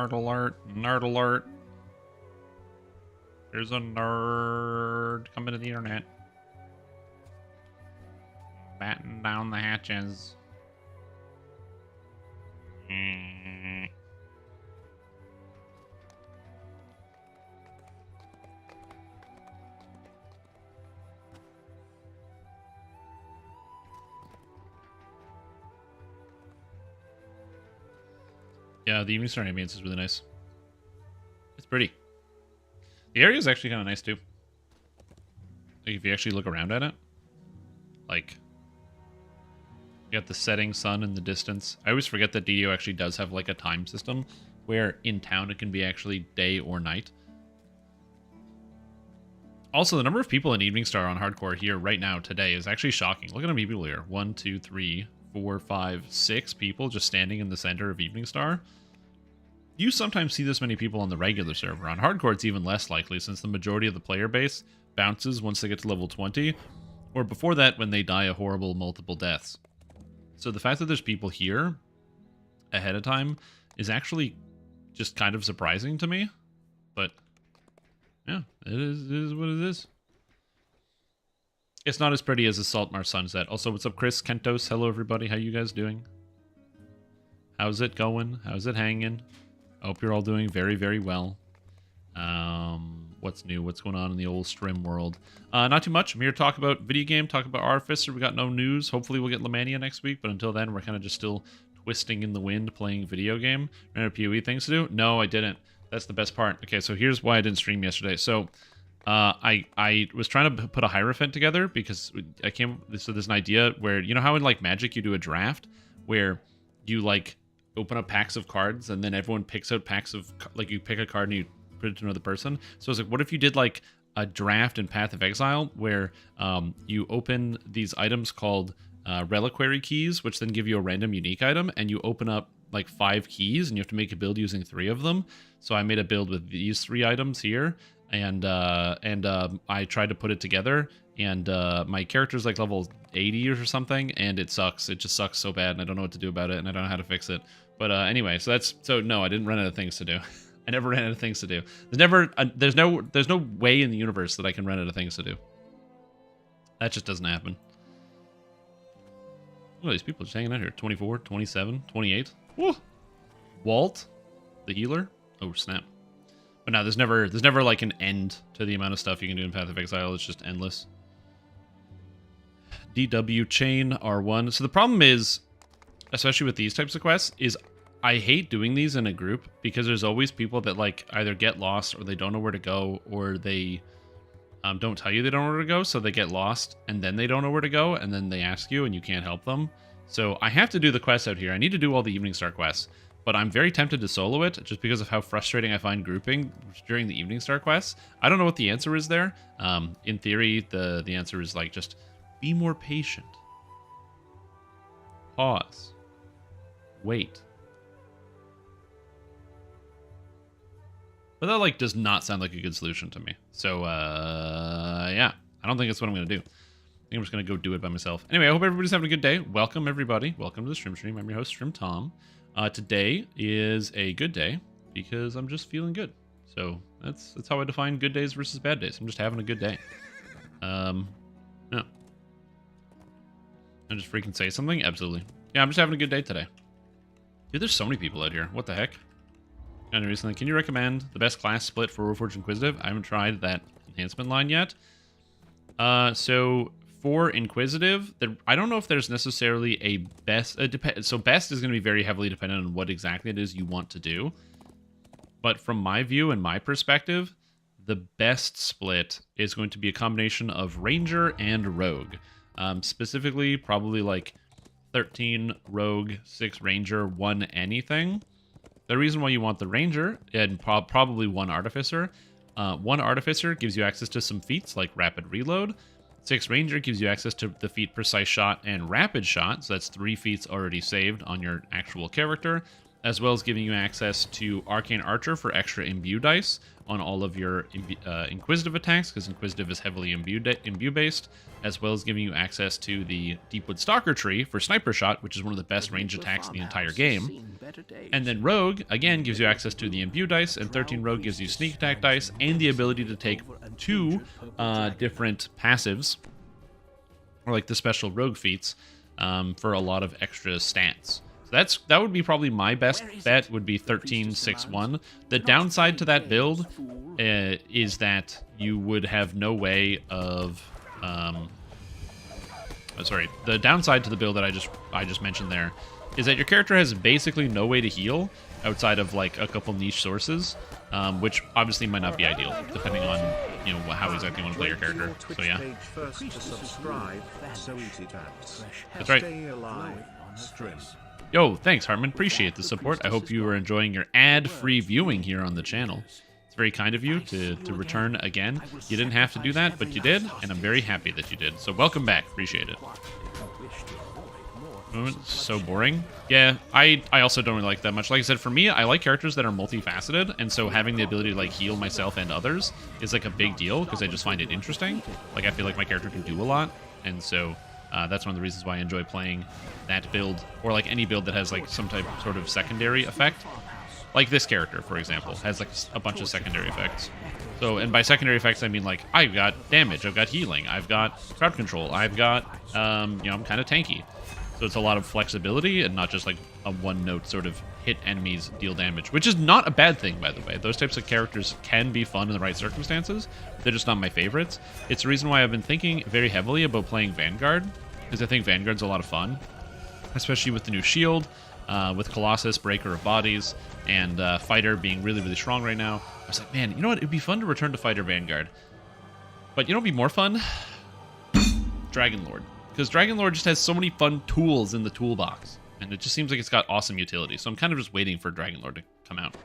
Nerd alert. Nerd alert. There's a nerd coming to the internet. Batten down the hatches. Yeah, the Evening Star ambience is really nice. It's pretty. The area is actually kind of nice too. Like if you actually look around at it, like you got the setting sun in the distance. I always forget that DDO actually does have like a time system where in town it can be actually day or night. Also, the number of people in Evening Star on hardcore here right now today is actually shocking. Look at how many people here. 1, 2, 3, 4, 5, 6 people just standing in the center of Evening Star. You sometimes see this many people on the regular server. On hardcore, it's even less likely since the majority of the player base bounces once they get to level 20, or before that when they die a horrible multiple deaths. So the fact that there's people here ahead of time is actually just kind of surprising to me. But yeah, it is what it is. It's not as pretty as the Saltmarsh sunset. Also, what's up, Chris? Kentos, hello everybody. How you guys doing? How's it going? How's it hanging? I hope you're all doing very, very well. What's new? What's going on in the old stream world? Not too much. I'm here to talk about video game, talk about Artificer. We got no news. Hopefully we'll get Lemania next week, but until then, we're kind of just still twisting in the wind playing video game. Ran out of PoE things to do? No, I didn't. That's the best part. Okay, so here's why I didn't stream yesterday. So I was trying to put a Hierophant together because so there's an idea where, you know how in like Magic you do a draft where you like open up packs of cards and then everyone picks out packs of, like you pick a card and you put it to another person. So I was like, what if you did like a draft in Path of Exile where you open these items called reliquary keys, which then give you a random unique item, and you open up like 5 keys and you have to make a build using 3 of them. So I made a build with these 3 items here, and I tried to put it together, and my character's like level 80 or something, and it sucks. It just sucks so bad, and I don't know what to do about it, and I don't know how to fix it. But anyway, so no, I didn't run out of things to do. I never ran out of things to do. There's no way in the universe that I can run out of things to do. That just doesn't happen. Look at these people just hanging out here. 24, 27, 28. Woo! Walt, the healer. Oh snap! But no, there's never like an end to the amount of stuff you can do in Path of Exile. It's just endless. DW chain R1. So the problem is, especially with these types of quests, is I hate doing these in a group because there's always people that like either get lost or they don't know where to go, or they don't tell you they don't know where to go, so they get lost and then they don't know where to go, and then they ask you and you can't help them. So I have to do the quests out here. I need to do all the Evening Star quests, but I'm very tempted to solo it just because of how frustrating I find grouping during the Evening Star quests. I don't know what the answer is there. In theory, the answer is like just be more patient. Pause. Wait. But that like does not sound like a good solution to me. So yeah, I don't think that's what I'm gonna do. I think I'm just gonna go do it by myself. Anyway, I hope everybody's having a good day. Welcome everybody. Welcome to the stream. I'm your host, Stream Tom. Today is a good day because I'm just feeling good. So that's how I define good days versus bad days. I'm just having a good day. Yeah. And just freaking say something? Absolutely. Yeah, I'm just having a good day today. Dude, there's so many people out here. What the heck? And recently, can you recommend the best class split for Warforged Inquisitive? I haven't tried that enhancement line yet. So for Inquisitive, I don't know if there's necessarily a best. So best is going to be very heavily dependent on what exactly it is you want to do. But from my view and my perspective, the best split is going to be a combination of Ranger and Rogue. Specifically, probably like 13 Rogue, 6 Ranger, 1 anything. The reason why you want the Ranger, and probably 1 Artificer, 1 Artificer gives you access to some feats like Rapid Reload. 6 Ranger gives you access to the feat Precise Shot and Rapid Shot, so that's 3 feats already saved on your actual character. as well as giving you access to Arcane Archer for extra imbue dice on all of your Inquisitive attacks, because Inquisitive is heavily imbue based, as well as giving you access to the Deepwood Stalker tree for Sniper Shot, which is one of the best range attacks in the entire game. And then Rogue, again, gives you access to the imbue dice, and 13 Rogue gives you sneak attack dice, and the ability to take 2 different passives, or like the special Rogue feats, for a lot of extra stats. That would be probably my best bet, would be 13-6-1. The downside to that build is that you would have no way of... the downside to the build that I just mentioned there is that your character has basically no way to heal outside of like a couple niche sources, which obviously might not be ideal, depending on how exactly you want to play your character. So yeah, that's right. Yo, thanks, Hartman. Appreciate the support. I hope you are enjoying your ad-free viewing here on the channel. It's very kind of you to return again. You didn't have to do that, but you did, and I'm very happy that you did. So welcome back. Appreciate it. So boring. Yeah, I also don't really like that much. Like I said, for me, I like characters that are multifaceted, and so having the ability to like heal myself and others is like a big deal, because I just find it interesting. Like, I feel like my character can do a lot, and so that's one of the reasons why I enjoy playing that build, or like any build that has like some type sort of secondary effect. Like this character, for example, has like a bunch of secondary effects. So, and by secondary effects, I mean like I've got damage, I've got healing, I've got crowd control, I've got, I'm kind of tanky. So it's a lot of flexibility and not just like a one-note sort of hit enemies, deal damage, which is not a bad thing, by the way. Those types of characters can be fun in the right circumstances. They're just not my favorites. It's the reason why I've been thinking very heavily about playing Vanguard, because I think Vanguard's a lot of fun, especially with the new shield, with Colossus, Breaker of Bodies, and Fighter being really, really strong right now. I was like, man, you know what? It'd be fun to return to Fighter Vanguard. But you know what'd be more fun? Dragon Lord. Because Dragon Lord just has so many fun tools in the toolbox, and it just seems like it's got awesome utility. So I'm kind of just waiting for Dragon Lord to come out.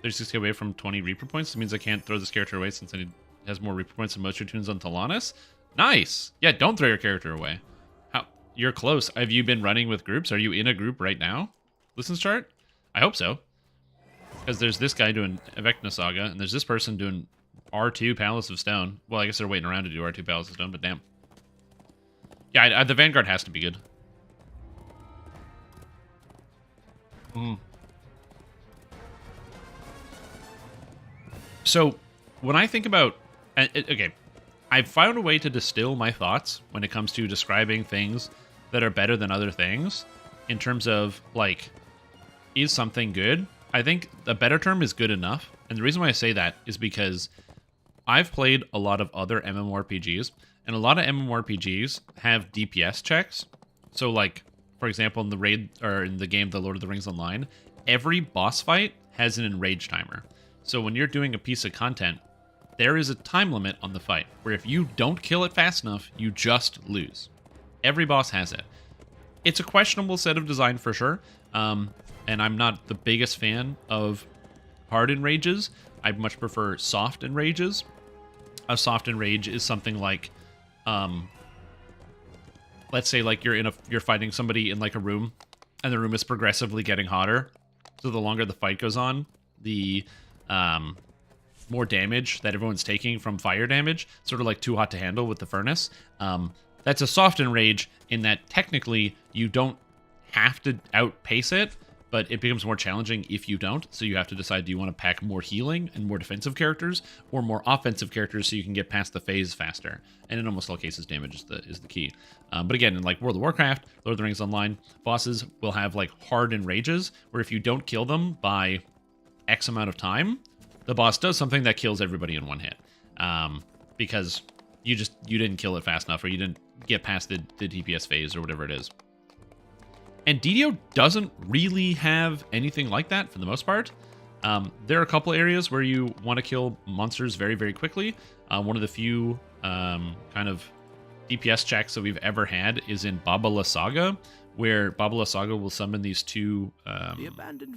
36k away from 20 Reaper points. That means I can't throw this character away since it has more Reaper points than most of your tunes on Talanis. Nice! Yeah, don't throw your character away. How? You're close. Have you been running with groups? Are you in a group right now? Listens chart? I hope so. Because there's this guy doing Evecna Saga, and there's this person doing R2 Palace of Stone. Well, I guess they're waiting around to do R2 Palace of Stone, but damn. Yeah, the Vanguard has to be good. So, when I think about... okay, I've found a way to distill my thoughts when it comes to describing things that are better than other things, in terms of, like, is something good? I think a better term is good enough. And the reason why I say that is because I've played a lot of other MMORPGs, and a lot of MMORPGs have DPS checks. So, like, for example, in the raid, or in the game The Lord of the Rings Online, every boss fight has an enrage timer. So when you're doing a piece of content, there is a time limit on the fight, where if you don't kill it fast enough, you just lose. Every boss has it. It's a questionable set of design for sure, and I'm not the biggest fan of hard enrages. I much prefer soft enrages. A soft enrage is something like, let's say like you're fighting somebody in like a room, and the room is progressively getting hotter. So the longer the fight goes on, the more damage that everyone's taking from fire damage, sort of like Too Hot to Handle with the furnace. That's a soft enrage in that technically you don't have to outpace it, but it becomes more challenging if you don't. So you have to decide, do you want to pack more healing and more defensive characters, or more offensive characters so you can get past the phase faster? And in almost all cases, damage is the key. But again, in like World of Warcraft, Lord of the Rings Online, bosses will have like hard enrages, where if you don't kill them by X amount of time, the boss does something that kills everybody in one hit. Because you didn't kill it fast enough, or you didn't get past the DPS phase, or whatever it is. And DDO doesn't really have anything like that for the most part. There are a couple areas where you want to kill monsters very, very quickly. One of the few kind of DPS checks that we've ever had is in Babala Saga, where Babala Saga will summon these two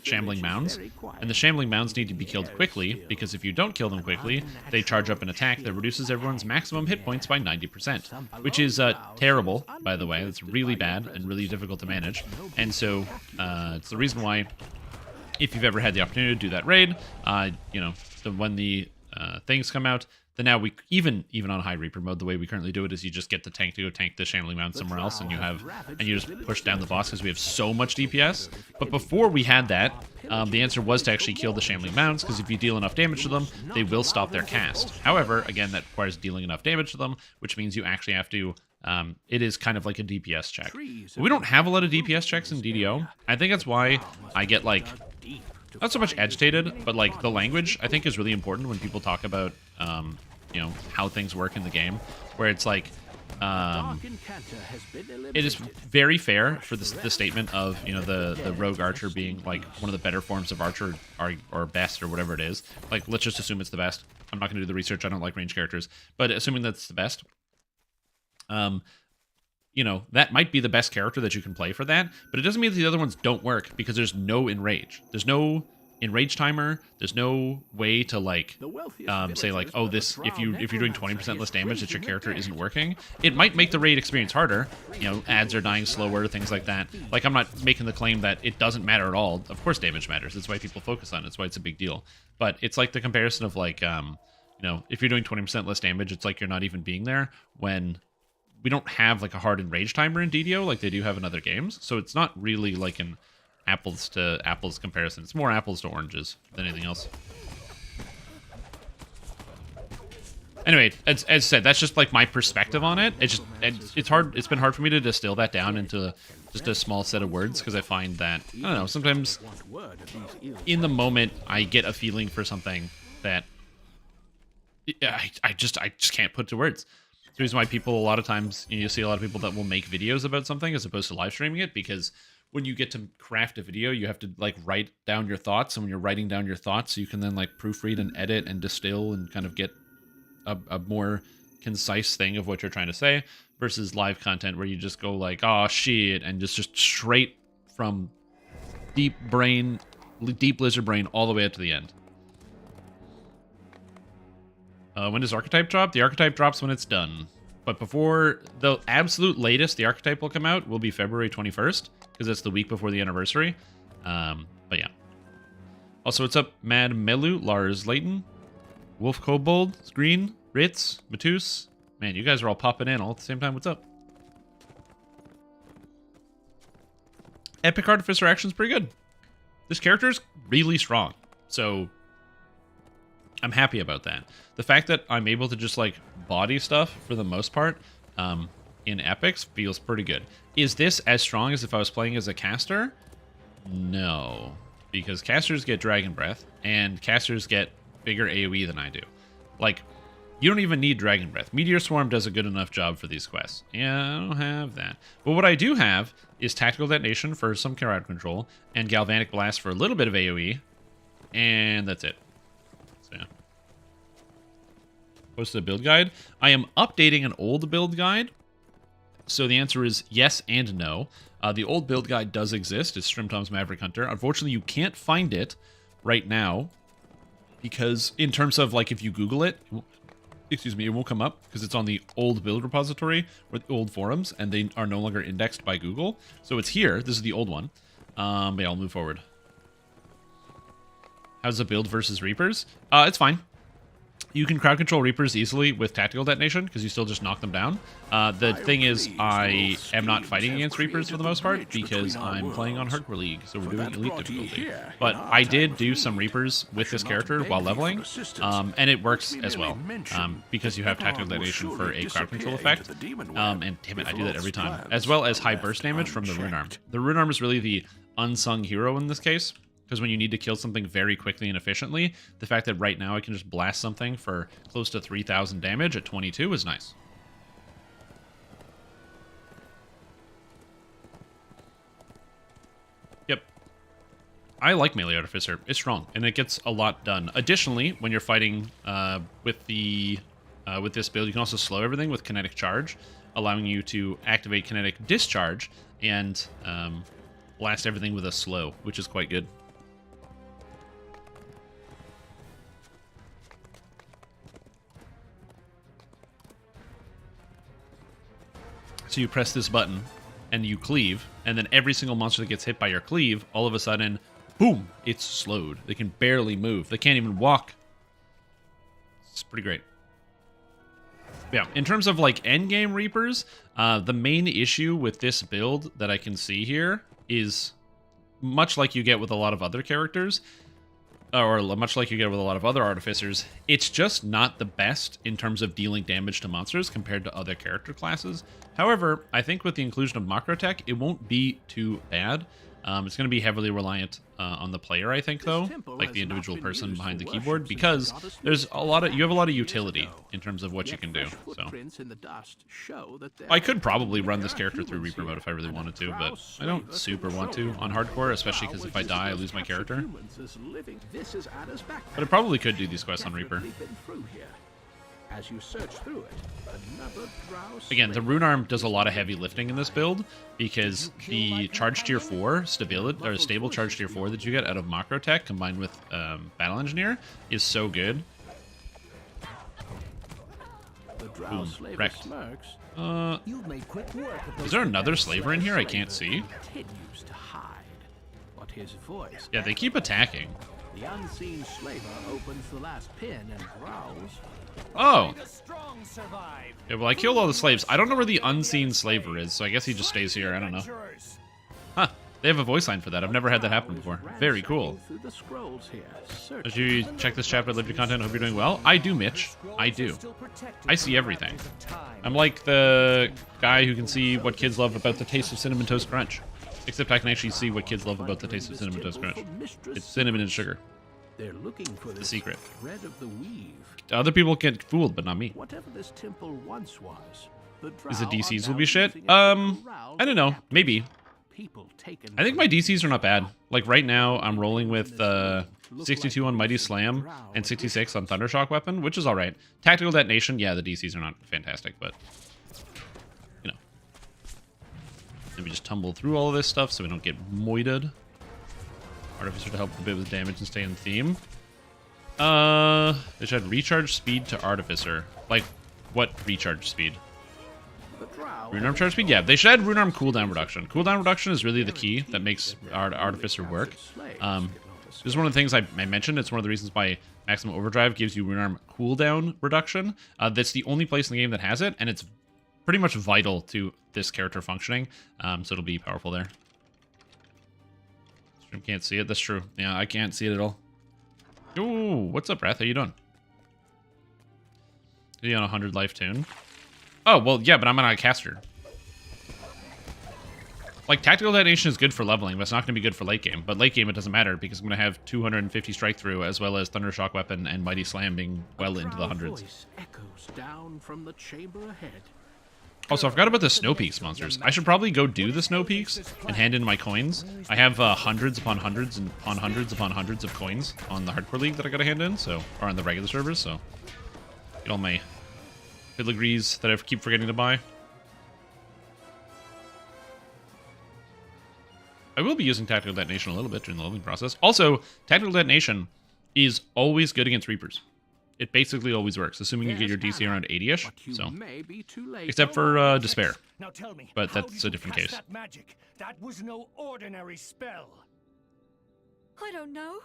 shambling mounds, and the shambling mounds need to be killed quickly, because if you don't kill them quickly, they charge up an attack that reduces everyone's maximum hit points by 90%, which is terrible, by the way. It's really bad and really difficult to manage, and so it's the reason why, if you've ever had the opportunity to do that raid, when the things come out, then now we even on high Reaper mode, the way we currently do it is you just get the tank to go tank the shambling mound somewhere else, and you just push down the boss because we have so much DPS. But before we had that, the answer was to actually kill the shambling mounds, because if you deal enough damage to them, they will stop their cast. However, again, that requires dealing enough damage to them, which means you actually have to. It is kind of like a DPS check. But we don't have a lot of DPS checks in DDO. I think that's why I get like. Not so much agitated, but like the language I think is really important when people talk about how things work in the game, where it's like it is very fair for the statement of the rogue archer being like one of the better forms of archer or best or whatever it is. Like, let's just assume it's the best. I'm not going to do the research. I don't like ranged characters, but assuming that's the best, that might be the best character that you can play for that, but it doesn't mean that the other ones don't work, because there's no enrage. There's no enrage timer. There's no way to like say like, oh, this if you're doing 20% less damage, that your character isn't working. It might make the raid experience harder. Ads are dying slower, things like that. Like, I'm not making the claim that it doesn't matter at all. Of course damage matters. That's why people focus on it. That's why it's a big deal. But it's like the comparison of like if you're doing 20% less damage, it's like you're not even being there, when we don't have like a hard enrage timer in DDO like they do have in other games. So it's not really like an apples to apples comparison. It's more apples to oranges than anything else. Anyway, as I said, that's just like my perspective on it. It's hard. It's been hard for me to distill that down into just a small set of words, because I find that, I don't know, sometimes in the moment I get a feeling for something that I just can't put to words. It's the reason why people, a lot of times, you see a lot of people that will make videos about something as opposed to live streaming it, because when you get to craft a video, you have to like write down your thoughts, and when you're writing down your thoughts, you can then like proofread and edit and distill and kind of get a more concise thing of what you're trying to say, versus live content where you just go like, oh shit, and just straight from deep lizard brain all the way up to the end. When does Archetype drop? The Archetype drops when it's done. But before the absolute latest, the Archetype will come out will be February 21st, because that's the week before the anniversary. But yeah. Also, what's up, Mad Melu, Lars Layton, Wolf Kobold, Green, Ritz, Matus. Man, you guys are all popping in all at the same time. What's up? Epic Artificer action's pretty good. This character's really strong. So I'm happy about that. The fact that I'm able to just like body stuff for the most part in epics feels pretty good. Is this as strong as if I was playing as a caster? No, because casters get Dragon Breath and casters get bigger AoE than I do. Like, you don't even need Dragon Breath. Meteor Swarm does a good enough job for these quests. Yeah, I don't have that. But what I do have is Tactical Detonation for some crowd control and Galvanic Blast for a little bit of AoE, and that's it. So yeah. Posted a build guide. I am updating an old build guide. So the answer is yes and no. The old build guide does exist. It's Strimtom's Maverick Hunter. Unfortunately, you can't find it right now because in terms of like if you Google it, excuse me, it won't come up because it's on the old build repository or old forums, and they are no longer indexed by Google. So it's here. This is the old one. But yeah, I'll move forward. How's the build versus Reapers? It's fine. You can crowd control Reapers easily with Tactical Detonation because you still just knock them down. The thing is, I am not fighting against Reapers for the most part because I'm playing on Hardcore League, so we're doing Elite difficulty. But I did do some Reapers with this character while leveling, and it works as well because you have Tactical Detonation for a crowd control effect. And damn it, I do that every time. As well as high burst damage from the Rune Arm. The Rune Arm is really the unsung hero in this case. Because when you need to kill something very quickly and efficiently, the fact that right now I can just blast something for close to 3,000 damage at 22 is nice. Yep. I like Melee Artificer. It's strong, and it gets a lot done. Additionally, when you're fighting with the with this build. You can also slow everything with kinetic charge, allowing you to activate kinetic discharge and blast everything with a slow, which is quite good. So you press this button and you cleave, and then every single monster that gets hit by your cleave, all of a sudden, boom, it's slowed. They can barely move. They can't even walk. It's pretty great. Yeah, in terms of like endgame Reapers, the main issue with this build that I can see here is much like you get with a lot of other characters, or much like you get with a lot of other Artificers, it's just not the best in terms of dealing damage to monsters compared to other character classes. However, I think with the inclusion of macro tech, it won't be too bad. It's going to be heavily reliant on the player, I think, though, like the individual person behind the keyboard, because there's you have a lot of utility in terms of what you can do. So I could probably run this character through Reaper mode if I really wanted to, but I don't super want to on hardcore, especially because if I die, I lose my character. But I probably could do these quests on Reaper. As you search through it, again, the Rune Arm does a lot of heavy lifting in this build because the charge tier 4 stability or stable charge tier 4 that you get out of macro tech combined with Battle Engineer is so good. Boom, wrecked. Is there another slaver in here I can't see? Yeah, they keep attacking. The unseen slaver opens the last pin and growls. Oh. Yeah, well, I killed all the slaves. I don't know where the unseen slaver is, so I guess he just stays here. I don't know. Huh. They have a voice line for that. I've never had that happen before. Very cool. Did you check this chapter, live your content? Hope you're doing well. I do, Mitch. I do. I see everything. I'm like the guy who can see what kids love about the taste of Cinnamon Toast Crunch. Except I can actually see what kids love about the taste of Cinnamon Toast Crunch. It's cinnamon and sugar. They're looking for the secret. Thread of the weave. Other people get fooled, but not me. Whatever this temple once was, is it DCs will be shit? I don't know. Maybe. I think my DCs are not bad. Like right now, I'm rolling with 62 on Mighty Slam and 66 on Thundershock Weapon, which is all right. Tactical Detonation, yeah, the DCs are not fantastic, but you know. Let me just tumble through all of this stuff so we don't get moited. Artificer to help a bit with damage and stay in theme. They should recharge speed to Artificer. Like, what recharge speed? Rune Arm charge speed? Yeah, they should add Rune Arm cooldown reduction. Cooldown reduction is really the key that makes Artificer work. This is one of the things I mentioned. It's one of the reasons why Maximum Overdrive gives you Rune Arm cooldown reduction. That's the only place in the game that has it, and it's pretty much vital to this character functioning. So it'll be powerful there. Stream can't see it. That's true. Yeah, I can't see it at all. Ooh, what's up, Wrath? How you doing? Are you on a 100 life tune? Oh, well, yeah, but I'm on a caster. Like, Tactical Detonation is good for leveling, but it's not going to be good for late game. But late game, it doesn't matter, because I'm going to have 250 strike through, as well as Thundershock Weapon and Mighty Slam being well into the hundreds. Also, I forgot about the Snow Peaks monsters. I should probably go do the Snow Peaks and hand in my coins. I have hundreds upon hundreds and upon hundreds upon hundreds of coins on the Hardcore League that I gotta hand in, so, or on the regular servers, so get all my filigrees that I keep forgetting to buy. I will be using Tactical Detonation a little bit during the leveling process. Also, Tactical Detonation is always good against Reapers. It basically always works, assuming you get your DC around 80-ish. So, except for Despair, but that's a different case. That was no ordinary spell. I don't know.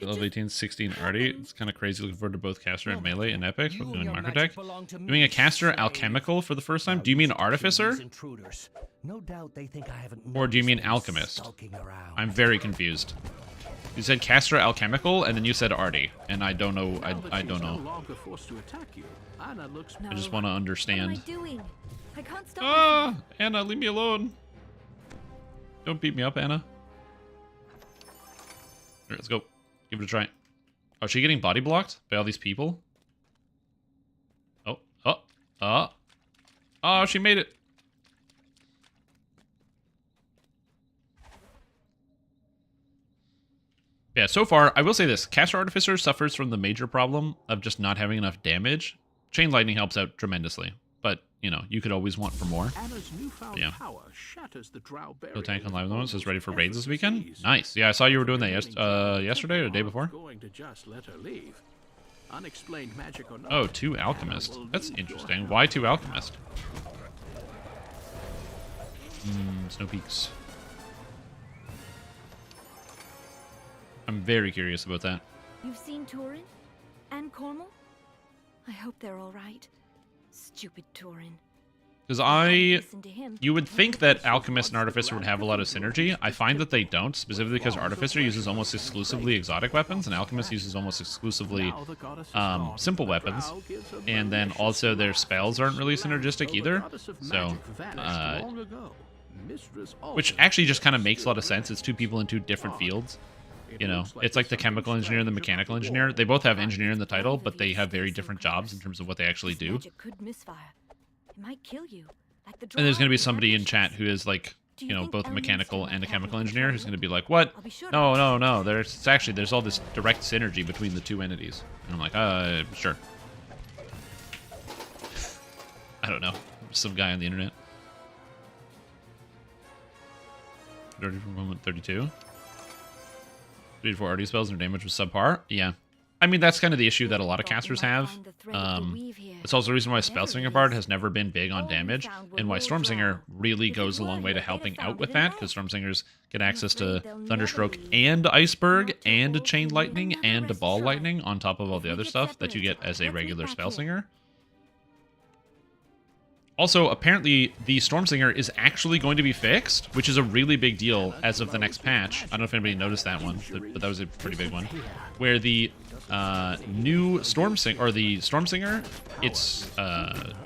Level 18, 16 Artie. It's kind of crazy. Looking forward to both Caster and Melee and Epic. We're doing Microtech. Doing a Caster Alchemical for the first time. Do you mean Artificer? Or do you mean Alchemist? I'm very confused. You said Caster Alchemical, and then you said Artie, and I don't know. I don't know. I just want to understand. What am I doing? I can't stop. Ah, Anna, leave me alone. Don't beat me up, Anna. Alright, let's go. Give it a try. Oh, is she getting body blocked by all these people? Oh, she made it. Yeah, so far, I will say this. Caster Artificer suffers from the major problem of just not having enough damage chain lightning helps out tremendously, but you know, you could always want for more. Anna's newfound Yeah. power shatters the drow barrier. Still tank on live with ones is ready for almost raids this weekend. effortless ease. Nice. Yeah, I saw you were doing that yesterday or the day before. Going to just let her leave. Unexplained magic or not. Oh, 2 alchemist. That's interesting. Why 2 alchemist? Snow peaks. I'm very curious about that. You've seen Turin? And Cornwall? I hope they're all right. Stupid Turin. Because Listen to him. you would think that Alchemist and Artificer would have a lot of synergy. I find that they don't, specifically because Artificer uses almost exclusively exotic weapons, and Alchemist uses almost exclusively Now the goddess is gone, simple the weapons. drow gives a And then malicious also their smile. spells aren't really synergistic Though the either. goddess of So, magic vanished long ago, Mistress which always actually just kind of was makes a lot of still sense. It's 2 people in 2 different odd. fields. It You know, looks it's like the there's chemical something engineer and the strange about mechanical the engineer. wall. They both have engineer in the title, but they have very different jobs in terms of what they actually This do. magic could misfire. It might kill you. Like the And there's going to be drow somebody in vanishes. chat who is like, Do you know, think both a elements mechanical can and a have chemical control engineer of who's going to it? be like, what? I'll be sure to No, mention no, no. There's all this direct synergy between the 2 entities. And I'm like, sure. I don't know. Some guy on the internet. 30 for moment 32. 3 to 4 RD spells and their damage was subpar. Yeah. I mean, that's kind of the issue that a lot of casters have. It's also the reason why Spellslinger Bard has never been big on damage, and why Stormsinger really goes a long way to helping out with that, because Stormsingers get access to Thunderstroke and Iceberg and Chain Lightning and Ball Lightning on top of all the other stuff that you get as a regular Spellslinger. Also, apparently, the Stormsinger is actually going to be fixed, which is a really big deal as of the next patch. I don't know if anybody noticed that one, but that was a pretty big one. Where the new Stormsinger, or the Stormsinger, it's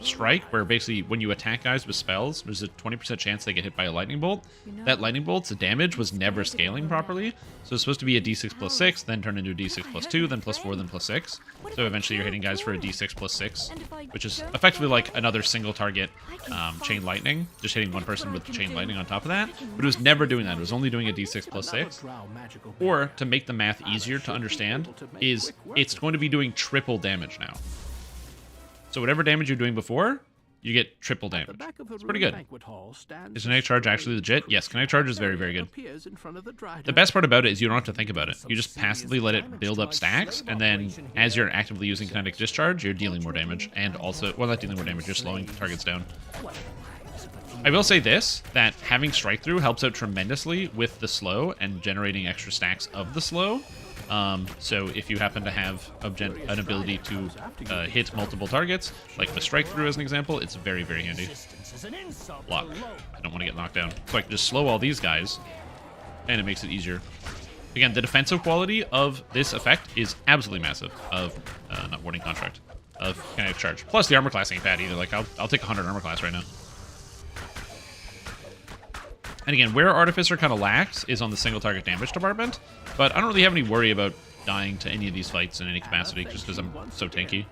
Strike, where basically when you attack guys with spells, there's a 20% chance they get hit by a Lightning Bolt. That Lightning Bolt's damage was never scaling properly, so it's supposed to be a d6 plus 6, then turn into a d6 plus 2, then plus 4, then plus 6. So eventually you're hitting guys for a d6 plus 6, which is effectively like another single target Chain Lightning, just hitting one person with Chain Lightning on top of that. But it was never doing that. It was only doing a d6 plus 6. Or, to make the math easier to understand, is it's going to be doing triple damage now. So whatever damage you're doing before, you get triple damage. It's pretty good. Is Kinetic Charge actually legit? Yes, Kinetic Charge is very, very good. The best part about it is you don't have to think about it. You just passively let it build up stacks, and then as you're actively using Kinetic Discharge, you're dealing more damage, and also, well, not dealing more damage, you're slowing targets down. I will say this, that having Strike Through helps out tremendously with the slow and generating extra stacks of the slow. So if you happen to have an ability to hit multiple targets, like the Strike Through as an example, it's very, very handy. Block. I don't want to get knocked down. So I can just slow all these guys, and it makes it easier. Again, the defensive quality of this effect is absolutely massive, of, not Warning Contract, of Kinetic Charge. Plus the armor class ain't bad either. Like, I'll take 100 armor class right now. And again, where Artificer kind of lacks is on the single target damage department, but I don't really have any worry about dying to any of these fights in any capacity just because I'm so tanky.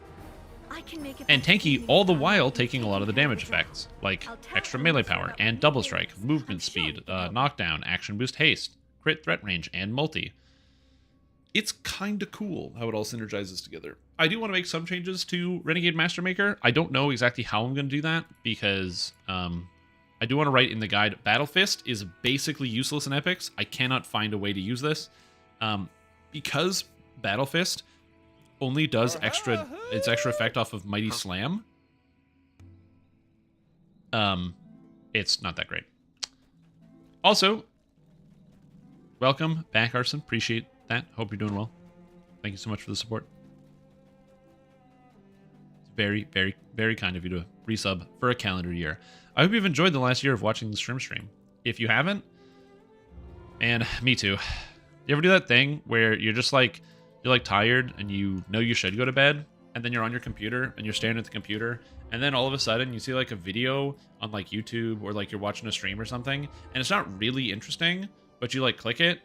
And tanky all the while taking a lot of the damage effects, like extra melee power and double strike, movement speed, knockdown, action boost haste, crit threat range, and multi. It's kind of cool how it all synergizes together. I do want to make some changes to Renegade Mastermaker. I don't know exactly how I'm going to do that because I do want to write in the guide, Battle Fist is basically useless in epics. I cannot find a way to use this. Because Battle Fist only does its extra effect off of Mighty Slam. It's not that great. Also, welcome back, Arson. Appreciate that. Hope you're doing well. Thank you so much for the support. It's very, very, very kind of you to resub for a calendar year. I hope you've enjoyed the last year of watching the stream. If you haven't, man, me too. You ever do that thing where you're just like, you're like tired and you know you should go to bed, and then you're on your computer and you're staring at the computer, and then all of a sudden you see like a video on like YouTube or like you're watching a stream or something, and it's not really interesting, but you like click it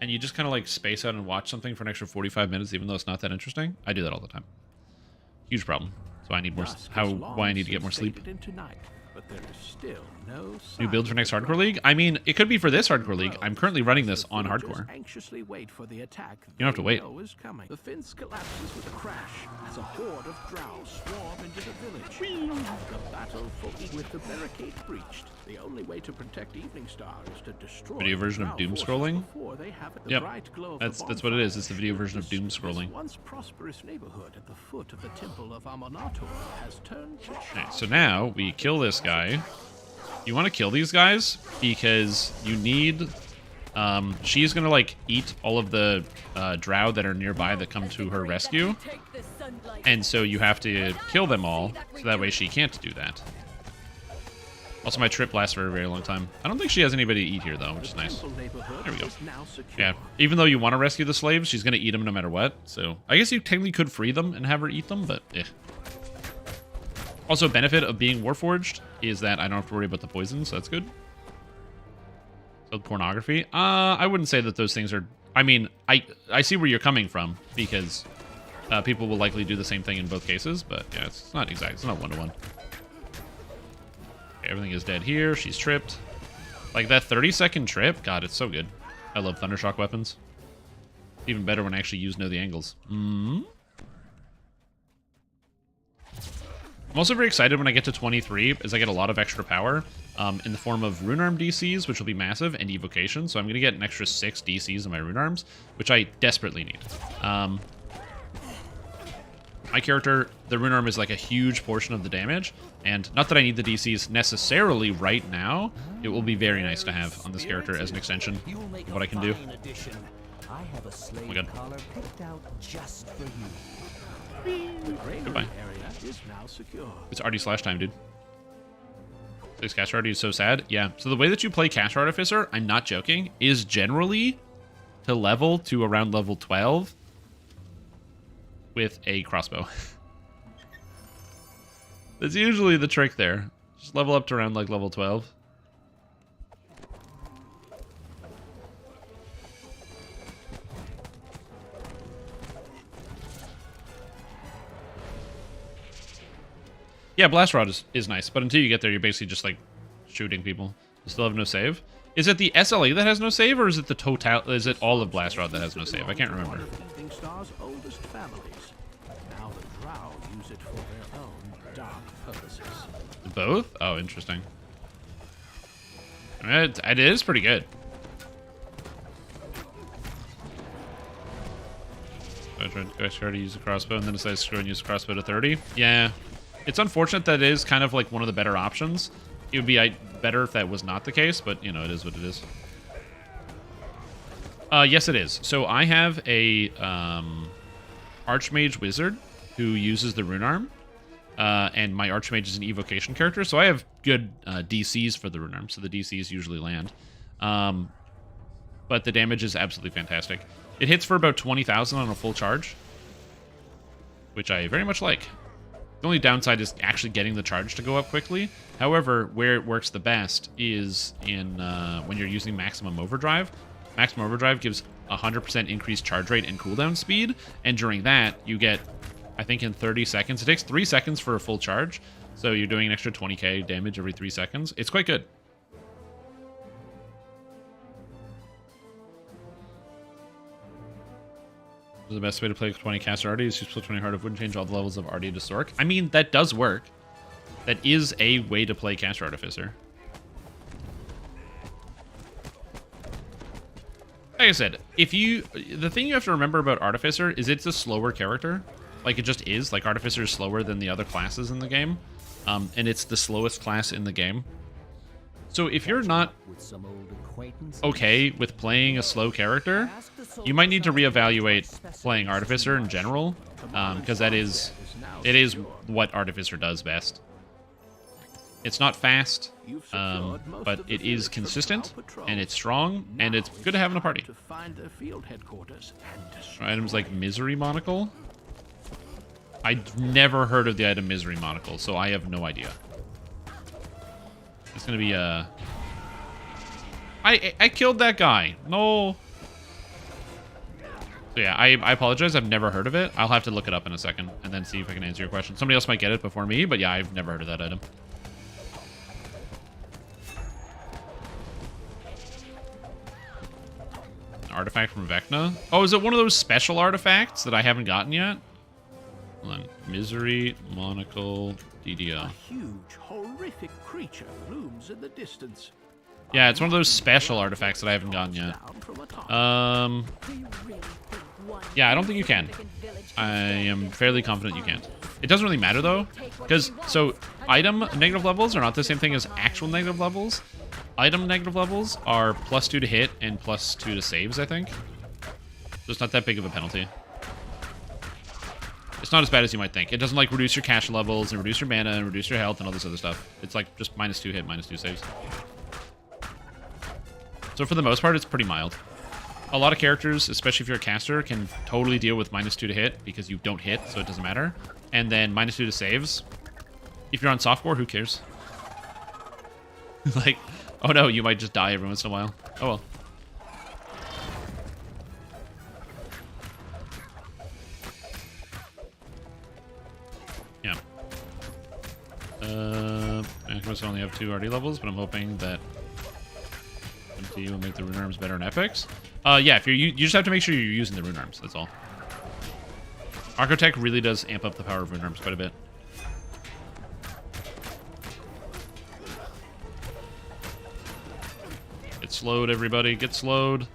and you just kind of like space out and watch something for an extra 45 minutes even though it's not that interesting? I do that all the time. Huge problem. So I need more, why I need to get more sleep. but there is still no New sign build for of next the hardcore drop. league? I mean, it could be for this hardcore league. Well, I'm currently running this the on villagers hardcore. Anxiously wait for the attack. You don't have to they wait. know is coming. The fence collapses with a crash as a horde of drow swarm into the village. The battle with the barricade breached. The only way to protect Evening Star is to destroy Video the version of drow doom forces scrolling? before they have it. The Yep. bright glow of the That's what it is. It's the bonfire. video version of doom This scrolling. once prosperous neighborhood at the foot of the Temple of Amonator has turned to Okay, so now we kill this guy. You want to kill these guys because you need... she's going to, like, eat all of the drow that are nearby that come to her rescue. And so you have to kill them all, so that way she can't do that. Also, my trip lasts for a very long time. I don't think she has anybody to eat here, though, which is nice. There we go. Yeah, even though you want to rescue the slaves, she's going to eat them no matter what. So I guess you technically could free them and have her eat them, but eh. Also, benefit of being Warforged is that I don't have to worry about the poison, so that's good. So pornography? I wouldn't say that those things are... I mean, I see where you're coming from, because people will likely do the same thing in both cases, but yeah, it's not exact. It's not one-to-one. Okay, everything is dead here. She's tripped. Like, that 30-second trip? God, it's so good. I love Thundershock weapons. Even better when I actually know the angles. I'm also very excited when I get to 23, as I get a lot of extra power in the form of Rune Arm DCs, which will be massive, and Evocation. So I'm going to get an extra 6 DCs in my Rune Arms, which I desperately need. My character, the Rune Arm is like a huge portion of the damage, and not that I need the DCs necessarily right now. It will be very nice to have on this character as an extension of what I can do. I have a slave God. collar picked out just for you. Goodbye. Area is now secure. It's Artie slash time, dude. This Caster Artie is so sad. Yeah, so the way that you play Caster Artificer, I'm not joking, is generally to level to around level 12 with a crossbow. That's usually the trick there. Just level up to around like level 12. Yeah, Blast Rod is nice, but until you get there, you're basically just like shooting people. You still have no save. Is it the SLA that has no save, or is it the total? Is it all of Blast Rod that has no save? I can't remember. One of Evening Star's oldest families. Now the drow use it for their own dark purposes. Both? Oh, interesting. It is pretty good. I tried to use a crossbow and then decided to screw and use a crossbow to 30. Yeah. It's unfortunate that it is kind of like one of the better options. It would be better if that was not the case, but, you know, it is what it is. Yes, it is. So I have a Archmage Wizard who uses the Rune Arm. And my Archmage is an evocation character, so I have good DCs for the Rune Arm, so the DCs usually land. But the damage is absolutely fantastic. It hits for about 20,000 on a full charge, which I very much like. The only downside is actually getting the charge to go up quickly. However, where it works the best is in when you're using Maximum Overdrive. Maximum Overdrive gives 100% increased charge rate and cooldown speed, and during that, you get, I think in 30 seconds, it takes 3 seconds for a full charge, so you're doing an extra 20k damage every 3 seconds. It's quite good. The best way to play 20 caster Artie is to split 20 Heart of Wood and change all the levels of Artie to Sork. I mean, that does work. That is a way to play Caster Artificer. Like I said, the thing you have to remember about Artificer is it's a slower character. Like, it just is. Like, Artificer is slower than the other classes in the game. And it's the slowest class in the game. So if you're not okay with playing a slow character, you might need to reevaluate playing Artificer in general, because it is what Artificer does best. It's not fast, but it is consistent, and it's strong, and it's good to have in a party. Items like Misery Monocle. I've never heard of the item Misery Monocle, so I have no idea. It's gonna be I killed that guy. No. So yeah, I apologize. I've never heard of it. I'll have to look it up in a second and then see if I can answer your question. Somebody else might get it before me, but yeah, I've never heard of that item. artifact from Vecna. Oh, is it one of those special artifacts that I haven't gotten yet? Hold on. Misery, Monocle, DDO. A huge, horrific creature looms in the distance. Yeah, it's one of those special artifacts that I haven't gotten yet. Yeah, I don't think you can. I am fairly confident you can't. It doesn't really matter though, because so item negative levels are not the same thing as actual negative levels. Item negative levels are +2 to hit and +2 to saves, I think. So it's not that big of a penalty. It's not as bad as you might think. It doesn't like reduce your cash levels and reduce your mana and reduce your health and all this other stuff. It's like just -2 hit, -2 saves. So for the most part, it's pretty mild. A lot of characters, especially if you're a caster, can totally deal with -2 to hit because you don't hit, so it doesn't matter. And then -2 to saves. If you're on softcore, who cares? Like, oh no, you might just die every once in a while. Oh well. Yeah. I must only have 2 RD levels, but I'm hoping that MT will make the rune arms better in epics. Yeah, if you just have to make sure you're using the rune arms. That's all. Archotech really does amp up the power of rune arms quite a bit. Get slowed, everybody. Get slowed.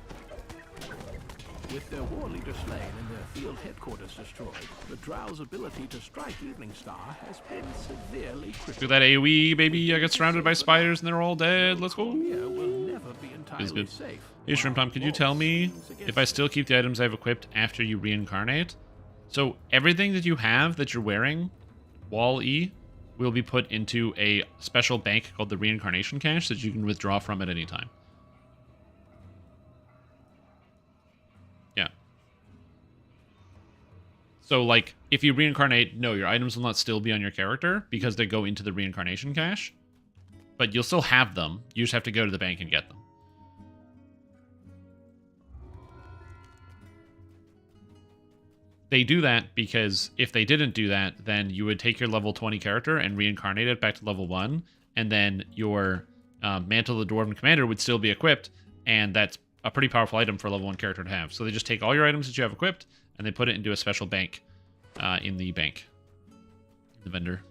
With their war leader slain and their field headquarters destroyed, the Drow's ability to strike Evening Star has been severely critical. Do that AoE, baby. I got surrounded by spiders and they're all dead. Let's go. Will never be entirely safe. Hey, Shrimp Tom, could you tell me if I still keep the items I've equipped after you reincarnate? So everything that you have that you're wearing, wall E, will be put into a special bank called the Reincarnation Cache that you can withdraw from at any time. Yeah. So, like, if you reincarnate, no, your items will not still be on your character because they go into the Reincarnation Cache. But you'll still have them. You just have to go to the bank and get them. They do that because if they didn't do that, then you would take your level 20 character and reincarnate it back to level 1, and then your Mantle of the Dwarven Commander would still be equipped, and that's a pretty powerful item for a level 1 character to have. So they just take all your items that you have equipped, and they put it into a special bank in the bank. The vendor.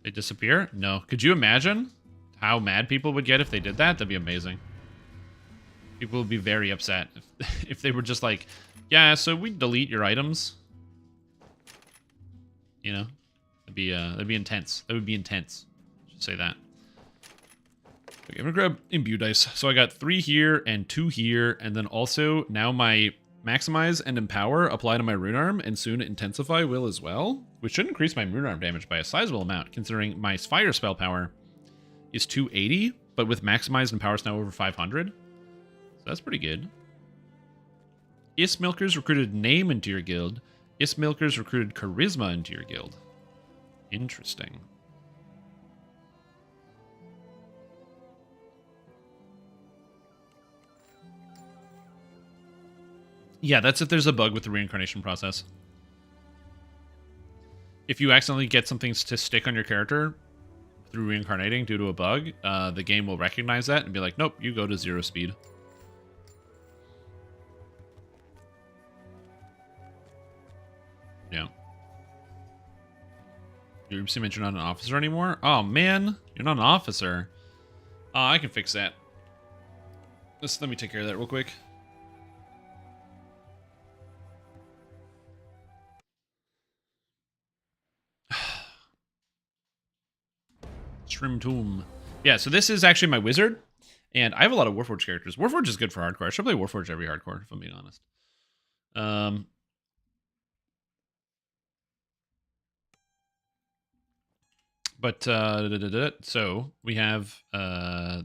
They disappear? No. Could you imagine how mad people would get if they did that? That'd be amazing. People would be very upset if they were just like, yeah, so we delete your items. You know, that'd be intense. That would be intense. Should say that. Okay, I'm gonna grab imbue dice. So I got 3 here and 2 here, and then also now my maximize and empower apply to my rune arm, and soon intensify will as well, which should increase my rune arm damage by a sizable amount, considering my fire spell power is 280, but with maximized and power is now over 500. That's pretty good. Is Milkers recruited name into your guild. Is Milkers recruited charisma into your guild. Interesting. Yeah, that's if there's a bug with the reincarnation process. If you accidentally get something to stick on your character through reincarnating due to a bug, the game will recognize that and be like, nope, you go to 0 speed. Yeah. You seem like you're not an officer anymore? Oh, man. You're not an officer. I can fix that. Let me take care of that real quick. Shrim Tomb. Yeah, so this is actually my wizard. And I have a lot of Warforged characters. Warforged is good for hardcore. I should play Warforged every hardcore, if I'm being honest. So we have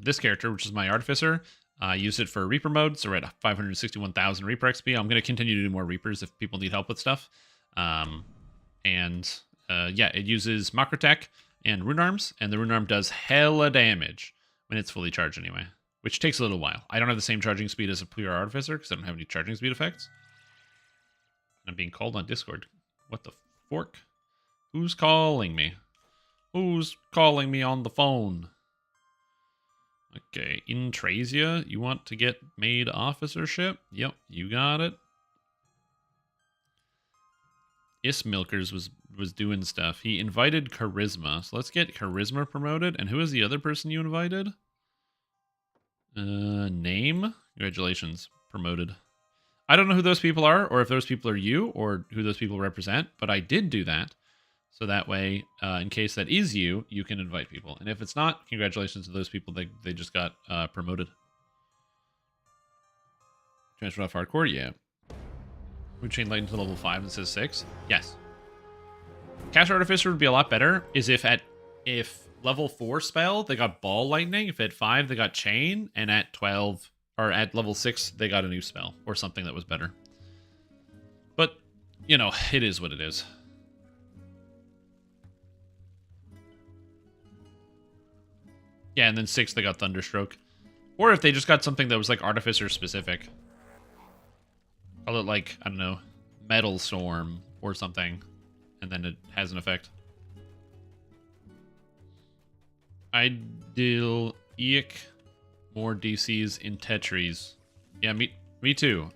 this character, which is my Artificer. I use it for Reaper mode, so we're at 561,000 Reaper XP. I'm going to continue to do more Reapers if people need help with stuff. Yeah, it uses Macrotech and Rune Arms, and the Rune Arm does hella damage when it's fully charged anyway, which takes a little while. I don't have the same charging speed as a pure Artificer because I don't have any charging speed effects. I'm being called on Discord. What the fork? Who's calling me? Who's calling me on the phone? Okay, Intrazia, you want to get made officership? Yep, you got it. Milkers was doing stuff. He invited Charisma. So let's get Charisma promoted. And who is the other person you invited? Name? Congratulations. Promoted. I don't know who those people are, or if those people are you, or who those people represent, but I did do that. So that way, in case that is you, you can invite people. And if it's not, congratulations to those people. They just got promoted. Transferred off hardcore? Yeah. We chain light into level 5 and says 6? Yes. Cast Artificer would be a lot better is if level 4 spell, they got Ball Lightning. If at 5, they got Chain. And at 12, or at level 6, they got a new spell. Or something that was better. But, you know, it is what it is. Yeah, and then 6, they got Thunderstroke. Or if they just got something that was like Artificer specific. Call it like, I don't know, Metal Storm or something. And then it has an effect. Ideal Eek. More DCs in Tetris. Yeah, me too.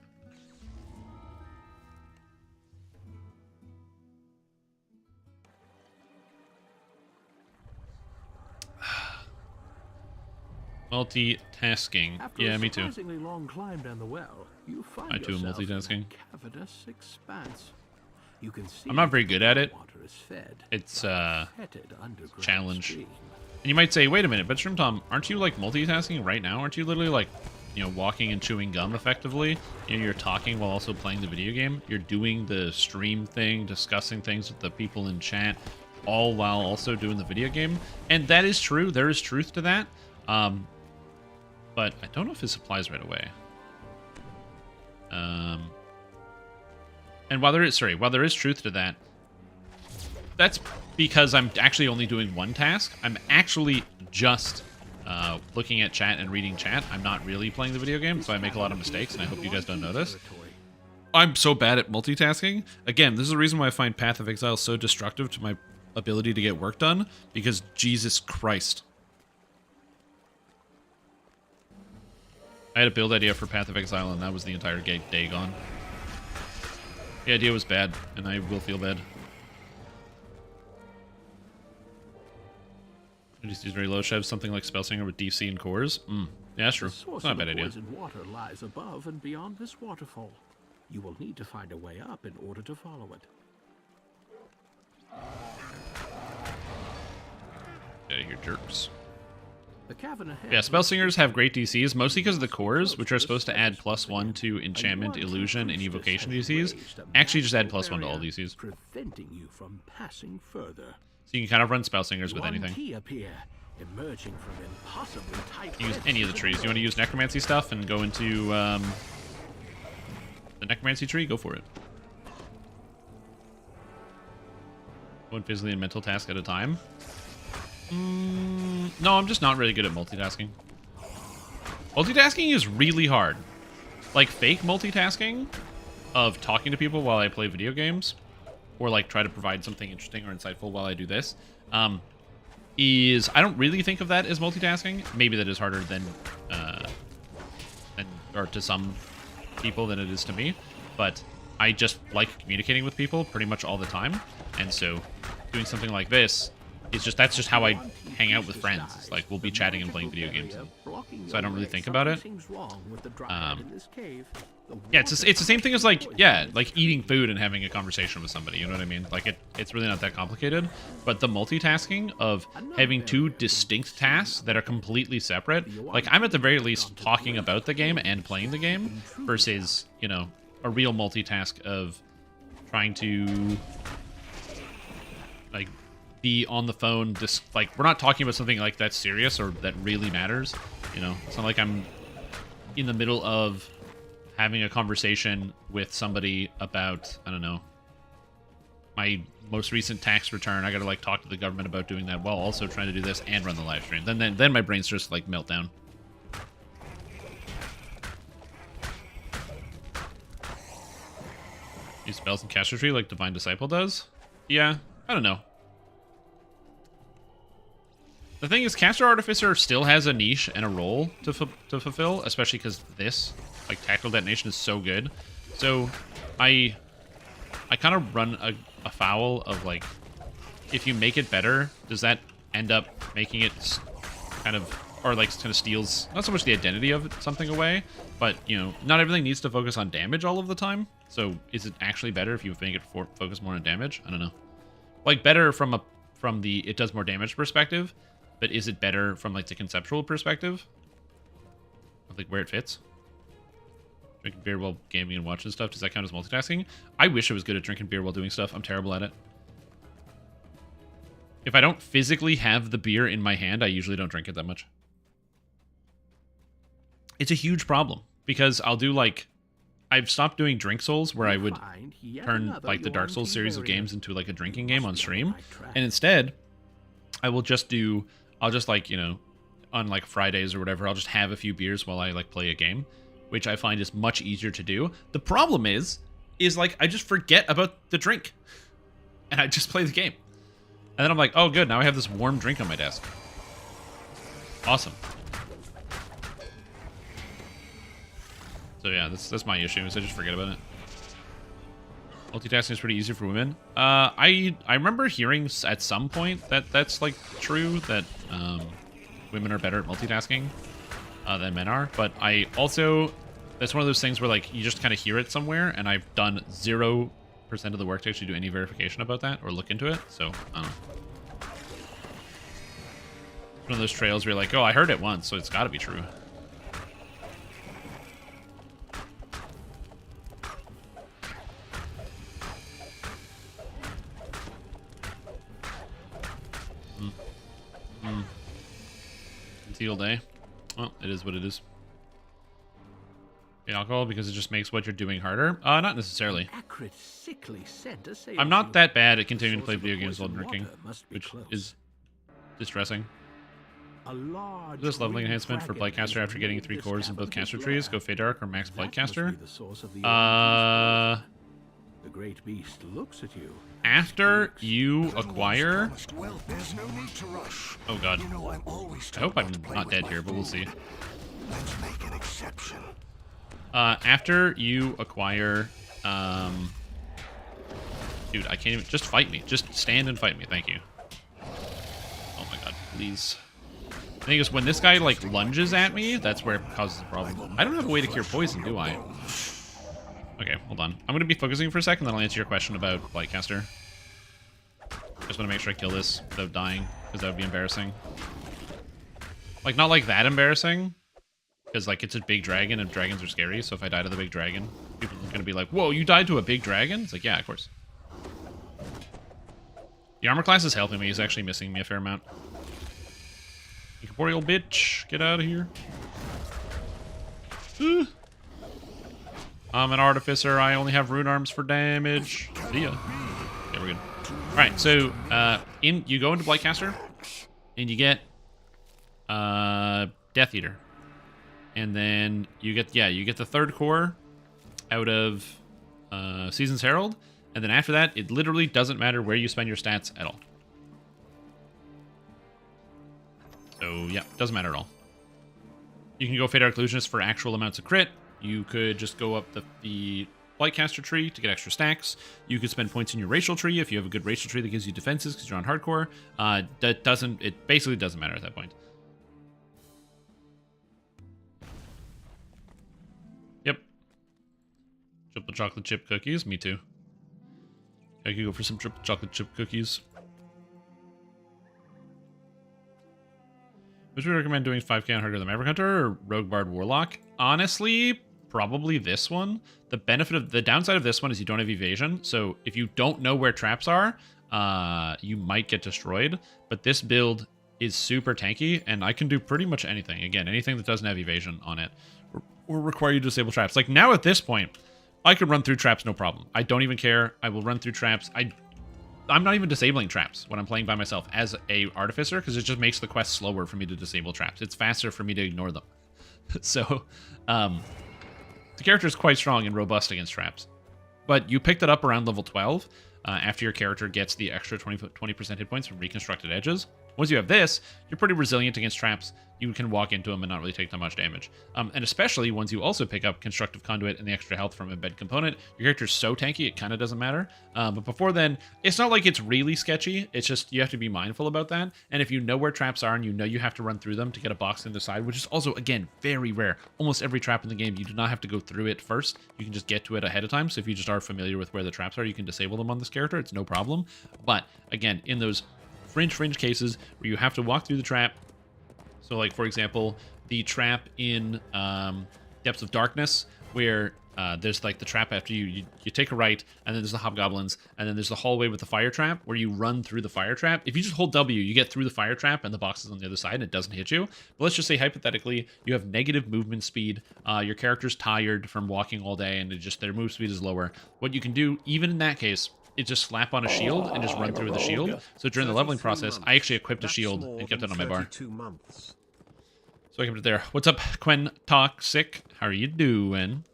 Multitasking. Yeah, me too. After a surprisingly long climb down the well, you find I too am yourself multitasking. in a cavernous expanse. You can see I'm not very good at it. water is fed It's by a fetid underground challenge. stream. And you might say, wait a minute, but Shrimp Tom, aren't you like multitasking right now? Aren't you literally like, you know, walking and chewing gum effectively? You know, you're talking while also playing the video game. You're doing the stream thing, discussing things with the people in chat, all while also doing the video game. And that is true. There is truth to that. But I don't know if this applies right away. And while there is truth to that, that's because I'm actually only doing one task. I'm actually just looking at chat and reading chat. I'm not really playing the video game, so I make a lot of mistakes, and I hope you guys don't notice. I'm so bad at multitasking. Again, this is the reason why I find Path of Exile so destructive to my ability to get work done, because Jesus Christ. I had a build idea for Path of Exile, and that was the entire day gone. The idea was bad, and I will feel bad. DC is very low. Should have something like Spellsinger with DC and cores. Yeah, that's true. It's not a bad idea. Poison water lies above and beyond this waterfall. You will need to find a way up in order to follow it. Get out of here, jerks. The cavern ahead. Yeah, Spellsingers have great DCs, mostly because of the cores, which are supposed to add +1 to Enchantment, Illusion, and Evocation DCs. Actually, just add +1 to all DCs. Preventing you from passing further. So you can kind of run Spellsingers with anything. Emerging from impossibly tight. Use any of the trees. You want to use Necromancy stuff and go into the Necromancy tree? Go for it. One physically and mental task at a time. No, I'm just not really good at multitasking. Multitasking is really hard. Like fake multitasking of talking to people while I play video games, or like try to provide something interesting or insightful while I do this, is I don't really think of that as multitasking. Maybe that is harder than or to some people than it is to me, but I just like communicating with people pretty much all the time, and so doing something like this is just, that's just how I hang out with friends. It's like we'll be chatting and playing video games, so I don't really think about it. Yeah, it's the same thing as like, yeah, like eating food and having a conversation with somebody, you know what I mean? Like it's really not that complicated, but the multitasking of having two distinct tasks that are completely separate, like I'm at the very least talking about the game and playing the game versus, you know, a real multitask of trying to like be on the phone, just like we're not talking about something like that serious or that really matters, you know. It's not like I'm in the middle of having a conversation with somebody about, I don't know, my most recent tax return. I gotta like talk to the government about doing that while also trying to do this and run the live stream. Then my brain's just like meltdown. Use spells in Caster Tree like Divine Disciple does? Yeah, I don't know. The thing is, Caster Artificer still has a niche and a role to fulfill, especially because this, like, tactical detonation is so good. So, I kind of run afoul of, like, if you make it better, does that end up making it kind of, or, like, kind of steals, not so much the identity of something away, but, you know, not everything needs to focus on damage all of the time. So, is it actually better if you make it focus more on damage? I don't know. Like, better from the it does more damage perspective, but is it better from, like, the conceptual perspective of, like, where it fits? Drinking beer while gaming and watching stuff, does that count as multitasking? I wish I was good at drinking beer while doing stuff. I'm terrible at it. If I don't physically have the beer in my hand, I usually don't drink it that much. It's a huge problem, because I'll do, like... I've stopped doing Drink Souls, where I would turn, like, the Dark Souls series of games into, like, a drinking game on stream. And instead, I will just do... I'll just, like, you know, on, like, Fridays or whatever, I'll just have a few beers while I, like, play a game, which I find is much easier to do. The problem is like, I just forget about the drink, and I just play the game. And then I'm like, oh, good, now I have this warm drink on my desk. Awesome. So yeah, that's my issue, is I just forget about it. Multitasking is pretty easy for women. I remember hearing at some point that that's, like, true, that women are better at multitasking than men are. But I also, that's one of those things where, like, you just kind of hear it somewhere, and I've done 0% of the work to actually do any verification about that or look into it. So I don't know. One of those trails where you're like, oh, I heard it once, so it's got to be true. Teal day. Well, it is what it is. The alcohol, because it just makes what you're doing harder? Not necessarily. Acrid, sickly scent assails I'm not you. that bad at continuing to play video games while Source of drinking, poison water which must be is distressing. A large This leveling green enhancement for dragon Blightcaster has after getting made 3 this cores in both amethyst caster trees. Go rare. Fade Arc or Max That must Blightcaster. be the source of the The great beast looks at you. After you Done acquire... promised well. There's no need to rush. Oh god. You know I'm always I hope told I'm to play not with dead my here, but we'll food. see. Let's make an exception. After you acquire... Dude, I can't even... Just fight me. Just stand and fight me. Thank you. Oh my god, please. The thing is, when this guy, like, lunges at me, that's where it causes the problem. I don't have a way to cure poison, do I? Okay, hold on. I'm going to be focusing for a second, then I'll answer your question about Blightcaster. Just want to make sure I kill this without dying, because that would be embarrassing. Like, not like that embarrassing, because, like, it's a big dragon, and dragons are scary, so if I die to the big dragon, people are going to be like, whoa, you died to a big dragon? It's like, yeah, of course. The armor class is helping me. He's actually missing me a fair amount. Incorporeal bitch, get out of here. I'm an artificer. I only have rune arms for damage. See ya. Okay, we're good. All right, so you go into Blightcaster, and you get Death Eater, and then you get the 3rd core out of Season's Herald, and then after that, it literally doesn't matter where you spend your stats at all. So yeah, doesn't matter at all. You can go Fate Arc Illusionist for actual amounts of crit. You could just go up the Blightcaster tree to get extra stacks. You could spend points in your racial tree if you have a good racial tree that gives you defenses because you're on hardcore. It basically doesn't matter at that point. Yep. Triple chocolate chip cookies, me too. I could go for some triple chocolate chip cookies. Which would you recommend doing 5k on Harder the Maverick Hunter or Rogue Bard Warlock? Honestly, probably this one. The downside of this one is you don't have evasion, so if you don't know where traps are, you might get destroyed. But this build is super tanky, and I can do pretty much anything. Again, anything that doesn't have evasion on it or require you to disable traps. Like now at this point, I could run through traps no problem. I don't even care. I will run through traps. I'm not even disabling traps when I'm playing by myself as a artificer because it just makes the quest slower for me to disable traps. It's faster for me to ignore them. So, the character is quite strong and robust against traps. But you picked it up around level 12. after your character gets the extra 20% hit points from reconstructed edges. Once you have this, you're pretty resilient against traps. You can walk into them and not really take that much damage. And especially once you also pick up Constructive Conduit and the extra health from Embed Component, your character's so tanky, it kind of doesn't matter. But before then, it's not like it's really sketchy. It's just you have to be mindful about that. And if you know where traps are and you know you have to run through them to get a box in the side, which is also, again, very rare. Almost every trap in the game, you do not have to go through it first. You can just get to it ahead of time. So if you just are familiar with where the traps are, you can disable them on this character. It's no problem. But again, in those fringe cases where you have to walk through the trap. So like, for example, the trap in Depths of Darkness, where there's like the trap after you take a right, and then there's the hobgoblins, and then there's the hallway with the fire trap where you run through the fire trap. If you just hold W, you get through the fire trap and the box is on the other side and it doesn't hit you. But let's just say hypothetically you have negative movement speed, your character's tired from walking all day and their move speed is lower. What you can do, even in that case, is just slap on a shield and just run through the shield. So during the leveling process, I actually equipped a shield and kept it on my bar. So I kept it there. What's up, Quen Toxic? How are you doing?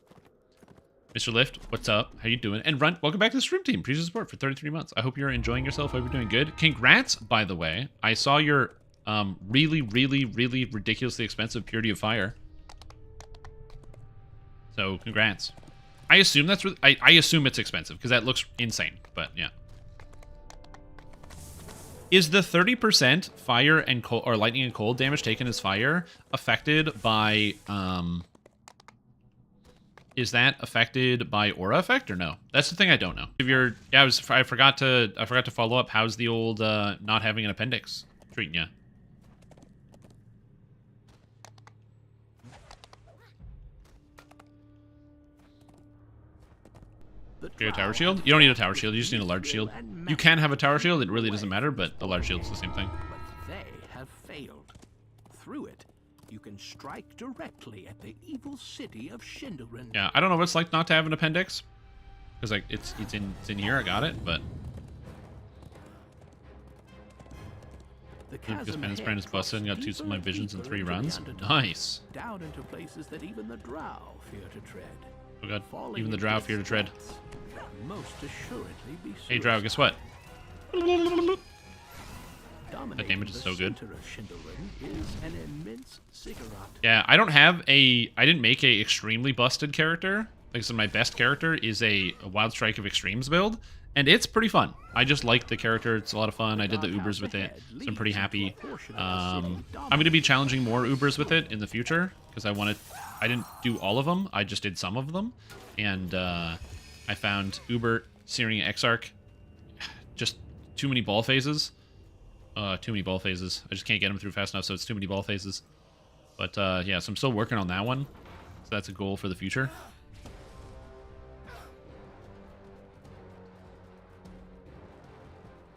Mr. Lift, what's up? How you doing? And Runt, welcome back to the stream team. Appreciate the support for 33 months. I hope you're enjoying yourself. I hope you're doing good. Congrats, by the way. I saw your really ridiculously expensive Purity of Fire. So congrats. I assume that's I assume it's expensive because that looks insane, but yeah. Is the 30% fire and cold or lightning and cold damage taken as fire affected by is that affected by aura effect or no? That's the thing I don't know. If you're I forgot to follow up. How's the old not having an appendix treating you? You have a tower shield? You don't need a tower shield, you just need a large shield. You can have a tower shield, it really doesn't matter, but the large shield's the same thing. But they have failed. Through it, you can strike directly at the evil city of Shindelrin. Yeah, I don't know what it's like not to have an appendix. Because like it's in here, I got it, but Lucas Penance Brand is busted and got 2 of my visions in 3 runs. Nice. Down into places that even the drow fear to tread. Oh god, even the drow fear to tread. Most assuredly be Hey drow, guess what? That damage is so good. Yeah, I didn't make a extremely busted character. Like, so my best character is a Wild Strike of Extremes build, and it's pretty fun. I just like the character, it's a lot of fun. I did the Ubers with it, so I'm pretty happy. I'm going to be challenging more Ubers with it in the future, because I didn't do all of them, I just did some of them, and I found Uber, Syrian Exarch, just too many ball phases. Too many ball phases. I just can't get them through fast enough, so it's too many ball phases. But yeah, so I'm still working on that one, so that's a goal for the future.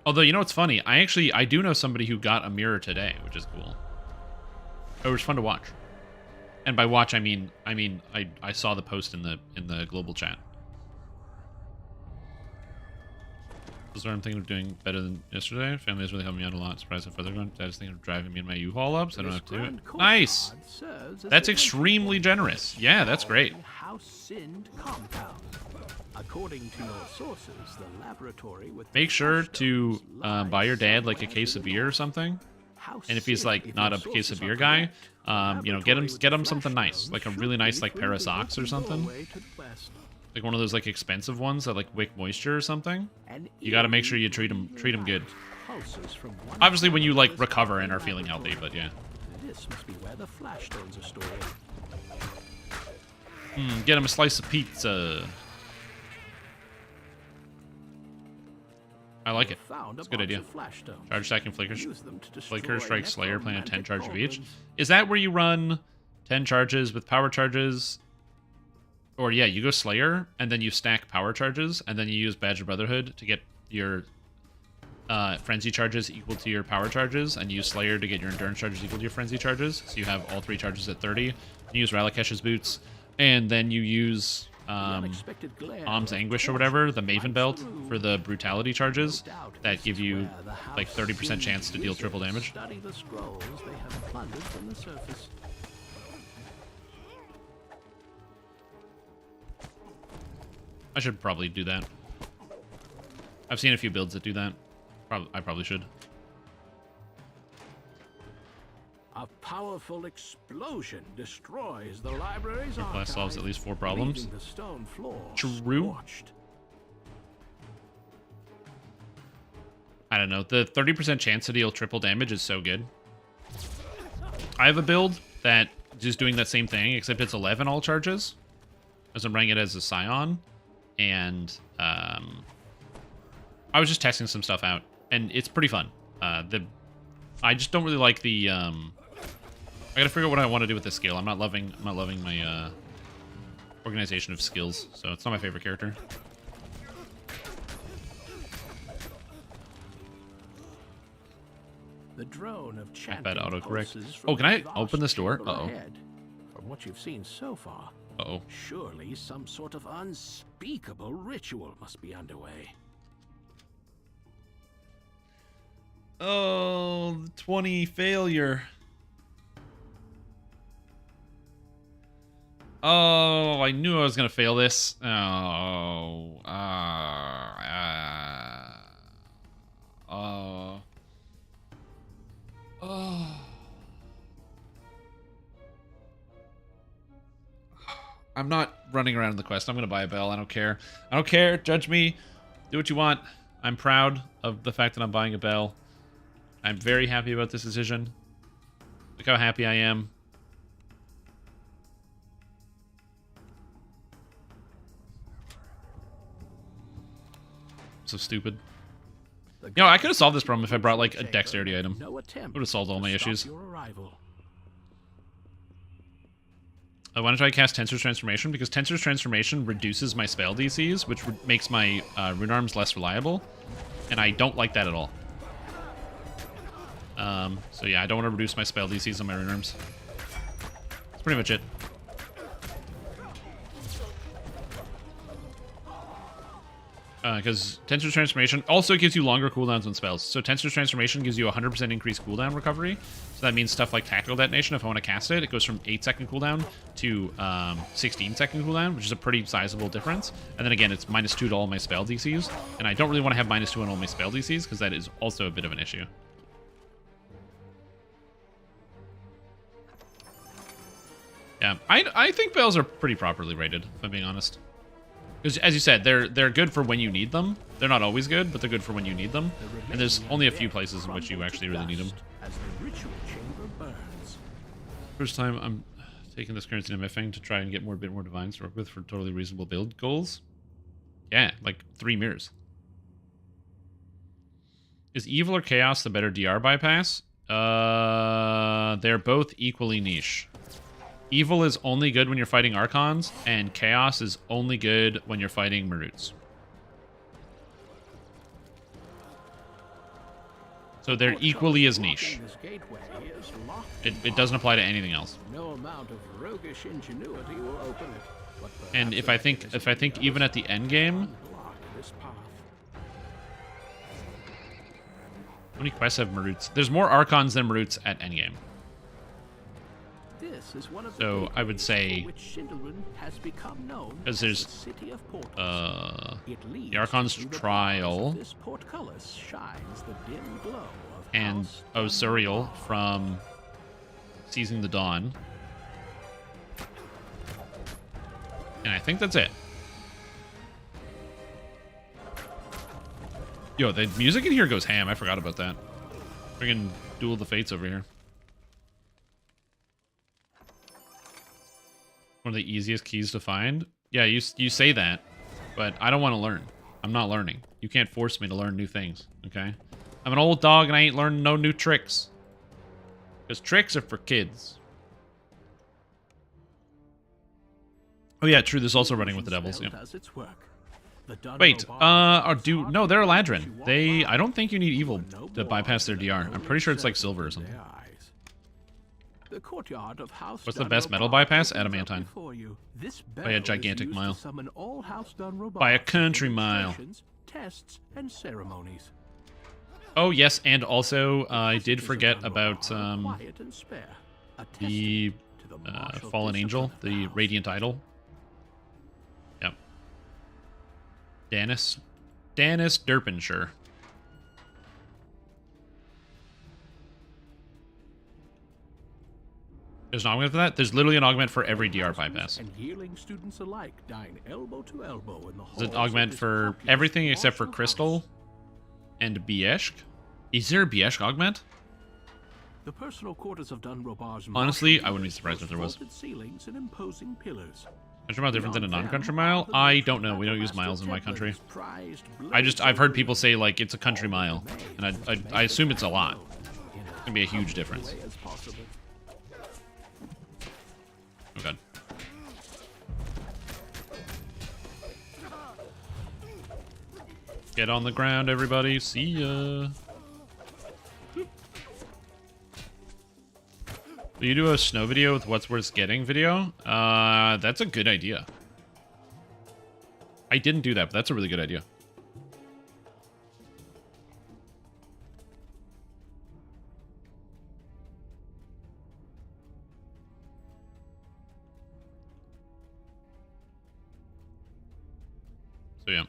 Although, you know what's funny? I do know somebody who got a mirror today, which is cool. It was fun to watch. And by watch, I mean I saw the post in the global chat. This is what I'm thinking of doing better than yesterday. Family has really helped me out a lot. Surprised how far they're going. I just think of driving me and my U-Haul up, so I don't have to do it. Nice! That's extremely generous. Yeah, that's great. According to your sources, the laboratory with make sure to buy your dad like a case of beer or something. And if he's like not a case of beer guy, you know, get him something nice, like a really nice like pair of socks or something. Like one of those like expensive ones that like wick moisture or something. You got to make sure you treat him good. Obviously, when you like recover and are feeling healthy, but yeah. This must be where the flash stones are stored. Get him a slice of pizza. I like it. It's a good idea. Charge stack and flicker. Flicker, strike, slayer, playing a 10 charge of each. Is that where you run 10 charges with power charges? Or yeah, you go Slayer, and then you stack power charges, and then you use Badge of Brotherhood to get your Frenzy charges equal to your power charges, and you use Slayer to get your Endurance charges equal to your Frenzy charges. So you have all 3 charges at 30. You use Ralakesh's Boots, and then you use Om's Anguish or whatever, the Maven Belt, for the Brutality charges that give you like 30% chance to deal triple damage. I should probably do that. I've seen a few builds that do that. I probably should. A powerful explosion destroys the library's Class archive, solves at least 4 problems. leaving the stone floor True. scorched. I don't know. The 30% chance to deal triple damage is so good. I have a build that just doing that same thing, except it's 11 all charges, as I'm running it as a Scion, and I was just testing some stuff out, and it's pretty fun. I just don't really like the. I gotta figure out what I want to do with this skill. I'm not loving my organization of skills, so it's not my favorite character. The drone of Bad chanting autocorrect. pulses from Oh, can I the vast open this door? chamber Uh-oh. ahead. From what you've seen so far, Uh-oh. surely some sort of unspeakable ritual must be underway. Oh, 20 failure. Oh, I knew I was gonna fail this. Oh, I'm not running around the quest. I'm gonna buy a bell. I don't care. I don't care. Judge me. Do what you want. I'm proud of the fact that I'm buying a bell. I'm very happy about this decision. Look how happy I am. So stupid. You know, I could have solved this problem if I brought like a dexterity item. No attempt Would have solved all my to stop issues. your arrival. I want to try to cast Tensor's Transformation because Tensor's Transformation reduces my spell DCs, which makes my rune arms less reliable, and I don't like that at all. So yeah, I don't want to reduce my spell DCs on my rune arms. That's pretty much it. Because Tensor's Transformation also gives you longer cooldowns on spells. So Tensor's Transformation gives you 100% increased cooldown recovery. So that means stuff like Tactical Detonation, if I want to cast it, it goes from 8-second cooldown to 16-second cooldown, which is a pretty sizable difference. And then again, it's -2 to all my spell DCs. And I don't really want to have -2 on all my spell DCs, because that is also a bit of an issue. Yeah, I think bells are pretty properly rated, if I'm being honest. Because, as you said, they're good for when you need them. They're not always good, but they're good for when you need them. And there's only a few places in which you actually really need them. As the ritual chamber burns. First time I'm taking this currency to Miffing to try and get a bit more divines to work with for totally reasonable build goals. Yeah, like 3 mirrors. Is Evil or Chaos the better DR bypass? They're both equally niche. Evil is only good when you're fighting Archons, and Chaos is only good when you're fighting Maruts. So they're equally as niche. This gateway is locked It doesn't apply to anything else. No amount of roguish ingenuity will open it. But And if I think even at the end game, unblock this path. how many quests have Maruts? There's more Archons than Maruts at endgame. This is one of the So I would gateways say, for which Shindelrun has become known 'cause as there's, the City of Portals. It leads the Archon's through the Trial bars of this portcullis shines the dim glow of and House Osuriel Dunbar. from Seizing the Dawn. And I think that's it. Yo, the music in here goes ham. I forgot about that. Friggin' Duel of the Fates over here. One of the easiest keys to find. Yeah, you say that, but I don't want to learn. I'm not learning. You can't force me to learn new things, okay? I'm an old dog and I ain't learning no new tricks. Because tricks are for kids. Oh yeah, true, there's also running with the devils, yeah. Does its work. The Wait, Dunbar no, they're Eladrin. you I don't think you need evil no to more bypass their than DR. a I'm pretty sure it's like circle silver or in something. their eyes. The courtyard of House What's the best metal Dunbar bypass? opens up Adamantine. before you. This By a bell gigantic is used mile. to summon all House Dunbar By a for country mile. demonstrations, tests and ceremonies. Oh yes, and also I did forget about Quiet and spare, a the testament to the martial Fallen Angel, discipline of the house. Radiant Idol. Yep. Danis. Danis Derpinshire. There's an augment for that? There's literally an augment for every DR bypass. And yearling students alike dine elbow to elbow in the There's an halls augment of this for popular everything except for martial Crystal house. and Bieshk. Is there a Bieshk augment? The personal quarters of Dunrobar's Honestly, martial I wouldn't be leaders surprised if there was. boast vaulted ceilings and imposing pillars. Country mile different than a Beyond non-country them mile? are the I most don't know. We don't use battle miles in my master country. Templar's prized I've heard blades people of say like it's a country mile, and I assume it's a lot. It's gonna be a huge difference. way as possible. Oh god. Get on the ground, everybody. See ya. Will you do a snow video with what's worth getting video? That's a good idea. I didn't do that, but that's a really good idea. So yeah.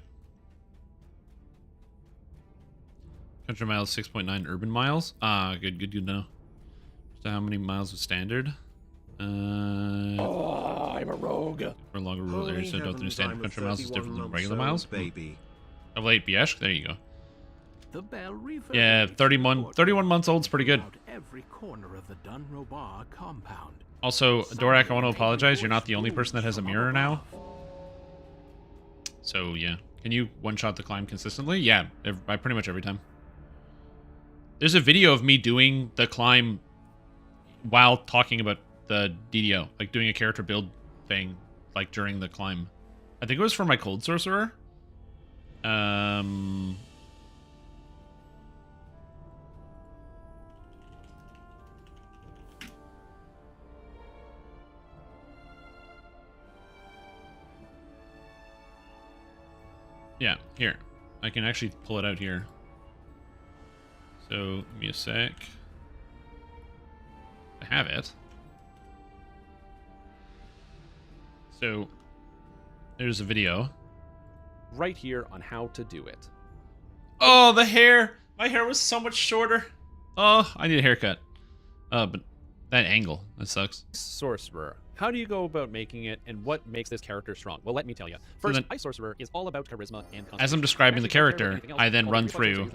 Country miles 6.9 urban miles. Good to know. So how many miles of standard? I'm a rogue. For longer rural areas, so don't understand country miles is different than regular old, miles. baby. Of late Bieshk, there you go. The bell Yeah, reverberates 31 months old's pretty good. throughout every corner of the Dunrobar compound. Also, Dorak, I want to apologize. You're not the only person that has a mirror now. So yeah, can you one-shot the climb consistently? Yeah, pretty much every time. There's a video of me doing the climb while talking about the DDO, like doing a character build thing, like during the climb. I think it was for my Cold Sorcerer. Yeah, here. I can actually pull it out here. So, give me a sec. I have it. So, there's a video. Right here on how to do it. Oh, the hair! My hair was so much shorter. Oh, I need a haircut. But that angle, that sucks. Sorcerer. How do you go about making it, and what makes this character strong? Well, let me tell you. First, then- Ice Sorcerer is all about charisma and As I'm describing the character, I then run through. You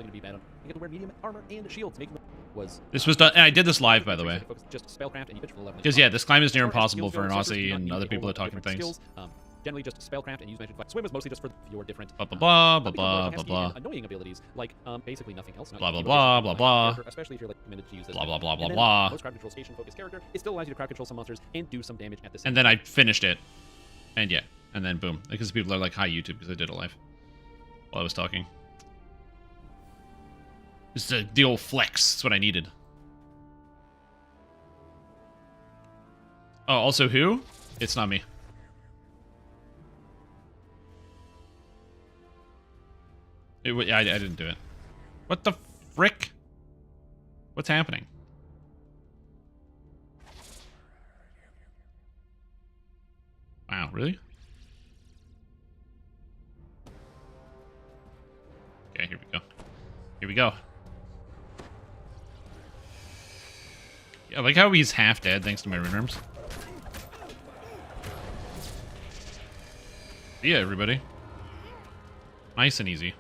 get to wear medium armor and shields, making them This was done, and I did this live, by the way. Just spellcraft and you bitch for level. Because, yeah, this climb is near As far as impossible skills for an go, sorcerers do Aussie not and need other a people whole that talking lot of different things. skills. Generally just spellcraft and use magic flight. Swim is mostly just for your different Blah, blah, blah, blah, because blah, of blah, the blah. and annoying abilities, like basically nothing else. Blah, blah, blah, blah, blah. Especially if you're like committed to use this. Blah, blah, blah, blah, And then blah. Most crowd control station focused character, it still allows you to crowd control some monsters and do some damage at the same And then I finished it. And yeah, and then boom. Because people are like, hi, YouTube, because I did it live while I was talking. It's the old flex. That's what I needed. Oh, also who? It's not me. Yeah, I didn't do it. What the frick? What's happening? Wow, really? Okay, here we go. Here we go. Yeah, I like how he's half dead thanks to my rune arms. See ya, everybody. Nice and easy.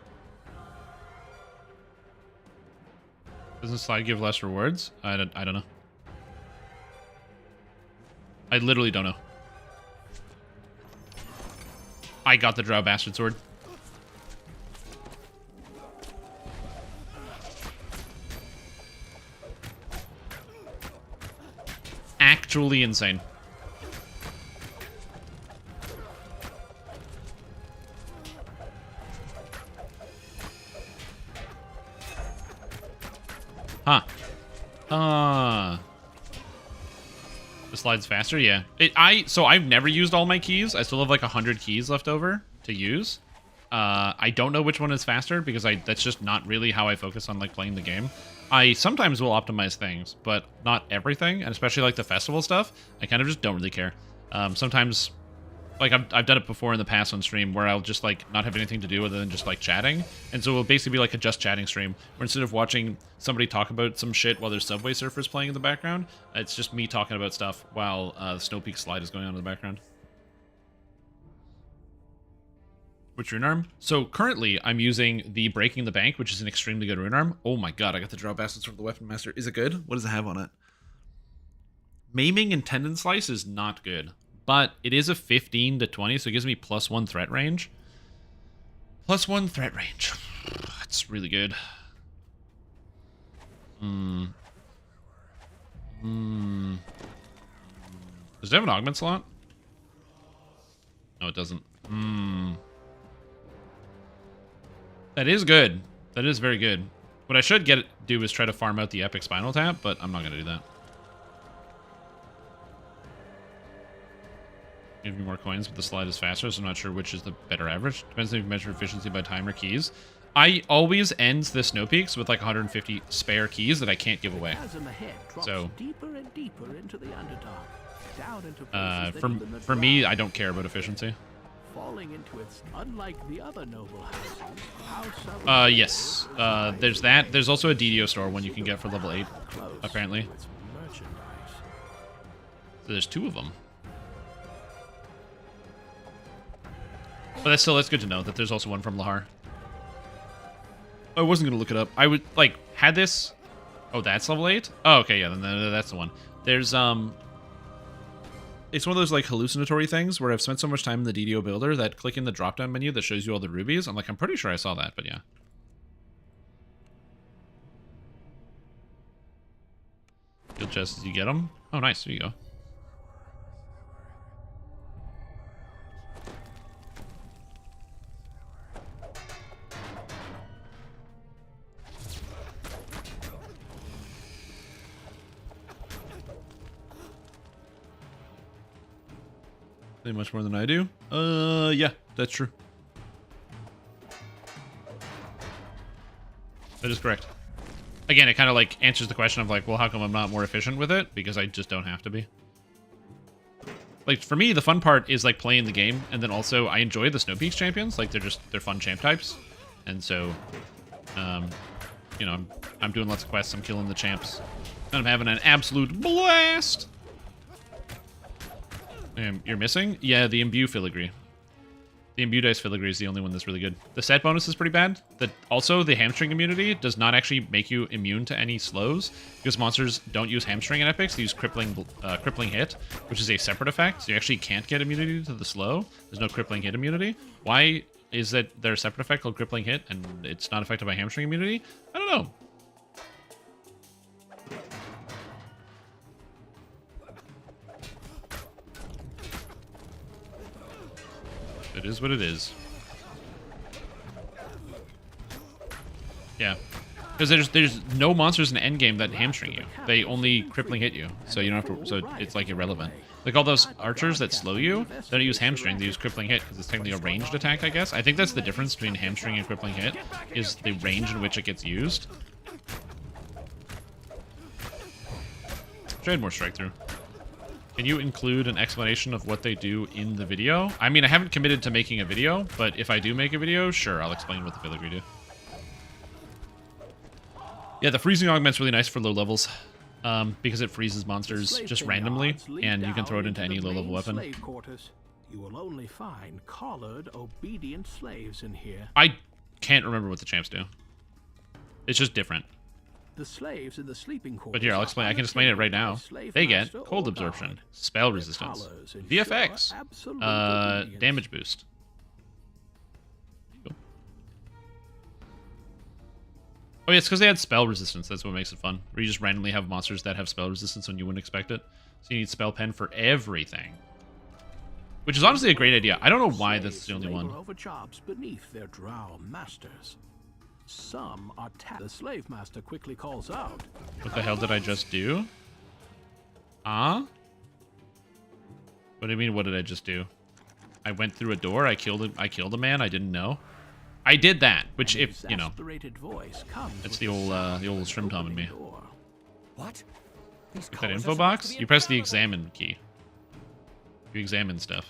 Doesn't slide give less rewards? I don't know. I literally don't know. I got the Drow Bastard Sword. Actually insane. Huh. The slide's faster, yeah. So I've never used all my keys. I still have like 100 keys left over to use. I don't know which one is faster because that's just not really how I focus on like playing the game. I sometimes will optimize things, but not everything, and especially like the festival stuff. I kind of just don't really care. Sometimes Like, I've done it before in the past on stream where I'll just, like, not have anything to do other than just, like, chatting. And so it'll basically be like a just chatting stream, where instead of watching somebody talk about some shit while there's Subway Surfers playing in the background, it's just me talking about stuff while the Snow Peak slide is going on in the background. Which rune arm? So currently, I'm using the Breaking the Bank, which is an extremely good rune arm. Oh my god, I got the Draw Bastards from the Weapon Master. Is it good? What does it have on it? Maiming and Tendon Slice is not good. But it is a 15 to 20, so it gives me +1 threat range. +1 threat range. That's really good. Does it have an augment slot? No, it doesn't. That is good. That is very good. What I should do is try to farm out the Epic Spinal Tap, but I'm not going to do that. Give me more coins, but the slide is faster, so I'm not sure which is the better average. Depends if you measure efficiency by time or keys. I always end the Snow Peaks with like 150 spare keys that I can't give away. So, deeper and deeper into the Underdark, down into for me, I don't care about efficiency. Falling into its unlike the other noble houses. Yes. There's that. There's also a DDO store one you can get for level 8, apparently. So there's 2 of them. But that's good to know that there's also one from Lahar. I wasn't going to look it up. I would, like, had this... Oh, that's level 8? Oh, okay, yeah, then that's the one. There's, it's one of those, like, hallucinatory things where I've spent so much time in the DDO builder that clicking the drop-down menu that shows you all the rubies, I'm like, I'm pretty sure I saw that, but yeah. Guild chests, did you get them? Oh, nice, there you go. Say much more than I do. Yeah, that's true. That is correct. Again, it kind of like answers the question of like, well, how come I'm not more efficient with it? Because I just don't have to be. Like, for me, the fun part is like playing the game, and then also I enjoy the Snow Peaks champions. Like, they're fun champ types, and so, you know, I'm doing lots of quests. I'm killing the champs, and I'm having an absolute blast. You're missing? Yeah, the Imbue Filigree. The Imbue Dice Filigree is the only one that's really good. The set bonus is pretty bad. Also, the hamstring immunity does not actually make you immune to any slows, because monsters don't use hamstring in epics. They use crippling hit, which is a separate effect, so you actually can't get immunity to the slow. There's no crippling hit immunity. Why is that there a separate effect called crippling hit, and it's not affected by hamstring immunity? I don't know. It is what it is. Yeah. Because there's no monsters in endgame that hamstring you. They only crippling hit you. So you don't have to, so it's like irrelevant. Like all those archers that slow you, they don't use hamstring, they use crippling hit because it's technically a ranged attack, I guess. I think that's the difference between hamstring and crippling hit, is the range in which it gets used. Trade more strike through. Can you include an explanation of what they do in the video? I mean, I haven't committed to making a video, but if I do make a video, sure, I'll explain what the filigree do. Yeah, the freezing augment's really nice for low levels, because it freezes monsters just randomly, and you can throw it into any low-level weapon. You will only find collared, obedient slaves in here. I can't remember what the champs do. It's just different. The slaves in the sleeping quarters. But here, I'll explain. I can explain it right now. They get cold absorption, spell resistance, VFX, damage boost. Cool. Oh yeah, it's because they had spell resistance. That's what makes it fun. Where you just randomly have monsters that have spell resistance when you wouldn't expect it. So you need spell pen for everything, which is honestly a great idea. I don't know why that's the only one. Over jobs beneath their drow masters. Some are the slave master quickly calls out. What the hell did I just do? What do you mean, what did I just do? I went through a door, I killed a man I didn't know. I did that, which if, you know, it's the old Shrimp Tom in me. What? With that info box, you press the examine key. You examine stuff.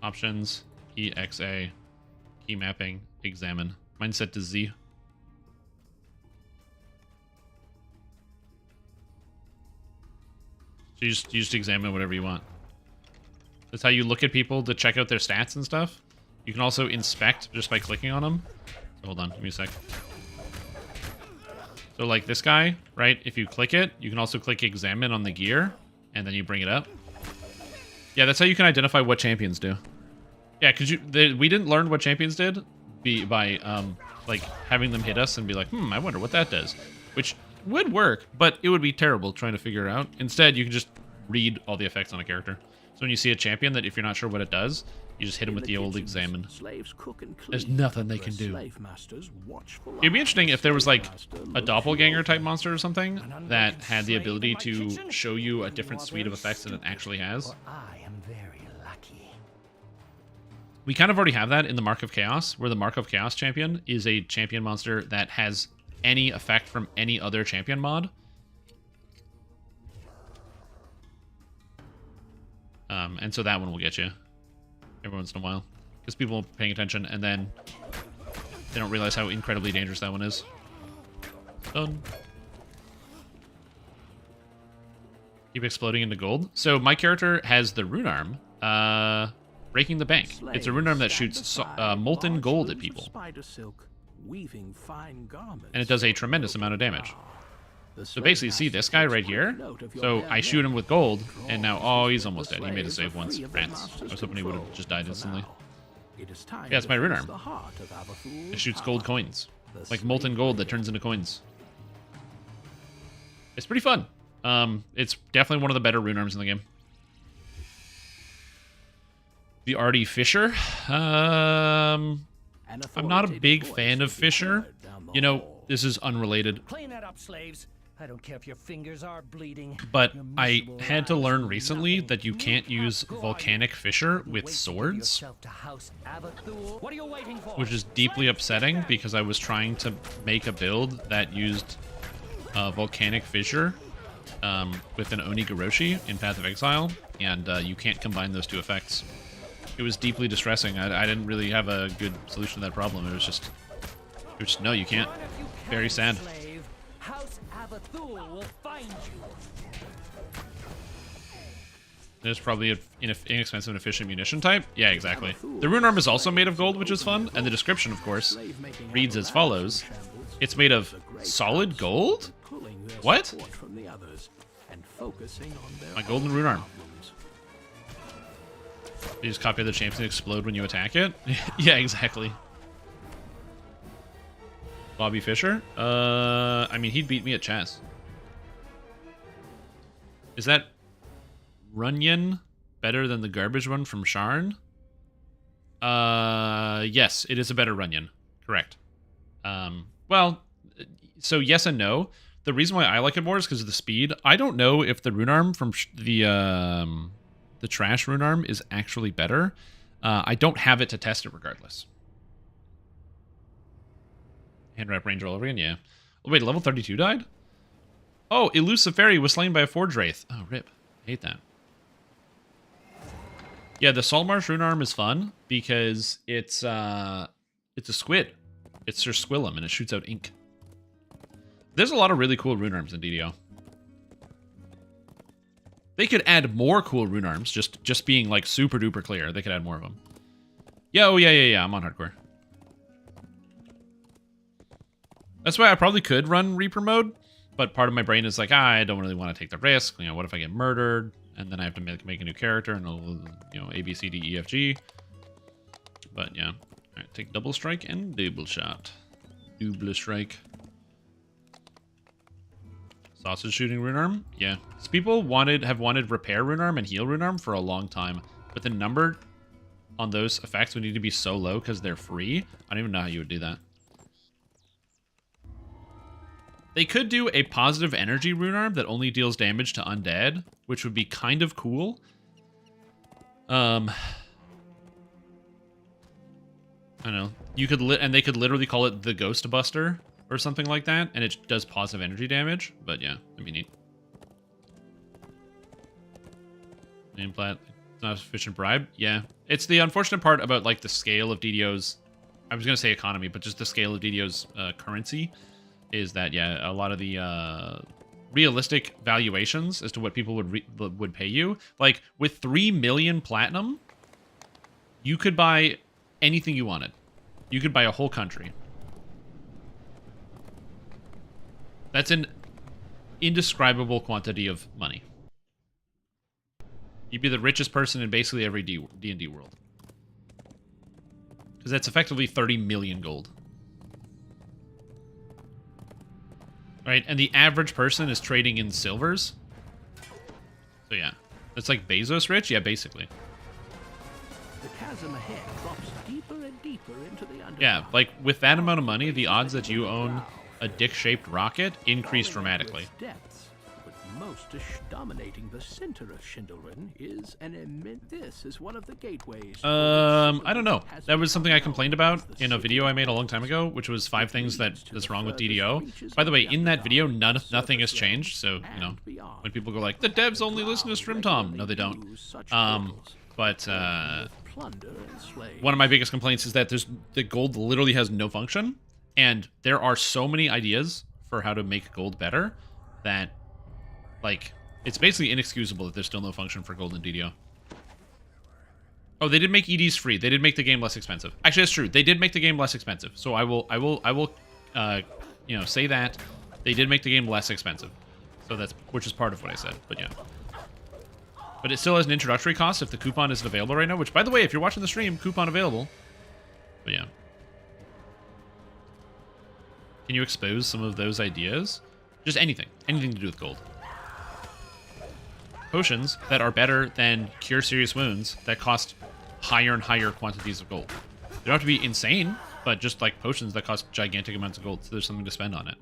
Options, EXA, key mapping, examine. Mine's set to Z. So you just examine whatever you want. That's how you look at people to check out their stats and stuff. You can also inspect just by clicking on them. So hold on, give me a sec. So like this guy, right? If you click it, you can also click examine on the gear, and then you bring it up. Yeah, that's how you can identify what champions do. Yeah, because we didn't learn what champions did by like having them hit us and be like, I wonder what that does. Which would work, but it would be terrible trying to figure it out. Instead, you can just read all the effects on a character. So when you see a champion that if you're not sure what it does, you just hit him with the old examine. There's nothing they can do. It'd be interesting if there was like a doppelganger type monster or something that had the ability to show you a different suite of effects than it actually has. I am very lucky. We kind of already have that in the Mark of Chaos, where the Mark of Chaos champion is a champion monster that has any effect from any other champion mod. And so that one will get you every once in a while, because people are paying attention, and then they don't realize how incredibly dangerous that one is. Done. Keep exploding into gold. So my character has the rune arm, Breaking the Bank. It's a rune arm that shoots molten gold at people. And it does a tremendous amount of damage. So basically, see this guy right here? So I shoot him with gold, and now, oh, he's almost dead. He made a save once. Rats. I was hoping he would have just died instantly. Yeah, it's my rune arm. It shoots gold coins. Like molten gold that turns into coins. It's pretty fun. It's definitely one of the better rune arms in the game. The Artificer. I'm not a big fan of Fisher. You know, this is unrelated. Clean that up, slaves. I don't care if your fingers are bleeding. But I had to learn recently that you can't use volcanic fissure with swords, What are you waiting for? which is deeply upsetting because I was trying to make a build that used volcanic fissure with an Onigoroshi in Path of Exile, and you can't combine those two effects. It was deeply distressing. I didn't really have a good solution to that problem. It was just no, you can't. Very sad. House Avathul will find you. There's probably an inexpensive and efficient munition type. Yeah, exactly. The rune arm is also made of gold, which is fun, and the description, of course, reads as follows. It's made of solid gold? What? My golden rune arm. You just copy the champs and explode when you attack it? Yeah, exactly. Bobby Fischer? I mean, he'd beat me at chess. Is that Runyon better than the garbage one from Sharn? Yes, it is a better Runyon. Correct. Well, so yes and no. The reason why I like it more is because of the speed. I don't know if the rune arm from the trash rune arm is actually better. I don't have it to test it regardless. Hand wrap ranger all over again, yeah. Oh, wait, level 32 died? Oh, Elusive Fairy was slain by a Forge Wraith. Oh, rip. Hate that. Yeah, the Saltmarsh rune arm is fun because it's a squid. It's Sir Squillum, and it shoots out ink. There's a lot of really cool rune arms in DDO. They could add more cool rune arms, just being like super duper clear. They could add more of them. Yeah, oh yeah, I'm on hardcore. That's why I probably could run Reaper mode, but part of my brain is like, I don't really want to take the risk. You know, what if I get murdered? And then I have to make a new character, and it'll, you know, A, B, C, D, E, F, G. But yeah. All right, take double strike and double shot. Double strike. Sausage shooting rune arm? Yeah. So people have wanted repair rune arm and heal rune arm for a long time, but the number on those effects would need to be so low because they're free. I don't even know how you would do that. They could do a positive energy rune arm that only deals damage to undead, which would be kind of cool. I don't know. You could and they could literally call it the Ghost Buster or something like that, and it does positive energy damage. But yeah, that'd be neat. Name plat. It's not a sufficient bribe. Yeah. It's the unfortunate part about like the scale of DDO's, I was going to say economy, but just the scale of DDO's currency is that, yeah, a lot of the realistic valuations as to what people would pay you. Like with 3 million platinum, you could buy anything you wanted. You could buy a whole country. That's an indescribable quantity of money. You'd be the richest person in basically every D&D world. Because that's effectively 30 million gold. Right? And the average person is trading in silvers. So yeah. It's like Bezos rich? Yeah, basically. The chasm ahead drops deeper and deeper into the underground. Yeah, like with that amount of money, the odds that you own a dick-shaped rocket increase dramatically. Depths, with most dominating the center of Schindlerin is an immense. This is one of the gateways. I don't know. That was something I complained about in a video I made a long time ago, which was 5 things that's wrong with DDO. By the way, in that video, nothing has changed. So you know, when people go like, the devs only listen to Stream Tom, no, they don't. But one of my biggest complaints is that the gold literally has no function. And there are so many ideas for how to make gold better that, like, it's basically inexcusable that there's still no function for gold in DDO. Oh, they did make EDs free. They did make the game less expensive. Actually, that's true. They did make the game less expensive. So I will, you know, say that they did make the game less expensive. So which is part of what I said. But yeah. But it still has an introductory cost if the coupon isn't available right now. Which, by the way, if you're watching the stream, coupon available. But yeah. Can you expose some of those ideas? Just anything. Anything to do with gold. Potions that are better than cure serious wounds that cost higher and higher quantities of gold. They don't have to be insane, but just like potions that cost gigantic amounts of gold, so there's something to spend on it.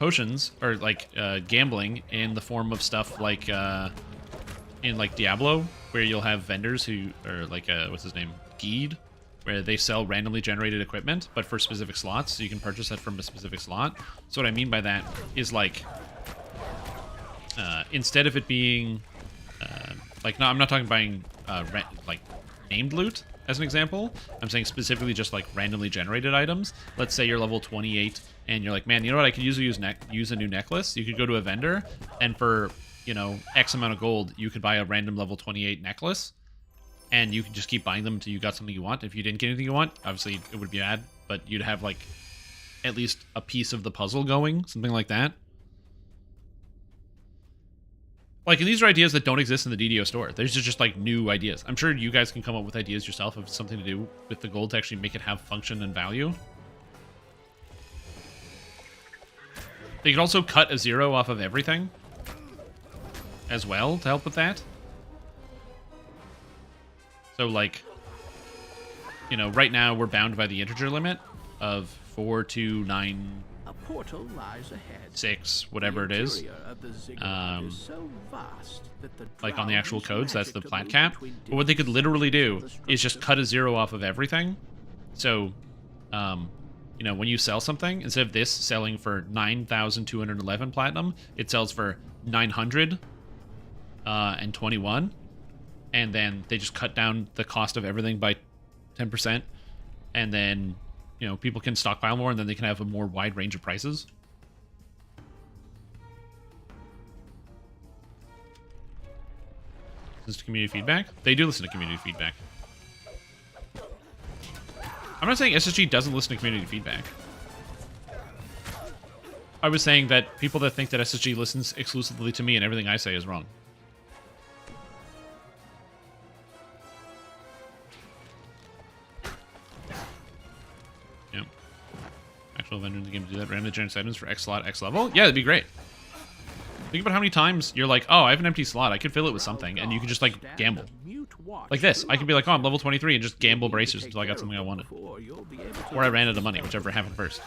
Potions are like gambling in the form of stuff like in like Diablo, where you'll have vendors who are like what's his name? Geed, where they sell randomly generated equipment, but for specific slots, so you can purchase that from a specific slot. So what I mean by that is like, instead of it being, like, no, I'm not talking buying, like, named loot, as an example. I'm saying specifically just, like, randomly generated items. Let's say you're level 28, and you're like, man, you know what, I could use a new necklace. You could go to a vendor, and for, you know, X amount of gold, you could buy a random level 28 necklace. And you can just keep buying them until you got something you want. If you didn't get anything you want, obviously it would be bad, but you'd have, like, at least a piece of the puzzle going, something like that. Like, and these are ideas that don't exist in the DDO store. These are just, like, new ideas. I'm sure you guys can come up with ideas yourself of something to do with the gold to actually make it have function and value. They could also cut a 0 off of everything as well to help with that. So, like, you know, right now we're bound by the integer limit of 4296, A portal lies ahead. whatever it is. Like on the actual codes, that's the plat cap. But what they could literally do is just cut a 0 off of everything. So, you know, when you sell something, instead of this selling for 9,211 platinum, it sells for 921. And then they just cut down the cost of everything by 10%. And then, you know, people can stockpile more, and then they can have a more wide range of prices. Listen to community feedback? They do listen to community feedback. I'm not saying SSG doesn't listen to community feedback. I was saying that people that think that SSG listens exclusively to me and everything I say is wrong. Vendor in the game to do that. Randomly generate items for X slot, X level. Yeah, that'd be great. Think about how many times you're like, oh, I have an empty slot. I could fill it with something. And you can just, like, gamble. Like this. I could be like, oh, I'm level 23 and just gamble bracers until I got something I wanted. Or I ran out of money, whichever happened first.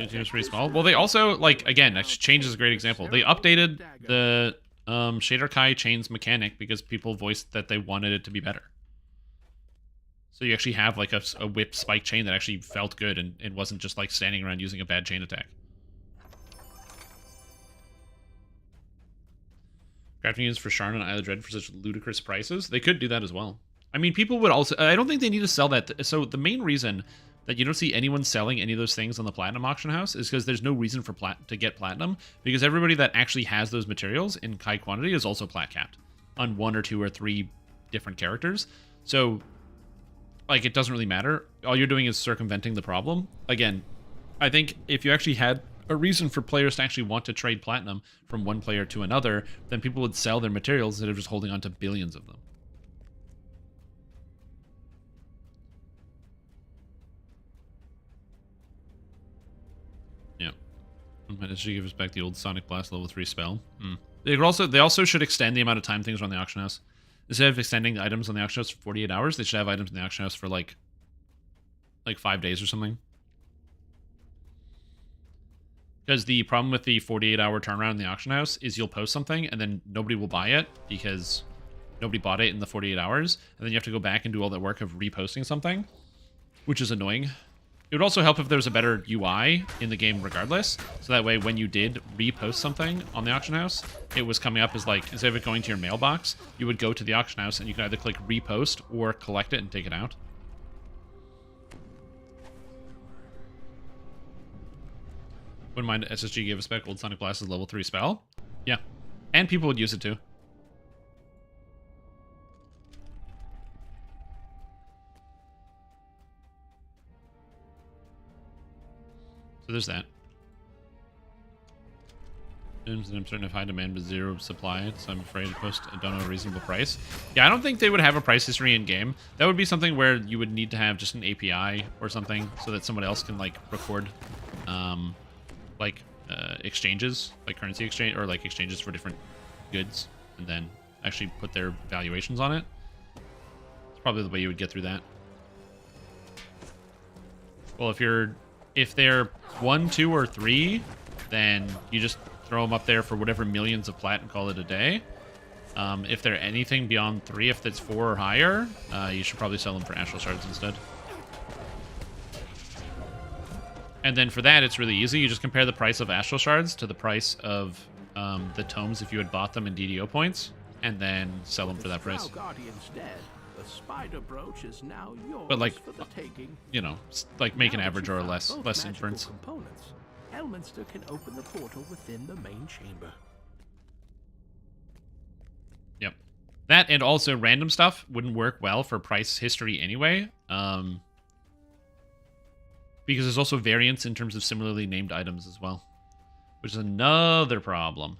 It's pretty small. Well, they also, like, again, change is a great example. They updated the Shader Kai chains mechanic because people voiced that they wanted it to be better. So you actually have like a whip spike chain that actually felt good and wasn't just like standing around using a bad chain attack. Crafting units for Sharn and Isle of Dread for such ludicrous prices. They could do that as well. I mean, people would also... I don't think they need to sell that. So the main reason that you don't see anyone selling any of those things on the Platinum auction house is because there's no reason for to get Platinum, because everybody that actually has those materials in high quantity is also plat capped on 1 or 2 or 3 different characters. So, like, it doesn't really matter. All you're doing is circumventing the problem. Again, I think if you actually had a reason for players to actually want to trade Platinum from one player to another, then people would sell their materials instead of just holding on to billions of them. Yeah. Managed to give us back the old Sonic Blast level 3 spell. They also should extend the amount of time things are on the auction house. Instead of extending the items on the auction house for 48 hours, they should have items in the auction house for like 5 days or something. Because the problem with the 48-hour turnaround in the auction house is you'll post something and then nobody will buy it because nobody bought it in the 48 hours. And then you have to go back and do all that work of reposting something, which is annoying. It would also help if there was a better UI in the game regardless. So that way when you did repost something on the auction house, it was coming up as like, instead of it going to your mailbox, you would go to the auction house and you could either click repost or collect it and take it out. Wouldn't mind SSG gave us back old Sonic Blast's level 3 spell. Yeah. And people would use it too. So there's that. I'm certain of high demand but zero supply, so I'm afraid to post I don't know a reasonable price. Yeah, I don't think they would have a price history in game. That would be something where you would need to have just an API or something so that someone else can like record exchanges, like currency exchange, or like exchanges for different goods, and then actually put their valuations on it. It's probably the way you would get through that. Well, if they're 1, 2, or 3, then you just throw them up there for whatever millions of plat and call it a day. If they're anything beyond 3, if it's 4 or higher, you should probably sell them for astral shards instead. And then for that, it's really easy. You just compare the price of astral shards to the price of the tomes if you had bought them in DDO points, and then sell them for that price. The spider brooch is now yours, but like, for the taking. You know, like make an average or less inference. Components, Elminster can open the portal within the main chamber. Yep. That and also random stuff wouldn't work well for price history anyway. Because there's also variants in terms of similarly named items as well, which is another problem.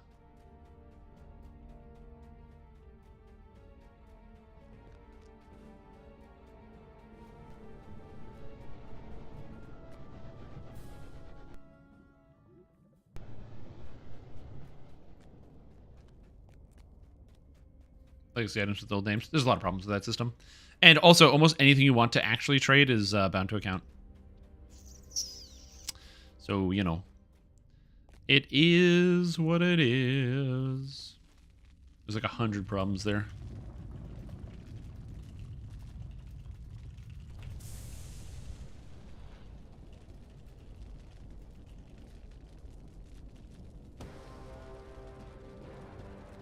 Legacy items with old names. There's a lot of problems with that system. And also, almost anything you want to actually trade is bound to account. So, you know, it is what it is. There's like 100 problems there.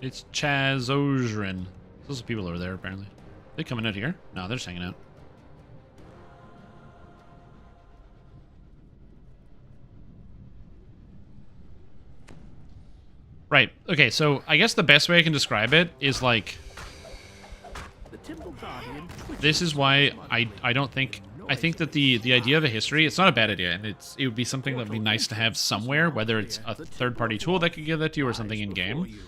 It's Chaz Ozrin. Those are people over there, apparently. They coming out here? No, they're just hanging out. Right. Okay, so I guess the best way I can describe it is like... This is why I don't think... I think that the idea of a history, it's not a bad idea, and it would be something that would be nice to have somewhere, whether it's a third-party tool that could give that to you or something in-game.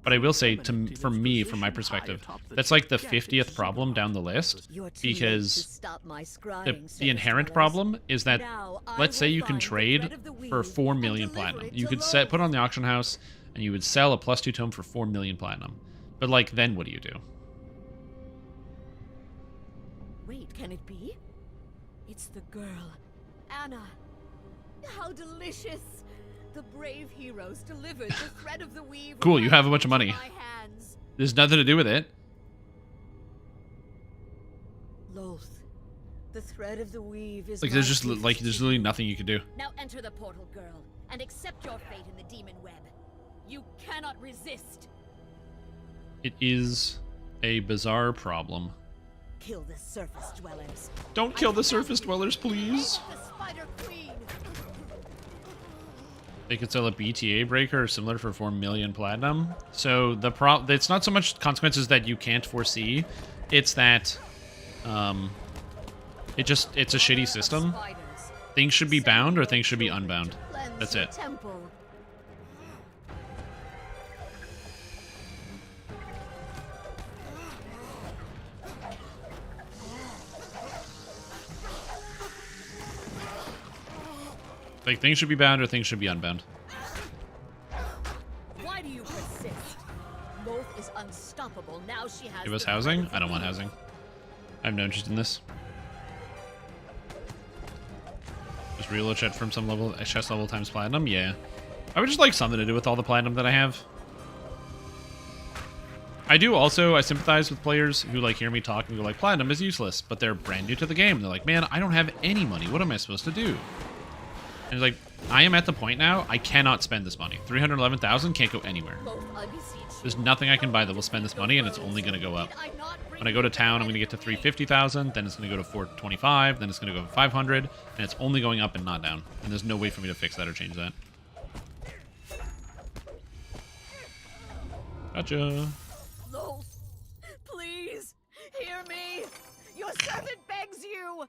But I will say, for me, from my perspective, that's like the 50th problem down the list, because the inherent problem is that, let's say you can trade for 4 million platinum. You could put on the auction house, and you would sell a +2 tome for 4 million platinum. But, like, then what do you do? Wait, can it be? It's the girl, Anna. How delicious! The brave heroes delivered the thread of the weave. Cool, you have a bunch of money. There's nothing to do with it. Loth, The thread of the weave is Like there's my just gift like to there's you. literally nothing you can do. Now enter the portal, girl, and accept your fate in the demon web. You cannot resist. It is a bizarre problem. Kill the surface dwellers. Don't kill the surface dwellers, please. The Spider Queen. They could sell a BTA breaker or similar for 4 million platinum. So it's not so much consequences that you can't foresee, it's that it's a shitty system. Spiders. Things should be bound or things should be unbound. Cleanse That's your it. Temple. Like things should be bound or things should be unbound. Why do you persist? Moth is unstoppable. Now she has Give us the housing? thread of I don't the want weave. housing. I have no interest in this. Just reload chat from some level, chest level times platinum? Yeah. I would just like something to do with all the platinum that I have. I do also, I sympathize with players who like hear me talk and go like, platinum is useless, but they're brand new to the game. They're like, man, I don't have any money. What am I supposed to do? And it's like, I am at the point now, I cannot spend this money. 311,000 can't go anywhere. Moth, I beseech you. There's nothing I can buy that will spend this money, and it's only going to go up. Did I not bring When I go to you the town, I'm thread going to of get to the 350,000, then it's going to go to 425, then it's going to go to 500, and it's only going up and not down. And there's no way for me to fix that or change that. Gotcha. Loth, please, hear me. Your servant begs you.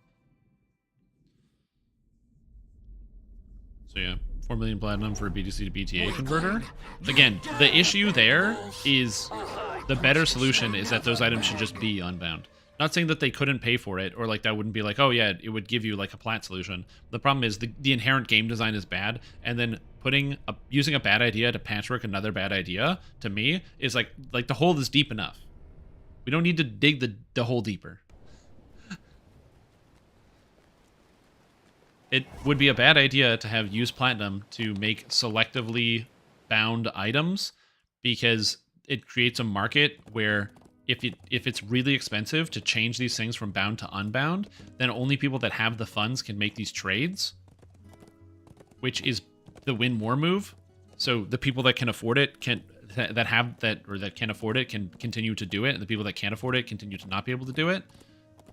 So yeah, 4 million platinum for a BTC to BTA converter. Again, the issue there is the better solution is that those items should just be unbound. Not saying that they couldn't pay for it, or like that wouldn't be like, oh yeah, it would give you like a plat solution. The problem is the inherent game design is bad, and then using a bad idea to patchwork another bad idea, to me, is like the hole is deep enough. We don't need to dig the hole deeper. It would be a bad idea to have used platinum to make selectively bound items, because it creates a market where if it's really expensive to change these things from bound to unbound, then only people that have the funds can make these trades, which is the win more move. So the people that can afford it can afford it can continue to do it, and the people that can't afford it continue to not be able to do it.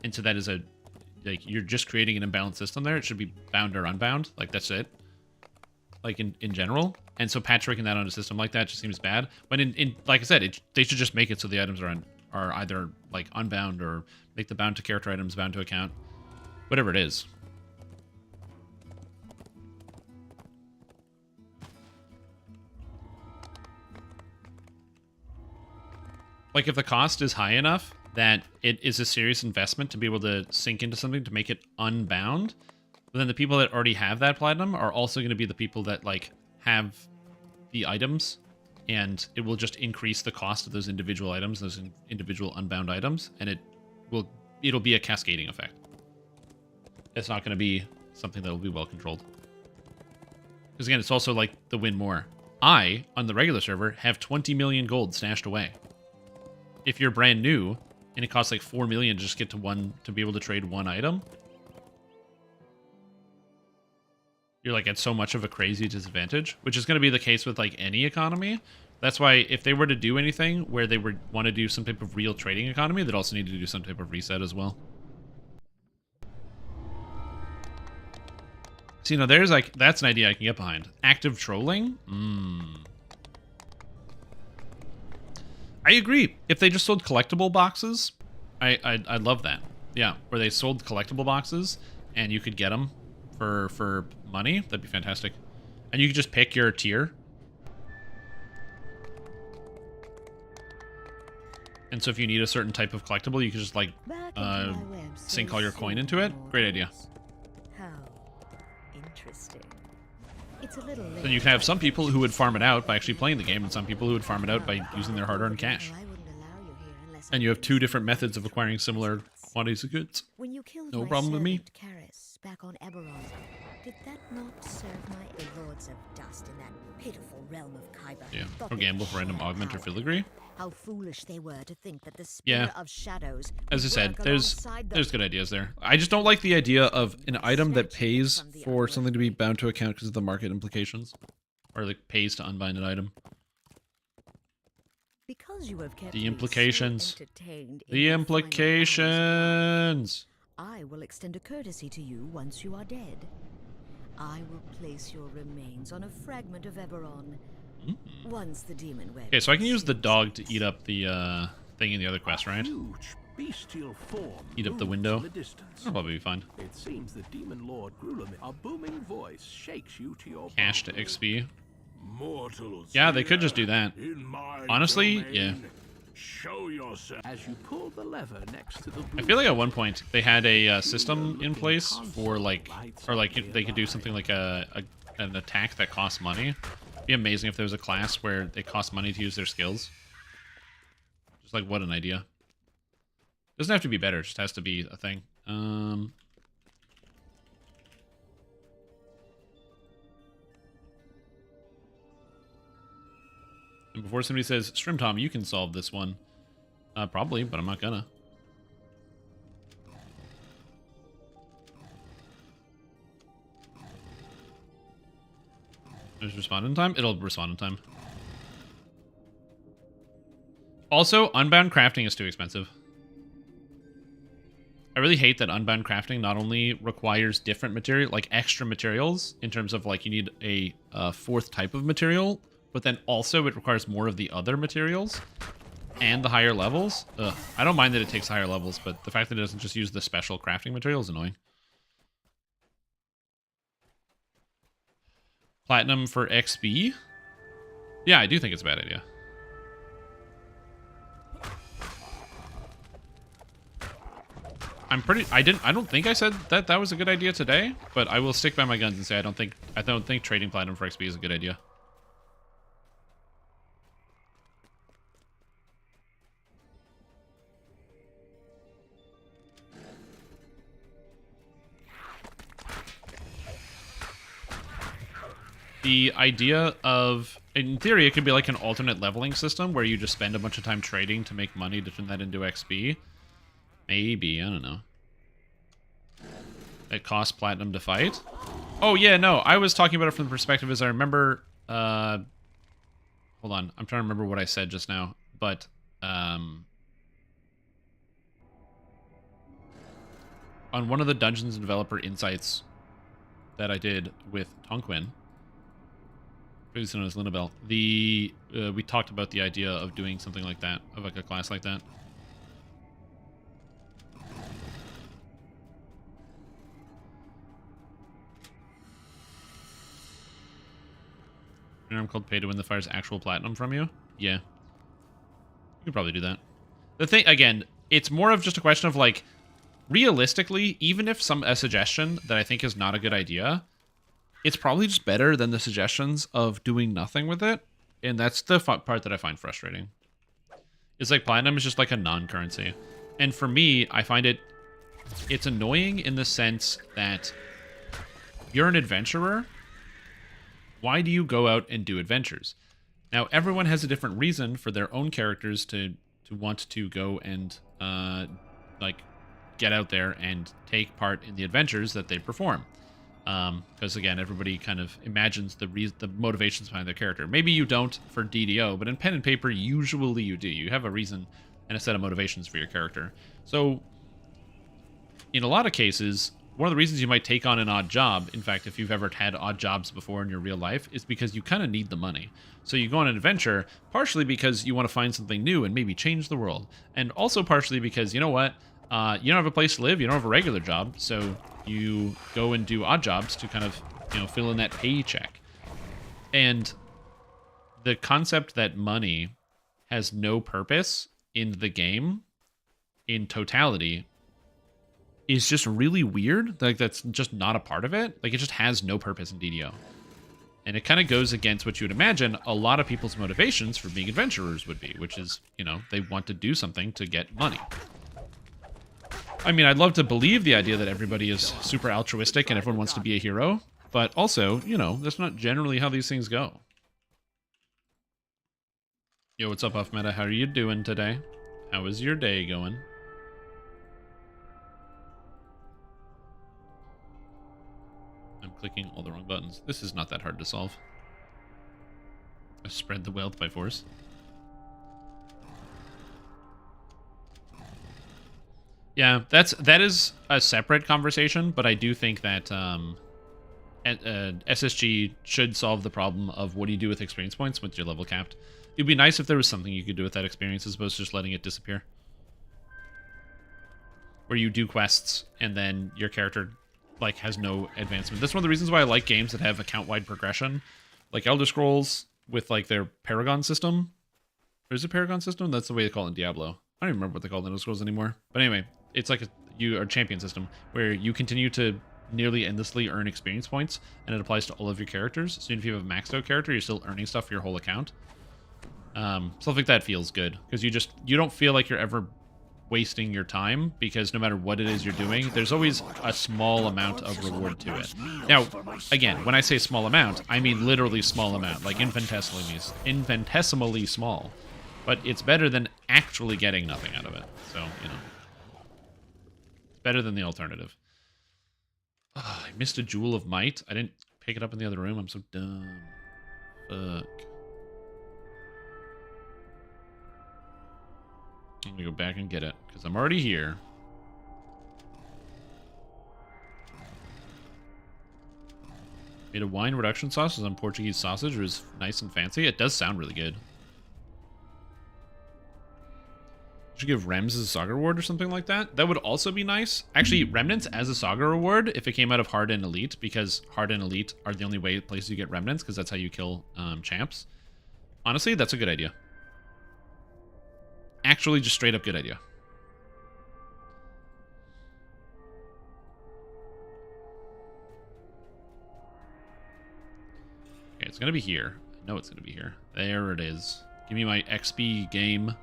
And so that is like, you're just creating an imbalanced system there. It should be bound or unbound. Like, that's it. Like, in general. And so patchworking that on a system like that just seems bad. But in like I said, they should just make it so the items are either, like, unbound, or make the bound to character items bound to account. Whatever it is. Like, if the cost is high enough that it is a serious investment to be able to sink into something to make it unbound, but then the people that already have that platinum are also going to be the people that like have the items, and it will just increase the cost of those individual items, those individual unbound items, and it'll be a cascading effect. It's not going to be something that will be well controlled. Because again, it's also like the win more. I, on the regular server, have 20 million gold stashed away. If you're brand new, and it costs like 4 million to just get to be able to trade one item, you're like at so much of a crazy disadvantage, which is going to be the case with like any economy. That's why if they were to do anything where they would want to do some type of real trading economy, they'd also need to do some type of reset as well. So, that's an idea I can get behind. Active trolling? I agree. If they just sold collectible boxes, I'd love that. Yeah, where they sold collectible boxes and you could get them for money, that'd be fantastic. And you could just pick your tier. And so if you need a certain type of collectible, you could just like sink all your coin into it. Great idea. How interesting. It's a little late. Then you can have some people who would farm it out by actually playing the game, and some people who would farm it out by using their hard-earned cash. I wouldn't allow you here unless And you have two different methods of acquiring similar Quantities of goods. When you killed No my problem with me. servant Karis back on Eberron, did that not serve my lords of dust in that pitiful realm of Kyber? Yeah. Thought Or they gamble could for random share augment or power? filigree. How foolish they were to think that the Spear Yeah. of Shadows As I would said, work there's alongside them. good ideas there. I just don't like the idea of an item that pays for something to be bound to account because of the market implications. Or like pays to unbind an item. Because you have kept The me so implications. entertained in The final hours of life, implications. I will extend a courtesy to you once you are dead. I will place your remains on a fragment of Eberron. Once the demon web. Okay, so I can use the seals dog to its- eat up the thing in the other quest, right? Huge bestial form Eat up the looms window. in the distance. That'll probably be fine. It seems the demon lord Grulim, a booming voice shakes you to your Cash to bones. XP. Mortals. Yeah, they could just do that. In my Honestly, domain, yeah. Show yourself. As you pull the lever next to the I blue feel like at one point they had a system in place for like, or like they could do something like an attack that costs money. It'd be amazing if there was a class where it costs money to use their skills. Just like what an idea. Doesn't have to be better; it just has to be a thing. And before somebody says, "Strim Tom, you can solve this one," probably, but I'm not gonna. Does it respond in time? It'll respond in time. Also, unbound crafting is too expensive. I really hate that unbound crafting not only requires different material, like extra materials, in terms of like you need a fourth type of material, but then also it requires more of the other materials and the higher levels. Ugh. I don't mind that it takes higher levels, but the fact that it doesn't just use the special crafting material is annoying. Platinum for XP? Yeah, I do think it's a bad idea. I don't think I said that was a good idea today, but I will stick by my guns and say I don't think trading platinum for XP is a good idea. The idea of, in theory, it could be like an alternate leveling system where you just spend a bunch of time trading to make money to turn that into XP. Maybe, I don't know. It costs platinum to fight? Oh, yeah, no, I was talking about it from the perspective as I remember, hold on, I'm trying to remember what I said just now, but, on one of the Dungeons Developer Insights that I did with Tonquin, previously known as Linabel, we talked about the idea of doing something like that, of like a class like that. I'm called Pay to Win the Fire's actual platinum from you? Yeah. You could probably do that. The thing, again, it's more of just a question of like, realistically, even if a suggestion that I think is not a good idea, it's probably just better than the suggestions of doing nothing with it. And that's the part that I find frustrating. It's like platinum is just like a non-currency. And for me, I find it's annoying in the sense that you're an adventurer. Why do you go out and do adventures? Now, everyone has a different reason for their own characters to want to go and like get out there and take part in the adventures that they perform. Because again, everybody kind of imagines the motivations behind their character. Maybe you don't for DDO, but in pen and paper, usually you do. You have a reason and a set of motivations for your character. So, in a lot of cases, one of the reasons you might take on an odd job, in fact, if you've ever had odd jobs before in your real life, is because you kind of need the money. So you go on an adventure, partially because you want to find something new and maybe change the world. And also partially because, you know what, you don't have a place to live, you don't have a regular job, so you go and do odd jobs to kind of, fill in that paycheck. And the concept that money has no purpose in the game, in totality, is just really weird. Like, that's just not a part of it. Like, it just has no purpose in DDO. And it kind of goes against what you would imagine a lot of people's motivations for being adventurers would be, which is, they want to do something to get money. I mean, I'd love to believe the idea that everybody is super altruistic and everyone wants to be a hero, but also, you know, that's not generally how these things go. Yo, what's up, Off Meta? How are you doing today? How is your day going? I'm clicking all the wrong buttons. This is not that hard to solve. I spread the wealth by force. Yeah, that is a separate conversation, but I do think that SSG should solve the problem of what do you do with experience points once you're level capped. It'd be nice if there was something you could do with that experience as opposed to just letting it disappear. Where you do quests and then your character like has no advancement. That's one of the reasons why I like games that have account-wide progression, like Elder Scrolls with like their Paragon system. Or is it Paragon system? That's the way they call it in Diablo. I don't even remember what they call it in Elder Scrolls anymore. But anyway, it's like a champion system where you continue to nearly endlessly earn experience points, and it applies to all of your characters. So even if you have a maxed out character, you're still earning stuff for your whole account. Stuff like that feels good because you don't feel like you're ever wasting your time, because no matter what it is you're doing, there's always a small amount of reward to it. Now, again, when I say small amount, I mean literally small amount, like infinitesimally small. But it's better than actually getting nothing out of it. So, you know, it's better than the alternative. Oh, I missed a Jewel of Might. I didn't pick it up in the other room. I'm so dumb. Fuck. I'm gonna go back and get it, because I'm already here. Made a wine reduction sauce on Portuguese sausage. It was nice and fancy. It does sound really good. Should give Rems as a Saga reward or something like that. That would also be nice. Actually, Remnants as a Saga reward if it came out of Hard and Elite, because Hard and Elite are the only places you get Remnants, because that's how you kill champs. Honestly, that's a good idea. Actually, just straight up good idea. Okay, it's gonna be here. I know it's gonna be here. There it is. Give me my XP game.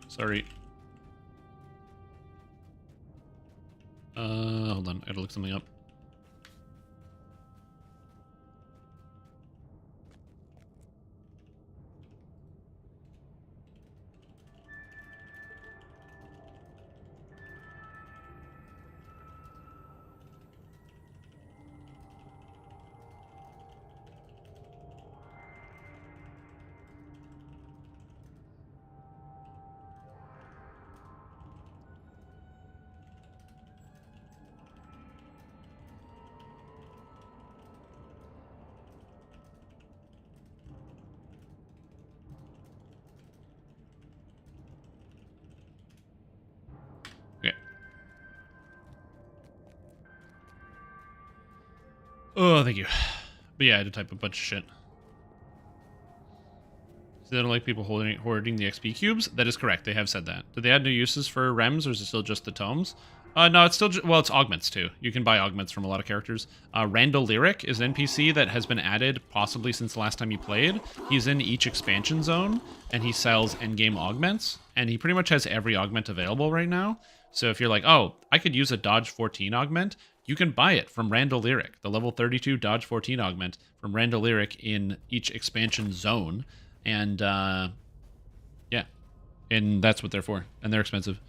Sorry. Hold on. I gotta look something up. Oh, thank you. But yeah, I had to type a bunch of shit. So they don't like people hoarding the XP cubes? That is correct. They have said that. Did they add new uses for Rems, or is it still just the tomes? No, it's still well, it's augments too. You can buy augments from a lot of characters. Randall Lyric is an NPC that has been added possibly since the last time you played. He's in each expansion zone, and he sells endgame augments, and he pretty much has every augment available right now. So if you're like, oh, I could use a Dodge 14 augment, you can buy it from Randall Lyric, the level 32 Dodge 14 augment from Randall Lyric in each expansion zone. And, yeah. And that's what they're for. And they're expensive.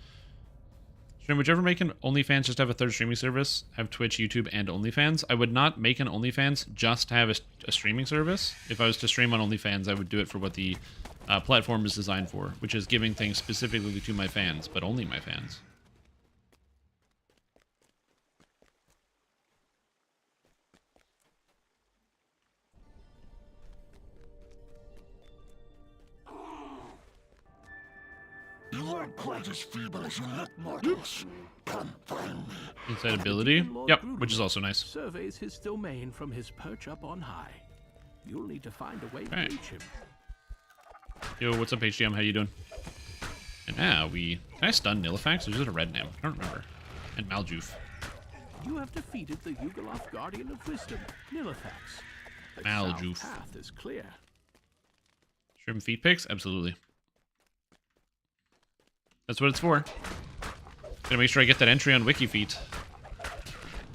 Would you ever make an OnlyFans just have a third streaming service? Have Twitch, YouTube, and OnlyFans? I would not make an OnlyFans just to have a streaming service. If I was to stream on OnlyFans, I would do it for what the platform is designed for, which is giving things specifically to my fans, but only my fans. You aren't quite as feeble as you look, mortals. Come find me. Inside ability? Yep, which is also nice. Surveys his domain from his perch up on high. You'll need to find a way to Right. reach him. Yo, what's up, HDM? How you doing? And now Can I stun Nillifax, or is it a red name? I don't remember. And Maljuf. You have defeated the Yugoloth Guardian of Wisdom, Nillifax. The Maljuf. south path is clear. Shrimp feet pics? Absolutely. That's what it's for. Gonna make sure I get that entry on WikiFeet.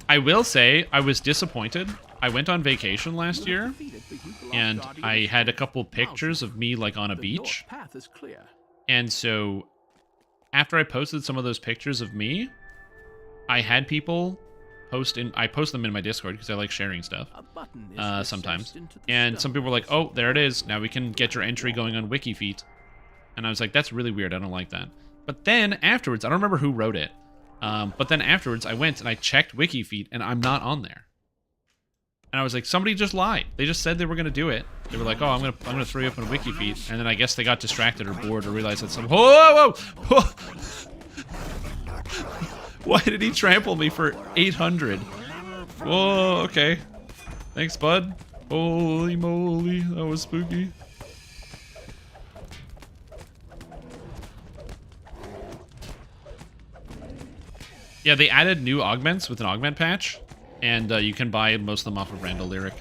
I will say, I was disappointed. I went on vacation last year, and I had a couple pictures of me, like, on a beach. The north path is clear. And so, after I posted some of those pictures of me, I had people I post them in my Discord, because I like sharing stuff, A button is sometimes. recessed into the And some stone. people were like, oh, there it is. Now we can get your entry going on WikiFeet. And I was like, that's really weird. I don't like that. But then afterwards, I don't remember who wrote it. But then afterwards, I went and I checked WikiFeet, and I'm not on there. And I was like, somebody just lied. They just said they were gonna do it. They were like, oh, I'm gonna throw you up on WikiFeet. And then I guess they got distracted or bored or realized that some. Whoa, whoa, whoa! Why did he trample me for 800? Whoa, okay. Thanks, bud. Holy moly, that was spooky. Yeah, they added new augments with an augment patch, and you can buy most of them off of Randall Lyric.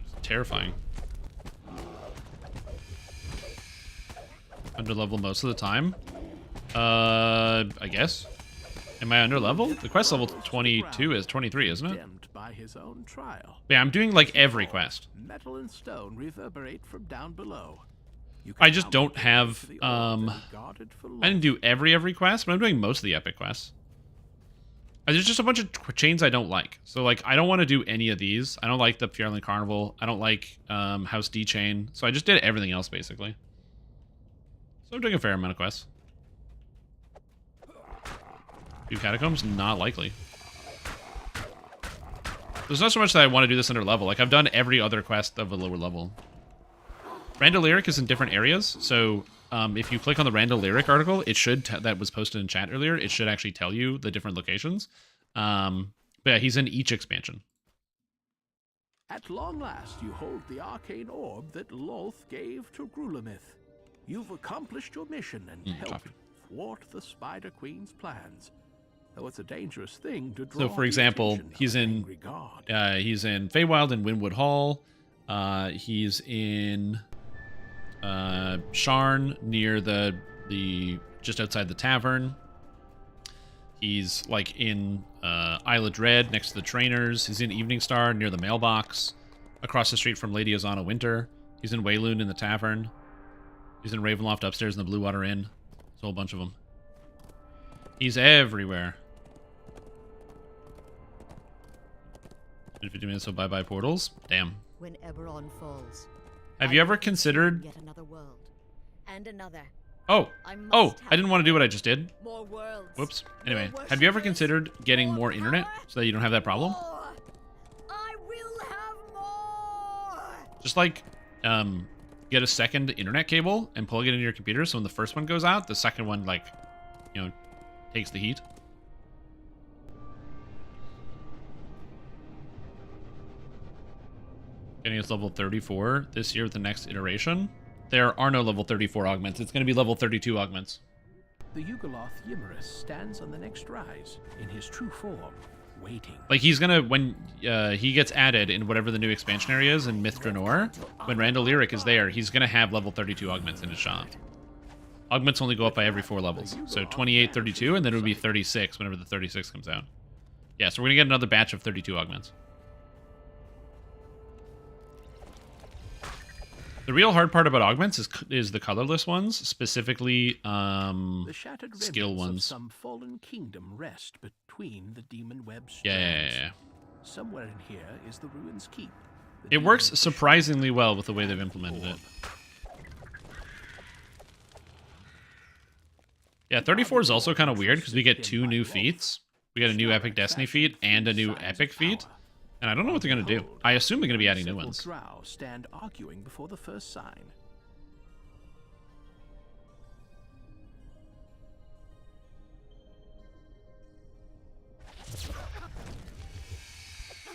It's terrifying. Under level most of the time. I guess. Am I under level? The quest level 22 is 23, isn't it? Condemned by his own trial. Yeah, I'm doing like every quest. Metal and stone reverberate from down below. You I can just now don't make your way have, to the orb that is guarded for I didn't life. do every quest, but I'm doing most of the epic quests. There's just a bunch of chains I don't like. So, like, I don't want to do any of these. I don't like the Fjarland Carnival. I don't like House D chain. So I just did everything else, basically. So I'm doing a fair amount of quests. Do catacombs? Not likely. There's not so much that I want to do this under level. Like, I've done every other quest of a lower level. Randall Lyric is in different areas, so if you click on the Randall Lyric article, it should that was posted in chat earlier. It should actually tell you the different locations. But yeah, he's in each expansion. At long last, you hold the arcane orb that Lolth gave to Grulamith. You've accomplished your mission and helped coffee. thwart the Spider Queen's plans. Though it's a dangerous thing to draw So, for the example, attention of he's an in angry god. he's in Feywild and Wynwood Hall. He's in Sharn near the just outside the tavern. He's like in Isle of Dread next to the trainers. He's in Evening Star near the mailbox, across the street from Lady Ozana Winter. He's in Wayloon in the tavern. He's in Ravenloft upstairs in the Blue Water Inn. There's a whole bunch of them. He's everywhere. 50 minutes, so bye-bye portals. Damn. When Eberron falls, Have you ever considered... yet another world and another. Oh, I must oh, have I didn't want to do what I just did. More worlds. Whoops. more Anyway, have you ever worshippers, considered getting more internet power, so that you don't have that problem? more. I will have more. Just like, get a second internet cable and plug it into your computer so when the first one goes out, the second one, like, you know, takes the heat. Getting us level 34 this year with the next iteration. There are no level 34 augments. It's going to be level 32 augments. The Yugoloth Yimerus stands on the next rise, in his true form, waiting. Like, he's gonna, when he gets added in whatever the new expansion area is in Myth Draenor, when Randall Lyric is there, he's gonna have level 32 augments in his shop. Augments only go up by every 4 levels. So 28, 32, and then it would be 36 whenever the 36 comes out. Yeah, so we're gonna get another batch of 32 augments. The real hard part about augments is the colorless ones, specifically The shattered skill remnants of ones. some fallen kingdom rest between the demon web strands. Yeah. Somewhere in here is the ruins keep. It works surprisingly well with the way they've implemented it. Yeah, 34 is also kind of weird because we get 2 new feats. We get a new Epic Destiny feat and a new Epic feat. And I don't know what they're going to do. I assume they're going to be adding new ones. Drow stand arguing before the first sign.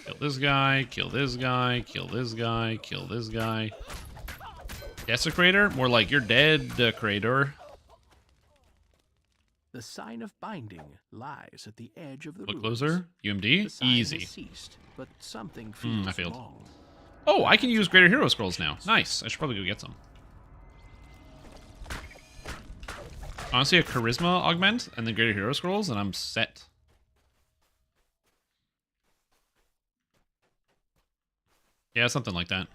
Kill this guy, kill this guy, kill this guy, kill this guy. Desecrator? More like you're dead, Crator. The sign of binding lies at the edge of the Look ruins. closer. The UMD? sign has Easy. ceased, but something feels I failed. wrong. Oh, I can use Greater Hero Scrolls now. Nice. I should probably go get some. Honestly, a Charisma augment and then Greater Hero Scrolls, and I'm set. Yeah, something like that.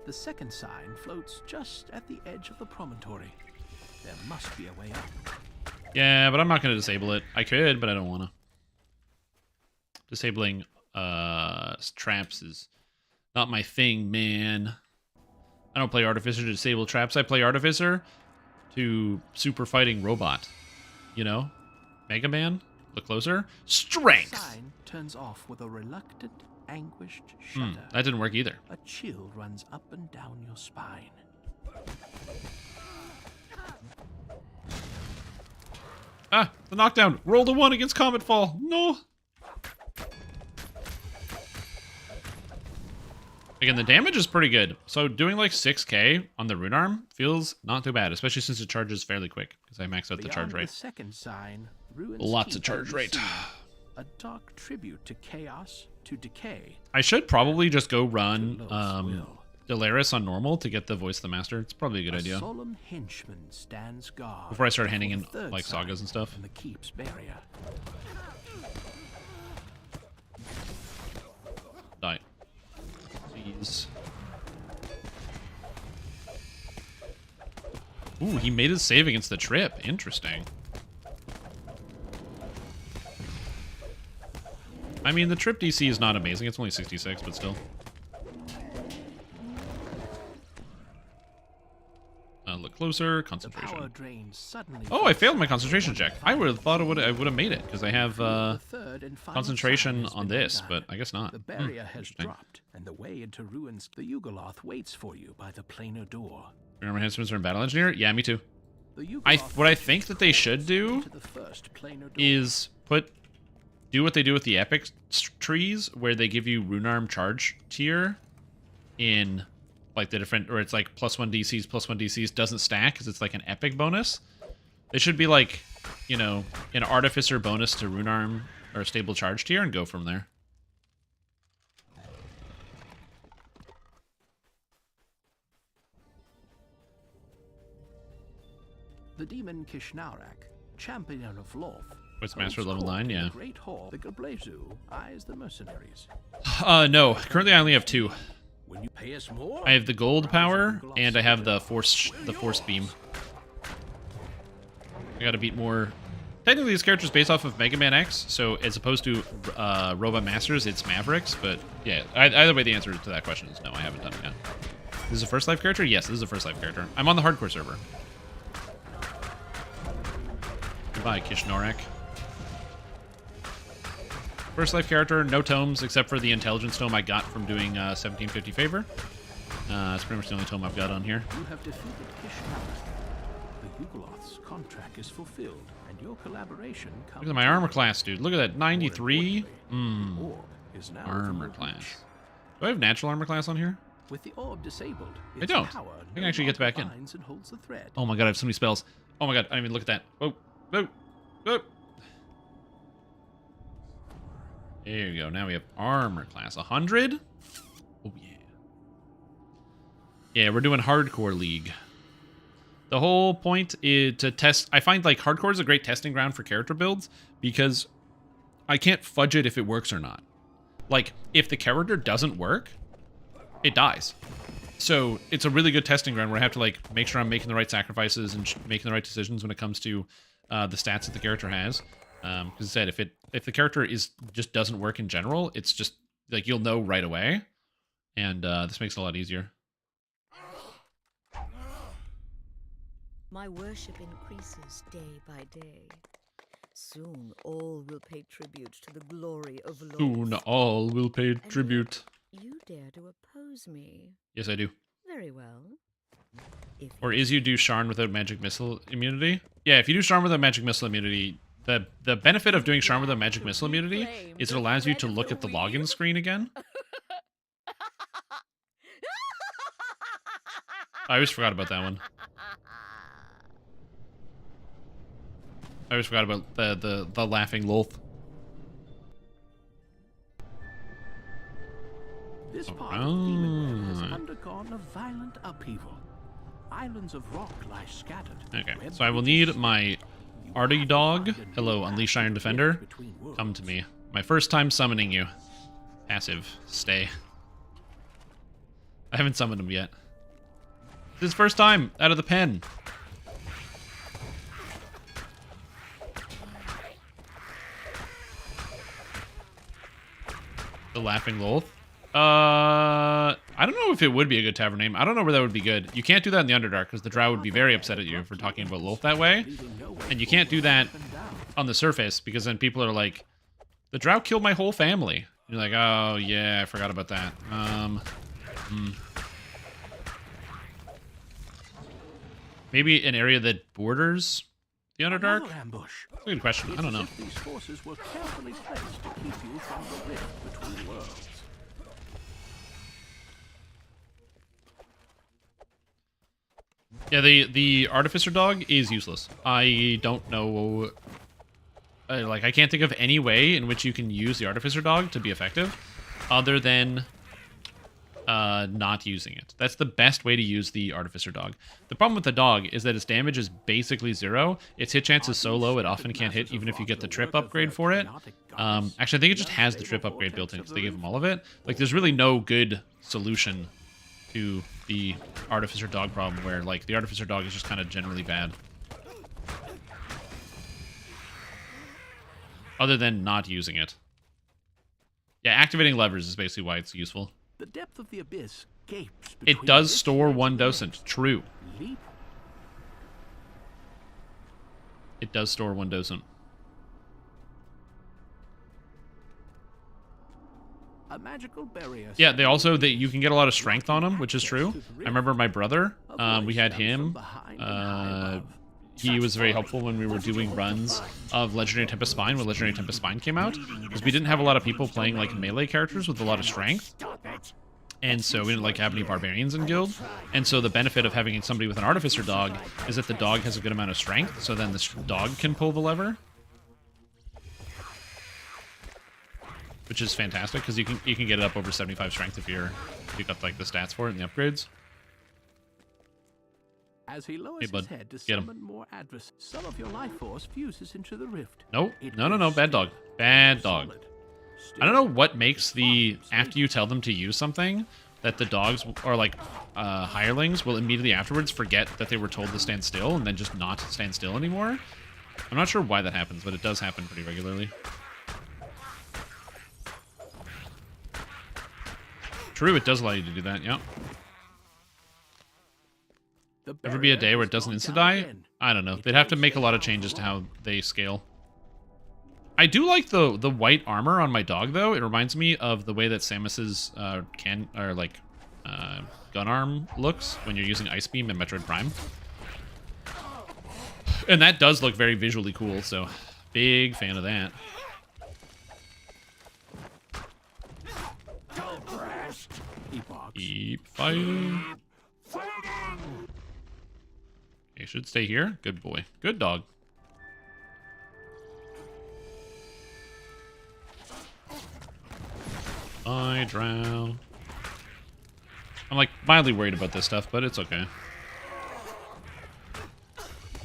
The second sign floats just at the edge of the promontory. There must be a way up. Yeah, but I'm not going to disable it. I could, but I don't want to. Disabling traps is not my thing, man. I don't play Artificer to disable traps. I play Artificer to super fighting robot. You know? Mega Man? Look closer. Strength! The sign turns off with a reluctant, anguished shudder. That didn't work either. A chill runs up and down your spine. Ah, the knockdown. Rolled a 1 against Comet Fall. No. Again, the damage is pretty good. So doing like 6k on the rune arm feels not too bad, especially since it charges fairly quick because I maxed out the charge Beyond rate. The second sign, ruins Lots of keep charge rate. a dark tribute to chaos, to decay. I should probably just go run To Loth's will. Delaris on normal to get the Voice of the Master. It's probably a good idea. Solemn henchman stands guard Before I start handing before in the third like sagas and sign stuff. in the keep's barrier. Die. Please. Ooh, he made his save against the trip. Interesting. I mean, the trip DC is not amazing. It's only 66, but still. Look closer. The Concentration. power drain suddenly Oh, I failed my concentration check. I would have thought I would have made it because I have The third and final concentration sign has on been this, undone. but I guess not. The barrier has Interesting. dropped, and the way into ruins. The Yugoloth waits for you by the planar door. Remember enhancements are in Battle Engineer? Yeah, me too. The Yugoloth What I think that they should do to the first planar door. is do what they do with the epic trees, where they give you Runearm charge tier in like the different, or it's like +1 DCs, +1 DCs doesn't stack because it's like an epic bonus. They should be like, you know, an Artificer bonus to Runearm or a stable charge tier and go from there. The demon Kishnaurak, champion of Loth. What's Master holds level court 9? in Yeah. The Great Hall. The Gablezu eyes the mercenaries. No. Currently, I only have 2. When you pay us more, I have the gold power and I have the force beam. I gotta beat more. Technically, this character is based off of Mega Man X, so as opposed to Robot Masters, it's Mavericks. But yeah, either way, the answer to that question is no. I haven't done it yet. This is a first life character? Yes, this is a first life character. I'm on the hardcore server. Goodbye, Kishnorak. First life character, no tomes except for the intelligence tome I got from doing 1750 favor. It's pretty much the only tome I've got on here. you have defeated Kishnaurak. The Yugoloth's contract is fulfilled, and your collaboration comes. Look at my armor class, dude. Look at that, 93. The orb is now Armor within class. reach. Do I have natural armor class on here? With the orb disabled, I its don't. Power I can actually get back in. binds and holds the thread. Oh my god, I have so many spells. Oh my god, I didn't even look at that. Oh, oh, oh. There you go. Now we have armor class 100. Oh yeah. Yeah, we're doing hardcore league. The whole point is to test. I find like hardcore is a great testing ground for character builds because I can't fudge it if it works or not. Like if the character doesn't work, it dies. So it's a really good testing ground where I have to like make sure I'm making the right sacrifices and making the right decisions when it comes to the stats that the character has. Because I said, if the character just doesn't work in general, it's just like you'll know right away, and this makes it a lot easier. My worship increases day by day. Soon all will pay tribute to the glory of Lord. Soon all will pay tribute. You dare to oppose me? Yes, I do. Very well. Or is you do Sharn without magic missile immunity? Yeah, if you do Sharn without magic missile immunity, the benefit of doing Sharn without magic missile immunity is it allows you to look at the login screen again. I always forgot about that one. I always forgot about the laughing Lolth. This part of Demonland has undergone a violent upheaval. Islands of rock lie scattered. Okay, so I will need my Artie dog. Hello, Unleash Iron Defender. Come to me. My first time summoning you. Passive. Stay. I haven't summoned him yet. This is his first time out of the pen. The Laughing Lolth. I don't know if it would be a good tavern name. I don't know where that would be good. You can't do that in the Underdark because the Drow would be very upset at you for talking about Lolth that way. And you can't do that on the surface because then people are like, the Drow killed my whole family. You're like, oh yeah, I forgot about that. Maybe an area that borders the Underdark? Ambush. That's a good question. I don't know. These forces were carefully placed to keep you from the rift between worlds. Yeah, the Artificer dog is useless. I don't know... I can't think of any way in which you can use the Artificer dog to be effective other than not using it. That's the best way to use the Artificer dog. The problem with the dog is that its damage is basically 0. Its hit chance is so low it often can't hit even if you get the trip upgrade for it. Actually, I think it just has the trip upgrade built in because they gave them all of it. Like, there's really no good solution to the Artificer dog problem where, like, the Artificer dog is just kind of generally bad. Other than not using it. Yeah, activating levers is basically why it's useful. The depth of the abyss gapes. It does store 1 docent. True. It does store 1 docent. A magical barrier. Yeah, they also you can get a lot of strength on him, which is true. I remember my brother. We had him. He was very helpful when we were doing runs of Legendary Tempest Spine when Legendary Tempest Spine came out, because we didn't have a lot of people playing like melee characters with a lot of strength. And so we didn't like have any barbarians in guild. And so the benefit of having somebody with an Artificer dog is that the dog has a good amount of strength, so then the dog can pull the lever. Which is fantastic, because you can get it up over 75 strength if you got like the stats for it and the upgrades. As he lowers his head to summon more adversaries, some of your life force fuses into the rift. Nope. No. Bad dog. Bad dog. I don't know what makes after you tell them to use something, that the dogs, or like hirelings, will immediately afterwards forget that they were told to stand still and then just not stand still anymore. I'm not sure why that happens, but it does happen pretty regularly. True, it does allow you to do that, yeah. Ever be a day where it doesn't insta-die? I don't know. They'd have to make a lot of changes to how they scale. I do like the white armor on my dog, though. It reminds me of the way that Samus's gun arm looks when you're using Ice Beam in Metroid Prime. And that does look very visually cool, so big fan of that. Keep fighting. You should stay here. Good boy. Good dog. I drown. I'm like mildly worried about this stuff, but it's okay.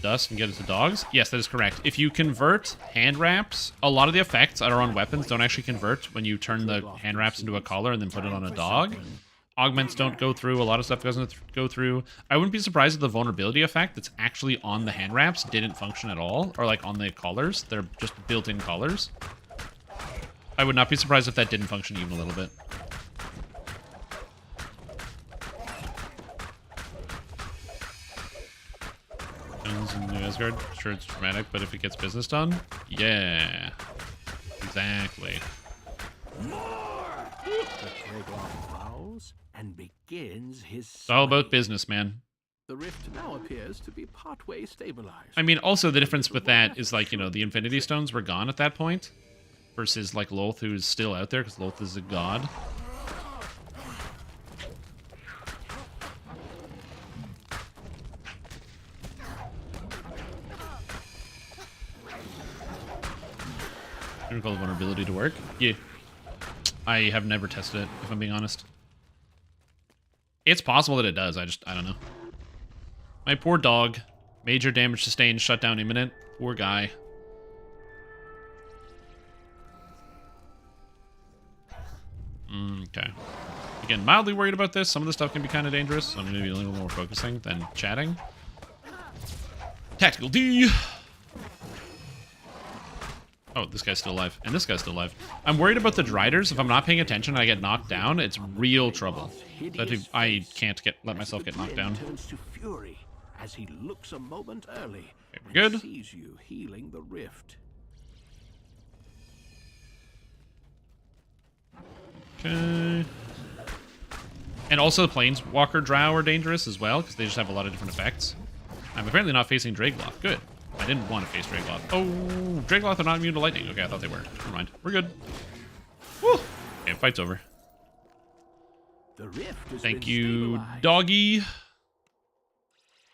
Dust and get it to dogs? Yes, that is correct. If you convert hand wraps, a lot of the effects that are on weapons don't actually convert when you turn the hand wraps into a collar and then put it on a dog. augments don't go through. A lot of stuff doesn't go through. I wouldn't be surprised if the vulnerability effect that's actually on the hand wraps didn't function at all, or like on the collars. They're just built-in collars. I would not be surprised if that didn't function even a little bit. Jones in New Asgard. Sure, it's dramatic, but if it gets business done, yeah, exactly. The Dragon bows and begins his. It's all about sway. business, man. The rift now appears to be partway stabilized. I mean, also the difference with that is like, you know, the Infinity Stones were gone at that point, versus like Loth, who's still out there because Loth is a god. You call the vulnerability to work? Yeah. I have never tested it, if I'm being honest. It's possible that it does. I don't know. My poor dog. Major damage sustained, shutdown imminent. Poor guy. Okay. Again, mildly worried about this. Some of the stuff can be kind of dangerous, so I'm going to be a little more focusing than chatting. Tactical D! Oh, this guy's still alive. And this guy's still alive. I'm worried about the Driders. If I'm not paying attention and I get knocked down, it's real trouble. I can't let myself get knocked down. Turns to fury as he looks a moment early. Okay, we're and good. Sees you healing the rift. Okay. And also the Planeswalker Drow are dangerous as well, because they just have a lot of different effects. I'm apparently not facing Dragloth. Good. I didn't want to face Dragloth. Oh, Dragloth are not immune to lightning. Okay, I thought they were. Never mind. We're good. Woo! Okay, fight's over. The rift has Thank been you, stabilized. doggy.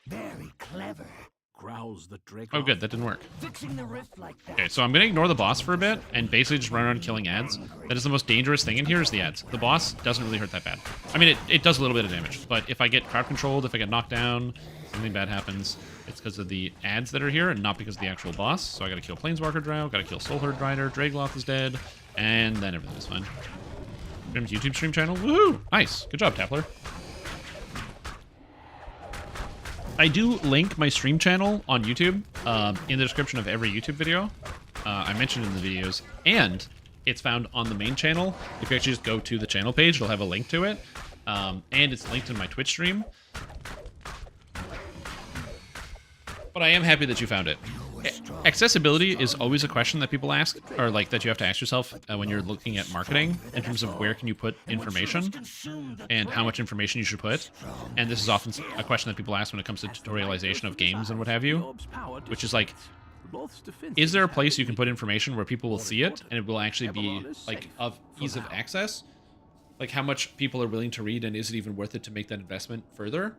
Very clever. Growls the Dragloth. Oh, good. That didn't work. Fixing the rift like that. Okay, so I'm going to ignore the boss for a bit and basically just run around killing ads. That is the most dangerous thing in here is the ads. The boss doesn't really hurt that bad. I mean, it does a little bit of damage, but if I get crowd controlled, if I get knocked down, something bad happens, it's because of the ads that are here and not because of the actual boss. So I got to kill Planeswalker Drow, got to kill Soulherd Rider, Dragloth is dead, and then everything is fine. Grim's YouTube stream channel. Woohoo! Nice. Good job, Tapler. I do link my stream channel on YouTube in the description of every YouTube video. I mentioned in the videos, and it's found on the main channel. If you actually just go to the channel page, it'll have a link to it, and it's linked in my Twitch stream. But I am happy that you found it. Accessibility is always a question that people ask, or like that you have to ask yourself when you're looking at marketing in terms of where can you put information and how much information you should put. And this is often a question that people ask when it comes to tutorialization of games and what have you, which is like, is there a place you can put information where people will see it and it will actually be like of ease of access? Like how much people are willing to read and is it even worth it to make that investment further?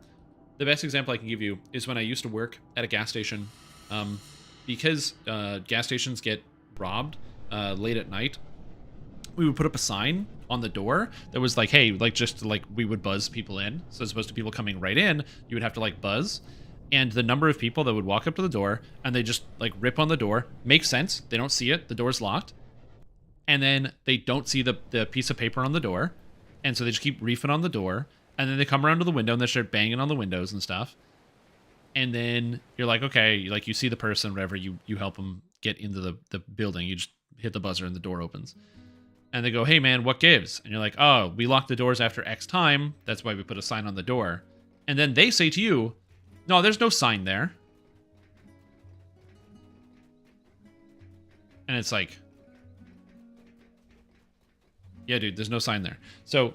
The best example I can give you is when I used to work at a gas station. Because gas stations get robbed late at night, we would put up a sign on the door that was like, hey, like just like we would buzz people in. So as opposed to people coming right in, you would have to like buzz. And the number of people that would walk up to the door and they just like rip on the door makes sense. They don't see it. The door's locked. And then they don't see the piece of paper on the door. And so they just keep reefing on the door. And then they come around to the window and they start banging on the windows and stuff. And then you're like, okay, like you see the person, whatever, you help them get into the building. You just hit the buzzer and the door opens. And they go, hey man, what gives? And you're like, oh, we locked the doors after X time. That's why we put a sign on the door. And then they say to you, no, there's no sign there. And it's like, yeah, dude, there's no sign there. So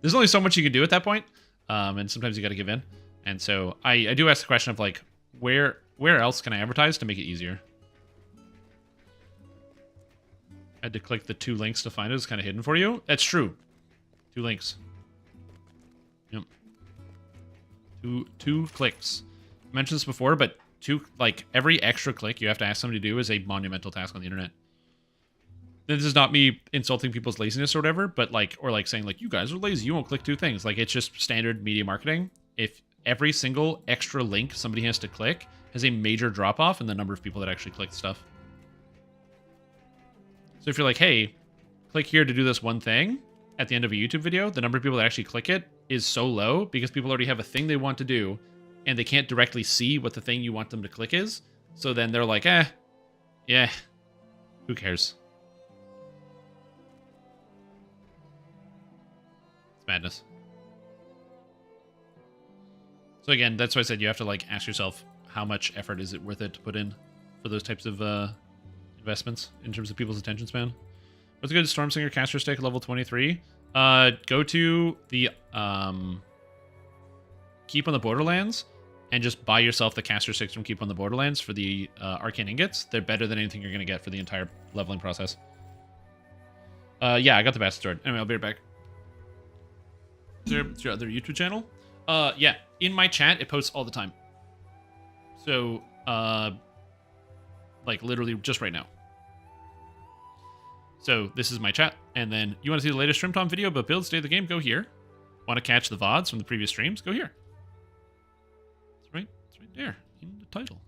there's only so much you can do at that point. And sometimes you got to give in. And so I do ask the question of like, where else can I advertise to make it easier? I had to click the 2 links to find it. It's kind of hidden for you. That's true. 2 links. Yep. Two clicks. I mentioned this before, but like every extra click you have to ask somebody to do is a monumental task on the internet. This is not me insulting people's laziness or whatever, but like, or like saying like, you guys are lazy, you won't click 2 things. Like it's just standard media marketing. If every single extra link somebody has to click has a major drop-off in the number of people that actually click stuff. So if you're like, hey, click here to do this one thing, at the end of a YouTube video, the number of people that actually click it is so low because people already have a thing they want to do and they can't directly see what the thing you want them to click is. So then they're like, yeah, who cares? It's madness. So again, that's why I said you have to like ask yourself, how much effort is it worth it to put in for those types of investments in terms of people's attention span? What's a good Stormsinger caster stick level 23? Go to the Keep on the Borderlands and just buy yourself the caster sticks from Keep on the Borderlands for the arcane ingots. They're better than anything you're going to get for the entire leveling process. Yeah, I got the bastard sword. Anyway, I'll be right back. It's your other YouTube channel? Yeah, in my chat, it posts all the time. So, like literally just right now. So this is my chat, and then you want to see the latest StreamTom video about build state of the game, go here. Want to catch the VODs from the previous streams, go here. It's right there in the title.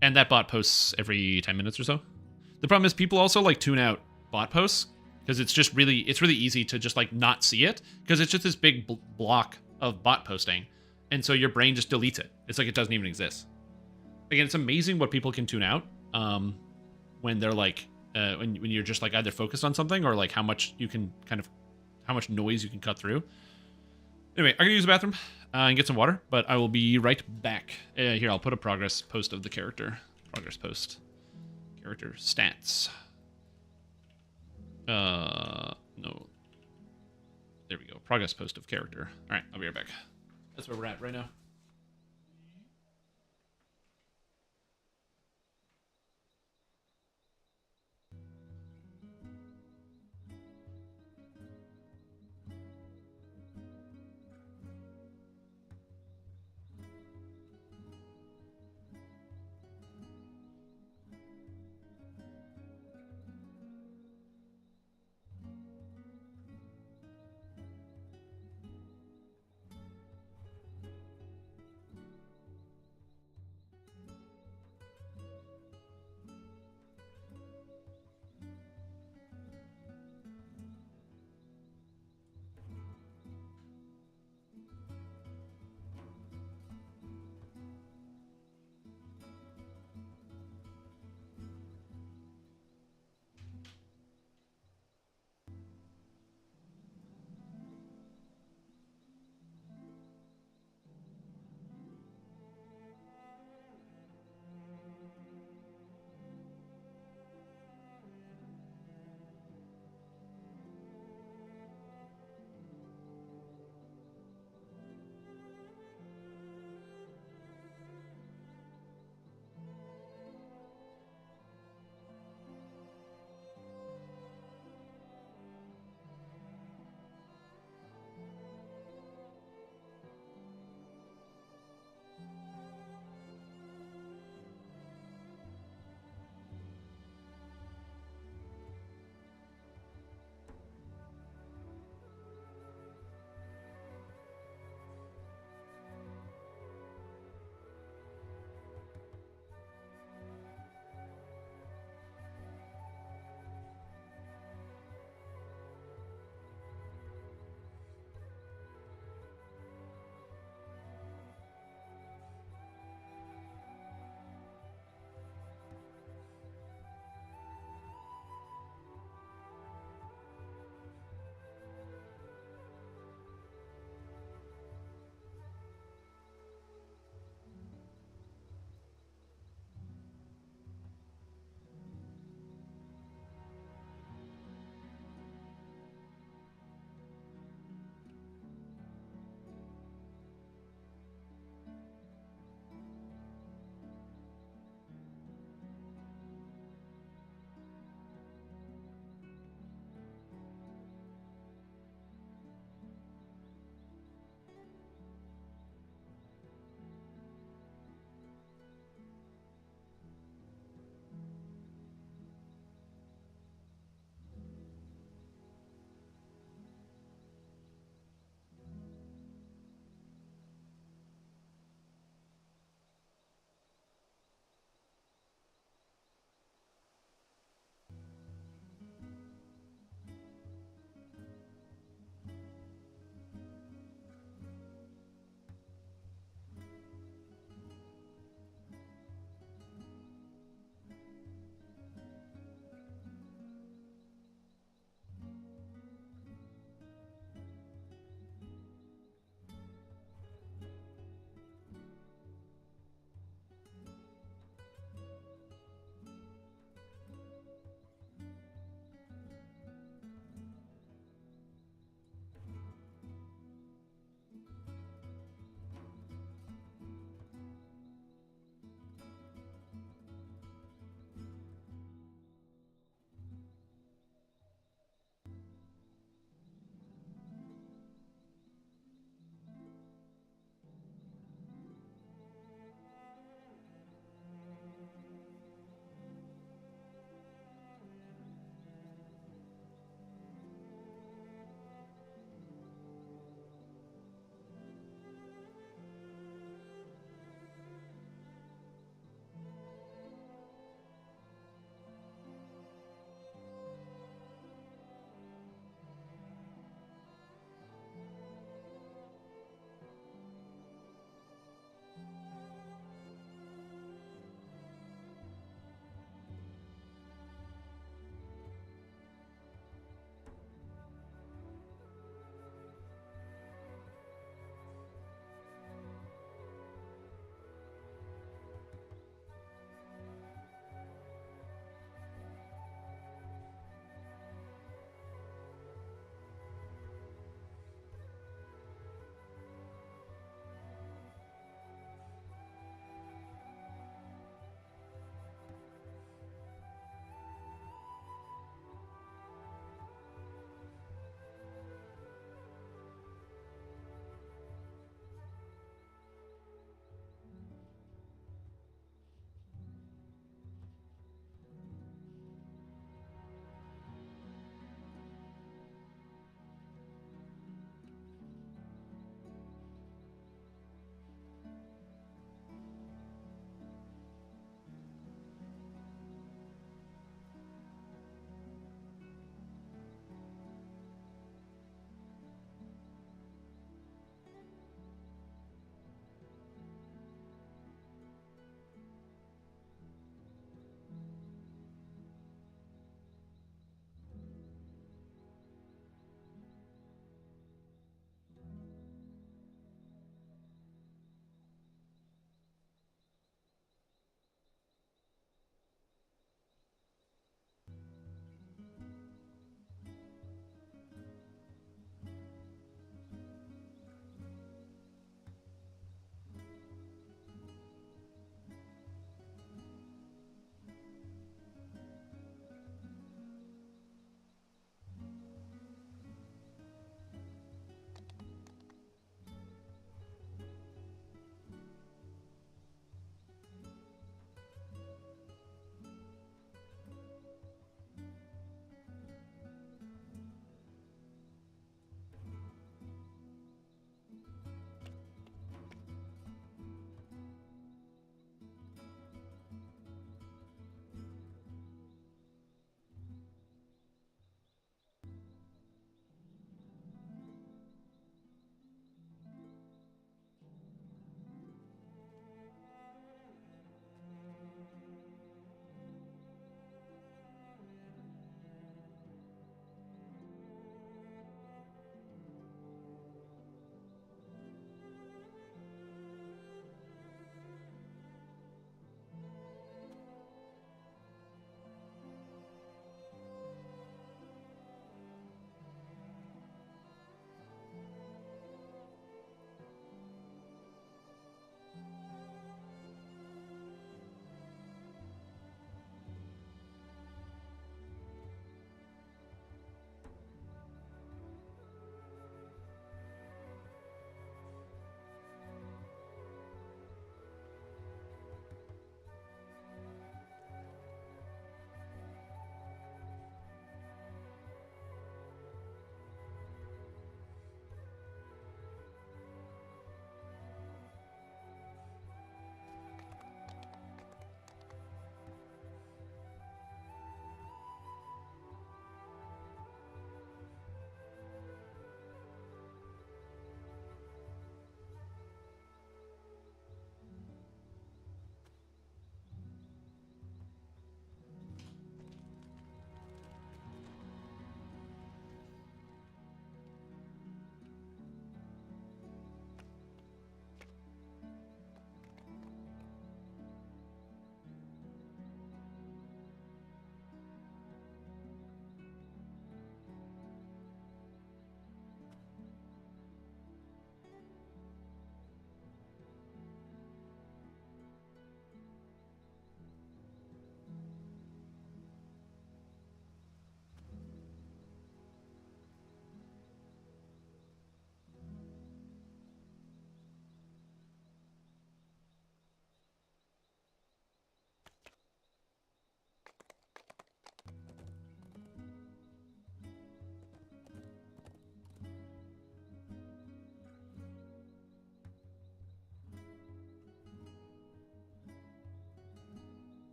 And that bot posts every 10 minutes or so. The problem is people also like tune out bot posts because it's really easy to just like not see it because it's just this big block of bot posting, and so your brain just deletes it. It's like it doesn't even exist. Again, it's amazing what people can tune out when they're like when you're just like either focused on something or like how much you can how much noise you can cut through. Anyway, I'm gonna use the bathroom and get some water, but I will be right back. Here, I'll put a progress post of the character. Progress post. Character stats. No. There we go. Progress post of character. All right, I'll be right back. That's where we're at right now.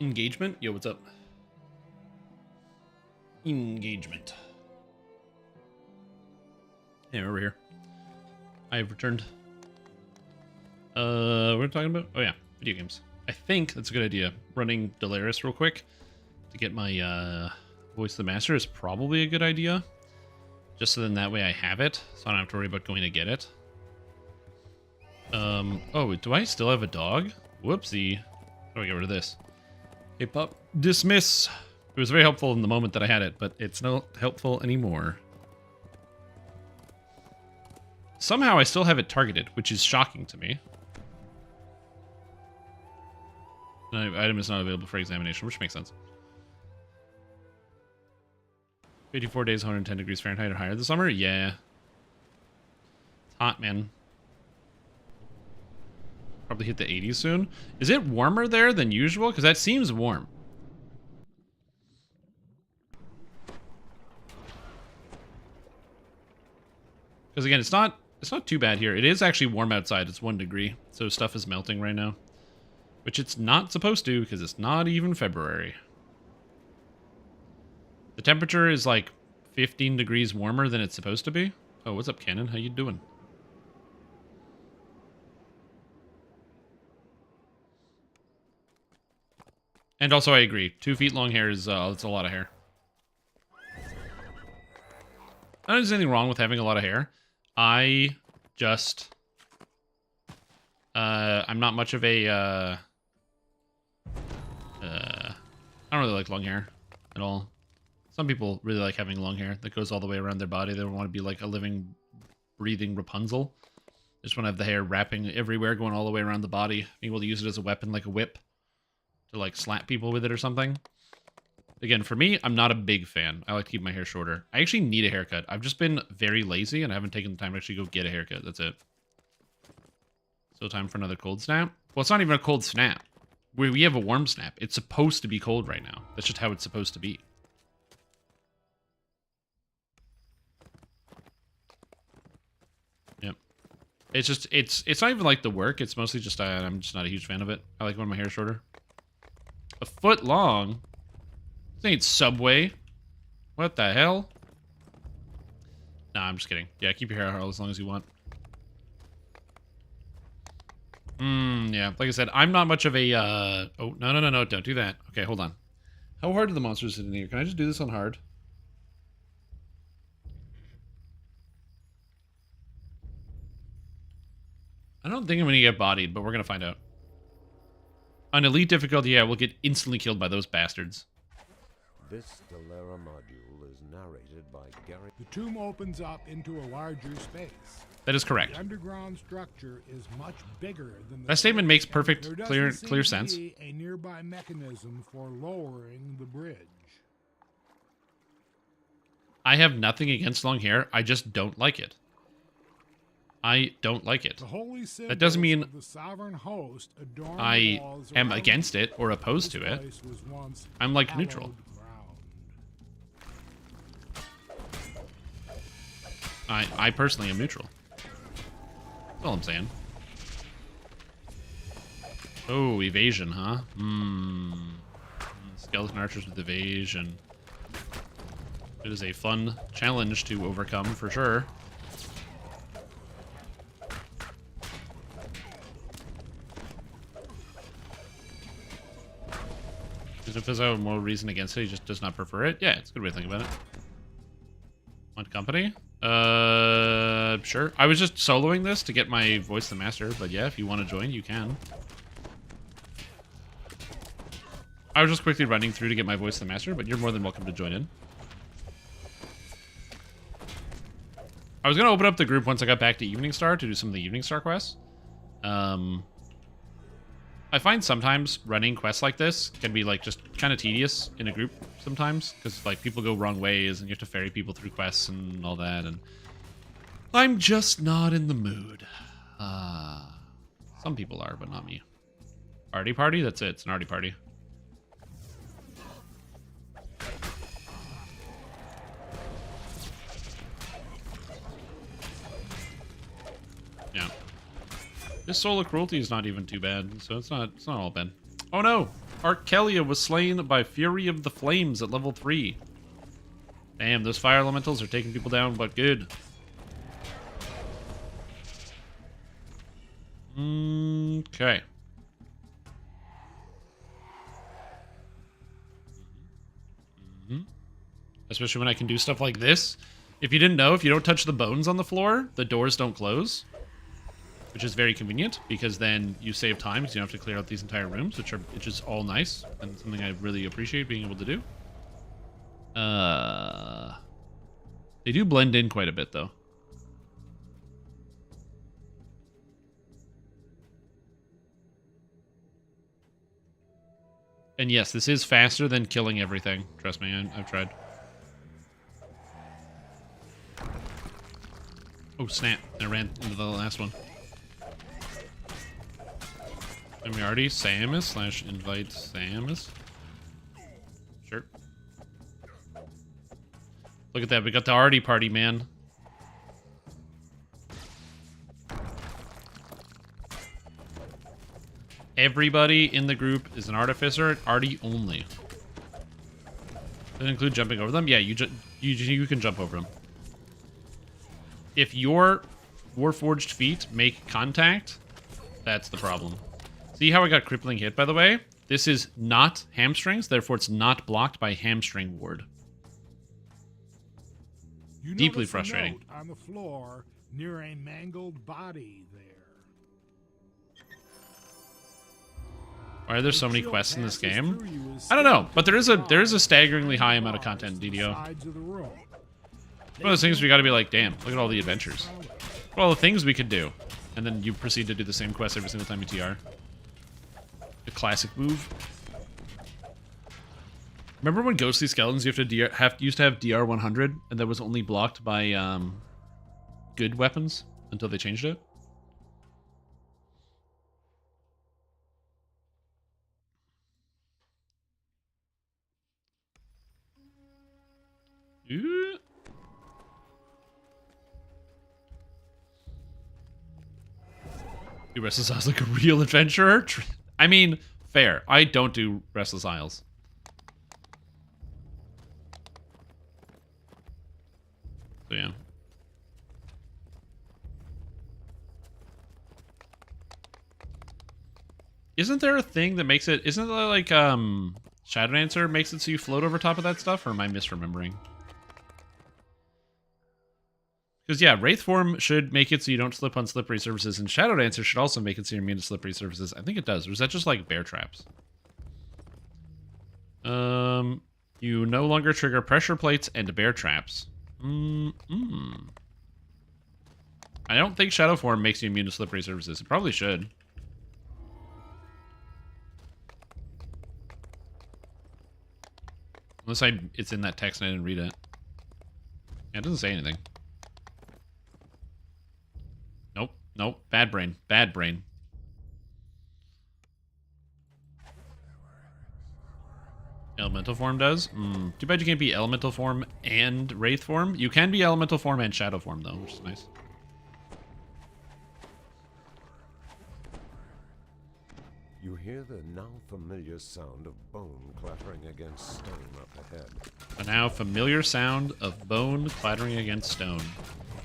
Engagement? Yo, what's up? Engagement. Hey, over here. I have returned. What are we talking about? Oh yeah, video games. I think that's a good idea. Running Delaris real quick to get my voice of the master is probably a good idea. Just so then that way I have it, so I don't have to worry about going to get it. Oh, do I still have a dog? Whoopsie. How do I get rid of this? Hey, pup. Dismiss. It was very helpful in the moment that I had it, but it's not helpful anymore. Somehow I still have it targeted, which is shocking to me. No, item is not available for examination, which makes sense. 54 days, 110 degrees Fahrenheit or higher this summer? Yeah. It's hot, man. Probably hit the 80s soon. Is it warmer there than usual? Because that seems warm. Because again, it's not too bad here. It is actually warm outside. It's 1 degree. So stuff is melting right now. Which it's not supposed to because it's not even February. The temperature is like 15 degrees warmer than it's supposed to be. Oh, what's up, Cannon? How you doing? And also, I agree. 2 feet long hair is it's a lot of hair. I don't think there's anything wrong with having a lot of hair. I just... I'm not much of a... I don't really like long hair at all. Some people really like having long hair that goes all the way around their body. They don't want to be like a living, breathing Rapunzel. They just want to have the hair wrapping everywhere, going all the way around the body. Being able to use it as a weapon, like a whip. To like slap people with it or something. Again, for me, I'm not a big fan. I like to keep my hair shorter. I actually need a haircut. I've just been very lazy and I haven't taken the time to actually go get a haircut. That's it. So time for another cold snap? Well, it's not even a cold snap. We have a warm snap. It's supposed to be cold right now. That's just how it's supposed to be. Yep. It's just, it's not even like the work. It's mostly just, I'm just not a huge fan of it. I like when my hair's shorter. A foot long? This ain't Subway. What the hell? Nah, I'm just kidding. Yeah, keep your hair as long as you want. Yeah, like I said, I'm not much of a, oh, no, don't do that. Okay, hold on. How hard are the monsters in here? Can I just do this on hard? I don't think I'm gonna get bodied, but we're gonna find out. On elite difficulty, yeah, we'll get instantly killed by those bastards. This Stellara module is narrated by Gary. The tomb opens up into a larger space. That is correct. The underground structure is much bigger than the that statement makes perfect, there clear doesn't sense. seem to be a nearby mechanism for lowering the bridge. I have nothing against long hair. I just don't like it. I don't like it. The holy That doesn't mean of the sovereign host adorn the I walls am around against it or opposed This to it. place was once I'm like hallowed neutral. ground. I personally am neutral. That's all I'm saying. Oh, evasion, huh? Skeleton archers with evasion. It is a fun challenge to overcome for sure. Because if there's a moral reason against it, he just does not prefer it. Yeah, it's a good way to think about it. Want company? Sure. I was just soloing this to get my voice of the master, but yeah, if you want to join, you can. I was just quickly running through to get my voice of the master, but you're more than welcome to join in. I was going to open up the group once I got back to Evening Star to do some of the Evening Star quests. I find sometimes running quests like this can be like just kind of tedious in a group sometimes because like people go wrong ways and you have to ferry people through quests and all that, and I'm just not in the mood. Some people are, but not me. Arty party? That's it. It's an arty party. Yeah. This solar cruelty is not even too bad, so it's not all bad. Oh no! Arkelia was slain by Fury of the Flames at level 3. Damn, those fire elementals are taking people down, but good. Okay. Especially when I can do stuff like this. If you didn't know, if you don't touch the bones on the floor, the doors don't close. Which is very convenient, because then you save time, because you don't have to clear out these entire rooms, which is all nice, and something I really appreciate being able to do. They do blend in quite a bit, though. And yes, this is faster than killing everything. Trust me, I've tried. Oh, snap. I ran into the last one. And we already Samus / invite Samus. Sure. Look at that. We got the arty party, man. Everybody in the group is an Artificer, arty only. Does it include jumping over them? Yeah, you can jump over them. If your Warforged feet make contact, that's the problem. See how I got crippling hit, by the way? This is not hamstrings, therefore it's not blocked by hamstring ward. You Deeply notice a frustrating. note on the floor near a mangled body there. Why are there so many quests in this game? I don't know, but there is a staggeringly high amount of content in DDO. Sides of the room. One of those things where you gotta be like, damn, look at all the adventures. Look at all the things we could do. And then you proceed to do the same quest every single time you TR. The classic move. Remember when Ghostly Skeletons used to have DR 100 and that was only blocked by good weapons until they changed it? Ooh. Do Restless Isles like a real adventurer? I mean, fair. I don't do Restless Isles. So yeah. Isn't there a thing that makes it... Isn't there like, Shadow Dancer makes it so you float over top of that stuff? Or am I misremembering? Because, yeah, Wraith Form should make it so you don't slip on slippery surfaces, and Shadow Dancer should also make it so you're immune to slippery surfaces. I think it does. Or is that just like bear traps? You no longer trigger pressure plates and bear traps. I don't think Shadow Form makes you immune to slippery surfaces. It probably should. Unless it's in that text and I didn't read it. Yeah, it doesn't say anything. Nope, nope. Bad brain. Bad brain. Elemental form does? Too bad you can't be elemental form and wraith form. You can be elemental form and shadow form, though, which is nice. You hear the now familiar sound of bone clattering against stone up ahead. A now familiar sound of bone clattering against stone.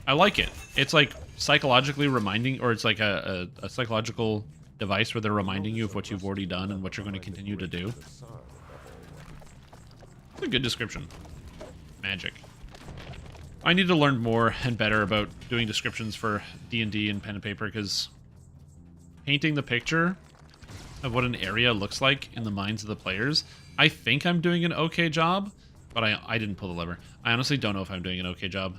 I like it. It's like psychologically reminding, or it's like a psychological device where they're reminding you of what you've already done and what you're going to continue to do. It's a good description. Magic. I need to learn more and better about doing descriptions for D&D and pen and paper, because painting the picture of what an area looks like in the minds of the players, I think I'm doing an okay job, but I didn't pull the lever. I honestly don't know if I'm doing an okay job.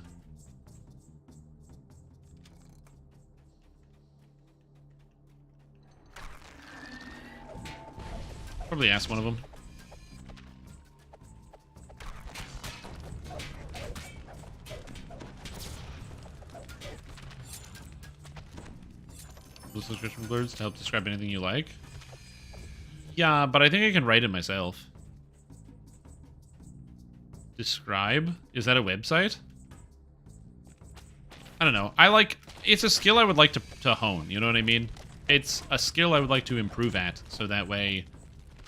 Probably ask one of them. Description words to help describe anything you like. Yeah, but I think I can write it myself. Describe? Is that a website? I don't know. It's a skill I would like to hone, you know what I mean? It's a skill I would like to improve at, so that way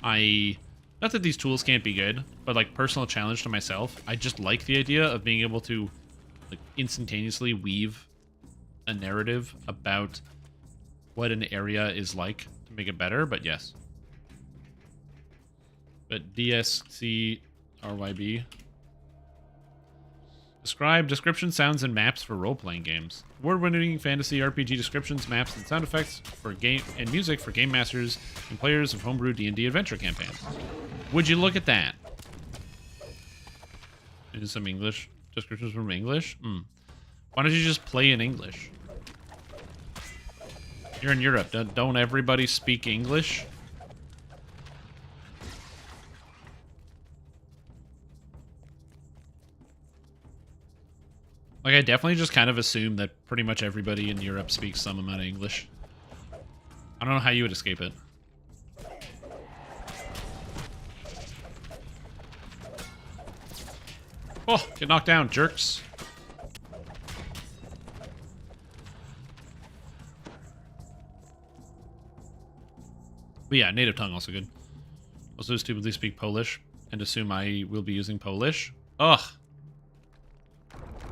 Not that these tools can't be good, but like personal challenge to myself, I just like the idea of being able to like instantaneously weave a narrative about what an area is like to make it better, but yes. But DSCRYB. Description, sounds, and maps for role-playing games. Award-winning fantasy RPG descriptions, maps, and sound effects for game and music for game masters and players of homebrew D&D adventure campaigns. Would you look at that? Is some English descriptions from English? Why don't you just play in English? You're in Europe. Don't everybody speak English? Like, I definitely just kind of assume that pretty much everybody in Europe speaks some amount of English. I don't know how you would escape it. Oh, get knocked down, jerks. But yeah, native tongue also good. Also stupidly speak Polish and assume I will be using Polish. Ugh.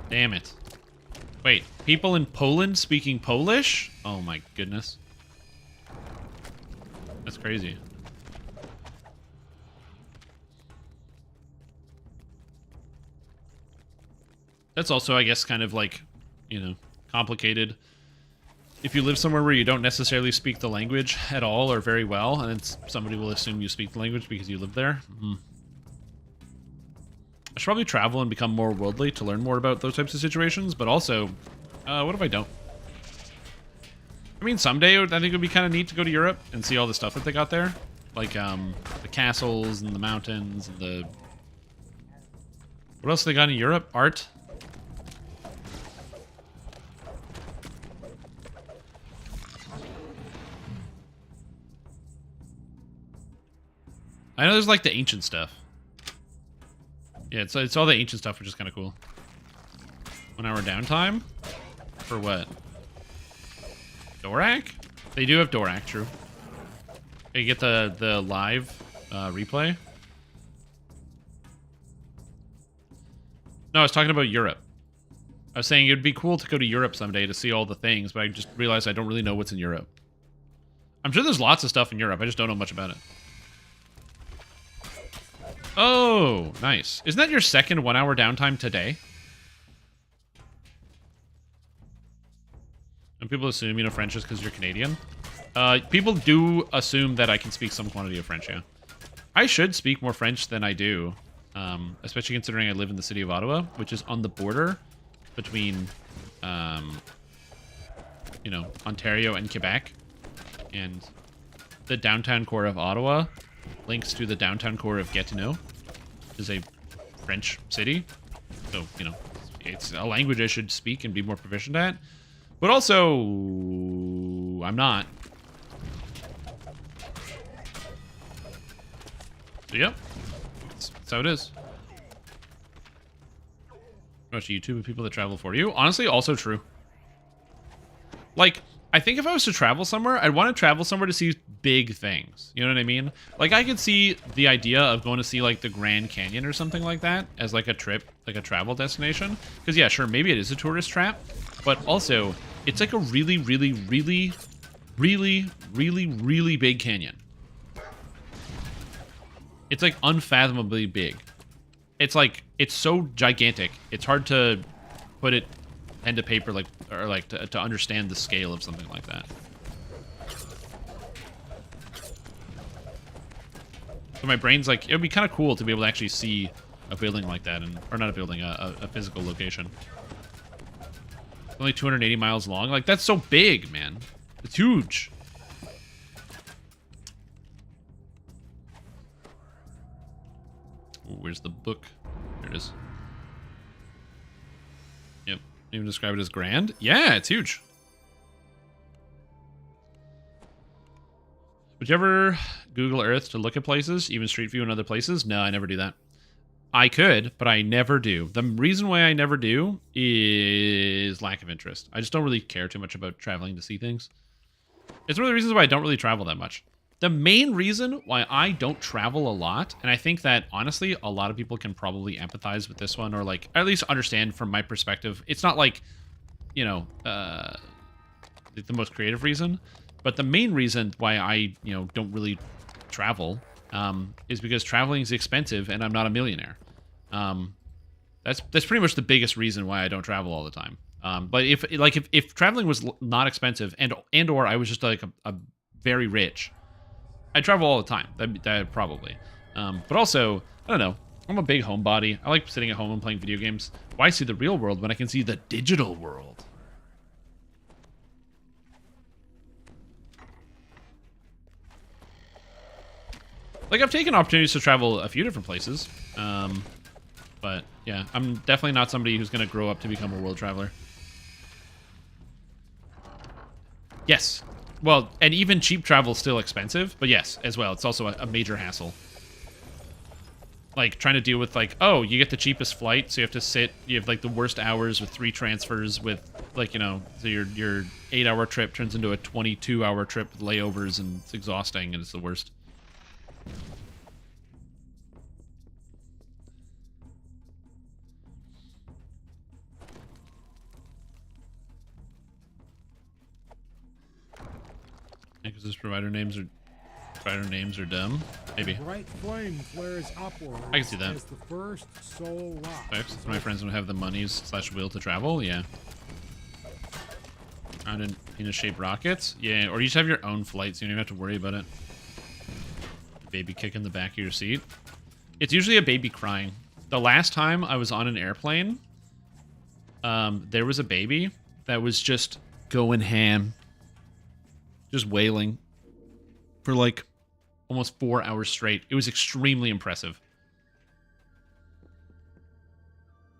Damn it. Wait, people in Poland speaking Polish? Oh my goodness. That's crazy. That's also, I guess, kind of like, you know, complicated. If you live somewhere where you don't necessarily speak the language at all or very well, and then somebody will assume you speak the language because you live there. I should probably travel and become more worldly to learn more about those types of situations, but also, what if I don't? I mean, someday I think it would be kind of neat to go to Europe and see all the stuff that they got there. Like, the castles and the mountains and the... What else they got in Europe? Art? I know there's like the ancient stuff. Yeah, it's all the ancient stuff, which is kind of cool. 1 hour downtime? For what? Dorak? They do have Dorak, true. You get the live replay. No, I was talking about Europe. I was saying it would be cool to go to Europe someday to see all the things, but I just realized I don't really know what's in Europe. I'm sure there's lots of stuff in Europe, I just don't know much about it. Oh, nice. Isn't that your second 1 hour downtime today? And people assume you know French just because you're Canadian. People do assume that I can speak some quantity of French, yeah. I should speak more French than I do, especially considering I live in the city of Ottawa, which is on the border between, you know, Ontario and Quebec. And the downtown core of Ottawa links to the downtown core of Gatineau, which is a French city. So, you know, it's a language I should speak and be more proficient at. But also, I'm not. So, yep. That's how it is. Watch YouTube of people that travel for you. Honestly, also true. Like, I think if I was to travel somewhere, I'd want to travel somewhere to see big things. You know what I mean? Like, I could see the idea of going to see, like, the Grand Canyon or something like that as, like, a trip, like a travel destination. Because, yeah, sure, maybe it is a tourist trap. But also, it's like a really, really, really, really, really, really big canyon. It's, like, unfathomably big. It's, like, it's so gigantic. It's hard to put it pen to paper, like, or like to understand the scale of something like that. So my brain's like, it would be kind of cool to be able to actually see a building like that, and or not a building, a physical location. It's only 280 miles long. Like, that's so big, man. It's huge. Ooh, where's the book? There it is. Yep. Even describe it as grand? Yeah, it's huge. Would you ever Google Earth to look at places, even Street View and other places? No, I never do that. I could, but I never do. The reason why I never do is lack of interest. I just don't really care too much about traveling to see things. It's one of the reasons why I don't really travel that much. The main reason why I don't travel a lot, and I think that honestly a lot of people can probably empathize with this one, or like at least understand from my perspective. It's not like, you know, the most creative reason, but the main reason why I, you know, don't really travel is because traveling is expensive and I'm not a millionaire. That's pretty much the biggest reason why I don't travel all the time. But if traveling was not expensive and or I was just like a very rich, I travel all the time. That probably. But also, I don't know. I'm a big homebody. I like sitting at home and playing video games. Why see the real world when I can see the digital world? Like, I've taken opportunities to travel a few different places. But, yeah, I'm definitely not somebody who's going to grow up to become a world traveler. Yes. Well, and even cheap travel is still expensive, but yes, as well. It's also a major hassle. Like, trying to deal with, like, oh, you get the cheapest flight, so you have to sit, you have, like, the worst hours with 3 transfers with, like, you know, so your 8-hour trip turns into a 22-hour trip with layovers, and it's exhausting, and it's the worst. Because his provider names are dumb. Maybe. Bright flame flares upward. I can see that. As the first soul locks. My friends don't have the monies/will to travel. Yeah. Found in penis-shaped rockets. Yeah, or you just have your own flight, so you don't even have to worry about it. Baby kick in the back of your seat. It's usually a baby crying. The last time I was on an airplane, there was a baby that was just going ham. Just wailing for like almost 4 hours straight. It was extremely impressive.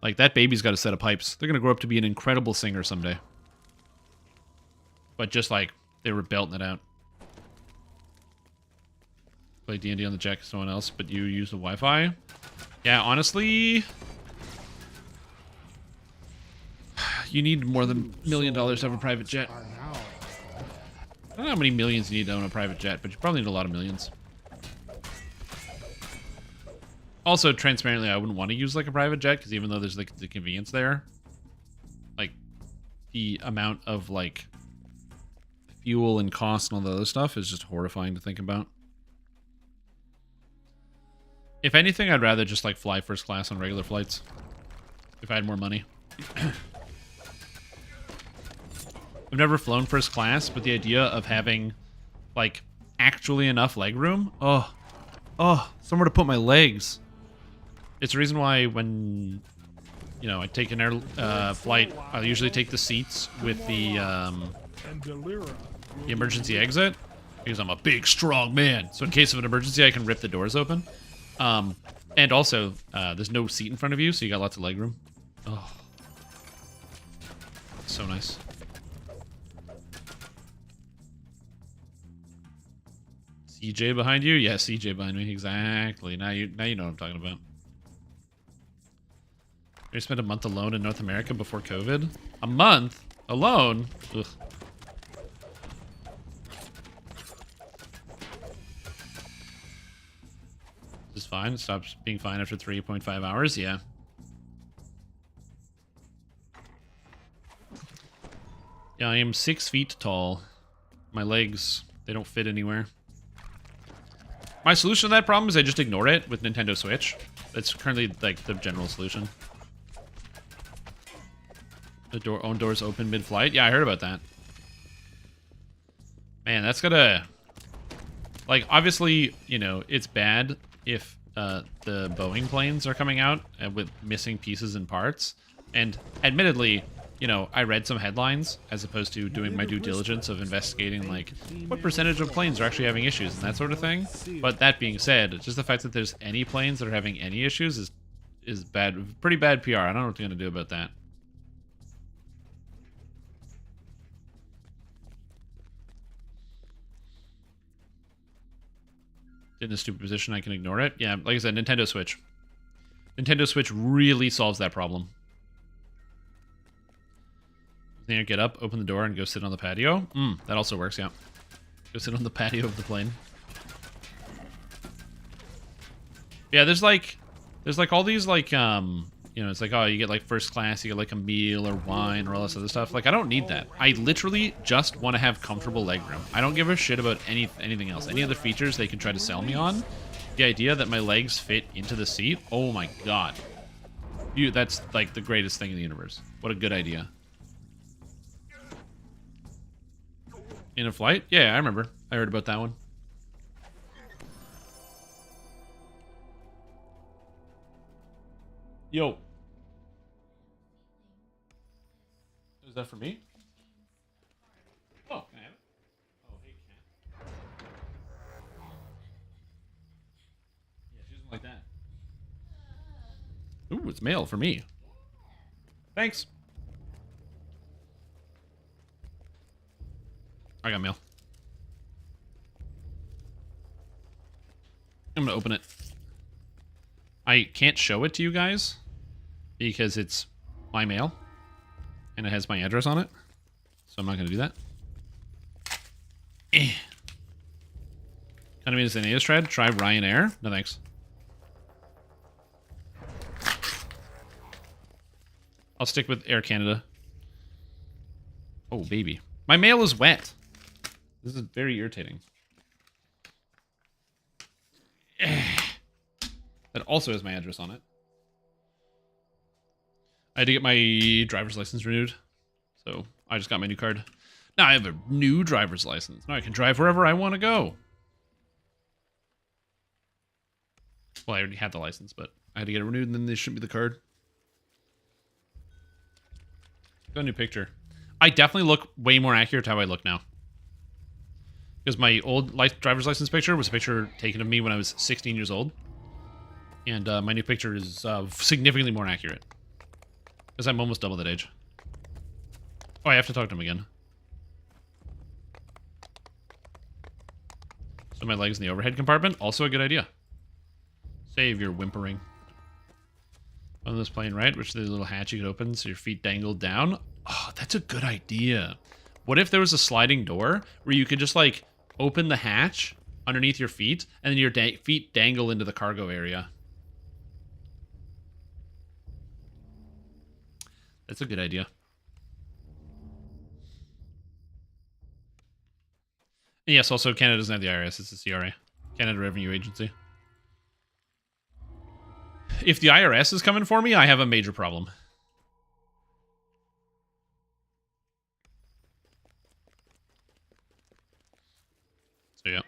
Like, that baby's got a set of pipes. They're going to grow up to be an incredible singer someday. But just like, they were belting it out. Play D&D on the jet with someone else, but you use the Wi-Fi? Yeah, honestly, you need more than $1 million to have a private jet. I don't know how many millions you need to own a private jet, but you probably need a lot of millions. Also, transparently, I wouldn't want to use like a private jet, because even though there's like the convenience there, like the amount of like fuel and cost and all the other stuff is just horrifying to think about. If anything, I'd rather just like fly first class on regular flights if I had more money. I've never flown first class, but the idea of having, like, actually enough leg room, oh, somewhere to put my legs. It's the reason why when, you know, I take an air flight, I usually take the seats with the emergency exit, because I'm a big, strong man. So in case of an emergency, I can rip the doors open. And also, there's no seat in front of you, so you got lots of leg room. Oh, so nice. CJ behind you? Yeah, CJ behind me. Exactly. Now you know what I'm talking about. I spent a month alone in North America before COVID. A month? Alone? Ugh. This is fine. It stops being fine after 3.5 hours? Yeah. Yeah, I am 6 feet tall. My legs, they don't fit anywhere. My solution to that problem is I just ignore it with Nintendo Switch. That's currently, like, the general solution. The own doors open mid-flight? Yeah, I heard about that. Man, that's gotta... Like, obviously, you know, it's bad if the Boeing planes are coming out with missing pieces and parts. And admittedly, you know, I read some headlines as opposed to doing my due diligence of investigating, like, what percentage of planes are actually having issues and that sort of thing. But that being said, just the fact that there's any planes that are having any issues is bad, pretty bad PR. I don't know what they're going to do about that. In a stupid position, I can ignore it. Yeah, like I said, Nintendo Switch. Nintendo Switch really solves that problem. Then you get up, open the door, and go sit on the patio. That also works, yeah. Go sit on the patio of the plane. Yeah, there's like all these like you know, it's like, oh, you get like first class, you get like a meal or wine or all this other stuff. Like, I don't need that. I literally just want to have comfortable legroom. I don't give a shit about anything else. Any other features they can try to sell me on. The idea that my legs fit into the seat, oh my god. That's like the greatest thing in the universe. What a good idea. In a flight? Yeah, I remember. I heard about that one. Yo. Is that for me? Oh, can I have it? Oh, hey, cat. Yeah, she doesn't like that. Ooh, it's mail for me. Thanks. I got mail. I'm gonna open it. I can't show it to you guys because it's my mail and it has my address on it, so I'm not gonna do that. Kind of means an Astrad. Try Ryanair. No thanks. I'll stick with Air Canada. Oh baby, my mail is wet. This is very irritating. That also has my address on it. I had to get my driver's license renewed, so I just got my new card. Now I have a new driver's license. Now I can drive wherever I want to go. Well, I already had the license, but I had to get it renewed, and then they should be the card. Got a new picture. I definitely look way more accurate to how I look now. Because my old driver's license picture was a picture taken of me when I was 16 years old. And my new picture is significantly more accurate. Because I'm almost double that age. Oh, I have to talk to him again. So my legs in the overhead compartment, also a good idea. Save your whimpering. On this plane, right? Which there's a little hatch you can open so your feet dangle down. Oh, that's a good idea. What if there was a sliding door where you could just like open the hatch underneath your feet and then your feet dangle into the cargo area? That's a good idea. And yes, also Canada doesn't have the IRS, it's the CRA. Canada Revenue Agency. If the IRS is coming for me, I have a major problem. So yeah.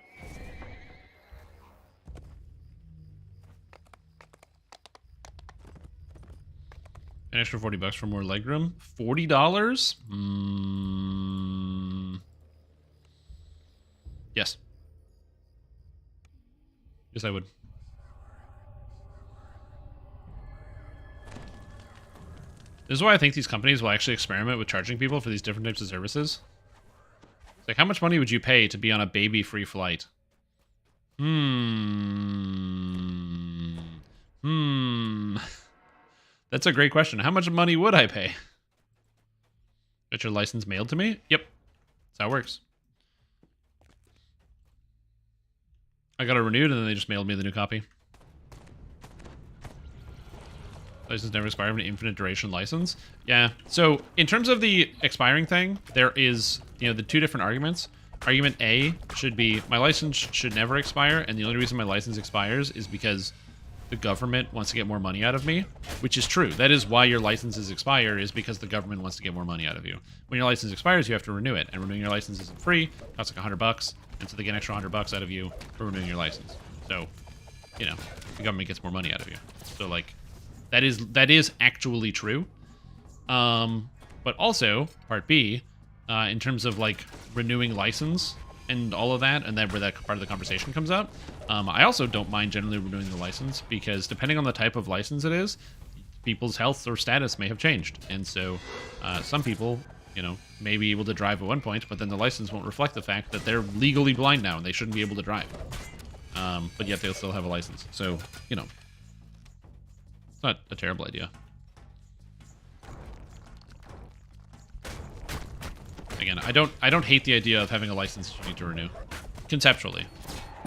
An extra $40 for more legroom. $40? Yes. Yes, I would. This is why I think these companies will actually experiment with charging people for these different types of services. It's like, how much money would you pay to be on a baby-free flight? That's a great question. How much money would I pay? Get your license mailed to me? Yep. That's how it works. I got it renewed, and then they just mailed me the new copy. License never expired, an infinite duration license. Yeah. So in terms of the expiring thing, there is, you know, the two different arguments. Argument A should be my license should never expire, and the only reason my license expires is because the government wants to get more money out of me, which is true. That is why your licenses expire, is because the government wants to get more money out of you. When your license expires, you have to renew it, and renewing your license isn't free. It costs like $100, and so they get an extra $100 out of you for renewing your license. So, you know, the government gets more money out of you. So like, that is actually true. But also, part B, in terms of like renewing license and all of that, and then where that part of the conversation comes up, I also don't mind generally renewing the license, because depending on the type of license it is, people's health or status may have changed. And so some people, you know, may be able to drive at one point, but then the license won't reflect the fact that they're legally blind now and they shouldn't be able to drive. But yet they'll still have a license. So, you know, it's not a terrible idea. Again, I don't hate the idea of having a license you need to renew. Conceptually.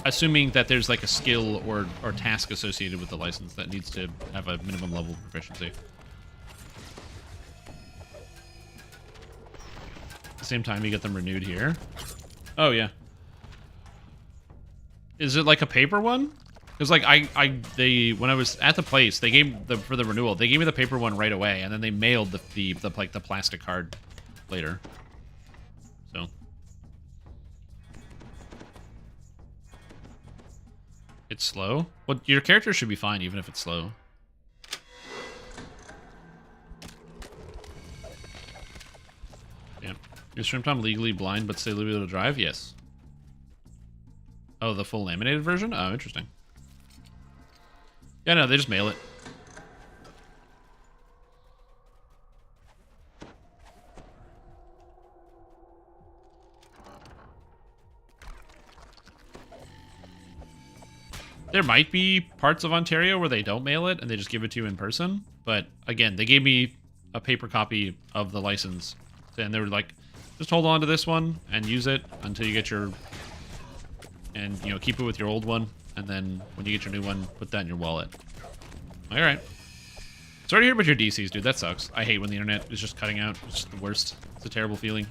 assuming that there's like a skill or task associated with the license that needs to have a minimum level of proficiency. At the same time, you get them renewed here. Oh yeah. Is it like a paper one? Because like when I was at the place, they gave for the renewal, they gave me the paper one right away, and then they mailed the plastic card later. So it's slow. Well, your character should be fine even if it's slow. Yeah. Is Shrimp Tom legally blind but still able to drive? Yes. Oh, the full laminated version? Oh, interesting. Yeah, no, they just mail it. There might be parts of Ontario where they don't mail it and they just give it to you in person. But again, they gave me a paper copy of the license. And they were like, just hold on to this one and use it until you get your... And, you know, keep it with your old one. And then when you get your new one, put that in your wallet. Alright. Sorry to hear about your DCs, dude. That sucks. I hate when the internet is just cutting out. It's just the worst. It's a terrible feeling.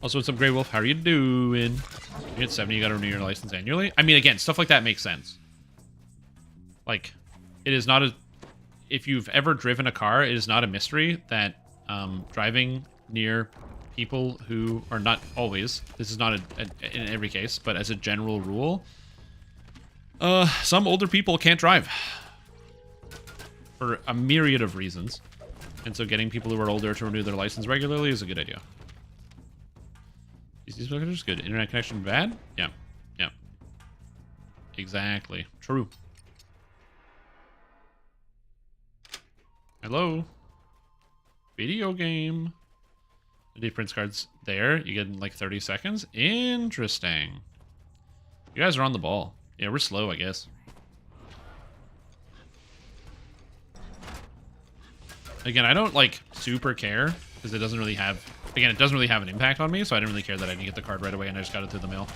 Also, what's up, Grey Wolf? How are you doing? You hit 70, you gotta renew your license annually? I mean, again, stuff like that makes sense. Like, it is not a... If you've ever driven a car, it is not a mystery that driving near people who are not always, this is not in every case, but as a general rule, some older people can't drive for a myriad of reasons. And so getting people who are older to renew their license regularly is a good idea. These packages good. Internet connection bad? Yeah. Yeah. Exactly. True. Hello. Video game. The difference cards there. You get in like 30 seconds. Interesting. You guys are on the ball. Yeah, we're slow, I guess. Again, I don't like super care because it doesn't really have... Again, it doesn't really have an impact on me, so I didn't really care that I didn't get the card right away and I just got it through the mail.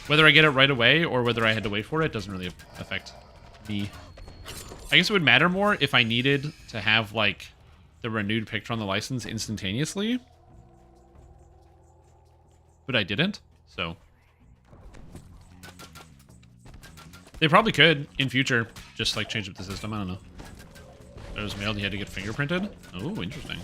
Whether I get it right away or whether I had to wait for it doesn't really affect me. I guess it would matter more if I needed to have, like, the renewed picture on the license instantaneously. But I didn't, so... They probably could, in future, just, like, change up the system. I don't know. It was mailed, you had to get fingerprinted? Oh, interesting.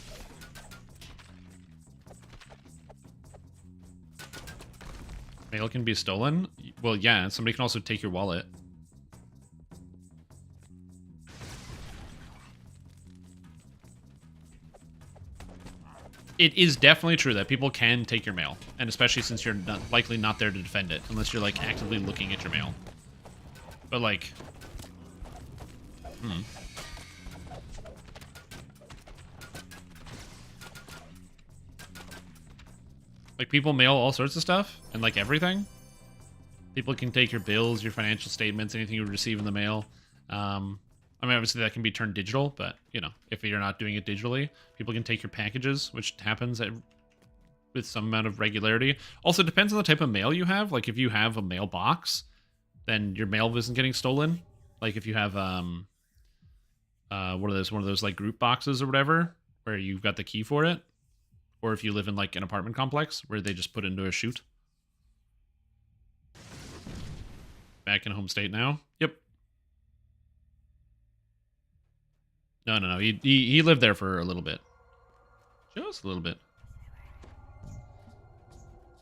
Mail can be stolen? Well, yeah, somebody can also take your wallet. It is definitely true that people can take your mail, and especially since you're likely not there to defend it, unless you're, like, actively looking at your mail. But, like... Like, people mail all sorts of stuff, and, like, everything. People can take your bills, your financial statements, anything you receive in the mail. I mean, obviously that can be turned digital, but, you know, if you're not doing it digitally, people can take your packages, which happens with some amount of regularity. Also, it depends on the type of mail you have. Like, if you have a mailbox, then your mail isn't getting stolen. Like, if you have, one of those, like, group boxes or whatever, where you've got the key for it. Or if you live in, like, an apartment complex where they just put it into a chute. Back in home state now? Yep. No. He lived there for a little bit. Just a little bit.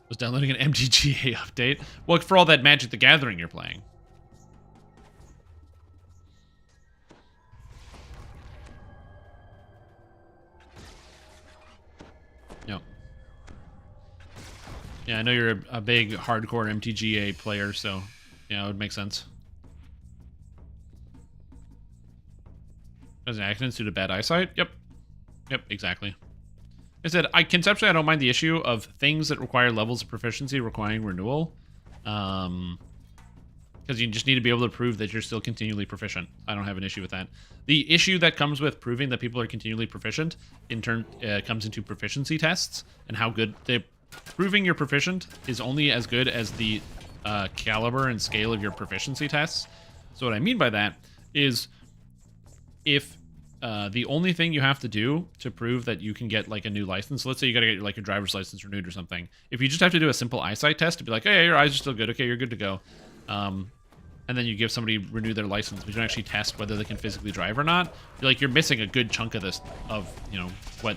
Was downloading an MTGA update. Well, for all that Magic the Gathering you're playing. Yep. Yeah, I know you're a big hardcore MTGA player, so yeah, it would make sense. As an accident due to bad eyesight? Yep. Yep, exactly. I said, conceptually, I don't mind the issue of things that require levels of proficiency requiring renewal. because you just need to be able to prove that you're still continually proficient. I don't have an issue with that. The issue that comes with proving that people are continually proficient comes into proficiency tests and how good proving you're proficient is only as good as the caliber and scale of your proficiency tests. So what I mean by that is if the only thing you have to do to prove that you can get like a new license, let's say you got to get like your driver's license renewed or something. If you just have to do a simple eyesight test to be like, hey, your eyes are still good. Okay, you're good to go. And then you give somebody renew their license, but you don't actually test whether they can physically drive or not. You're missing a good chunk of this, of, you know, what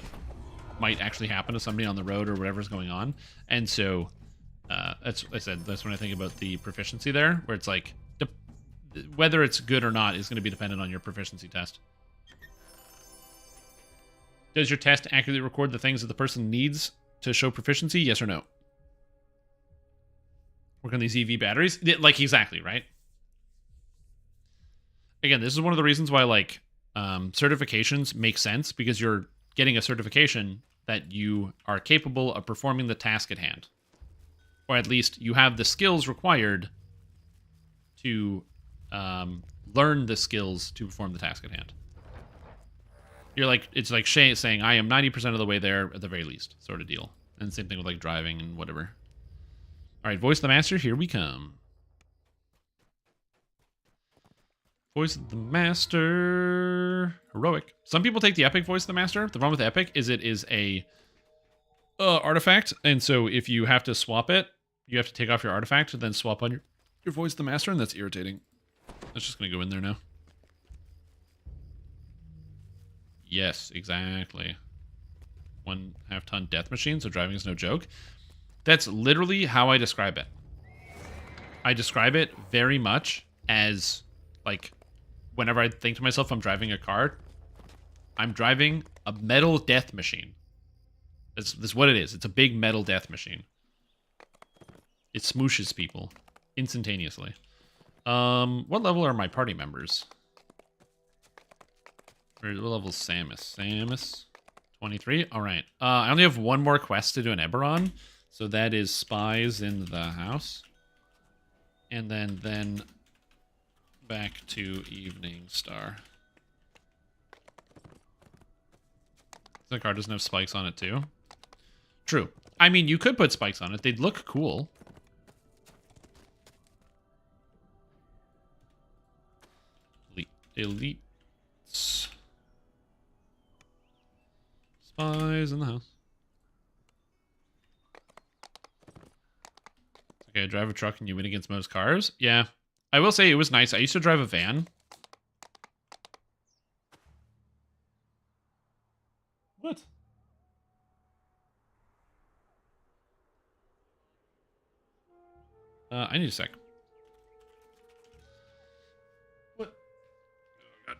might actually happen to somebody on the road or whatever's going on. And so that's when I think about the proficiency there, where it's like whether it's good or not is going to be dependent on your proficiency test. Does your test accurately record the things that the person needs to show proficiency? Yes or no? Work on these EV batteries? Like, exactly, right? Again, this is one of the reasons why, like, certifications make sense, because you're getting a certification that you are capable of performing the task at hand. Or at least you have the skills required to learn the skills to perform the task at hand. It's like saying, I am 90% of the way there at the very least, sort of deal. And same thing with like driving and whatever. All right, voice of the master, here we come. Voice of the master, heroic. Some people take the epic voice of the master. The problem with epic is it is a artifact, and so if you have to swap it, you have to take off your artifact and then swap on your voice of the master, and that's irritating. That's just gonna go in there now. Yes, exactly. 1/2 ton death machine, so driving is no joke. That's literally how I describe it. I describe it very much as, like, whenever I think to myself I'm driving a car, I'm driving a metal death machine. That's what it is. It's a big metal death machine. It smooshes people instantaneously. What level are my party members? What level is Samus? Samus, 23. All right. I only have one more quest to do in Eberron, so that is spies in the house, and then back to Evening Star. The car doesn't have spikes on it too. True. I mean, you could put spikes on it. They'd look cool. Elite. Spies in the house. Okay, drive a truck and you win against most cars? Yeah. I will say it was nice. I used to drive a van. What? I need a sec. What? Oh, God.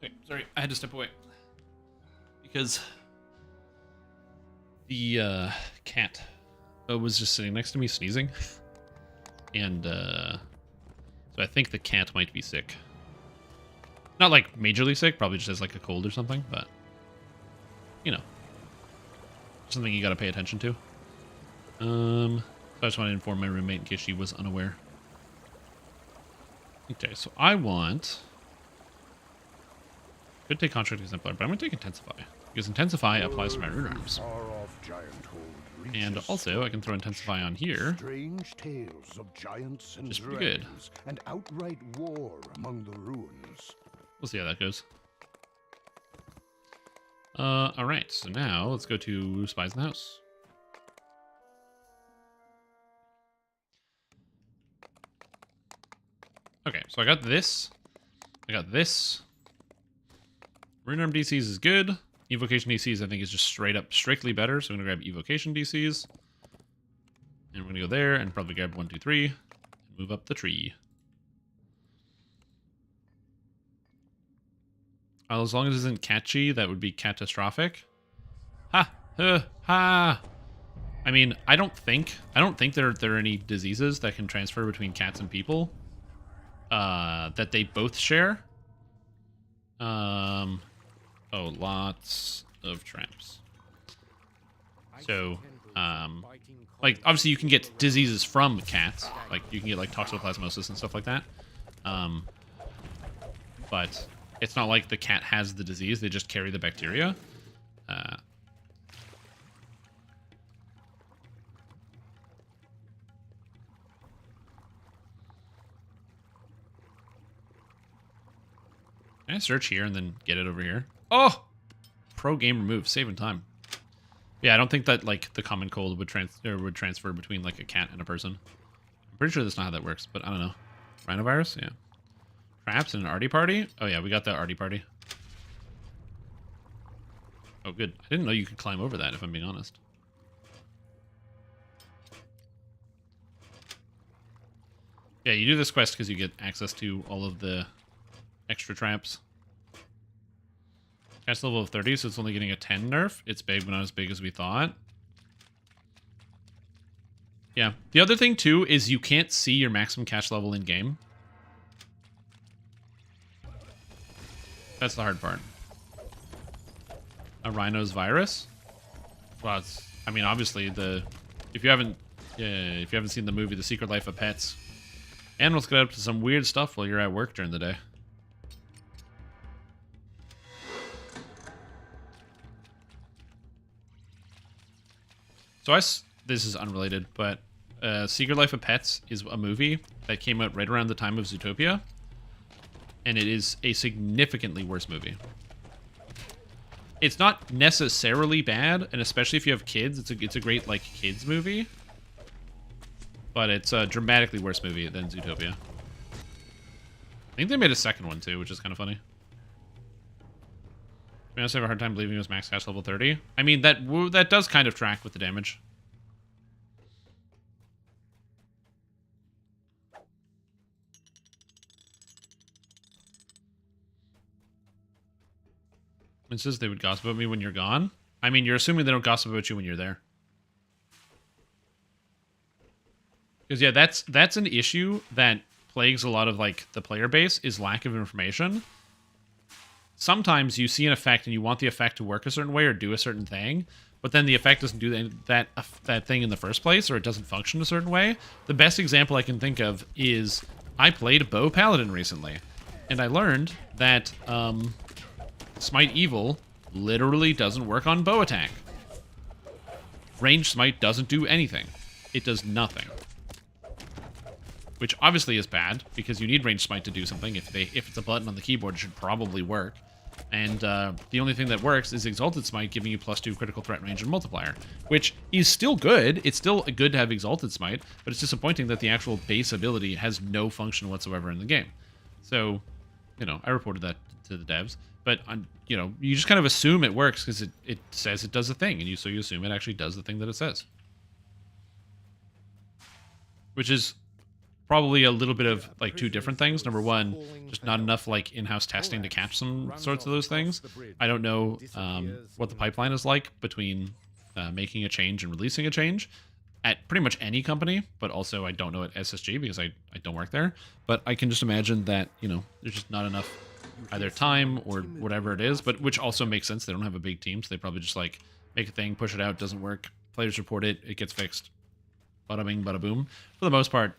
Okay, sorry, I had to step away. Because the cat was just sitting next to me sneezing. And so I think the cat might be sick. Not like majorly sick, probably just has like a cold or something, but you know. Something you gotta pay attention to. So I just want to inform my roommate in case she was unaware. Okay, so I want... Could take Contract Exemplar, but I'm going to take Intensify. Because Intensify applies to my rune arms. And also, I can throw Intensify on here. Strange tales of giants and Just pretty good. dragons and outright war among the ruins. We'll see how that goes. Alright, so now let's go to Spies in the House. Okay, so I got this. I got this. Rune Arm DCs is good. Evocation DCs I think is just straight up strictly better, so I'm gonna grab Evocation DCs. And we're gonna go there and probably grab 1, 2, 3. And move up the tree. As long as it isn't catchy, that would be catastrophic. Ha! Ha! I mean, I don't think there are any diseases that can transfer between cats and people. That they both share. Oh, lots of traps. So, like, obviously you can get diseases from cats. Like, you can get, like, toxoplasmosis and stuff like that. But it's not like the cat has the disease. They just carry the bacteria. Can I search here and then get it over here? Oh! Pro game remove, saving time. Yeah, I don't think that, like, the common cold would transfer between, like, a cat and a person. I'm pretty sure that's not how that works, but I don't know. Rhinovirus? Yeah. Traps and an arty party? Oh yeah, we got that arty party. Oh good. I didn't know you could climb over that, if I'm being honest. Yeah, you do this quest because you get access to all of the extra traps. Cat's level of 30, so it's only getting a 10 nerf. It's big, but not as big as we thought. Yeah. The other thing, too, is you can't see your maximum catch level in-game. That's the hard part. A rhino's virus? Well, it's... I mean, obviously, if you haven't seen the movie The Secret Life of Pets, animals get up to some weird stuff while you're at work during the day. So this is unrelated, but Secret Life of Pets is a movie that came out right around the time of Zootopia, and it is a significantly worse movie. It's not necessarily bad, and especially if you have kids, it's a great like kids movie, but it's a dramatically worse movie than Zootopia. I think they made a second one too, which is kind of funny. I honestly have a hard time believing it was max cash level 30. I mean, that does kind of track with the damage. It says they would gossip about me when you're gone. I mean, you're assuming they don't gossip about you when you're there. Because yeah, that's an issue that plagues a lot of like the player base is lack of information. Sometimes you see an effect and you want the effect to work a certain way or do a certain thing, but then the effect doesn't do that thing in the first place, or it doesn't function a certain way. The best example I can think of is I played Bow Paladin recently, and I learned that Smite Evil literally doesn't work on bow attack. Ranged Smite doesn't do anything. It does nothing. Which obviously is bad, because you need Ranged Smite to do something. If it's a button on the keyboard, it should probably work. And the only thing that works is Exalted Smite, giving you +2 critical threat range and multiplier, which is still good. It's still good to have Exalted Smite, but it's disappointing that the actual base ability has no function whatsoever in the game. So, you know, I reported that to the devs, but you know, you just kind of assume it works because it says it does a thing, and so you assume it actually does the thing that it says, which is probably a little bit of like two different things. Number one, just not enough like in-house testing to catch some sorts of those things. I don't know what the pipeline is like between making a change and releasing a change at pretty much any company, but also I don't know at SSG because I don't work there. But I can just imagine that, you know, there's just not enough either time or whatever it is, but which also makes sense. They don't have a big team, so they probably just like make a thing, push it out, doesn't work, players report it, it gets fixed. Bada bing, bada boom. For the most part,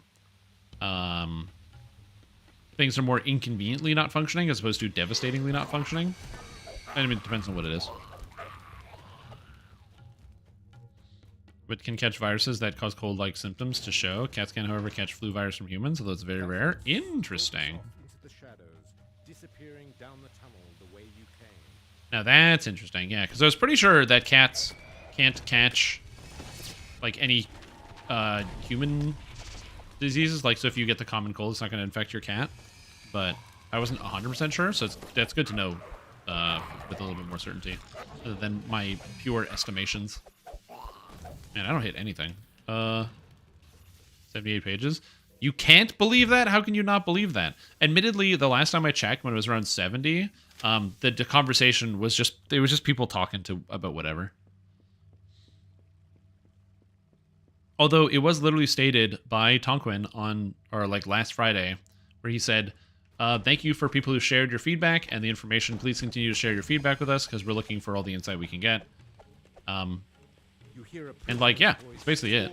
things are more inconveniently not functioning as opposed to devastatingly not functioning. I mean, it depends on what it is. But can catch viruses that cause cold-like symptoms to show. Cats can, however, catch flu virus from humans, although it's very rare. Interesting. Now that's interesting, yeah, because I was pretty sure that cats can't catch like any human diseases. Like, so if you get the common cold, it's not going to infect your cat. But I wasn't 100% sure, so that's good to know with a little bit more certainty than my pure estimations. Man, I don't hit anything. 78 pages. You can't believe that? How can you not believe that? Admittedly, the last time I checked, when it was around 70, the conversation was just, it was just people talking about whatever. Although it was literally stated by Tonquin on, or like last Friday, where he said, thank you for people who shared your feedback and the information. Please continue to share your feedback with us because we're looking for all the insight we can get. And like, yeah, that's basically it.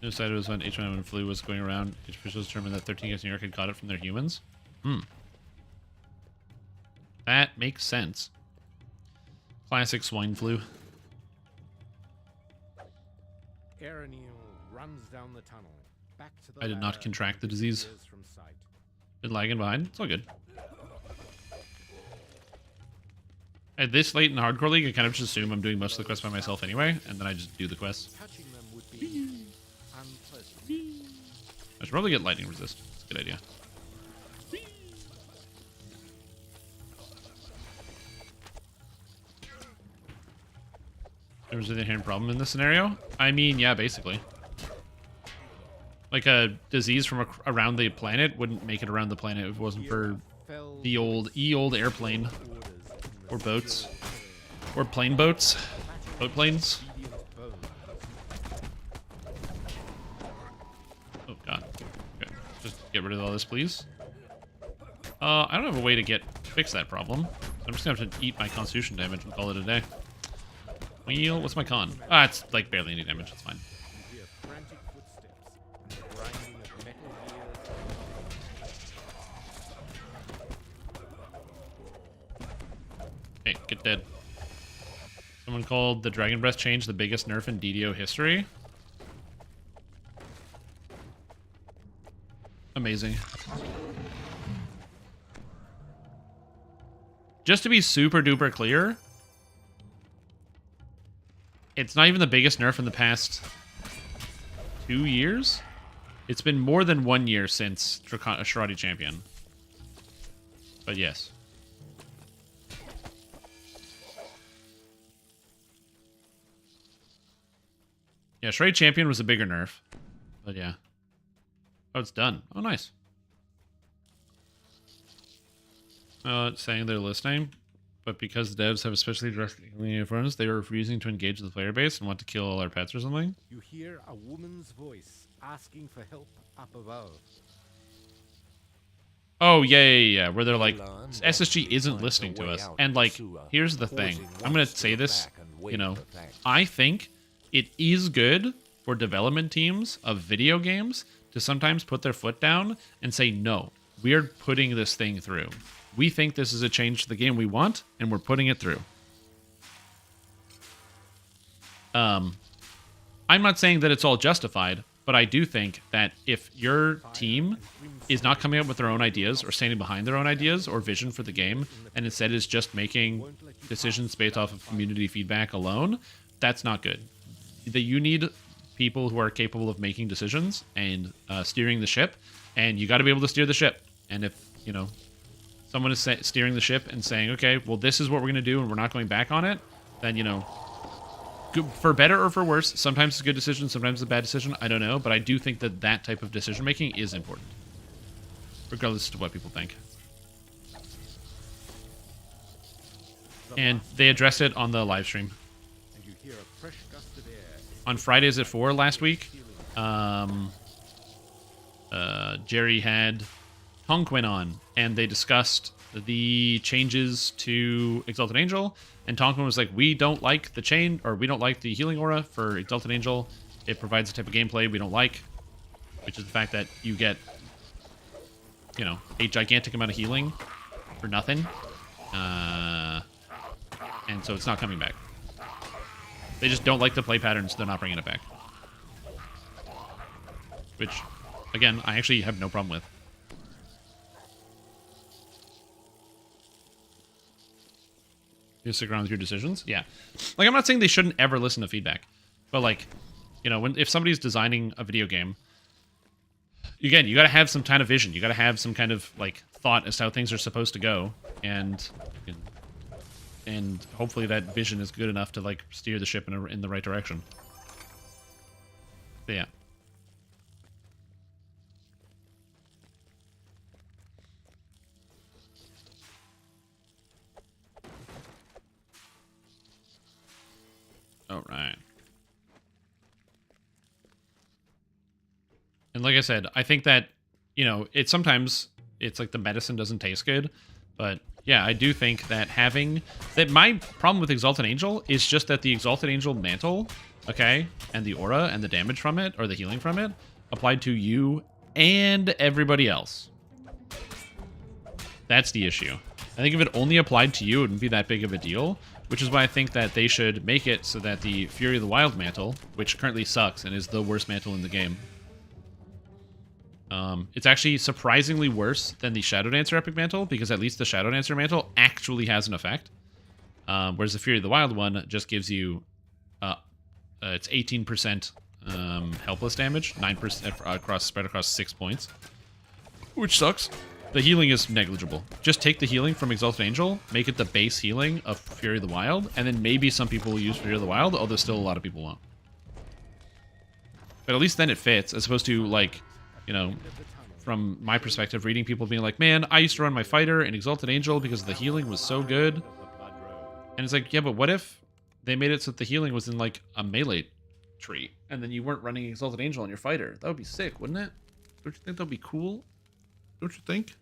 News side was when H1N1 flu was going around. Officials determined that 13 guys in New York had got it from their humans. That makes sense. Classic swine flu. Runs down the tunnel. Back to the I did not contract the disease. Been lagging behind. It's all good. At this late in the hardcore league, I kind of just assume I'm doing most of the quests by myself anyway, and then I just do the quests. I should probably get lightning resist. It's a good idea. There's an inherent problem in this scenario? I mean, yeah, basically. Like a disease from around the planet wouldn't make it around the planet if it wasn't for the old airplane. Or boats. Or plane boats. Boat planes. Oh god. Okay. Just get rid of all this, please. I don't have a way to fix that problem. So I'm just gonna have to eat my constitution damage and call it a day. Well, what's my con? Ah, it's like barely any damage, it's fine. Okay, get dead. Someone called the Dragon Breath change the biggest nerf in DDO history. Amazing. Just to be super duper clear, it's not even the biggest nerf in the past 2 years. It's been more than 1 year since Shirati Champion. But yes. Yeah, Shirati Champion was a bigger nerf. But yeah. Oh, it's done. Oh, nice. It's saying they're listening. But because the devs have especially drastic uniforms, they are refusing to engage the player base and want to kill all our pets or something. You hear a woman's voice asking for help up above. Oh, yeah. Where they're like, SSG isn't listening to us. And like, here's the thing. I'm going to say this, you know, I think it is good for development teams of video games to sometimes put their foot down and say, no, we're putting this thing through. We think this is a change to the game we want, and we're putting it through. I'm not saying that it's all justified, but I do think that if your team is not coming up with their own ideas or standing behind their own ideas or vision for the game, and instead is just making decisions based off of community feedback alone, that's not good. You need people who are capable of making decisions and steering the ship, and you got to be able to steer the ship. And if, you know, someone is steering the ship and saying, okay, well, this is what we're going to do and we're not going back on it, then, you know, for better or for worse, sometimes it's a good decision, sometimes it's a bad decision, I don't know, but I do think that that type of decision making is important, regardless of what people think. And they addressed it on the live stream. On Fridays at 4 last week, Jerry had Tonquin on, and they discussed the changes to Exalted Angel, and Tonquin was like, we don't like the chain, or we don't like the healing aura for Exalted Angel. It provides a type of gameplay we don't like, which is the fact that you get, you know, a gigantic amount of healing for nothing. And so it's not coming back. They just don't like the play patterns, so they're not bringing it back. Which, again, I actually have no problem with. You stick around with your decisions? Yeah. Like, I'm not saying they shouldn't ever listen to feedback. But, like, you know, if somebody's designing a video game, again, you gotta have some kind of vision. You gotta have some kind of, like, thought as to how things are supposed to go. And hopefully that vision is good enough to, like, steer the ship in the right direction. So, yeah. All right. And like I said, I think that, you know, sometimes it's like the medicine doesn't taste good, but yeah, I do think that my problem with Exalted Angel is just that the Exalted Angel mantle, okay, and the aura and the damage from it, or the healing from it, applied to you and everybody else. That's the issue. I think if it only applied to you, it wouldn't be that big of a deal, which is why I think that they should make it so that the Fury of the Wild mantle, which currently sucks and is the worst mantle in the game, it's actually surprisingly worse than the Shadow Dancer Epic Mantle, because at least the Shadow Dancer Mantle actually has an effect. Whereas the Fury of the Wild one just gives you, it's 18% helpless damage, 9% spread across 6 points, which sucks. The healing is negligible. Just take the healing from Exalted Angel, make it the base healing of Fury of the Wild, and then maybe some people will use Fury of the Wild, although still a lot of people won't. But at least then it fits, as opposed to, like, you know, from my perspective, reading people being like, man, I used to run my fighter in Exalted Angel because the healing was so good. And it's like, yeah, but what if they made it so that the healing was in, like, a melee tree, and then you weren't running Exalted Angel on your fighter? That would be sick, wouldn't it? Don't you think that would be cool? Don't you think?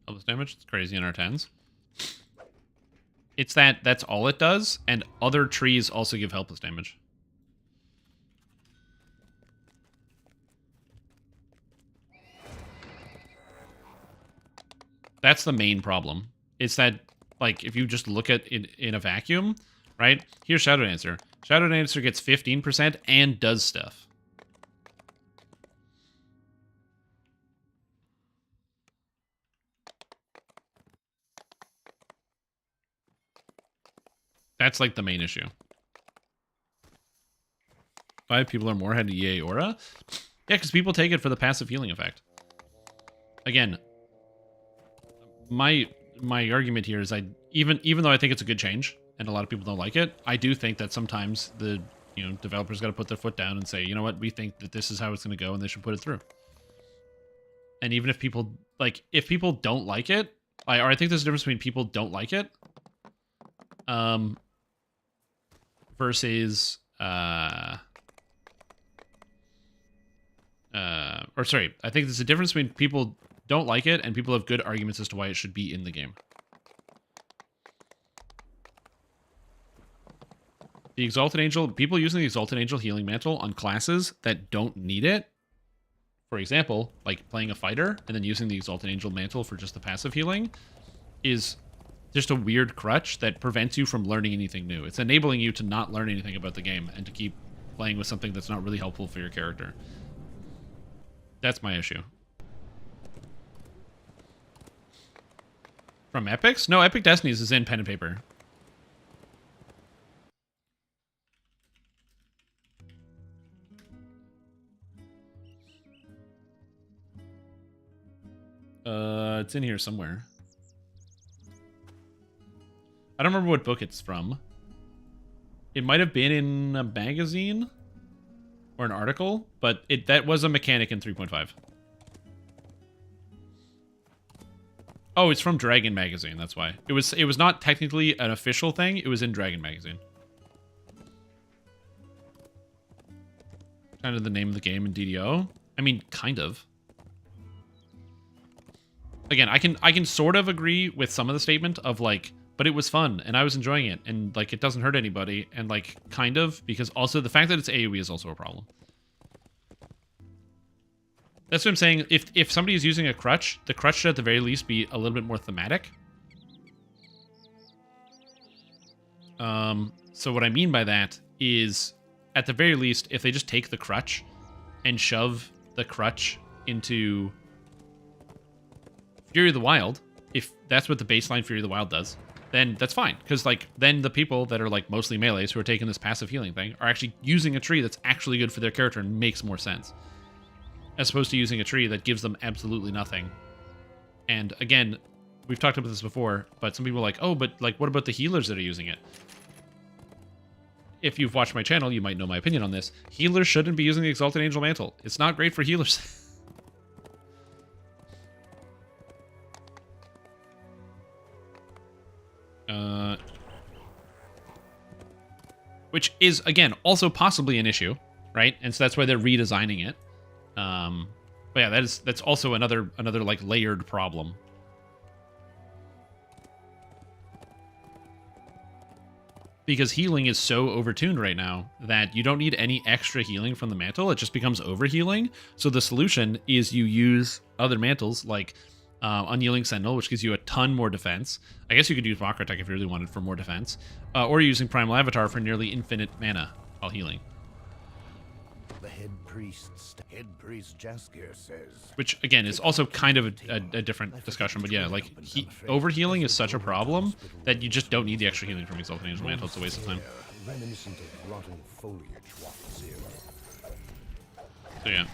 Helpless damage, it's crazy in our 10s. It's that's all it does, and other trees also give helpless damage. That's the main problem. It's that, like, if you just look at it in a vacuum, right? Here's Shadow Dancer. Shadow Dancer gets 15% and does stuff. That's, like, the main issue. 5 people or more had a EA aura? Yeah, because people take it for the passive healing effect. Again, my argument here is even though I think it's a good change, and a lot of people don't like it, I do think that sometimes the developers got to put their foot down and say, you know what, we think that this is how it's going to go, and they should put it through. And even if people, like, if people don't like it, or I think there's a difference between people don't like it, versus, or sorry, I think there's a difference between people don't like it and people have good arguments as to why it should be in the game. The Exalted Angel, people using the Exalted Angel healing mantle on classes that don't need it, for example, like playing a fighter and then using the Exalted Angel mantle for just the passive healing, is just a weird crutch that prevents you from learning anything new. It's enabling you to not learn anything about the game and to keep playing with something that's not really helpful for your character. That's my issue. From Epics? No, Epic Destinies is in pen and paper. It's in here somewhere. I don't remember what book it's from. It might have been in a magazine or an article, but that was a mechanic in 3.5. Oh, it's from Dragon Magazine, that's why. It was not technically an official thing, it was in Dragon Magazine. Kind of the name of the game in DDO. I mean, kind of. Again, I can sort of agree with some of the statement of like, but it was fun and I was enjoying it and like it doesn't hurt anybody and like kind of, because also the fact that it's AoE is also a problem. That's what I'm saying. If somebody is using a crutch, the crutch should at the very least be a little bit more thematic. So what I mean by that is, at the very least, if they just take the crutch and shove the crutch into Fury of the Wild, if that's what the baseline Fury of the Wild does, then that's fine. Because, like, then the people that are, like, mostly melees who are taking this passive healing thing are actually using a tree that's actually good for their character and makes more sense. As opposed to using a tree that gives them absolutely nothing. And, again, we've talked about this before, but some people are like, oh, but, like, what about the healers that are using it? If you've watched my channel, you might know my opinion on this. Healers shouldn't be using the Exalted Angel Mantle. It's not great for healers. Which is, again, also possibly an issue, right? And so that's why they're redesigning it. But yeah, that's also another like layered problem. Because healing is so overtuned right now that you don't need any extra healing from the mantle. It just becomes overhealing. So the solution is you use other mantles like Unyielding Sentinel, which gives you a ton more defense. I guess you could use Makratech if you really wanted for more defense. Or using Primal Avatar for nearly infinite mana while healing. The head priest Jaskier says. Which, again, is also kind of a different discussion. But yeah, like, overhealing is such a problem that you just don't need the extra healing from Exalted Angel Mantle. It's a waste of time. Reminiscent of rotting foliage walks here. So yeah.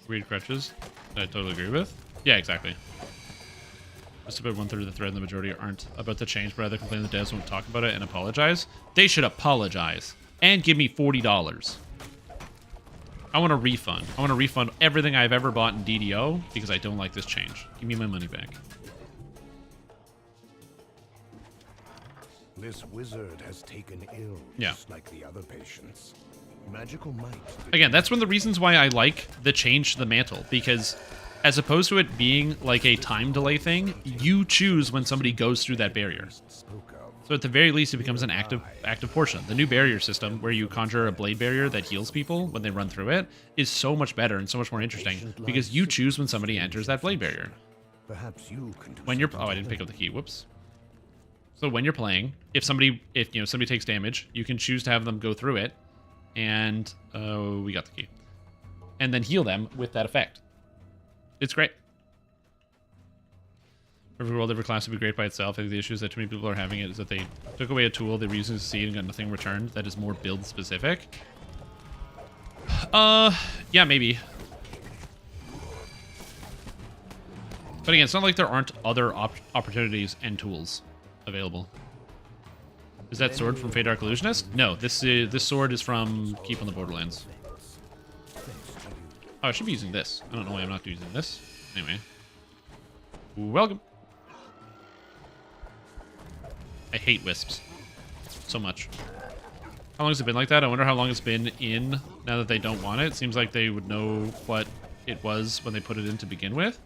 Weird crutches that I totally agree with. Yeah, exactly. Just about 1/3 of the thread and the majority aren't about to change, but rather complain the devs won't talk about it and apologize. They should apologize and give me $40. I want a refund. I want to refund everything I've ever bought in DDO because I don't like this change. Give me my money back. This wizard has taken ill, just like the other patients. Magical might. Again, that's one of the reasons why I like the change to the mantle, because as opposed to it being like a time delay thing, you choose when somebody goes through that barrier. So at the very least, it becomes an active portion. The new barrier system, where you conjure a blade barrier that heals people when they run through it, is so much better and so much more interesting because you choose when somebody enters that blade barrier. Perhaps you can do when you're I didn't pick up the key. Whoops. So when you're playing, if somebody takes damage, you can choose to have them go through it, and we got the key, and then heal them with that effect. It's great. Every world, every class would be great by itself. I think the issue is that too many people are having it is that they took away a tool they were using to succeed and got nothing returned that is more build specific. Yeah, maybe. But again, it's not like there aren't other opportunities and tools available. Is that sword from Fate Dark Illusionist? No, this sword is from Keep on the Borderlands. Oh, I should be using this. I don't know why I'm not using this. Anyway. Welcome. I hate wisps so much. How long has it been like that? I wonder how long it's been in now that they don't want it. It seems like they would know what it was when they put it in to begin with.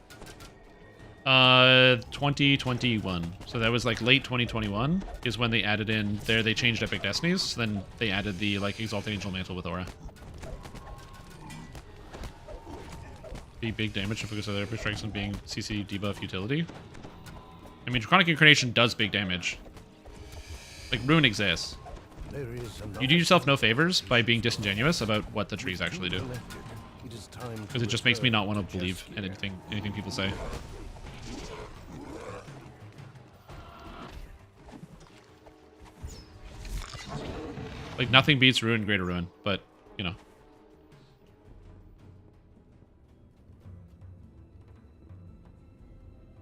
2021. So that was like late 2021 is when they added in there. They changed Epic Destinies. So then they added the like Exalted Angel Mantle with Aura. Be big damage to focus other strikes on being CC debuff utility. I mean, Draconic Incarnation does big damage. Like, Ruin exists. You do yourself no favors by being disingenuous about what the trees actually do. Because it just makes me not want to believe in anything people say. Like, nothing beats Ruin, Greater Ruin, but, you know.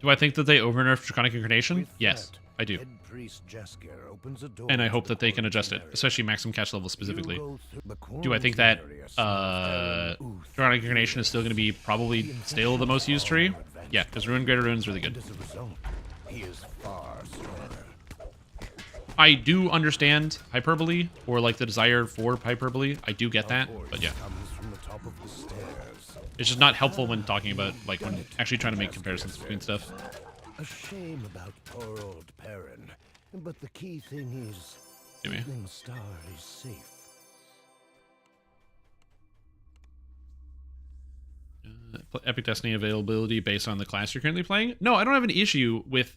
Do I think that they overnerfed Draconic Incarnation? Yes, I do. And I hope that they can adjust it, especially maximum catch level specifically. Do I think that Draconic Incarnation is still going to be probably still the most used tree? Yeah, because Ruin, Greater Ruin is really good. I do understand hyperbole, or like the desire for hyperbole. I do get that, but yeah. It's just not helpful when talking about, like, when actually trying to make comparisons between stuff. A shame about poor old Perrin, but the key thing is, Evening Star is safe. Epic Destiny availability based on the class you're currently playing? No, I don't have an issue with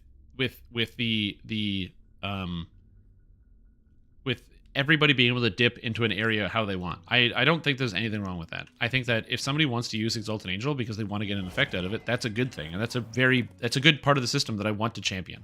everybody being able to dip into an area how they want. I don't think there's anything wrong with that. I think that if somebody wants to use Exalted Angel because they want to get an effect out of it, that's a good thing, and that's a good part of the system that I want to champion.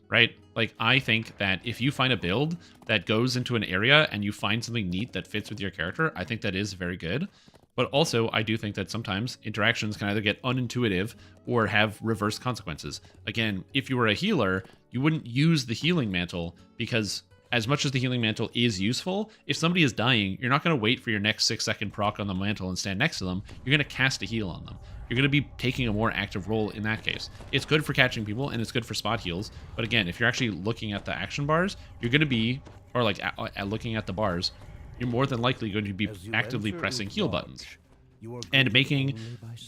Right? Like, I think that if you find a build that goes into an area and you find something neat that fits with your character, I think that is very good. But also, I do think that sometimes interactions can either get unintuitive or have reverse consequences. Again, if you were a healer, you wouldn't use the healing mantle because as much as the healing mantle is useful, if somebody is dying, you're not going to wait for your next 6-second proc on the mantle and stand next to them. You're going to cast a heal on them. You're going to be taking a more active role in that case. It's good for catching people, and it's good for spot heals. But again, if you're actually looking at the action bars, you're going to be, or like looking at the bars, you're more than likely going to be actively pressing heal buttons. And making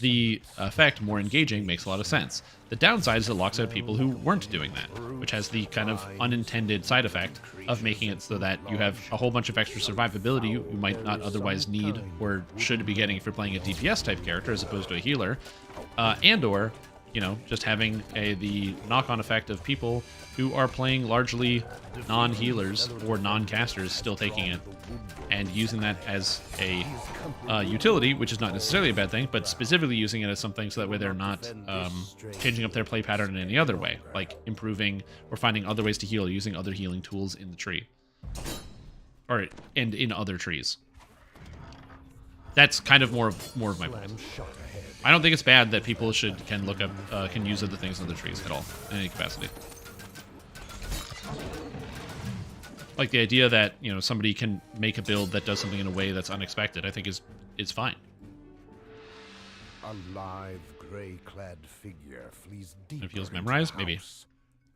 the effect more engaging makes a lot of sense. The downside is it locks out people who weren't doing that, which has the kind of unintended side effect of making it so that you have a whole bunch of extra survivability you might not otherwise need or should be getting if you're playing a DPS type character as opposed to a healer, and or, you know, just having the knock-on effect of people who are playing largely non-healers or non-casters still taking it and using that as a utility, which is not necessarily a bad thing, but specifically using it as something so that way they're not changing up their play pattern in any other way, like improving or finding other ways to heal using other healing tools in the tree. And in other trees. That's kind of more of my point. I don't think it's bad that people can look up can use other things in other trees at all in any capacity. Like the idea that, you know, somebody can make a build that does something in a way that's unexpected, I think is fine. A live gray-clad figure flees deep. It feels memorized, maybe.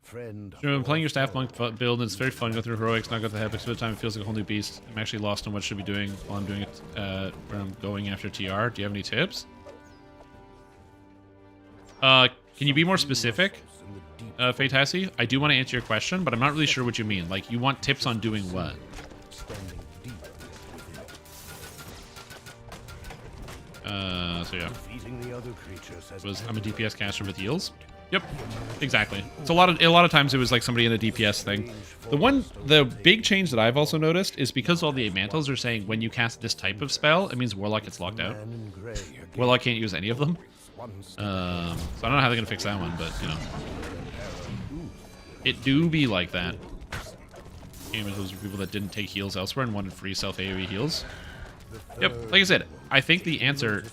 Friend, you know, I'm playing your staff monk build, and it's very fun. Go through heroics, not go through the epics. By the time it feels like a whole new beast. I'm actually lost on what I should be doing while I'm doing it. Where I'm going after TR. Do you have any tips? Can you be more specific, Fatasi? I do want to answer your question, but I'm not really sure what you mean. Like, you want tips on doing what? So yeah. I'm a DPS caster with heals. Yep, exactly. It's a lot of times it was like somebody in a DPS thing. The big change that I've also noticed is because all the mantles are saying when you cast this type of spell, it means Warlock gets locked out. Warlock can't use any of them. So I don't know how they're gonna fix that one, but you know, it do be like that. Those are people that didn't take heals elsewhere and wanted free self AoE heals. Yep, like I said, I think the answer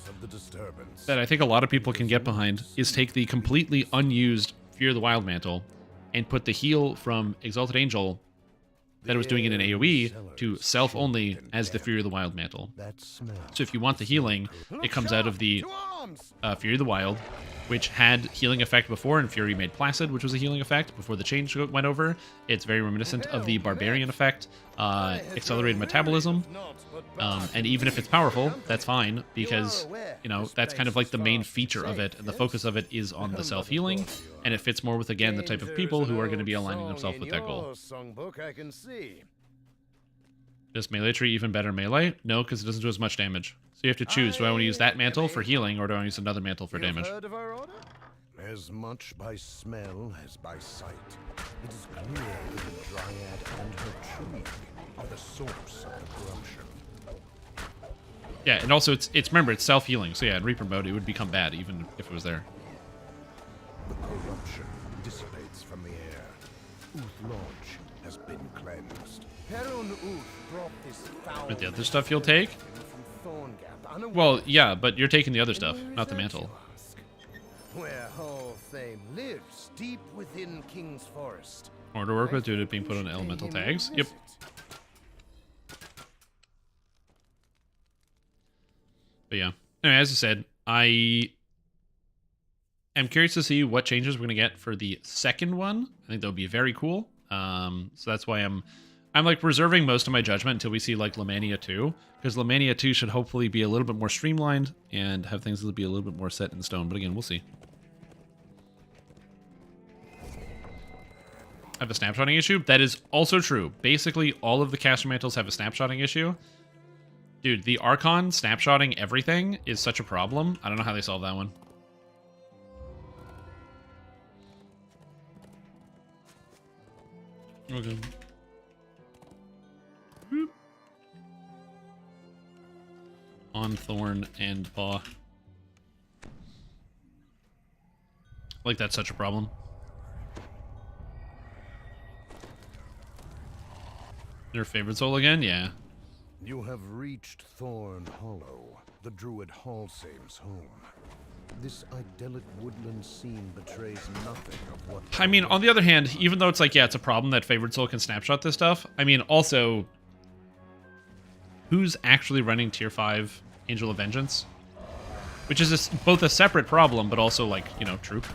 that I think a lot of people can get behind is take the completely unused Fear of the Wild Mantle and put the heal from Exalted Angel that it was doing it in AoE to self only as the Fear of the Wild Mantle. So if you want the healing, it comes out of the Fury of the Wild, which had healing effect before, and Fury made Placid, which was a healing effect before the change went over. It's very reminiscent of the Barbarian effect, accelerated metabolism, and even if it's powerful, that's fine, because, you know, that's kind of like the main feature of it, and the focus of it is on the self-healing, and it fits more with, again, the type of people who are going to be aligning themselves with that goal. Is melee tree even better melee? No, because it doesn't do as much damage. So you have to choose, do I want to use that mantle for healing, or do I want to use another mantle for damage? As much by smell as by sight, it is clear that the Dryad and her tree are the source of the corruption. Yeah, and also it's remember, it's self-healing, so yeah, in Reaper mode it would become bad even if it was there. The corruption dissipates from the air. Uth Lodge has been cleansed. Perun Uth brought this foul But the other stuff you'll take? from Thorngap, Well, yeah, but you're taking the other stuff, not the mantle. where Hall Thane lives, deep within King's Forest. More to work with due to being put on elemental tags. Yep. But yeah. Anyway, as I said, I am curious to see what changes we're gonna get for the second one. I think that would be very cool. So that's why I'm like reserving most of my judgment until we see like Lamania 2, because Lamania 2 should hopefully be a little bit more streamlined and have things that be a little bit more set in stone. But again, we'll see. Have a snapshotting issue? That is also true. Basically, all of the caster mantles have a snapshotting issue. Dude, the Archon snapshotting everything is such a problem. I don't know how they solve that one. Okay. Whoop. On Thorn and Paw. Like, that's such a problem. Your favorite soul again? Yeah. You have reached Thorn Hollow, the Druid Hallsame's home. This idyllic woodland scene betrays nothing of what... I mean, on the other hand, even though it's like, yeah, it's a problem that Favored Soul can snapshot this stuff, I mean, also, who's actually running Tier 5 Angel of Vengeance? Which is both a separate problem, but also, like, you know, troop.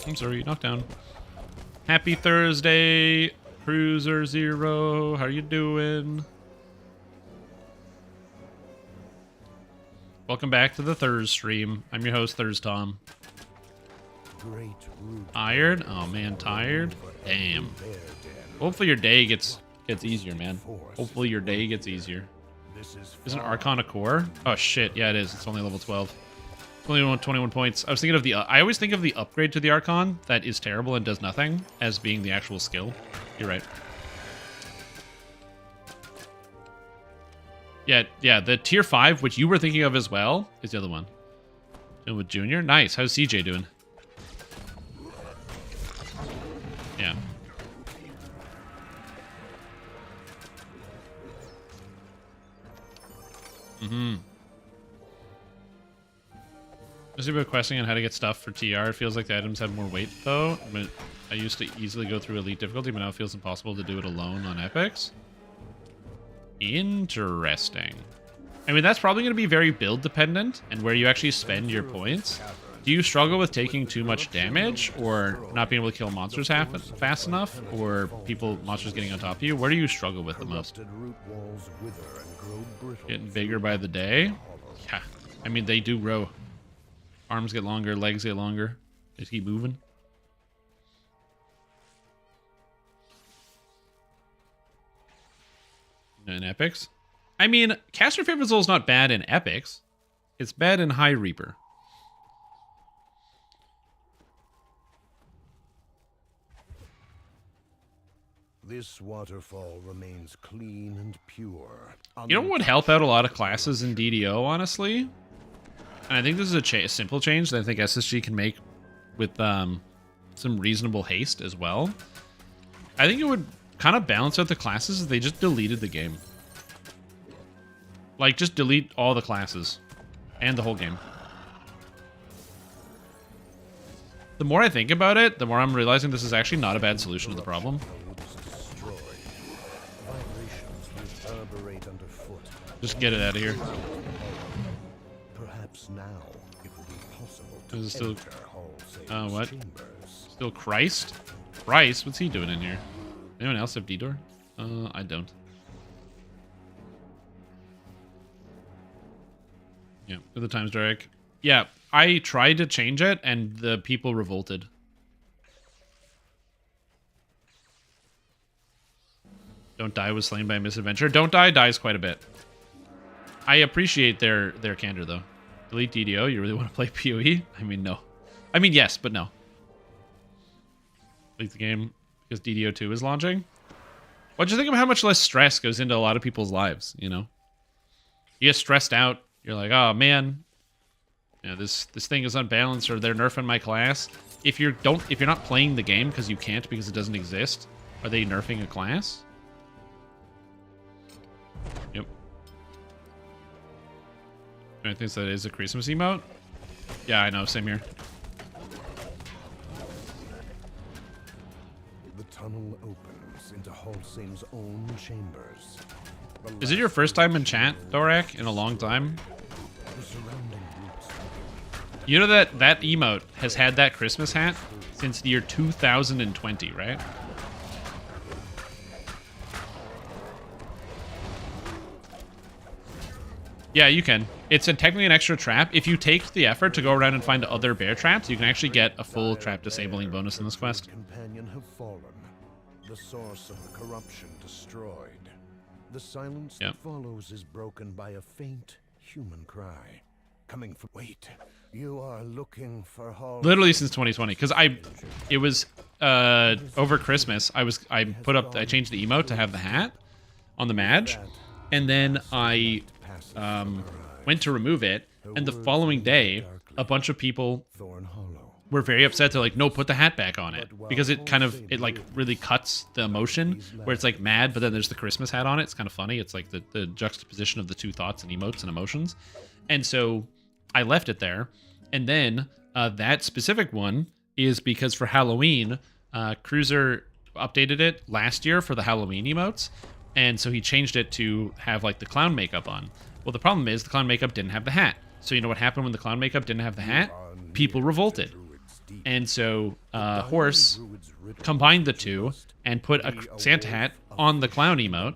I'm sorry, knockdown. Happy Thursday, Cruiser Zero. How are you doing? Welcome back to the Thurs stream. I'm your host, Thurs Tom. Tired? Oh man, tired? Damn. Hopefully your day gets easier, man. Hopefully your day gets easier. Isn't Archon a core? Oh shit, yeah it is. It's only level 12. Only 21 points. I was thinking of the... I always think of the upgrade to the Archon that is terrible and does nothing as being the actual skill. You're right. Yeah, the tier 5, which you were thinking of as well, is the other one. And with Junior? Nice. How's CJ doing? Yeah. Mm-hmm. There's a bit of questing on how to get stuff for TR. It feels like the items have more weight, though. I used to easily go through elite difficulty, but now it feels impossible to do it alone on epics. Interesting. I mean, that's probably going to be very build dependent and where you actually spend your points. Do you struggle with taking too much damage or not being able to kill monsters fast enough, or monsters getting on top of you? Where do you struggle with the most? Getting bigger by the day? Yeah. I mean, they do grow. Arms get longer, legs get longer. They just keep moving. In epics? I mean, Caster Favorite Soul is not bad in epics. It's bad in High Reaper. This waterfall remains clean and pure. You know what would help out a lot of classes in DDO, honestly? And I think this is a simple change that I think SSG can make with some reasonable haste as well. I think it would kind of balance out the classes if they just deleted the game. Like, just delete all the classes and the whole game. The more I think about it, the more I'm realizing this is actually not a bad solution to the problem. Just get it out of here. Perhaps now it will be possible to Is it still... enter what? chambers. Still Christ? Christ? What's he doing in here? Anyone else have D-Door? I don't. Yeah, at the times, Derek. Yeah, I tried to change it, and the people revolted. Don't die was slain by a misadventure. Don't die dies quite a bit. I appreciate their candor though. Delete DDO. You really want to play PoE? I mean, no. I mean, yes, but no. Delete the game because DDO 2 is launching. What'd you think of how much less stress goes into a lot of people's lives? You know, you get stressed out. You're like, oh man, you know, this thing is unbalanced, or they're nerfing my class. If you're not playing the game because you can't because it doesn't exist, are they nerfing a class? Yep. I think that is a Christmas emote. Yeah, I know. Same here. The tunnel opens into Halseim's own chambers. Is it your first time in chat, Thorak, in a long time? The surrounding roots. You know that emote has had that Christmas hat since the year 2020, right? Yeah, you can. It's technically an extra trap. If you take the effort to go around and find other bear traps, you can actually get a full trap disabling bonus in this quest. Companion have fallen. The source of the corruption destroyed. The silence that follows is broken by a faint human cry. Coming from... Wait, you are looking for Hall... Literally since 2020, because it was over Christmas. I changed the emote to have the hat on the Madge, and then I went to remove it, and the following day, a bunch of people were very upset. They're like, no, put the hat back on it, because it like really cuts the emotion, where it's like mad, but then there's the Christmas hat on it. It's kind of funny. It's like the juxtaposition of the two thoughts and emotes and emotions. And so I left it there. And then that specific one is because for Halloween, Cruiser updated it last year for the Halloween emotes. And so he changed it to have like the clown makeup on. Well, the problem is the clown makeup didn't have the hat. So you know what happened when the clown makeup didn't have the hat? People revolted. And so Horse combined the two and put a Santa hat on the clown emote.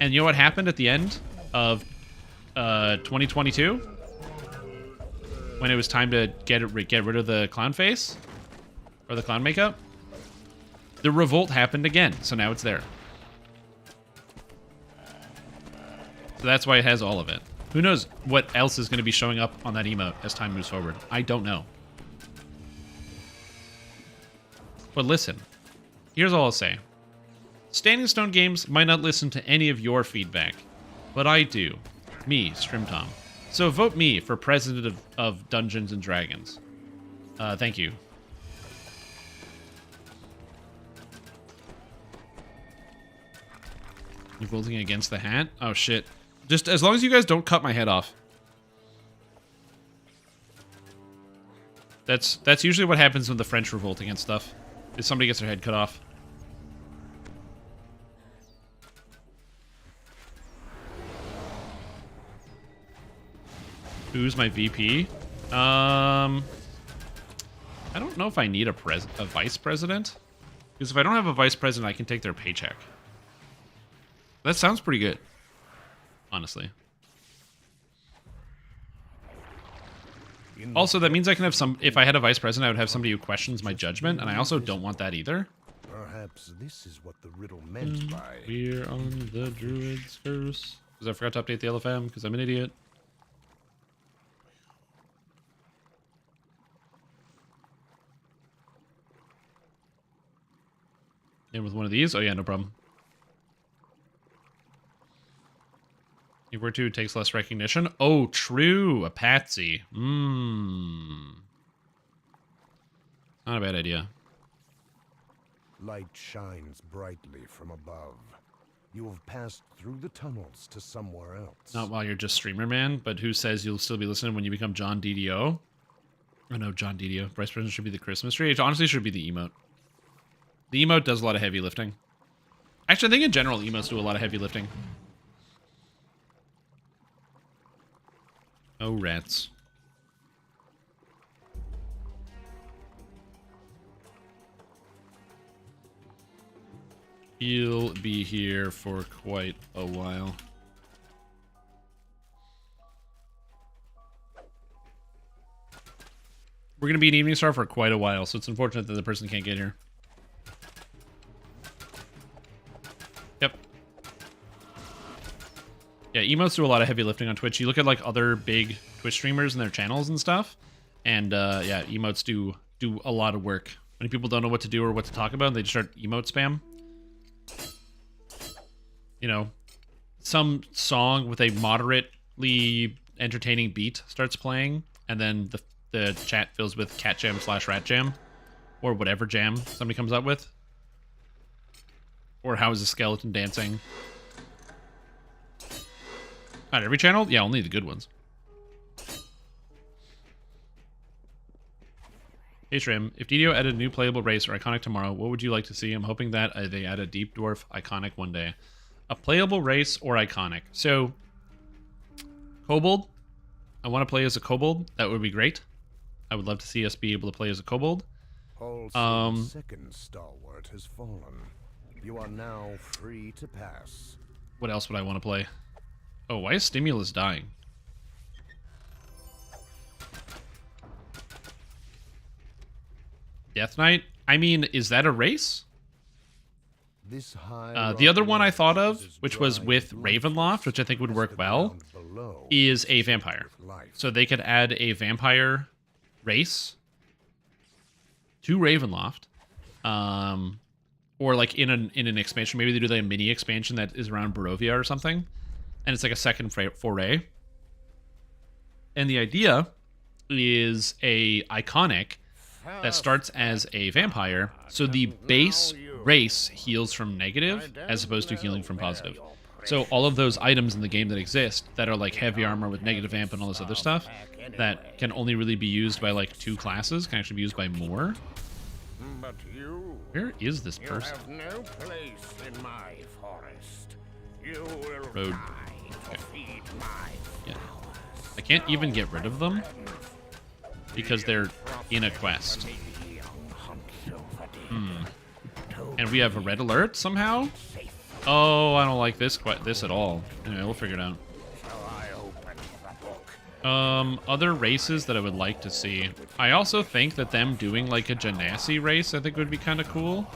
And you know what happened at the end of 2022? When it was time to get rid of the clown face? Or the clown makeup? The revolt happened again, so now it's there. So that's why it has all of it. Who knows what else is going to be showing up on that emote as time moves forward? I don't know. But listen, here's all I'll say. Standing Stone Games might not listen to any of your feedback, but I do. Me, Strimtom. So vote me for president of Dungeons and Dragons. Thank you. You're voting against the hat? Oh shit. Just as long as you guys don't cut my head off. That's usually what happens when the French revolt against stuff. Is somebody gets their head cut off. Who's my VP? I don't know if I need a vice president. Because if I don't have a vice president, I can take their paycheck. That sounds pretty good. Honestly. Also, that means I can have some... If I had a vice president, I would have somebody who questions my judgment, and I also don't want that either. Perhaps this is what the riddle meant by... We're on the Druid's curse. Because I forgot to update the LFM, because I'm an idiot. In with one of these? Oh yeah, no problem. If we're to, it takes less recognition. Oh, true. A patsy. Not a bad idea. Light shines brightly from above. You have passed through the tunnels to somewhere else. Not while you're just streamer man, but who says you'll still be listening when you become John DDO? Oh no, John DDO. Vice President should be the Christmas tree. It honestly should be the emote. The emote does a lot of heavy lifting. Actually, I think in general, emotes do a lot of heavy lifting. Oh, rats. He'll be here for quite a while. We're going to be an Evening Star for quite a while, so it's unfortunate that the person can't get here. Yep. Yeah, emotes do a lot of heavy lifting on Twitch. You look at like other big Twitch streamers and their channels and stuff, and yeah, emotes do a lot of work. When people don't know what to do or what to talk about, they just start emote spam. You know, some song with a moderately entertaining beat starts playing, and then the chat fills with cat jam / rat jam, or whatever jam somebody comes up with. Or how is a skeleton dancing? Not every channel? Yeah, only the good ones. Hey Shrim, if DDO added a new playable race or iconic tomorrow, what would you like to see? I'm hoping that they add a deep dwarf iconic one day. A playable race or iconic. So, Kobold. I want to play as a Kobold. That would be great. I would love to see us be able to play as a Kobold. Paul's second stalwart has fallen. You are now free to pass. What else would I want to play? Oh, why is Stimulus dying? Death Knight? I mean, is that a race? The other one I thought of, which was with Ravenloft, which I think would work well, is a vampire. So they could add a vampire race to Ravenloft, or like in an expansion. Maybe they do like a mini expansion that is around Barovia or something, and it's like a second foray. And the idea is a iconic that starts as a vampire, so the base race heals from negative as opposed to healing from positive. So all of those items in the game that exist that are like heavy armor with negative amp and all this other stuff that can only really be used by like 2 classes can actually be used by more. Where is this person? No place in my forest. You will Road. Okay. Yeah. I can't even get rid of them because they're in a quest. And we have a red alert somehow? Oh, I don't like this at all. Anyway, we'll figure it out. Other races that I would like to see. I also think that them doing like a Genasi race I think would be kind of cool.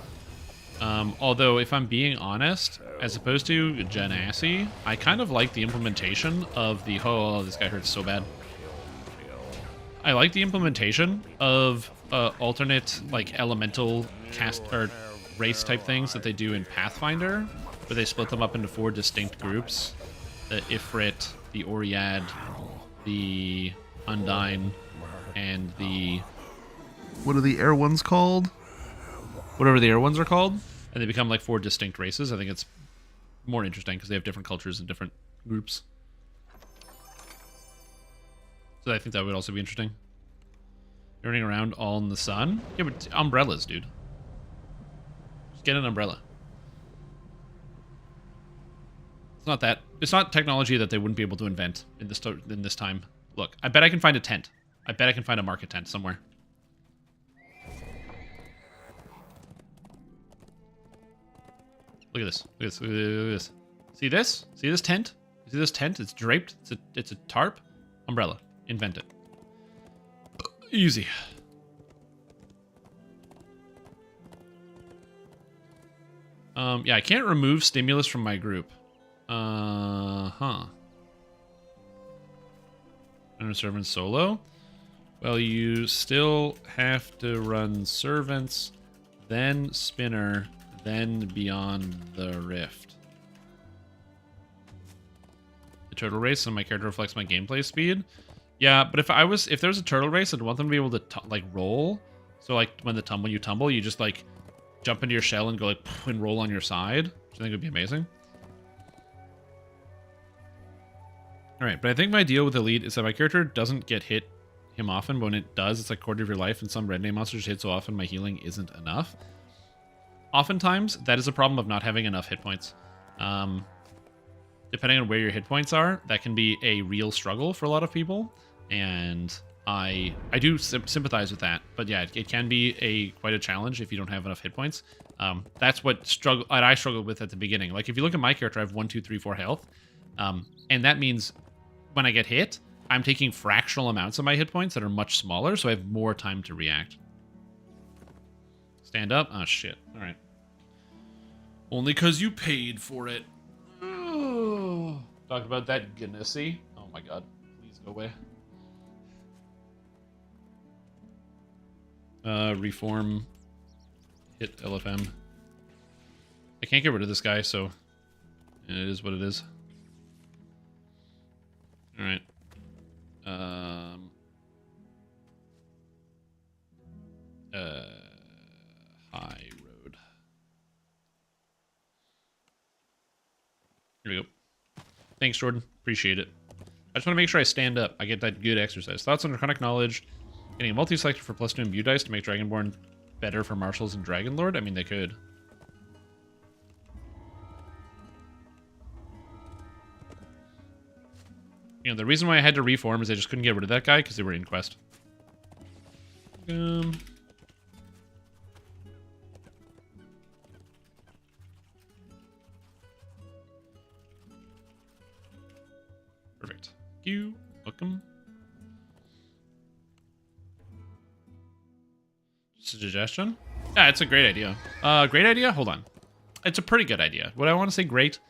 Although, if I'm being honest, as opposed to Genasi, I kind of like the implementation of the... Oh, this guy hurts so bad. I like the implementation of alternate like elemental cast or race type things that they do in Pathfinder, where they split them up into 4 distinct groups: the Ifrit, the Oread, the Undyne, and the... What are the air ones called? Whatever the air ones are called, and they become like 4 distinct races. I think it's more interesting because they have different cultures and different groups. So I think that would also be interesting. Running around all in the sun? Yeah, but umbrellas, dude. Just get an umbrella. It's not that. It's not technology that they wouldn't be able to invent in this time. Look, I bet I can find a tent. I bet I can find a market tent somewhere. Look at this. Look at this. Look at this. See this? See this tent? See this tent? It's draped. It's a tarp. Umbrella. Invent it. Easy. Yeah, I can't remove Stimulus from my group. Under Servants solo? Well, you still have to run Servants, then Spinner, then Beyond the Rift. The turtle race, so my character reflects my gameplay speed. Yeah, but if there was a turtle race, I'd want them to be able to like roll. So like when you tumble, you just like jump into your shell and go like and roll on your side, which I think would be amazing. All right, but I think my deal with Elite is that my character doesn't get hit him often, but when it does, it's like quarter of your life, and some red name monsters hit so often my healing isn't enough. Oftentimes, that is a problem of not having enough hit points. Depending on where your hit points are, that can be a real struggle for a lot of people, and I do sympathize with that. But yeah, it can be quite a challenge if you don't have enough hit points. That's what I struggled with at the beginning. Like if you look at my character, I have 1, 2, 3, 4 health, and that means when I get hit, I'm taking fractional amounts of my hit points that are much smaller, so I have more time to react. Stand up? Oh shit! All right. Only because you paid for it. Oh. Talk about that Ganassi. Oh my god. Please go away. Reform. Hit LFM. I can't get rid of this guy, so it is what it is. Alright. High road. Here we go. Thanks, Jordan. Appreciate it. I just want to make sure I stand up. I get that good exercise. Thoughts on Draconic Knowledge. Getting a multi-selector for +2 imbue dice to make Dragonborn better for Marshals and Dragonlord? I mean, they could. You know, the reason why I had to reform is I just couldn't get rid of that guy because they were in quest. Perfect. Thank you. Welcome. Suggestion? Yeah, it's a great idea. Great idea? Hold on. It's a pretty good idea. Would I want to say great?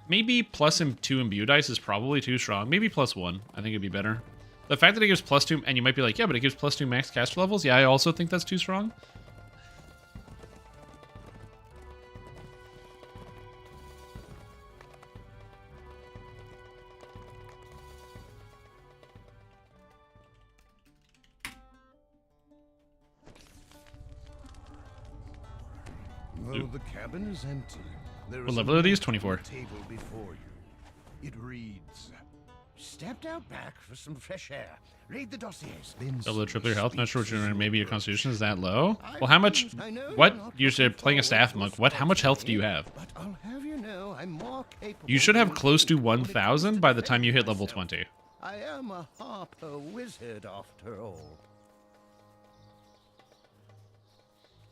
Maybe +2 imbue dice is probably too strong. Maybe +1. I think it'd be better. The fact that it gives +2, and you might be like, yeah, but it gives +2 max caster levels. Yeah, I also think that's too strong. Though the cabin is empty, there What is level are these? 24. table before you. It reads, stepped out back for some fresh air. Read the dossiers. Double or triple your health. Not sure what you're. Maybe your constitution is that low. Well, how much? What? You're playing a staff monk. What? How much health do you have? But I'll have you know, I'm more capable. You should have than close to you when it 1,000 comes by to the time you hit defending level myself. 20. I am a harper wizard after all.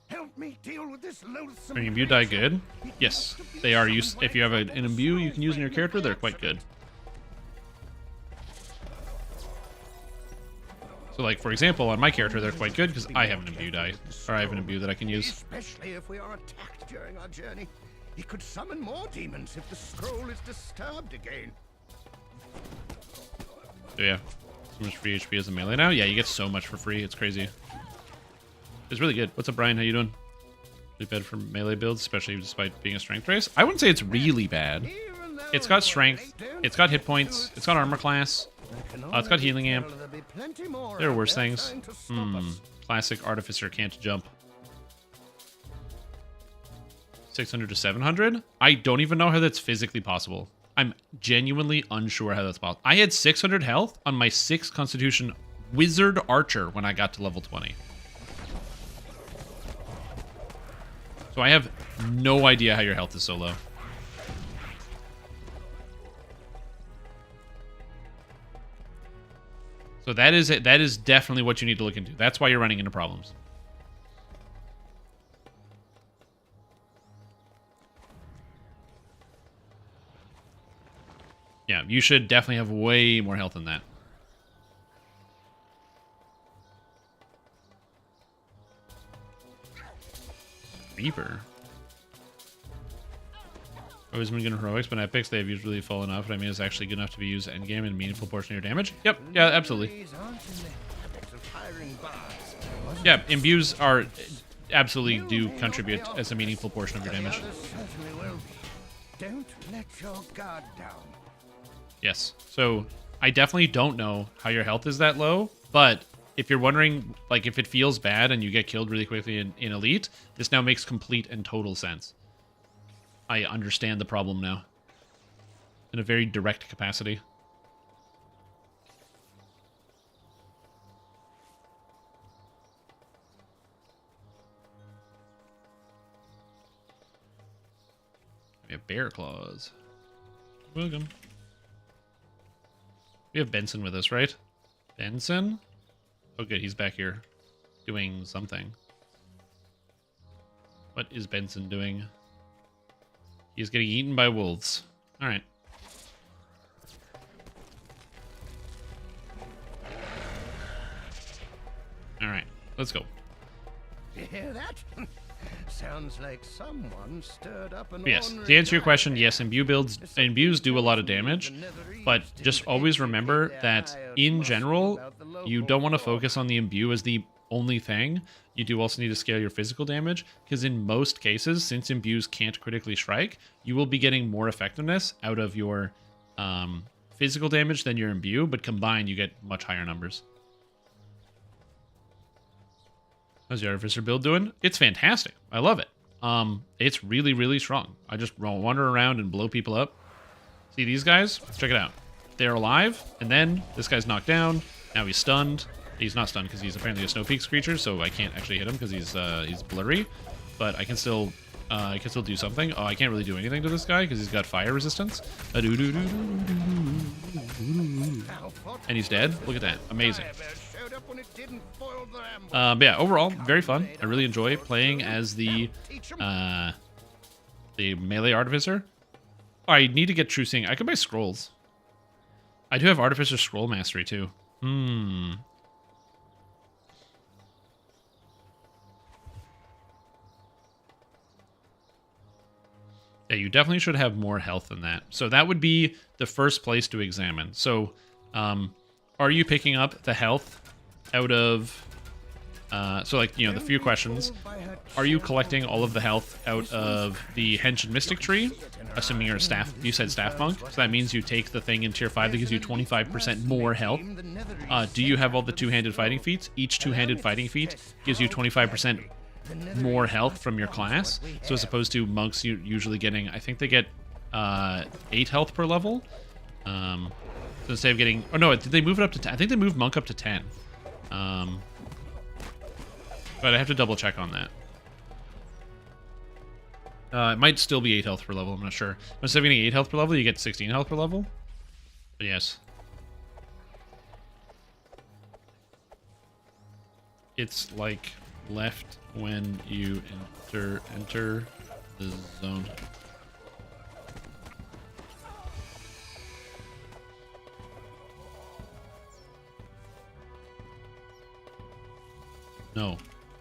Help me deal with this loathsome. Are imbue die creature. good? Yes, they are used. If you have an imbue you can use in your character, they're quite good. So, like for example, on my character, they're quite good because I have an imbue die, or I have an imbue that I can use. Especially if we are attacked during our journey. It could summon more demons if the scroll is disturbed again. So yeah, so much free HP as a melee now. Yeah, you get so much for free. It's crazy. It's really good. What's up, Brian? How you doing? Really bad for melee builds, especially despite being a strength race. I wouldn't say it's really bad. It's got strength. It's got hit points. It's got armor class. It's got healing amp. There are worse things. Classic Artificer can't jump. 600 to 700? I don't even know how that's physically possible. I'm genuinely unsure how that's possible. I had 600 health on my 6 Constitution Wizard Archer when I got to level 20. So I have no idea how your health is so low. So that is it. That is definitely what you need to look into. That's why you're running into problems. Yeah, you should definitely have way more health than that. Reaper. Always been good in heroics, but epics they've usually fallen off. But I mean, it's actually good enough to be used endgame and a meaningful portion of your damage. Yep, yeah, absolutely. Yeah, imbues are absolutely do contribute as a meaningful portion of your damage. Don't let your guard down. Yes. So I definitely don't know how your health is that low, but if you're wondering, like, if it feels bad and you get killed really quickly in Elite, this now makes complete and total sense. I understand the problem now. In a very direct capacity. We have bear claws. Welcome. We have Benson with us, right? Benson? Oh, good. He's back here doing something. What is Benson doing? He's getting eaten by wolves. All right. All right. Let's go. You hear that? Sounds like someone stirred up an Yes, ornery to answer your guy. question, yes, imbues do a lot of damage, but just always remember that in general, you don't want to focus on the imbue as the only thing. You do also need to scale your physical damage, because in most cases, since imbues can't critically strike, you will be getting more effectiveness out of your physical damage than your imbue, but combined, you get much higher numbers. How's the Artificer build doing? It's fantastic. I love it. It's really, really strong. I just wander around and blow people up. See these guys? Check it out. They're alive, and then this guy's knocked down. Now he's stunned. He's not stunned because he's apparently a Snow Peaks creature, so I can't actually hit him because he's blurry. But I can still do something. Oh, I can't really do anything to this guy because he's got fire resistance. And he's dead. Look at that. Amazing. But yeah, overall, very fun. I really enjoy playing as the melee Artificer. Oh, I need to get True Seeing. I could buy scrolls. I do have Artificer Scroll Mastery too. Yeah, you definitely should have more health than that. So that would be the first place to examine. So, are you picking up the health out of... so, like, you know, the few questions. Are you collecting all of the health out of the Hench and Mystic tree? Assuming you're a staff... You said staff monk. So that means you take the thing in tier 5 that gives you 25% more health. Do you have all the two-handed fighting feats? Each two-handed fighting feat gives you 25% more health from your class. So as opposed to monks usually getting... I think they get 8 health per level. So instead of getting... Oh, no, did they move it up to 10? I think they moved monk up to 10. But I have to double check on that. It might still be 8 health per level, I'm not sure. But instead of getting 8 health per level, you get 16 health per level. But yes. It's like left when you enter the zone. No.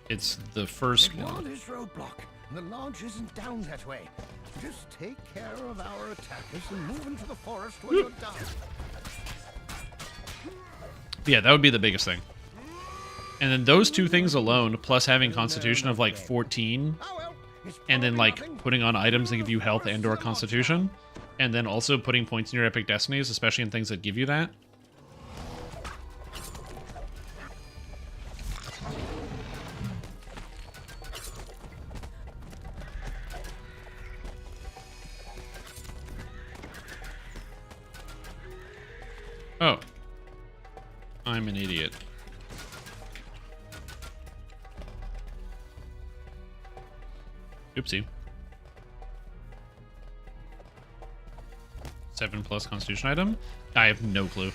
It's the first one. This roadblock. The lodge isn't down that way. Just take care of our attackers and move into the forest when you're done. Yeah, that would be the biggest thing. And then those two things alone, plus having Constitution of like 14, and then like putting on items that give you health and/or Constitution, and then also putting points in your Epic Destinies, especially in things that give you that. Oh. I'm an idiot. Oopsie. 7+ Constitution item? I have no clue.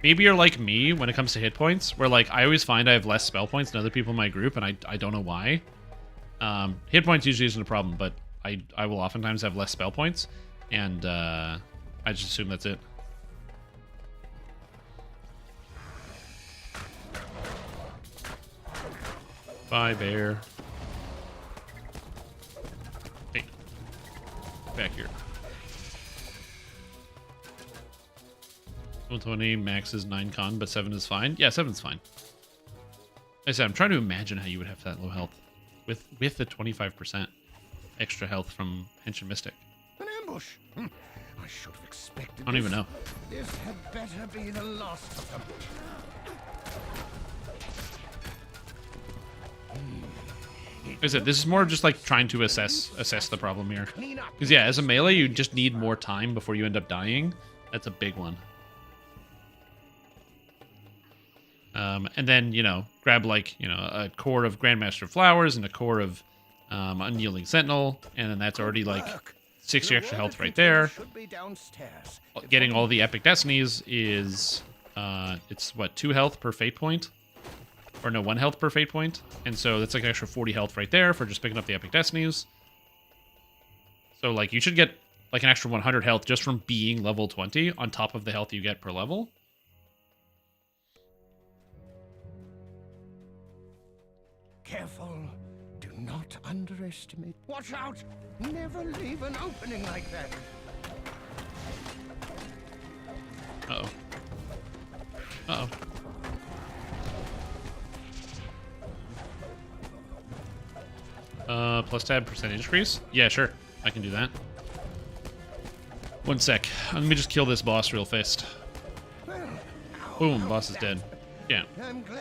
Maybe you're like me when it comes to hit points, where like I always find I have less spell points than other people in my group, and I don't know why. Hit points usually isn't a problem, but I will oftentimes have less spell points, and I just assume that's it. Bye, bear. Hey. Back here. 120, max is 9 con, but 7 is fine. Yeah, 7's fine. Like I said, I'm trying to imagine how you would have that low health with the 25% extra health from Hench and Mystic. An ambush. I should have expected. I don't even know. This had better be the last of them. Like I said, this is more just like trying to assess the problem here. Because yeah, as a melee, you just need more time before you end up dying. That's a big one. And then, you know, grab like, you know, a core of Grandmaster Flowers and a core of Unyielding Sentinel, and then that's already like 60 extra health right there. Getting all the Epic Destinies is, it's what, 2 health per fate point? Or no, 1 health per fate point. And so that's like an extra 40 health right there for just picking up the Epic Destinies. So like you should get like an extra 100 health just from being level 20 on top of the health you get per level. Careful. careful. Do not underestimate. Watch out! Never leave an opening like that. Uh-oh. Uh-oh. Plus tab percentage increase? Yeah, sure. I can do that. One sec. Let me just kill this boss real fast. Boom, boss is dead. Yeah.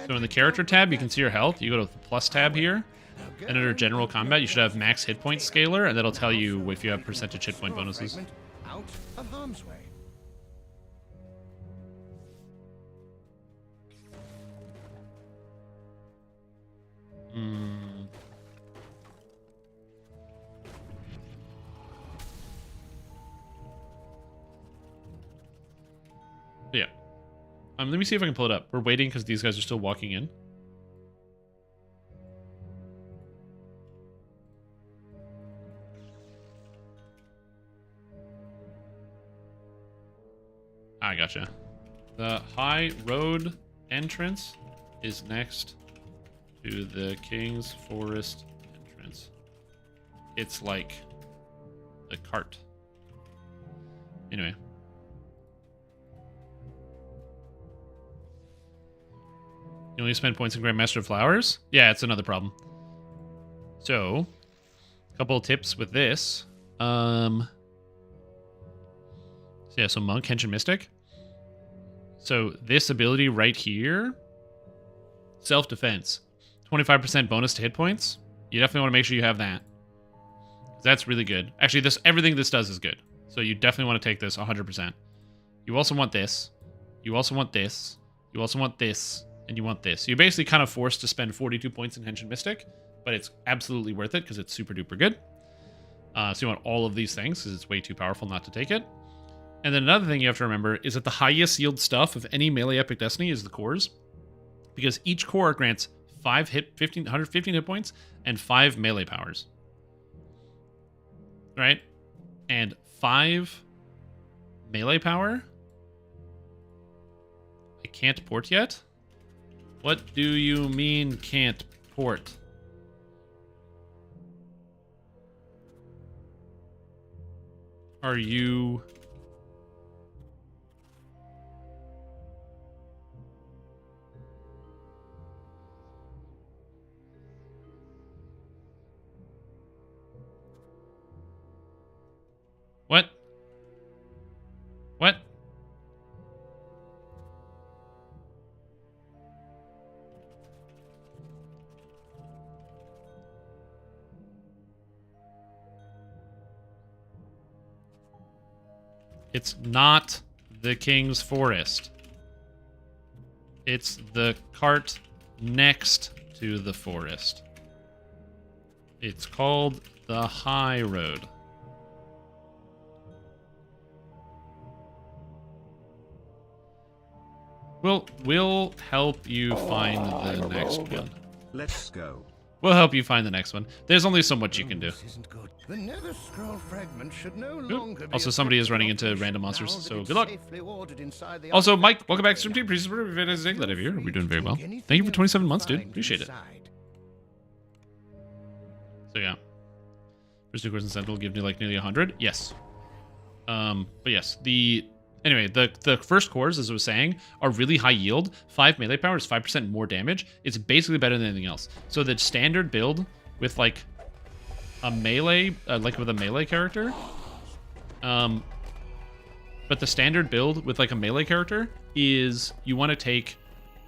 So in the character tab, you can see your health. You go to the plus tab here, and under general combat, you should have max hit point scaler, and that'll tell you if you have percentage hit point bonuses. Out of harm's way. Yeah. Let me see if I can pull it up. We're waiting because these guys are still walking in. I gotcha. The high road entrance is next to the King's Forest entrance. It's like the cart. Anyway. You only spend points in Grandmaster of Flowers? Yeah, it's another problem. So, a couple of tips with this. So yeah, so Monk, Henshin, Mystic. So this ability right here, self-defense, 25% bonus to hit points. You definitely want to make sure you have that. That's really good. Actually, everything this does is good. So you definitely want to take this 100%. You also want this. You also want this. You also want this. And you want this. So you're basically kind of forced to spend 42 points in Henshin Mystic, but it's absolutely worth it because it's super duper good. So you want all of these things because it's way too powerful not to take it. And then another thing you have to remember is that the highest yield stuff of any melee Epic Destiny is the cores, because each core grants 115 hit points and 5 melee powers. Right? And 5 melee power? I can't port yet? What do you mean can't port? Are you... What? What? It's not the King's Forest. It's the cart next to the forest. It's called the High Road. We'll help you find the next one. Let's go. We'll help you find the next one. There's only so much you can do. This isn't good. The nether scroll fragment should no longer be Also, somebody is running into random monsters, so good luck. safely ordered inside the Also, Mike, welcome back to Stream Team. Please, we're fantastic. Glad to have you here. We're doing very well. Thank you for 27 months, dude. Appreciate it. So yeah, first 2 cores in Sentinel give me like nearly 100. Yes. But yes, anyway, the first cores, as I was saying, are really high yield. 5 melee power is 5% more damage. It's basically better than anything else. So the standard build with like a melee, with a melee character, but the standard build with like a melee character is you want to take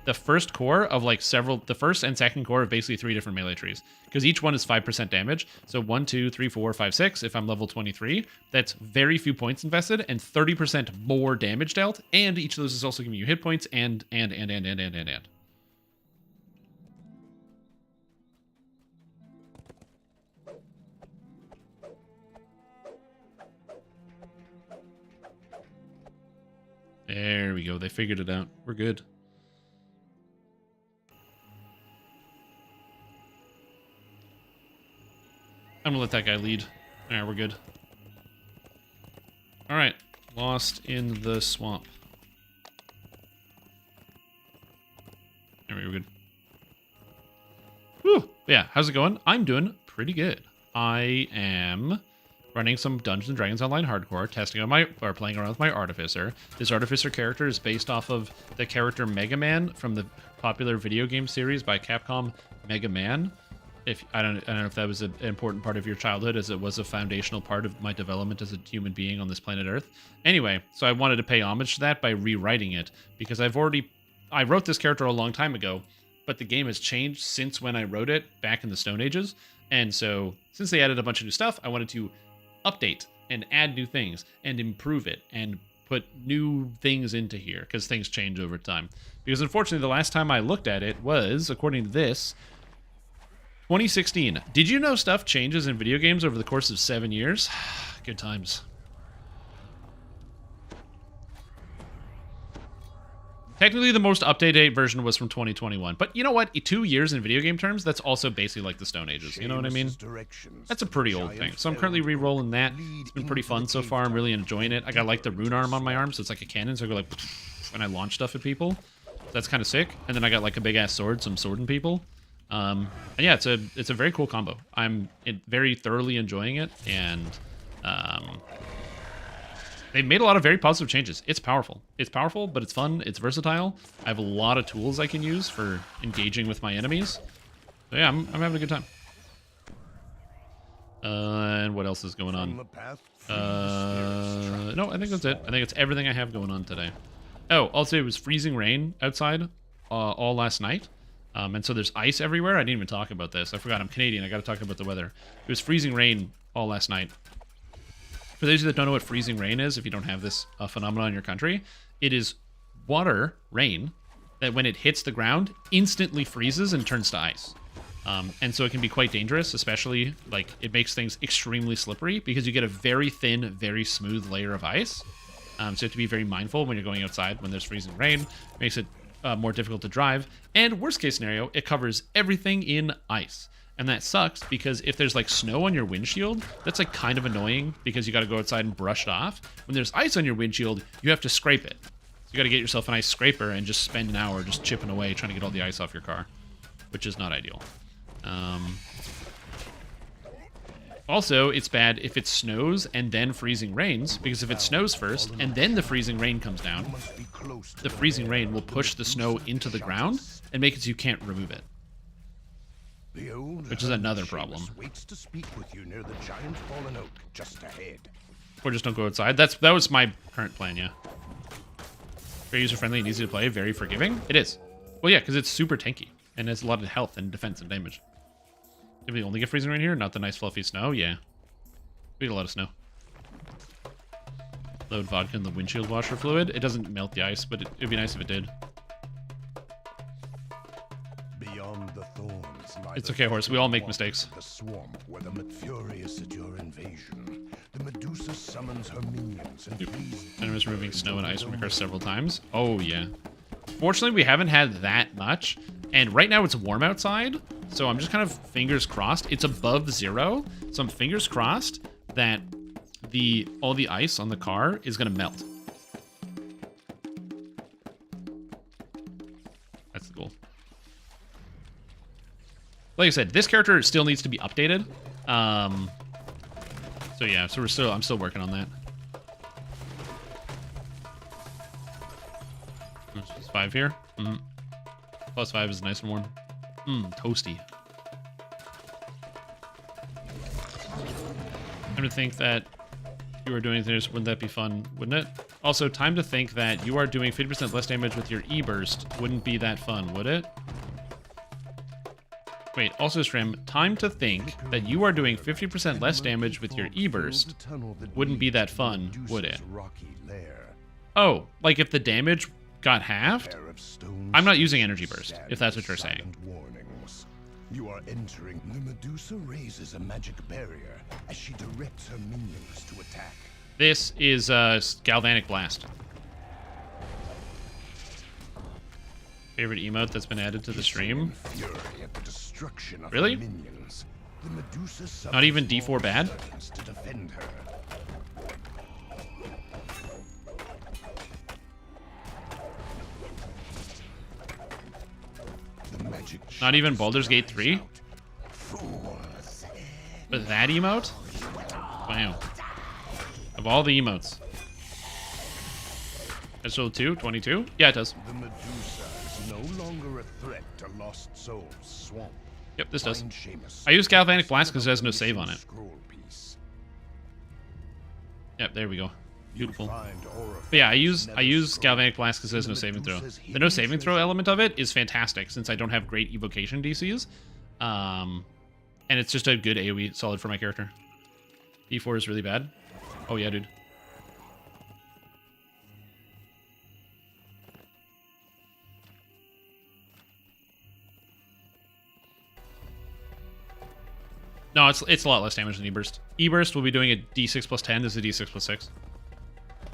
the first core of like the first and second core of basically 3 different melee trees, because each one is 5% damage. So 1, 2, 3, 4, 5, 6. If I'm level 23, that's very few points invested and 30% more damage dealt. And each of those is also giving you hit points and. There we go. They figured it out. We're good. I'm gonna let that guy lead. Alright, we're good. Alright. Lost in the swamp. Alright, we're good. Whew! yeah, how's it going? I'm doing pretty good. I am running some Dungeons & Dragons Online Hardcore, playing around with my Artificer. This Artificer character is based off of the character Mega Man from the popular video game series by Capcom, Mega Man. I don't know if that was an important part of your childhood, as it was a foundational part of my development as a human being on this planet Earth. Anyway, so I wanted to pay homage to that by rewriting it, because I wrote this character a long time ago, but the game has changed since when I wrote it back in the Stone Ages. And so, since they added a bunch of new stuff, I wanted to update and add new things and improve it and put new things into here, because things change over time. Because unfortunately, the last time I looked at it was, according to this, 2016. Did you know stuff changes in video games over the course of 7 years? Good times. Technically, the most up-to-date version was from 2021. But you know what? 2 years in video game terms, that's also basically like the Stone Ages. You know what I mean? That's a pretty old thing. So I'm currently re-rolling that. It's been pretty fun so far. I'm really enjoying it. I got like the rune arm on my arm, so it's like a cannon. So I go like when I launch stuff at people. That's kind of sick. And then I got like a big-ass sword, so I'm swording people. And yeah, it's a very cool combo. I'm very thoroughly enjoying it, and they've made a lot of very positive changes. It's powerful. It's powerful, but it's fun. It's versatile. I have a lot of tools I can use for engaging with my enemies. So yeah, I'm having a good time. And what else is going on? No, I think that's it. I think it's everything I have going on today. Oh, also it was freezing rain outside all last night. And so there's ice everywhere. I didn't even talk about this. I forgot I'm Canadian. I got to talk about the weather. It was freezing rain all last night. For those of you that don't know what freezing rain is, if you don't have this phenomenon in your country, it is water, rain, that when it hits the ground, instantly freezes and turns to ice. And so it can be quite dangerous, especially, like, it makes things extremely slippery because you get a very thin, very smooth layer of ice. So you have to be very mindful when you're going outside when there's freezing rain. It makes it more difficult to drive. And worst case scenario, it covers everything in ice. And that sucks because if there's like snow on your windshield, that's like kind of annoying because you got to go outside and brush it off. When there's ice on your windshield, you have to scrape it. So you got to get yourself an ice scraper and just spend an hour just chipping away trying to get all the ice off your car, which is not ideal. Also, it's bad if it snows and then freezing rains, because if it snows first and then the freezing rain comes down, the freezing rain will push the snow into the ground and make it so you can't remove it. Which is another problem. Waits to speak with you near the giant fallen oak just ahead. Or just don't go outside. That was my current plan, yeah. Very user-friendly and easy to play, very forgiving. It is. Well, yeah, because it's super tanky and has a lot of health and defense and damage. Did we only get freezing rain here? Not the nice fluffy snow? Yeah. We get a lot of snow. Load vodka in the windshield washer fluid. It doesn't melt the ice, but it'd be nice if it did. Beyond the thorns lie It's okay, horse. We all make mistakes. The swamp where the furious at your invasion. The Medusa summons her minions and Enemies removing snow and ice from your car several times. Oh, yeah. Fortunately, we haven't had that much. And right now it's warm outside, so I'm just kind of fingers crossed. It's above 0, so I'm fingers crossed that all the ice on the car is going to melt. That's the goal. Like I said, this character still needs to be updated. So yeah, so I'm still working on that. There's 5 here. +5 is nice and warm. Toasty. Time to think that you are doing things. Wouldn't that be fun? Wouldn't it? Also, time to think that you are doing 50% less damage with your E-burst. Wouldn't be that fun, would it? Wait, also stream, time to think that you are doing 50% less damage with your E-burst. Wouldn't be that fun, would it? Oh, like if the damage got halved? I'm not using energy burst, if that's what you're saying. You are entering. The Medusa raises a magic barrier as she directs her minions to attack. This is Galvanic Blast. Favorite emote that's been added to the stream? Really? Not even D4 bad? Not even Baldur's Gate 3? that emote? Wow. Of all the emotes. That's still 22? Yeah, it does. The Medusa is no longer a threat to Lost Souls Swamp. Yep, this does. Find Seamus. I use Galvanic Blast because it has no save on it. Scroll piece. Yep, there we go. Beautiful. Find But yeah, I use Never Galvanic Blast because there's no saving throw. The no saving throw element of it is fantastic since I don't have great evocation DCs. And it's just a good AoE solid for my character. E4 is really bad. Oh yeah, dude. No, it's a lot less damage than E-Burst. E-Burst will be doing a D6 plus 10. This is a D6 plus 6.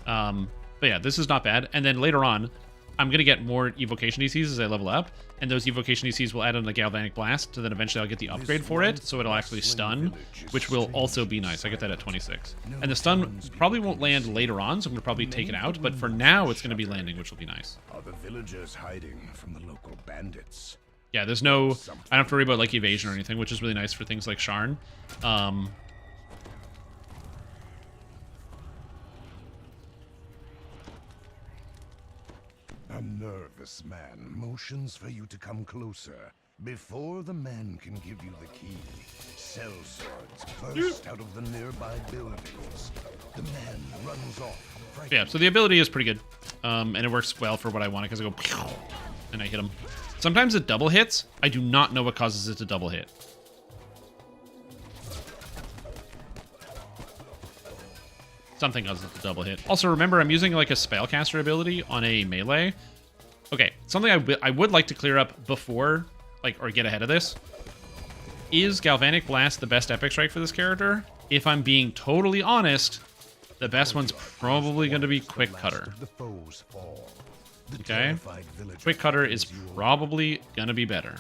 But yeah, this is not bad. And then later on, I'm going to get more Evocation DCs as I level up. And those Evocation DCs will add on the Galvanic Blast. So then eventually I'll get the upgrade for it. So it'll actually stun, which will also be nice. I get that at 26. And the stun probably won't land later on, so I'm going to probably take it out. But for now, it's going to be landing, which will be nice. Are the villagers hiding from the local bandits? Yeah, there's no... I don't have to worry about, like, evasion or anything, which is really nice for things like Sharn. A nervous man motions for you to come closer. Before the man can give you the key, cell swords burst out of the nearby buildings. The man runs off. Yeah, so the ability is pretty good. And it works well for what I want because I go... and I hit him. Sometimes it double hits. I do not know what causes it to double hit. Something causes it to double hit. Also, remember, I'm using like a spellcaster ability on a melee. Okay, something I would like to clear up before, like, or get ahead of this. Is Galvanic Blast the best epic strike for this character? If I'm being totally honest, the best one's probably going to be Quick Cutter. Okay, Quick Cutter is probably gonna be better.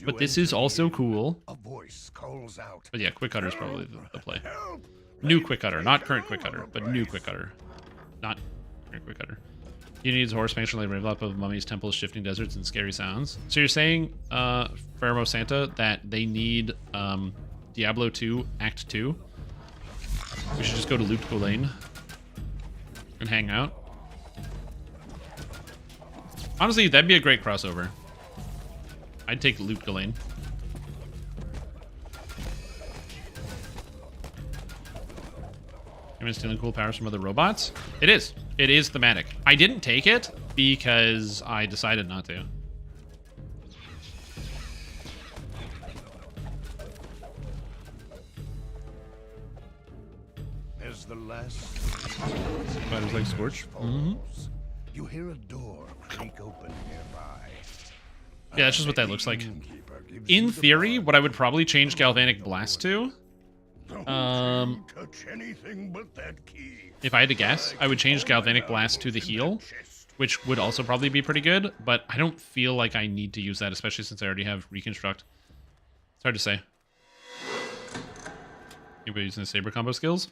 But this is also cool. But yeah, Quick Cutter is probably the play. New Quick Cutter, not current Quick Cutter, but new Quick Cutter. Not current Quick Cutter. He needs horse functionally rival up of mummies, temples, shifting deserts, and scary sounds. So you're saying, Fermo Santa, that they need Diablo 2 Act 2? We should just go to Loot Lane and hang out. Honestly, that'd be a great crossover. I'd take Loot Galane. Am I stealing cool powers from other robots? It is. It is thematic. I didn't take it because I decided not to. As the last Spiders like Scorch. You hear a door creak open nearby. Yeah, that's just what that looks like. In theory, what I would probably change Galvanic Blast to, touch anything but that key. if I had to guess, I would change Galvanic Blast to the heal, which would also probably be pretty good, but I don't feel like I need to use that, especially since I already have Reconstruct. It's hard to say. Anybody using the Saber combo skills?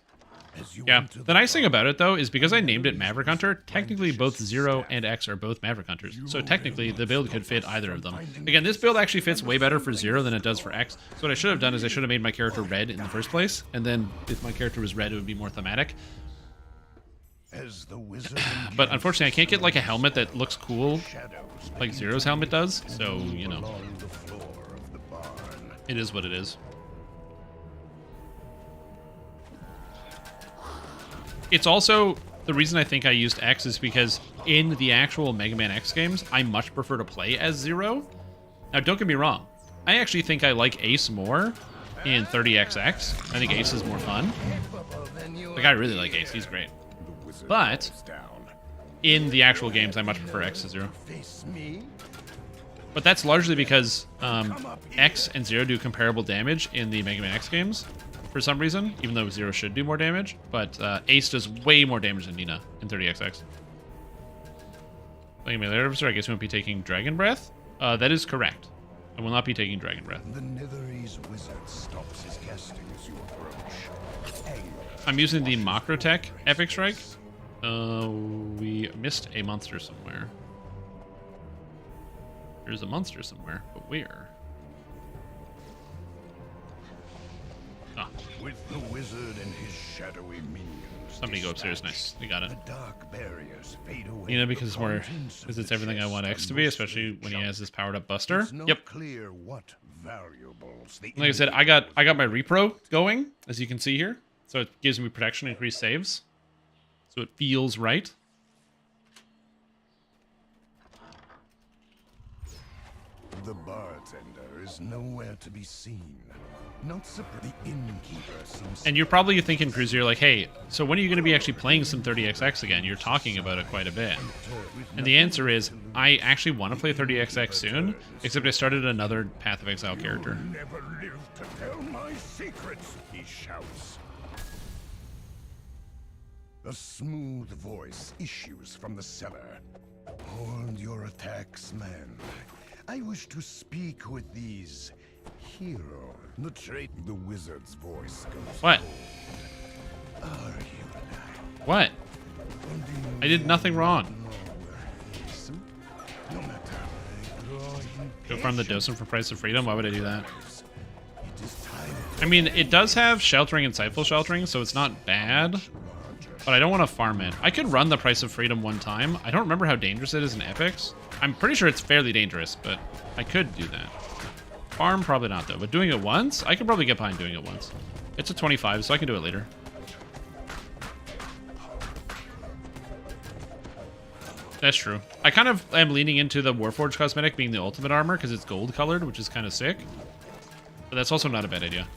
Yeah, the nice thing about it, though, is because I named it Maverick Hunter, technically both Zero and X are both Maverick Hunters. So technically, the build could fit either of them. Again, this build actually fits way better for Zero than it does for X. So what I should have done is I should have made my character red in the first place, and then if my character was red, it would be more thematic. But unfortunately, I can't get like a helmet that looks cool like Zero's helmet does, so, you know, it is what it is. It's also, the reason I think I used X is because in the actual Mega Man X games, I much prefer to play as Zero. Now, don't get me wrong. I actually think I like Ace more in 30XX. I think Ace is more fun. Like, I really like Ace. He's great. But in the actual games, I much prefer X to Zero. But that's largely because X and Zero do comparable damage in the Mega Man X games. For some reason, even though Zero should do more damage, but Ace does way more damage than Nina in 30XX. Playing my Artificer, I guess you won't be taking Dragon Breath? That is correct. I will not be taking Dragon Breath. The Netherese wizard stops his casting as you approach. I'm using the Macrotech Epic Strike. We missed a monster somewhere. There's a monster somewhere, but where? With the wizard and his shadowy minions. Somebody go upstairs. Nice. We got it. The dark barriers fade away. You know, because it's everything I want X to be, especially when he has this powered up Buster. It's not Yep. clear what valuables the Like I said, I got my repro going, as you can see here. So it gives me protection, increased saves. So it feels right. The bartender is nowhere to be seen. Not surprised. The innkeeper seems. And you're probably thinking, Cruiser, you're like, hey, so when are you going to be actually playing some 30XX again? You're talking about it quite a bit. And the answer is, I actually want to play 30XX soon, except I started another Path of Exile character. Never live to tell my secrets, he shouts. A smooth voice issues from the cellar. Hold your attacks, man. I wish to speak with these heroes. The wizard's voice goes. What? Are you now? What? I did nothing wrong. No matter. Go farm the Docent for Price of Freedom? Why would I do that? It is time. I mean, it does have Sheltering and Insightful Sheltering, so it's not bad. But I don't want to farm it. I could run the Price of Freedom one time. I don't remember how dangerous it is in Epics. I'm pretty sure it's fairly dangerous, but I could do that. Farm, probably not, though. But doing it once, I could probably get behind doing it once. It's a 25, so I can do it later. That's true. I kind of am leaning into the Warforged cosmetic being the ultimate armor, because it's gold colored, which is kind of sick. But that's also not a bad idea.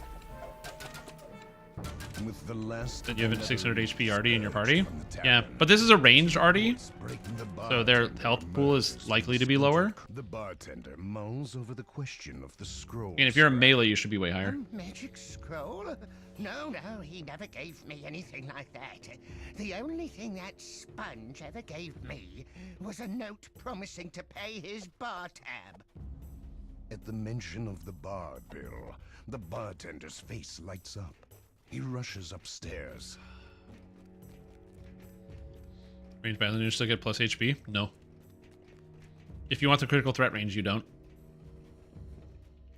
With the last Then you have a 600 HP Artie in your party? Yeah, but this is a ranged Artie, so their health pool is likely to be lower. The bartender mulls over the question of the scroll. And if you're a melee, you should be way higher. Magic scroll? No, he never gave me anything like that. The only thing that sponge ever gave me was a note promising to pay his bar tab. At the mention of the bar bill, the bartender's face lights up. He rushes upstairs. Range battle, you still get plus HP? No. If you want the critical threat range, you don't.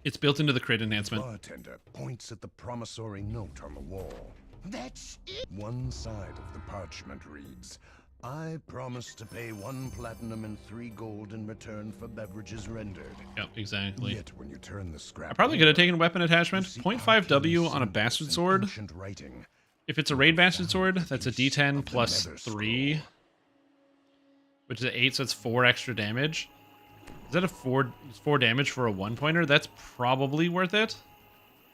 It's built into the crit enhancement. The bartender points at the promissory note on the wall. That's it. One side of the parchment reads, I promise to pay 1 platinum and 3 gold in return for beverages rendered. Yep, exactly. Yet when you turn the scrap I probably could have taken weapon attachment. you see 0.5 W arcane on a symbols bastard and sword. ancient writing. If it's a raid bastard sword, that's a D10 plus nether 3, which is an 8, so it's 4 extra damage. Is that a 4 damage for a 1-pointer? That's probably worth it.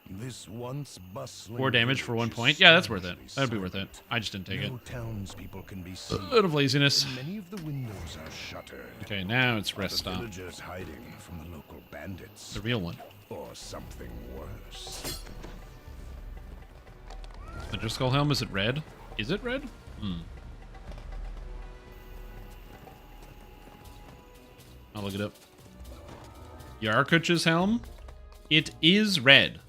This once bustling 4 damage for 1 village point. is Yeah, that's worth it. strangely That'd be worth it. silent. I just didn't take it. No townspeople can be seen. Out of laziness. Many of the windows are shuttered. Okay, now it's rest The stop. villagers hiding from the local bandits. The real one. Or something worse. The Driscoll helm, is it red? Is it red? I'll look it up. Yarkuch's helm? It is red.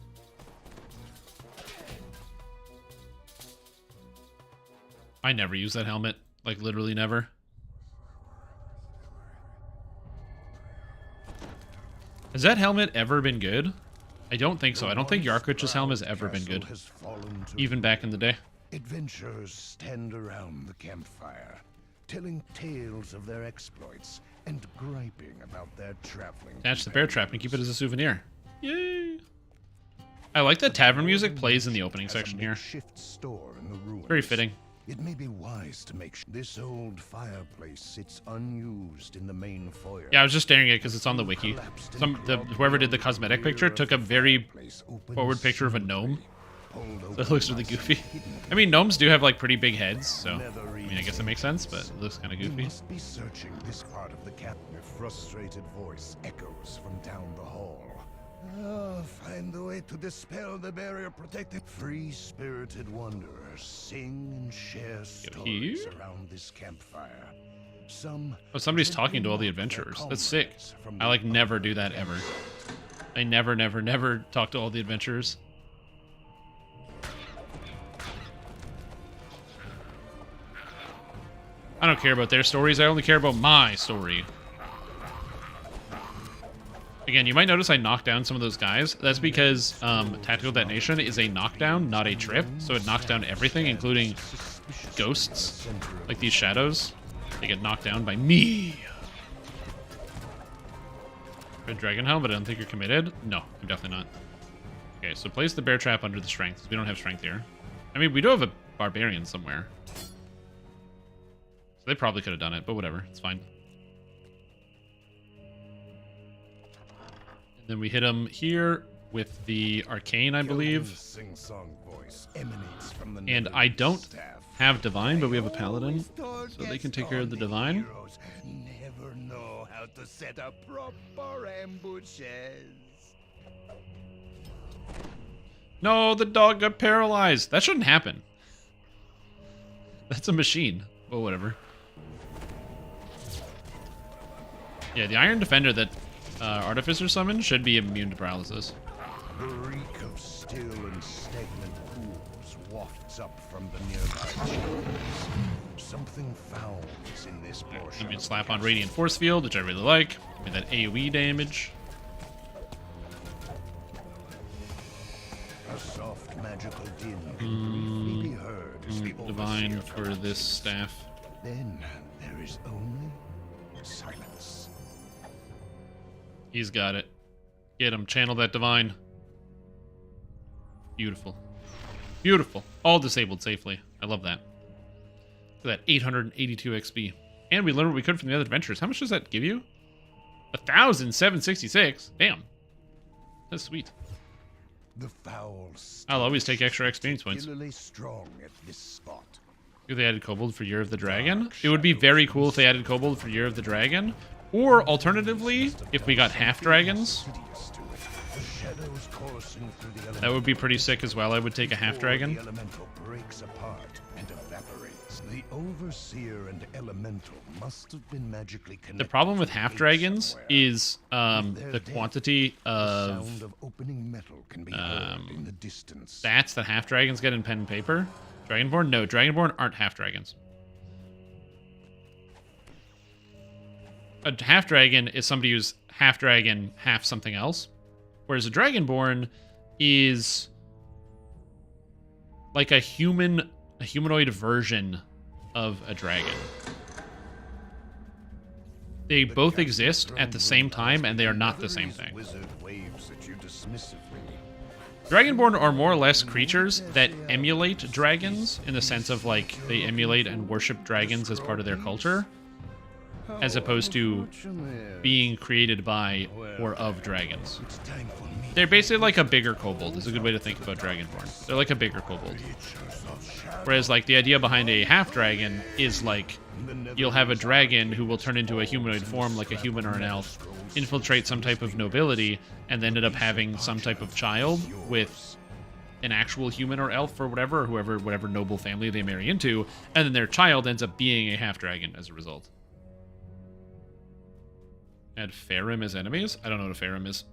I never use that helmet. Like, literally never. Has that helmet ever been good? I don't think so. I don't think Yarkuch's helm has ever been good. Has fallen to Even back in the day. adventurers stand around the campfire, telling tales of their exploits and griping about their traveling. Attach the bear trap and keep it as a souvenir. Yay! I like that tavern music plays in the opening section here. Shift store in the ruins. Very fitting. It may be wise to make this old fireplace sits unused in the main foyer. Yeah, I was just staring at it because it's on the wiki. Whoever did the cosmetic picture took a very forward picture of a gnome. So it looks really goofy. I mean, gnomes do have like pretty big heads, so I mean, I guess it makes sense, but it looks kind of You goofy. must be searching this part of the camp. A frustrated voice echoes from down the hall. Find the way to dispel the barrier protecting free-spirited wanderers sing and share stories here? around this campfire. Some Oh, somebody's talking to all the adventurers. That's sick. I like never do that ever. I never talk to all the adventurers. I don't care about their stories. I only care about my story. Again, you might notice I knocked down some of those guys. That's because Tactical Detonation is a knockdown, not a trip. So it knocks down everything, including ghosts. Like these shadows. They get knocked down by me. Red Dragon Helm, but I don't think you're committed. No, I'm definitely not. Okay, so place the bear trap under the strength, because we don't have strength here. I mean, we do have a barbarian somewhere. So they probably could have done it, but whatever. It's fine. And then we hit him here with the arcane, I believe. And I don't have divine, but we have a paladin, so they can take care of the divine. Never know how to set up proper ambushes. No, the dog got paralyzed. That shouldn't happen. That's a machine. Well, whatever. Yeah, the Iron Defender that Artificer summoned should be immune to paralysis. The reek of still and stagnant pools wafts up from the nearby chambers. Something foul is in this portion. I mean, slap on Radiant Force Field, which I really like. With that AoE damage. A soft magical din can briefly be heard as the Divine overseer for this staff. Then there is only silence. He's got it. Get him. Channel that divine. Beautiful. Beautiful. All disabled safely. I love that. Look at that 882 XP. And we learned what we could from the other adventures. How much does that give you? 1,766. Damn. That's sweet. The foul I'll always take extra experience points. particularly strong at this spot. If they added Kobold for Year of the Dragon, it would be very cool if they added Kobold for Year of the Dragon. Or alternatively, if we got half dragons, that would be pretty sick as well. I would take a half dragon. The elemental breaks apart and evaporates. The overseer and elemental must have been magically connected. The problem with half dragons is the quantity of sound of opening metal can be heard in the distance. stats that half dragons get in pen and paper. Dragonborn? No, Dragonborn aren't half dragons. A half dragon is somebody who's half dragon, half something else. Whereas a Dragonborn is like a humanoid version of a dragon. They both exist at the same time, and they are not the same thing. Dragonborn are more or less creatures that emulate dragons in the sense of like they emulate and worship dragons as part of their culture, as opposed to being created by or of dragons. They're basically like a bigger kobold, is a good way to think about Dragonborn. They're like a bigger kobold. Whereas like the idea behind a half dragon is like you'll have a dragon who will turn into a humanoid form like a human or an elf, infiltrate some type of nobility, and then end up having some type of child with an actual human or elf or whatever, or whatever noble family they marry into, and then their child ends up being a half dragon as a result. Add Farum as enemies? I don't know what a Farum is.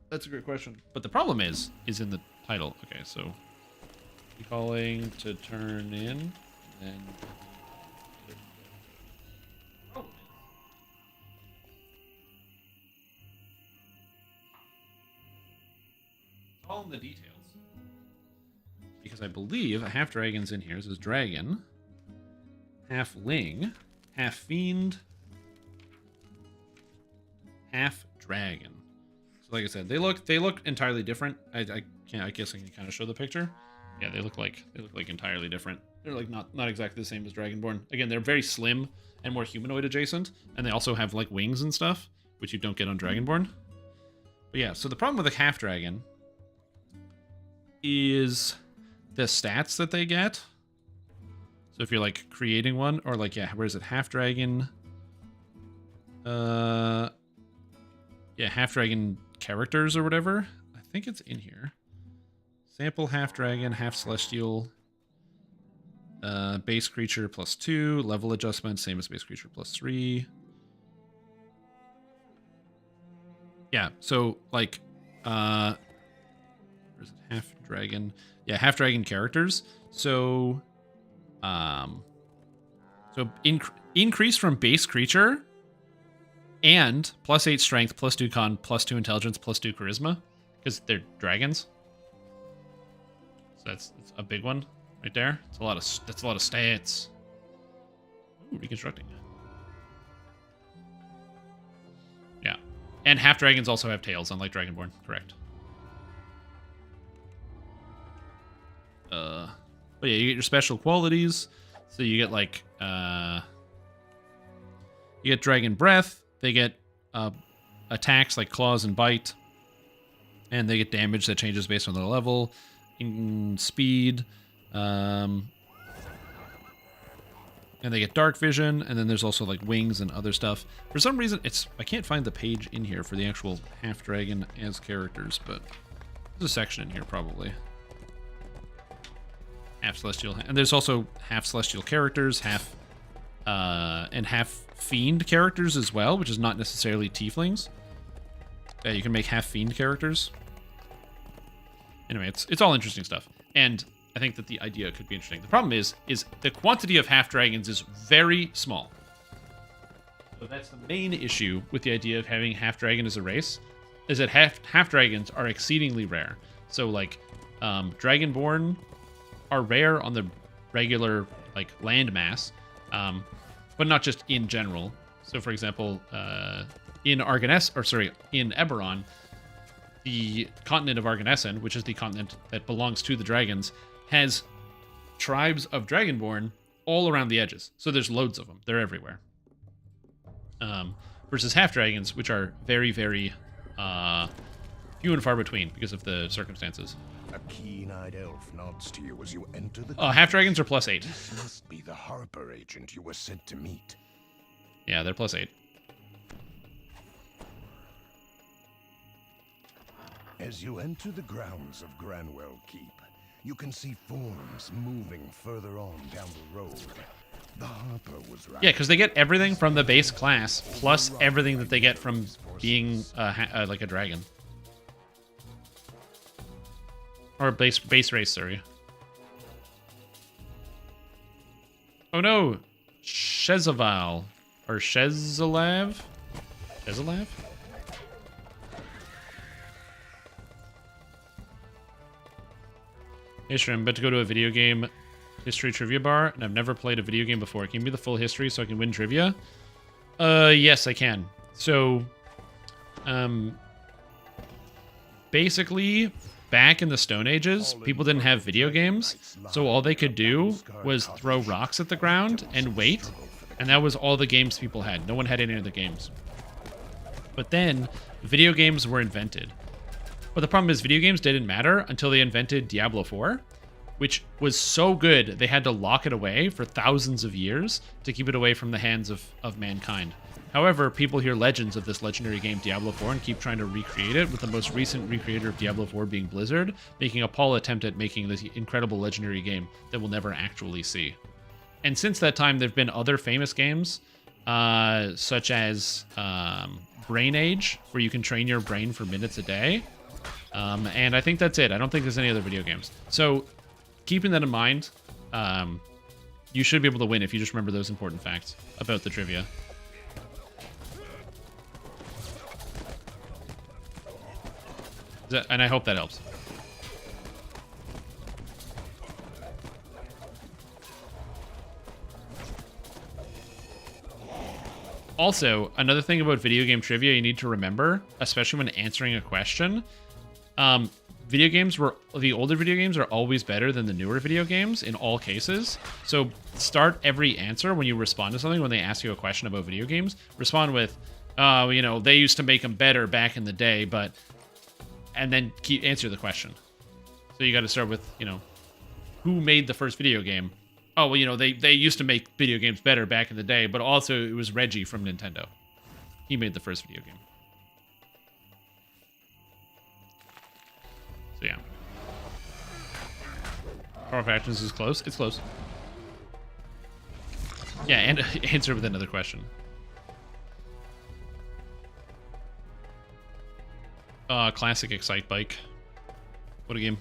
That's a great question. But the problem is in the title. Okay, so calling to turn in, then all in the details. Because I believe a half dragon's in here. This is dragon, half ling, half fiend, half dragon. So like I said, they look entirely different. I guess I can kind of show the picture. Yeah, they look like entirely different. They're like not exactly the same as Dragonborn. Again, they're very slim and more humanoid adjacent, and they also have like wings and stuff, which you don't get on Dragonborn. But yeah, so the problem with a half dragon is the stats that they get. So if you're like creating one, or like, yeah, where is it? Half dragon. Yeah, half dragon characters or whatever. I think it's in here. Sample half dragon, half celestial. Base creature +2. Level adjustment, same as base creature +3. Yeah, so like where is it? Half dragon. Yeah, half dragon characters. So increase from base creature and +8 strength, +2 con, +2 intelligence, +2 charisma, because they're dragons. So that's a big one right there. That's a lot of stats. Ooh, reconstructing. Yeah, and half dragons also have tails, unlike Dragonborn. Correct. But yeah, you get your special qualities. So you get like you get Dragon Breath. They get attacks like Claws and Bite, and they get damage that changes based on their level, in speed, and they get Dark Vision. And then there's also like wings and other stuff. For some reason, I can't find the page in here for the actual half dragon as characters, but there's a section in here probably. Half celestial, and there's also half celestial characters, half fiend characters as well, which is not necessarily tieflings. You can make half fiend characters. Anyway, it's all interesting stuff, and I think that the idea could be interesting. The problem is the quantity of half dragons is very small. So that's the main issue with the idea of having half dragon as a race, is that half dragons are exceedingly rare. So like Dragonborn are rare on the regular like land mass, but not just in general. So for example, in Eberron, the continent of Arganessen, which is the continent that belongs to the dragons, has tribes of Dragonborn all around the edges. So there's loads of them. They're everywhere. Versus half dragons, which are very, very few and far between because of the circumstances. A keen-eyed elf nods to you as you enter the... half dragons are +8. This must be the Harper agent you were sent to meet. Yeah, they're +8. As you enter the grounds of Granwell Keep, you can see forms moving further on down the road. The Harper was right. Yeah, because they get everything from the base class, plus everything that they get from being like a dragon. Or base race, sorry. Oh no! Shezaval. Or Shezalav? Shezalav? Hey Shrim, I'm about to go to a video game history trivia bar, and I've never played a video game before. Can you give me the full history so I can win trivia? Yes, I can. So, basically, back in the Stone Ages, people didn't have video games, so all they could do was throw rocks at the ground and wait, and that was all the games people had. No one had any other games. But then, video games were invented. But the problem is, video games didn't matter until they invented Diablo 4, which was so good, they had to lock it away for thousands of years to keep it away from the hands of mankind. However, people hear legends of this legendary game Diablo 4 and keep trying to recreate it, with the most recent recreator of Diablo 4 being Blizzard, making a Paul attempt at making this incredible legendary game that we'll never actually see. And since that time, there have been other famous games, such as Brain Age, where you can train your brain for minutes a day. And I think that's it. I don't think there's any other video games. So, keeping that in mind, you should be able to win if you just remember those important facts about the trivia. And I hope that helps. Also, another thing about video game trivia you need to remember, especially when answering a question, the older video games are always better than the newer video games in all cases. So start every answer when you respond to something, when they ask you a question about video games, respond with, they used to make them better back in the day, but... And then answer the question. So you got to start with, who made the first video game? Oh, well, they used to make video games better back in the day, but also it was Reggie from Nintendo. He made the first video game. So yeah. Power of Actions is close. It's close. Yeah, and answer with another question. Classic Excite Bike. What a game.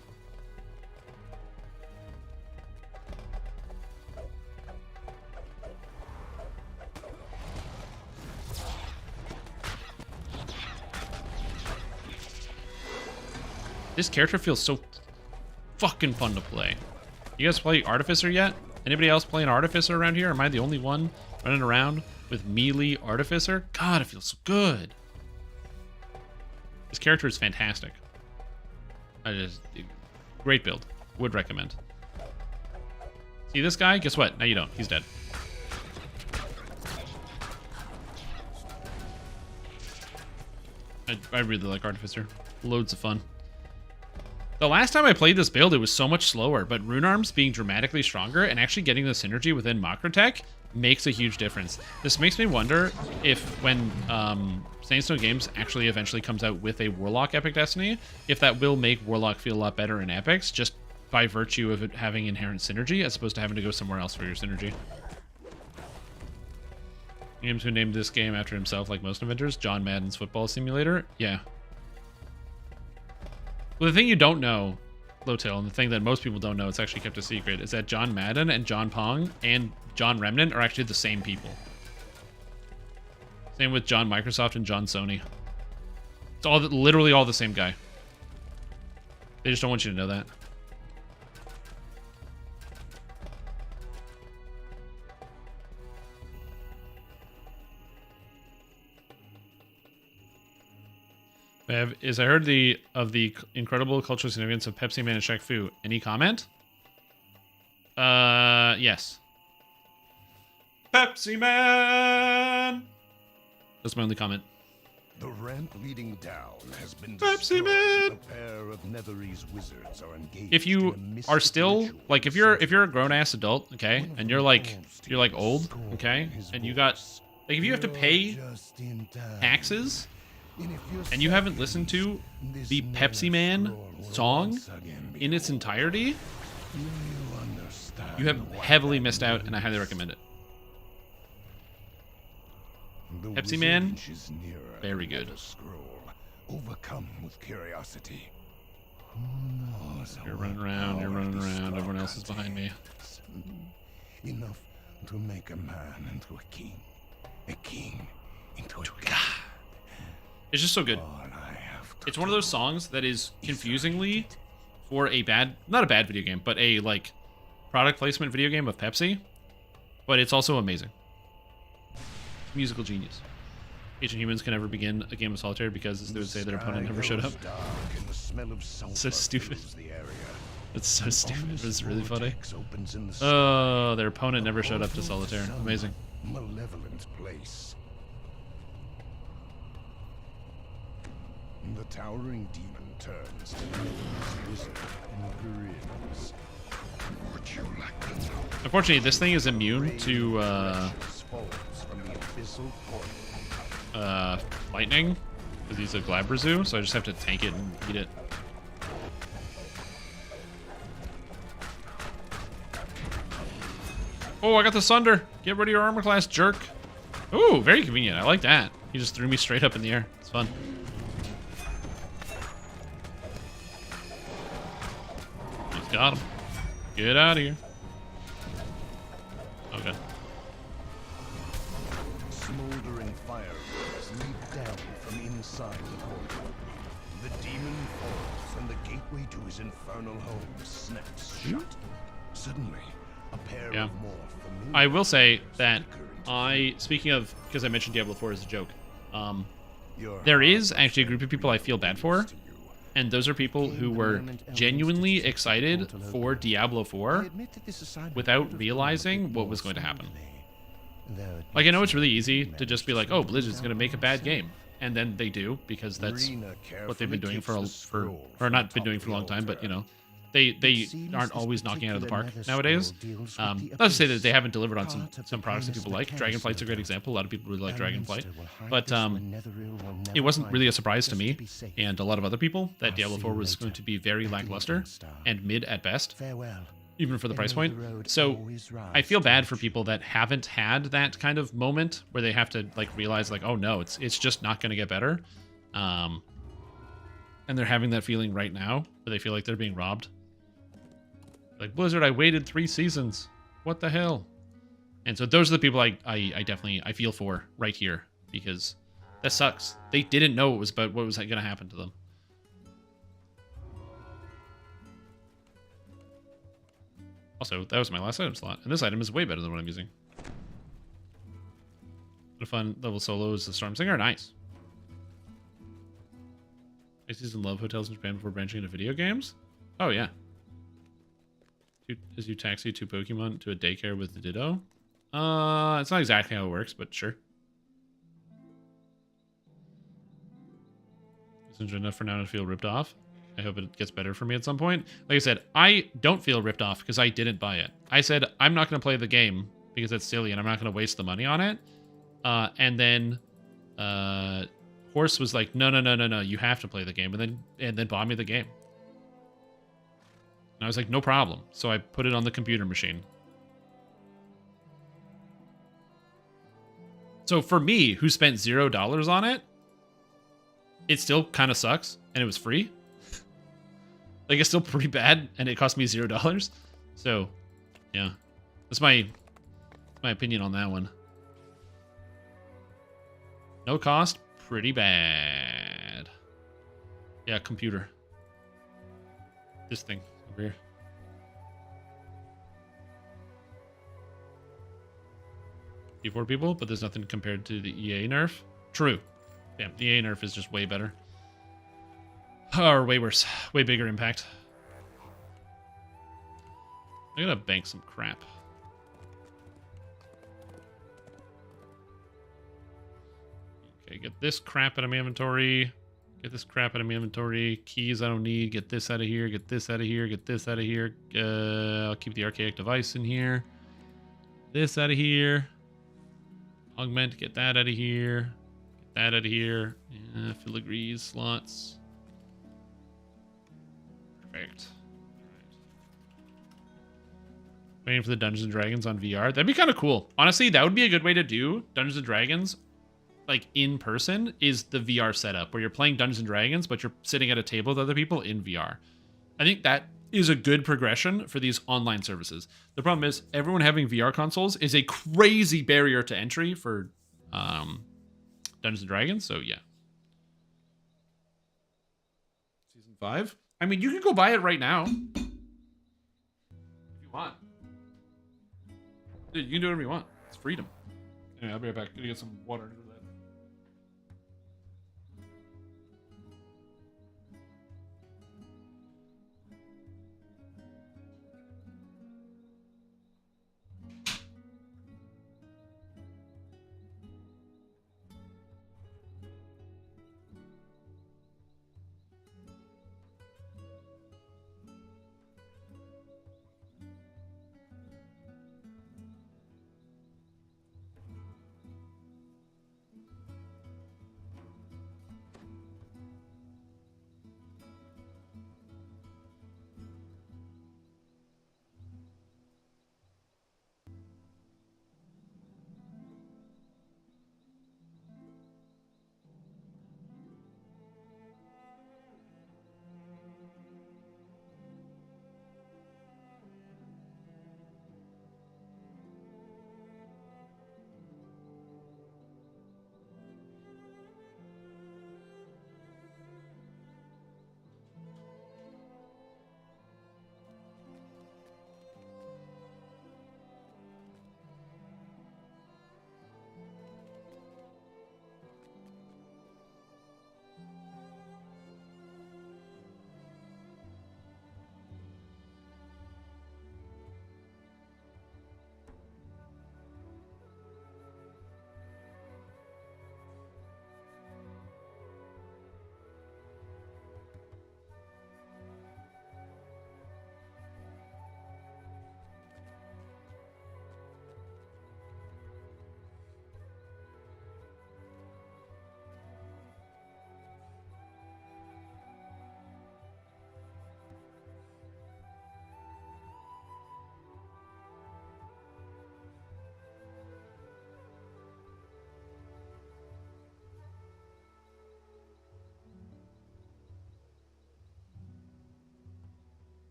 This character feels so fucking fun to play. You guys play Artificer yet? Anybody else playing Artificer around here? Am I the only one running around with melee Artificer? God, it feels so good. This character is fantastic. Great build. Would recommend. See this guy? Guess what? Now you don't. He's dead. I really like Artificer. Loads of fun. The last time I played this build, it was so much slower, but Rune Arms being dramatically stronger and actually getting the synergy within Macrotech makes a huge difference. This makes me wonder if when Sandstone Games actually eventually comes out with a Warlock Epic Destiny, if that will make Warlock feel a lot better in Epics, just by virtue of it having inherent synergy, as opposed to having to go somewhere else for your synergy. Games who named this game after himself, like most inventors, John Madden's Football Simulator. Yeah. Well, the thing you don't know, Lotil, and the thing that most people don't know, it's actually kept a secret, is that John Madden and John Pong and John Remnant are actually the same people. Same with John Microsoft and John Sony. It's all literally all the same guy. They just don't want you to know that. Bev, I heard of the incredible cultural significance of Pepsi Man and Shaq Fu. Any comment? Yes. Pepsi Man! That's my only comment. The ramp leading down has been Pepsi destroyed. Man! A pair of Netherese wizards are engaged If you in a mystic are still ritual like if you're a grown ass adult, okay, and you're like old, okay, and you got like if you have to pay taxes and you haven't listened to the Pepsi Man song in its entirety, you have heavily missed out, and I highly recommend it. Pepsi Man, very good. Overcome with curiosity. You're running around, everyone else is behind me. Enough to make a man into a king into a god. It's just so good. It's one of those songs that is confusingly for a not a bad video game, but a like product placement video game of Pepsi, but it's also amazing. Musical genius. Ancient humans can never begin a game of solitaire because they would say their opponent never showed up. It's so stupid. It's so stupid. It's really funny. Oh, their opponent never showed up to solitaire. Amazing. Malevolent place. The towering demon turns to the wizard and grins. Would you like to know? Unfortunately, this thing is immune to lightning because he's a Glabrazu, so I just have to tank it and eat it. Oh, I got the Sunder. Get rid of your armor class, jerk. Ooh, very convenient. I like that. He just threw me straight up in the air. It's fun. He's got him. Get out of here. Okay. Smoldering fireworks leap down from inside the portal. The demon falls, and the gateway to his infernal home snaps shut. Suddenly, a pair of more familiar I will say that speaking of, because I mentioned Diablo 4 as a joke, there is actually a group of people I feel bad for, and those are people who were genuinely excited for Diablo 4 without realizing what was going to happen. Like, I know it's really easy to just be like, oh, Blizzard's going to make a bad game. And then they do, because that's what they've been doing or not been doing for a long time, but, you know, they aren't always knocking out of the park nowadays. Not to say that they haven't delivered on some products that people like. Dragonflight's a great example. A lot of people really like Dragonflight. But it wasn't really a surprise to me and a lot of other people that Diablo 4 was going to be very lackluster and mid at best, even for the price point. So I feel bad for people that haven't had that kind of moment where they have to like realize like, oh no, it's just not going to get better. And they're having that feeling right now where they feel like they're being robbed. Like, Blizzard, I waited 3 seasons. What the hell? And so those are the people I definitely feel for right here, because that sucks. They didn't know what was going to happen to them. Also, that was my last item slot, and this item is way better than what I'm using. What a fun level solo is the Storm Singer. Nice. Places in love hotels in Japan before branching into video games? Oh, yeah. As you taxi 2 Pokemon to a daycare with the Ditto? It's not exactly how it works, but sure. Isn't enough for now to feel ripped off? I hope it gets better for me at some point. Like I said, I don't feel ripped off because I didn't buy it. I said, I'm not going to play the game because it's silly and I'm not going to waste the money on it. And then Horse was like, no, you have to play the game, and then bought me the game. And I was like, no problem. So I put it on the computer machine. So for me, who spent $0 on it, it still kind of sucks, and it was free. Like, it's still pretty bad, and it cost me $0. So, yeah. That's my opinion on that one. No cost, pretty bad. Yeah, computer. This thing over here. D4 people, but there's nothing compared to the EA nerf. True. Damn, the EA nerf is just way better. Or way worse. Way bigger impact. I gotta bank some crap. Okay, get this crap out of my inventory. Get this crap out of my inventory. Keys I don't need. Get this out of here. Get this out of here. Get this out of here. I'll keep the archaic device in here. This out of here. Augment. Get that out of here. Get that out of here. Yeah, filigrees slots. Perfect. Waiting for the Dungeons and Dragons on VR. That'd be kind of cool. Honestly, that would be a good way to do Dungeons and Dragons, like in person, is the VR setup where you're playing Dungeons and Dragons, but you're sitting at a table with other people in VR. I think that is a good progression for these online services. The problem is everyone having VR consoles is a crazy barrier to entry for Dungeons and Dragons. So yeah. Season 5. I mean, you can go buy it right now if you want. Dude, you can do whatever you want. It's freedom. Anyway, I'll be right back. Gonna get some water.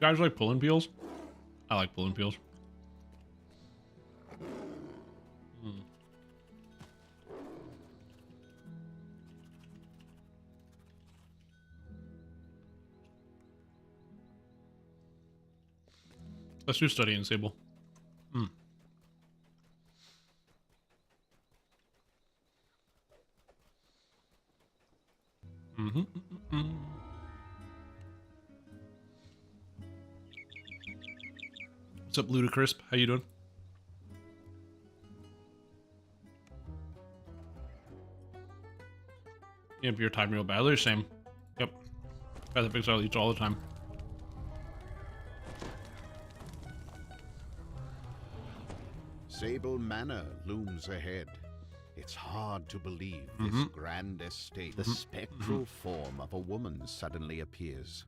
guys like pulling peels? I like pulling peels. Let's do study in Sable. What's up, Ludacrisp? How you doing? Yep, your time real badly. Same. Yep. Got the fix all the time. Sable Manor looms ahead. It's hard to believe this grand estate. The spectral form of a woman suddenly appears.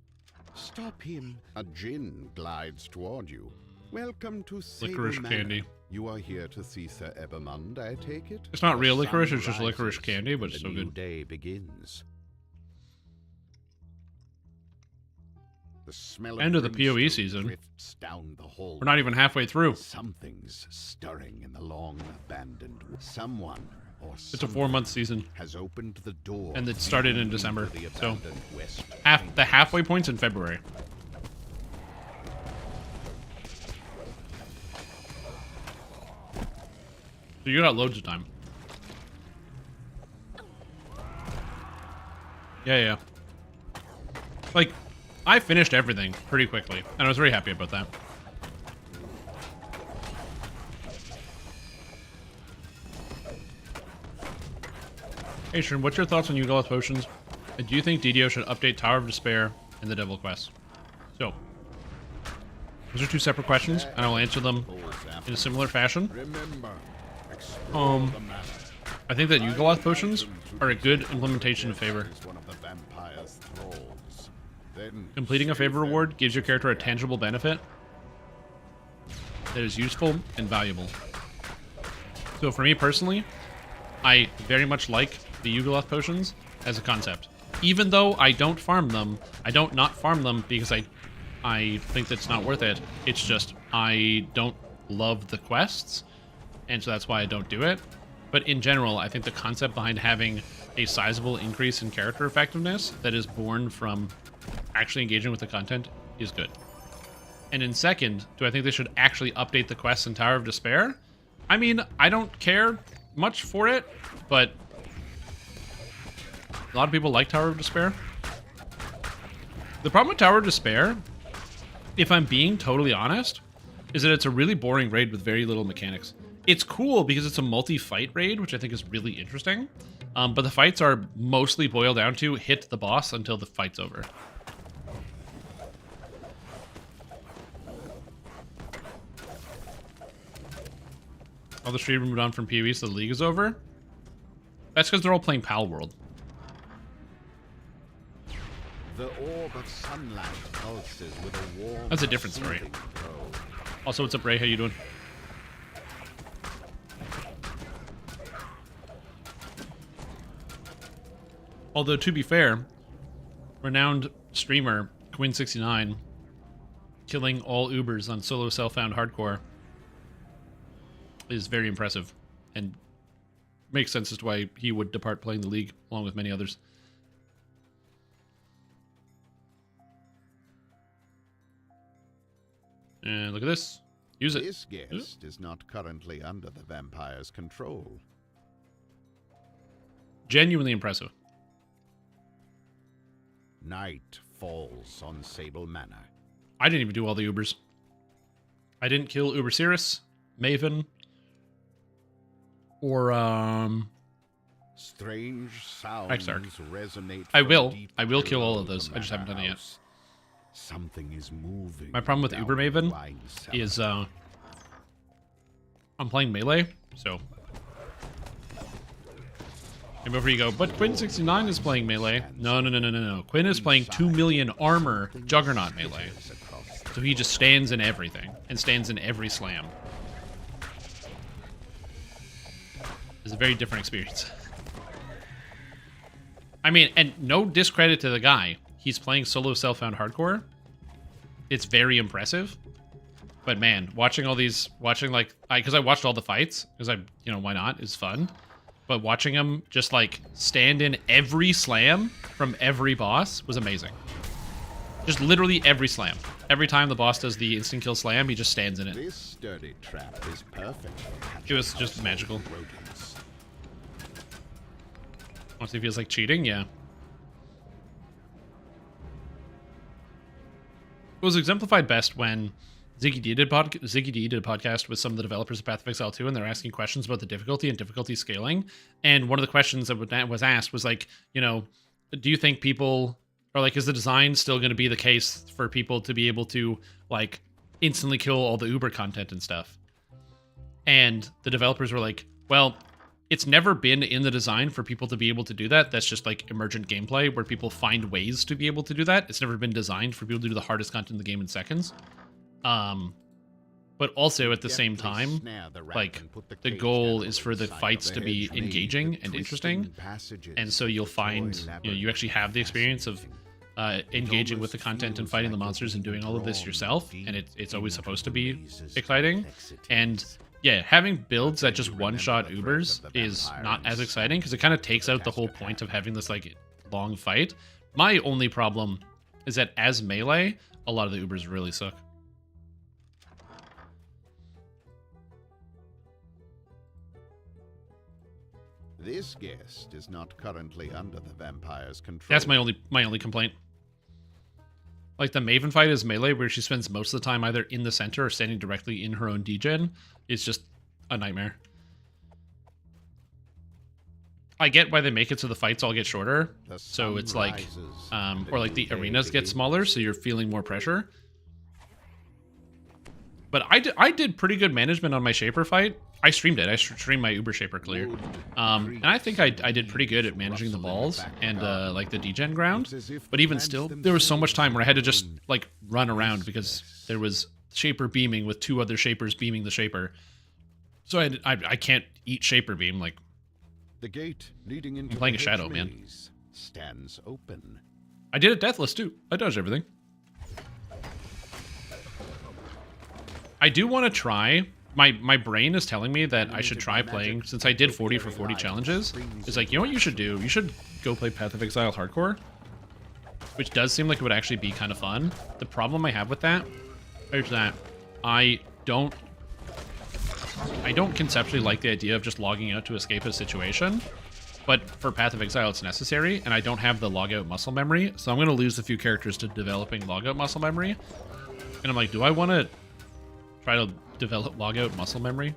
Stop him. A djinn glides toward you. Welcome to Sable Licorice Manor. candy. You are here to see Sir Ebermund, I take it? It's not The real sun licorice, it's just rises, licorice candy, but it's the so new good. day begins. The smell End of the PoE brimstone season. drifts down the hall. We're not even halfway through. Something's stirring in the long abandoned. Someone or It's a 4-month season. has opened the door. And it started in into December. the So abandoned West. the halfway point's in February. So you got loads of time. Yeah. Like, I finished everything pretty quickly, and I was very happy about that. Hey, Shrin, what's your thoughts on Yugoloth potions? And do you think DDO should update Tower of Despair and the Devil Quest? So, those are two separate questions, and I will answer them in a similar fashion. Remember, I think that Yugoloth potions are a good implementation of favor. one of the vampire's thralls. Then Completing a favor reward gives your character a tangible benefit that is useful and valuable. So for me personally, I very much like the Yugoloth potions as a concept. Even though I don't farm them, I don't not farm them because I think that's not worth it. It's just I don't love the quests, and so that's why I don't do it. But in general, I think the concept behind having a sizable increase in character effectiveness that is born from actually engaging with the content is good. And in second, do I think they should actually update the quests in Tower of Despair? I mean, I don't care much for it, but a lot of people like Tower of Despair. The problem with Tower of Despair, if I'm being totally honest, is that it's a really boring raid with very little mechanics. It's cool because it's a multi-fight raid, which I think is really interesting. But the fights are mostly boiled down to hit the boss until the fight's over. All the stream moved on from PoE, so the league is over. That's because they're all playing Pal World. the orb of sunlight pulses with a warm. That's a different story. soothing glow. Also, what's up, Ray? How you doing? Although, to be fair, renowned streamer Quinn69 killing all Ubers on solo self-found hardcore is very impressive and makes sense as to why he would depart playing the league along with many others. And look at this. Use it. This guest is not currently under the vampire's control. Genuinely impressive. Night falls on Sable Manor. I didn't even do all the Ubers. I didn't kill Uber Cirrus, Maven, or Strange sounds Exarch. resonate. I from will. deep I will kill all below of those. the I just haven't manor done it yet. house. Something is moving. My problem with down Uber the Maven wine cellar. is I'm playing melee, so and over you go. But Quinn69 is playing melee. No. Quinn is playing 2 million armor Juggernaut melee. So he just stands in everything and stands in every slam. It's a very different experience. I mean, and no discredit to the guy. He's playing solo self-found hardcore. it's very impressive. But man, watching like, because I watched all the fights, because why not? It's fun. But watching him just like stand in every slam from every boss was amazing. Just literally every slam. Every time the boss does the instant kill slam, he just stands in it. This sturdy trap is perfect. It was just magical. Honestly, feels like cheating, yeah. It was exemplified best when Ziggy D did a podcast with some of the developers of Path of Exile 2, and they're asking questions about the difficulty and difficulty scaling. And one of the questions that was asked was like, do you think people, or like, is the design still going to be the case for people to be able to like instantly kill all the Uber content and stuff? And the developers were like, well, it's never been in the design for people to be able to do that. That's just like emergent gameplay where people find ways to be able to do that. It's never been designed for people to do the hardest content in the game in seconds. But also at the same time, like the goal is for the fights to be engaging and interesting. And so you'll find, you actually have the experience of engaging with the content and fighting the monsters and doing all of this yourself. And it's always supposed to be exciting. And yeah, having builds that just one-shot Ubers is not as exciting because it kind of takes out the whole point of having this like long fight. My only problem is that as melee, a lot of the Ubers really suck. This guest is not currently under the vampire's control. That's my only complaint. Like the Maven fight is melee, where she spends most of the time either in the center or standing directly in her own degen. It's just a nightmare. I get why they make it so the fights all get shorter. So it's like, or like the arenas get smaller, so you're feeling more pressure. But I did pretty good management on my Shaper fight. I streamed it. I streamed my Uber Shaper clear. And I think I did pretty good at managing the balls and like the degen ground. But even still, there was so much time where I had to just like run around because there was Shaper beaming with two other Shapers beaming the Shaper. So I can't eat Shaper beam. Like, the gate leading into I'm playing a Shadow, man. Stands open. I did it deathless too. I dodged everything. I do want to try. My brain is telling me that I should try playing, since I did 40 for 40 challenges. It's like, you know what you should do? You should go play Path of Exile Hardcore, which does seem like it would actually be kind of fun. The problem I have with that is that I don't conceptually like the idea of just logging out to escape a situation, but for Path of Exile it's necessary, and I don't have the logout muscle memory, so I'm going to lose a few characters to developing logout muscle memory. And I'm like, do I want to try to develop logout muscle memory?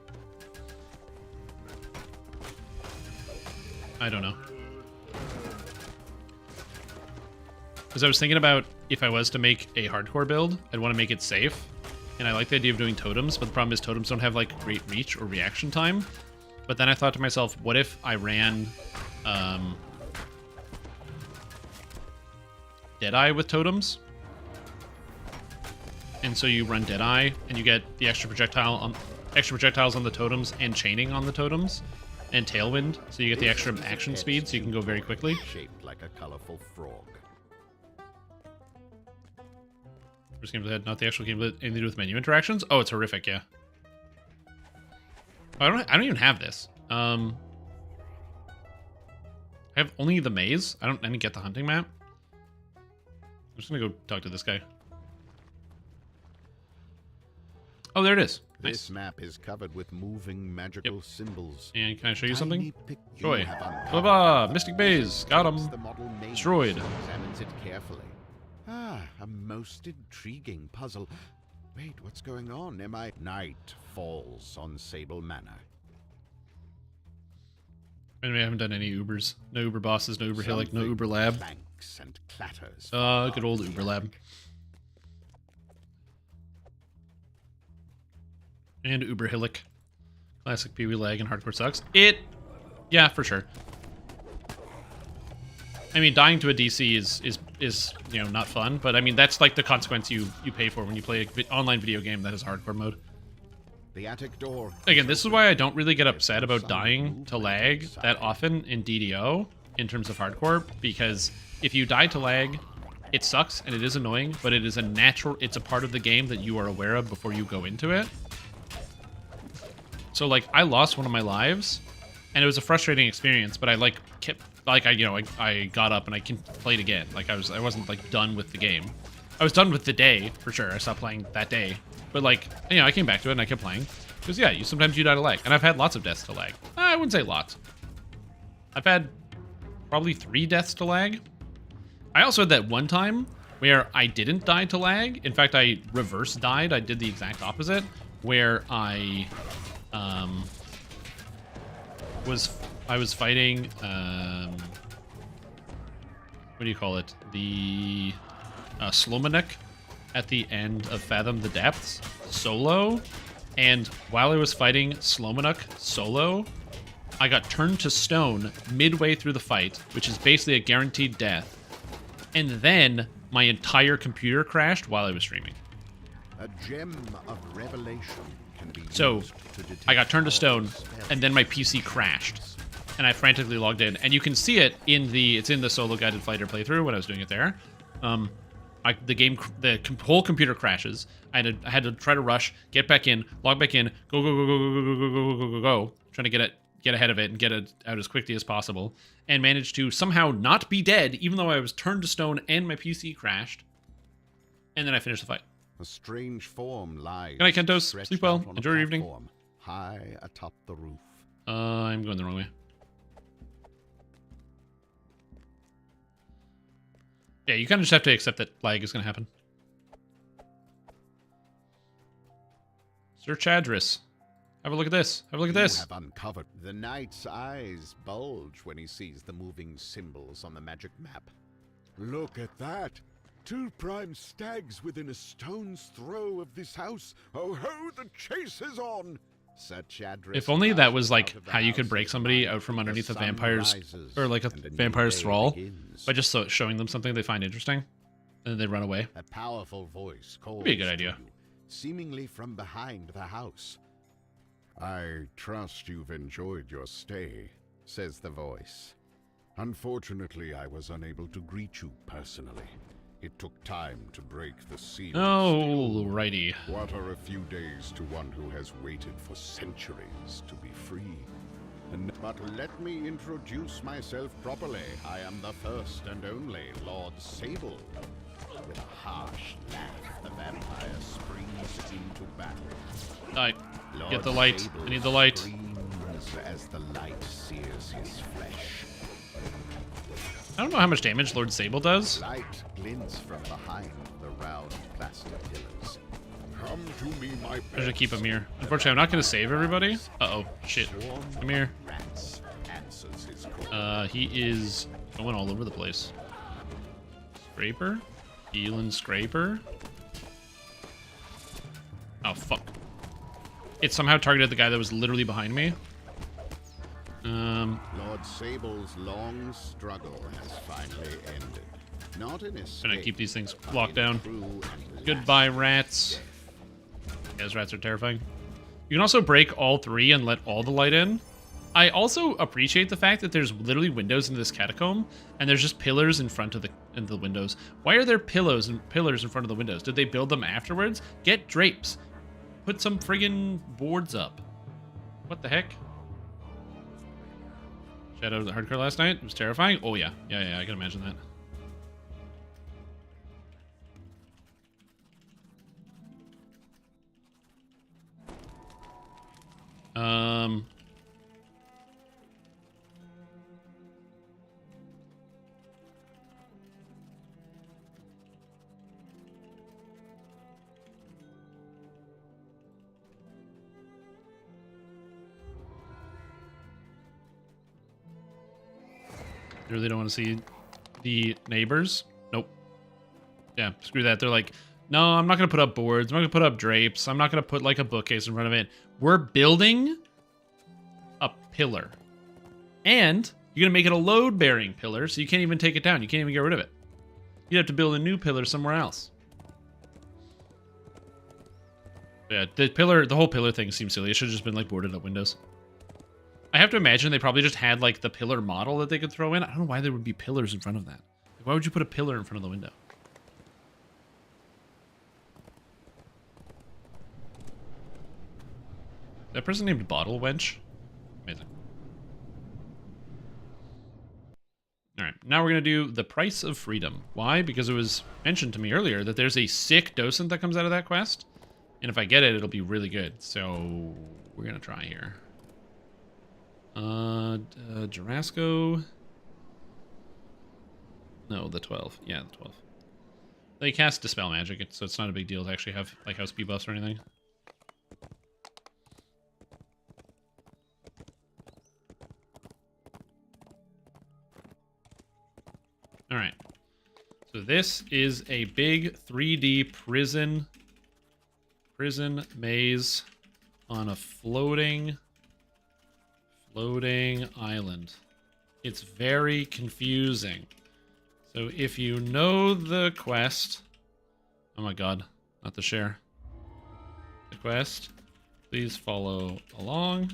I don't know. Because I was thinking about if I was to make a hardcore build, I'd want to make it safe. And I like the idea of doing totems, but the problem is totems don't have like great reach or reaction time. But then I thought to myself, what if I ran Deadeye with totems? And so you run Deadeye, and you get the extra projectiles on the totems and chaining on the totems, and Tailwind, so you get the extra action speed, so you can go very quickly. Shaped like a colorful frog. First game of the head, not the actual game, but anything to do with menu interactions. Oh, it's horrific, yeah. I don't even have this. I have only the maze. I didn't get the hunting map. I'm just gonna go talk to this guy. Oh, there it is. Nice. This map is covered with moving magical symbols. And can I show you something? Joy. Blah blah. Mystic Bays. Got him. Destroyed. Examines it carefully. Ah, a most intriguing puzzle. Wait, what's going on? Night falls on Sable Manor. And we haven't done any Ubers. No Uber bosses, no Uber Hillock, no Uber Lab. And clatters. Good old Uber Lab. And Uber Hillock. Classic Pee-wee lag and hardcore sucks. Yeah, for sure. I mean, dying to a DC is not fun, but I mean that's like the consequence you pay for when you play an online video game that has hardcore mode. The attic door. Again, this is why I don't really get upset about dying to lag that often in DDO in terms of hardcore, because if you die to lag It sucks and it is annoying, but it is it's a part of the game that you are aware of before you go into it. So like I lost one of my lives and it was a frustrating experience, but I like kept like I got up and I played again. Like I wasn't like done with the game. I was done with the day for sure. I stopped playing that day. But like, I came back to it and I kept playing. Because yeah, sometimes you die to lag. And I've had lots of deaths to lag. I wouldn't say lots. I've had probably 3 deaths to lag. I also had that one time where I didn't die to lag. In fact, I reverse died. I did the exact opposite, where I was fighting what do you call it? The Slomanek at the end of Fathom the Depths solo, and while I was fighting Slomanek solo, I got turned to stone midway through the fight, which is basically a guaranteed death. And then my entire computer crashed while I was streaming. A gem of revelation can be so I got turned to stone, and then my PC crashed, and I frantically logged in. And you can see it it's in the solo guided fighter playthrough when I was doing it there. The whole computer crashes. I had to try to rush, get back in, log back in, go, trying to get ahead of it and get it out as quickly as possible, and managed to somehow not be dead, even though I was turned to stone and my PC crashed. And then I finished the fight. A strange form lies. Good night, Kentos. Sleep well. Enjoy your evening. High atop the roof. I'm going the wrong way. Yeah, you kind of just have to accept that lag is going to happen. Search address. Have a look at this. Have a look at this. You have uncovered. The knight's eyes bulge when he sees the moving symbols on the magic map. Look at that. 2 prime stags within a stone's throw of this house. Oh ho, the chase is on. Such address. If only that was like how you could break somebody out from underneath a vampire's or like a vampire's thrall by just showing them something they find interesting, and then they run away. A powerful voice calls. Would be a good idea. You, seemingly from behind the house. I trust you've enjoyed your stay, says the voice. Unfortunately, I was unable to greet you personally. It took time to break the seal. Oh, righty. What are a few days to one who has waited for centuries to be free? But let me introduce myself properly. I am the first and only Lord Sable. With a harsh laugh, the vampire springs into battle. Alright, get the light. Sable I need the light. screams as the light sears his flesh. I don't know how much damage Lord Sable does. Light glints from behind the round plaster pillars. Come to me, my I should keep him here. Unfortunately, I'm not going to save everybody. Uh-oh. Shit. Come here. He is going all over the place. Scraper? Healing Scraper? Oh, fuck. It somehow targeted the guy that was literally behind me. Lord Sable's long struggle has finally ended. Not in his I'm gonna keep these things locked down. Goodbye, rats. Yeah, those rats are terrifying. You can also break all 3 and let all the light in. I also appreciate the fact that there's literally windows into this catacomb, and there's just pillars in front of the windows. Why are there pillars in front of the windows? Did they build them afterwards? Get drapes. Put some friggin' boards up. What the heck? Shadow of the Hardcore last night? It was terrifying? Oh, yeah. Yeah, I can imagine that. You really don't want to see the neighbors? Nope. Yeah, screw that. They're like, no, I'm not going to put up boards. I'm not going to put up drapes. I'm not going to put like a bookcase in front of it. We're building a pillar. And you're going to make it a load-bearing pillar, so you can't even take it down. You can't even get rid of it. You'd have to build a new pillar somewhere else. Yeah, the whole pillar thing seems silly. It should have just been like boarded up windows. I have to imagine they probably just had like the pillar model that they could throw in. I don't know why there would be pillars in front of that. Why would you put a pillar in front of the window? that person named Bottle Wench? Amazing. Alright, now we're going to do the Price of Freedom. Why? Because it was mentioned to me earlier that there's a sick docent that comes out of that quest. And if I get it, it'll be really good. So, we're going to try here. Jarasco. No, the 12. Yeah, the 12. They cast Dispel Magic, so it's not a big deal to actually have, like, house speed buffs or anything. Alright. So this is a big 3D prison maze on a floating island. It's very confusing. So if you know the quest... Oh my god, not the share. The quest, please follow along.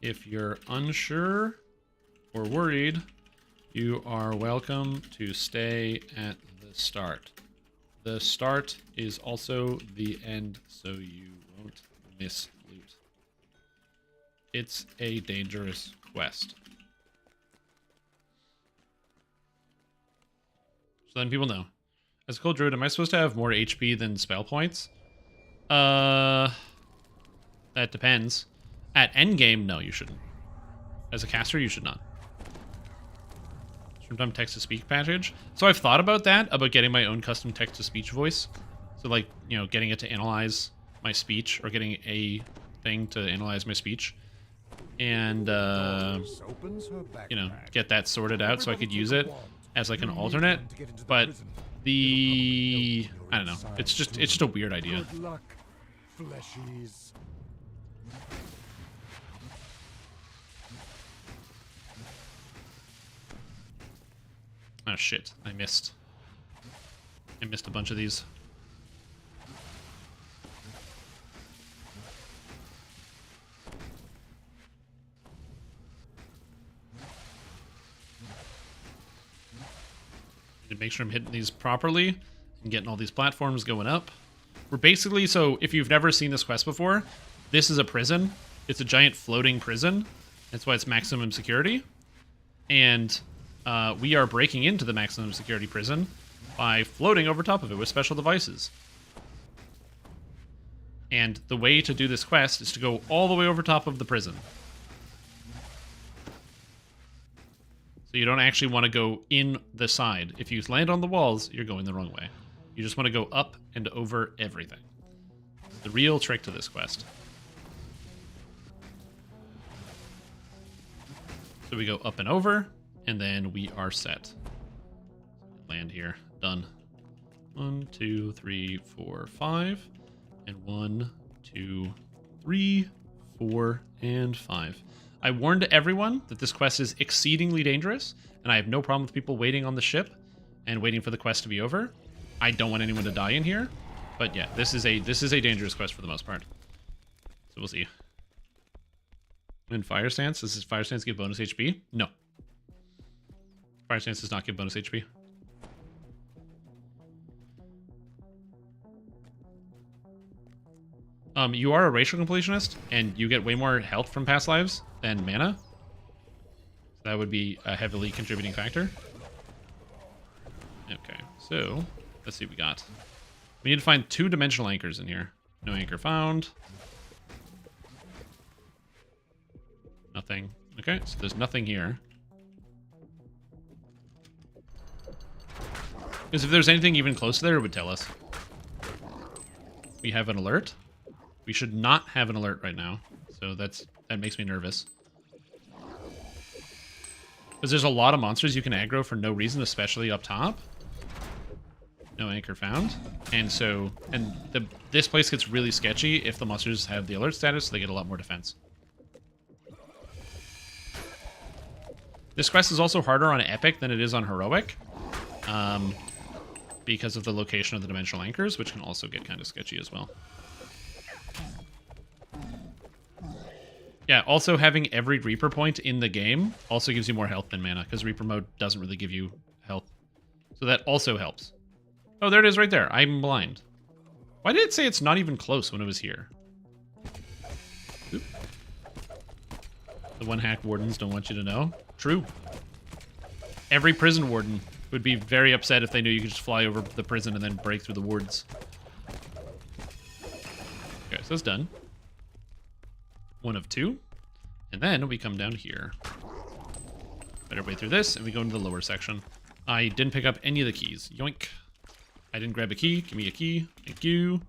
If you're unsure or worried, you are welcome to stay at the start. The start is also the end, so you won't miss loot. It's a dangerous quest. So then people know. As a cold druid, am I supposed to have more HP than spell points? That depends. At endgame, no, you shouldn't. As a caster, you should not. Sometimes text-to-speech package. So I've thought about that, about getting my own custom text-to-speech voice. So like, you know, getting it to analyze my speech, or getting a thing to analyze my speech. And, you know, get that sorted out so I could use it as like an alternate. But I don't know. It's just a weird idea. Good luck, fleshies. Oh shit, I missed a bunch of these. Need to make sure I'm hitting these properly and getting all these platforms going up. We're basically, so if you've never seen this quest before, this is a prison. It's a giant floating prison. That's why it's maximum security. And we are breaking into the maximum security prison by floating over top of it with special devices. And the way to do this quest is to go all the way over top of the prison. So you don't actually want to go in the side. If you land on the walls, you're going the wrong way. You just want to go up and over everything. The real trick to this quest. So we go up and over, and then we are set. Land here. Done. 1, 2, 3, 4, 5. And 1, 2, 3, 4, and 5. I warned everyone that this quest is exceedingly dangerous, and I have no problem with people waiting on the ship and waiting for the quest to be over. I don't want anyone to die in here, but yeah, this is a dangerous quest for the most part. So we'll see. In Fire Stance, does Fire Stance give bonus HP? No. Fire Stance does not give bonus HP. You are a racial completionist, and you get way more health from past lives than mana. So that would be a heavily contributing factor. Okay, so let's see what we got. We need to find 2 dimensional anchors in here. No anchor found. Nothing. Okay, so there's nothing here. Because if there's anything even close to there, it would tell us. We have an alert. We should not have an alert right now. So that makes me nervous. Because there's a lot of monsters you can aggro for no reason, especially up top. No anchor found. And so, this place gets really sketchy if the monsters have the alert status, so they get a lot more defense. This quest is also harder on Epic than it is on Heroic. Because of the location of the dimensional anchors, which can also get kind of sketchy as well. Yeah, also having every Reaper point in the game also gives you more health than mana, because Reaper mode doesn't really give you health. So that also helps. Oh, there it is right there. I'm blind. Why did it say it's not even close when it was here? Oop. The one hack wardens don't want you to know. True. Every prison warden would be very upset if they knew you could just fly over the prison and then break through the wards. Okay, so that's done. 1 of 2. And then we come down here. Better way through this, and we go into the lower section. I didn't pick up any of the keys. Yoink. I didn't grab a key. Give me a key. Thank you.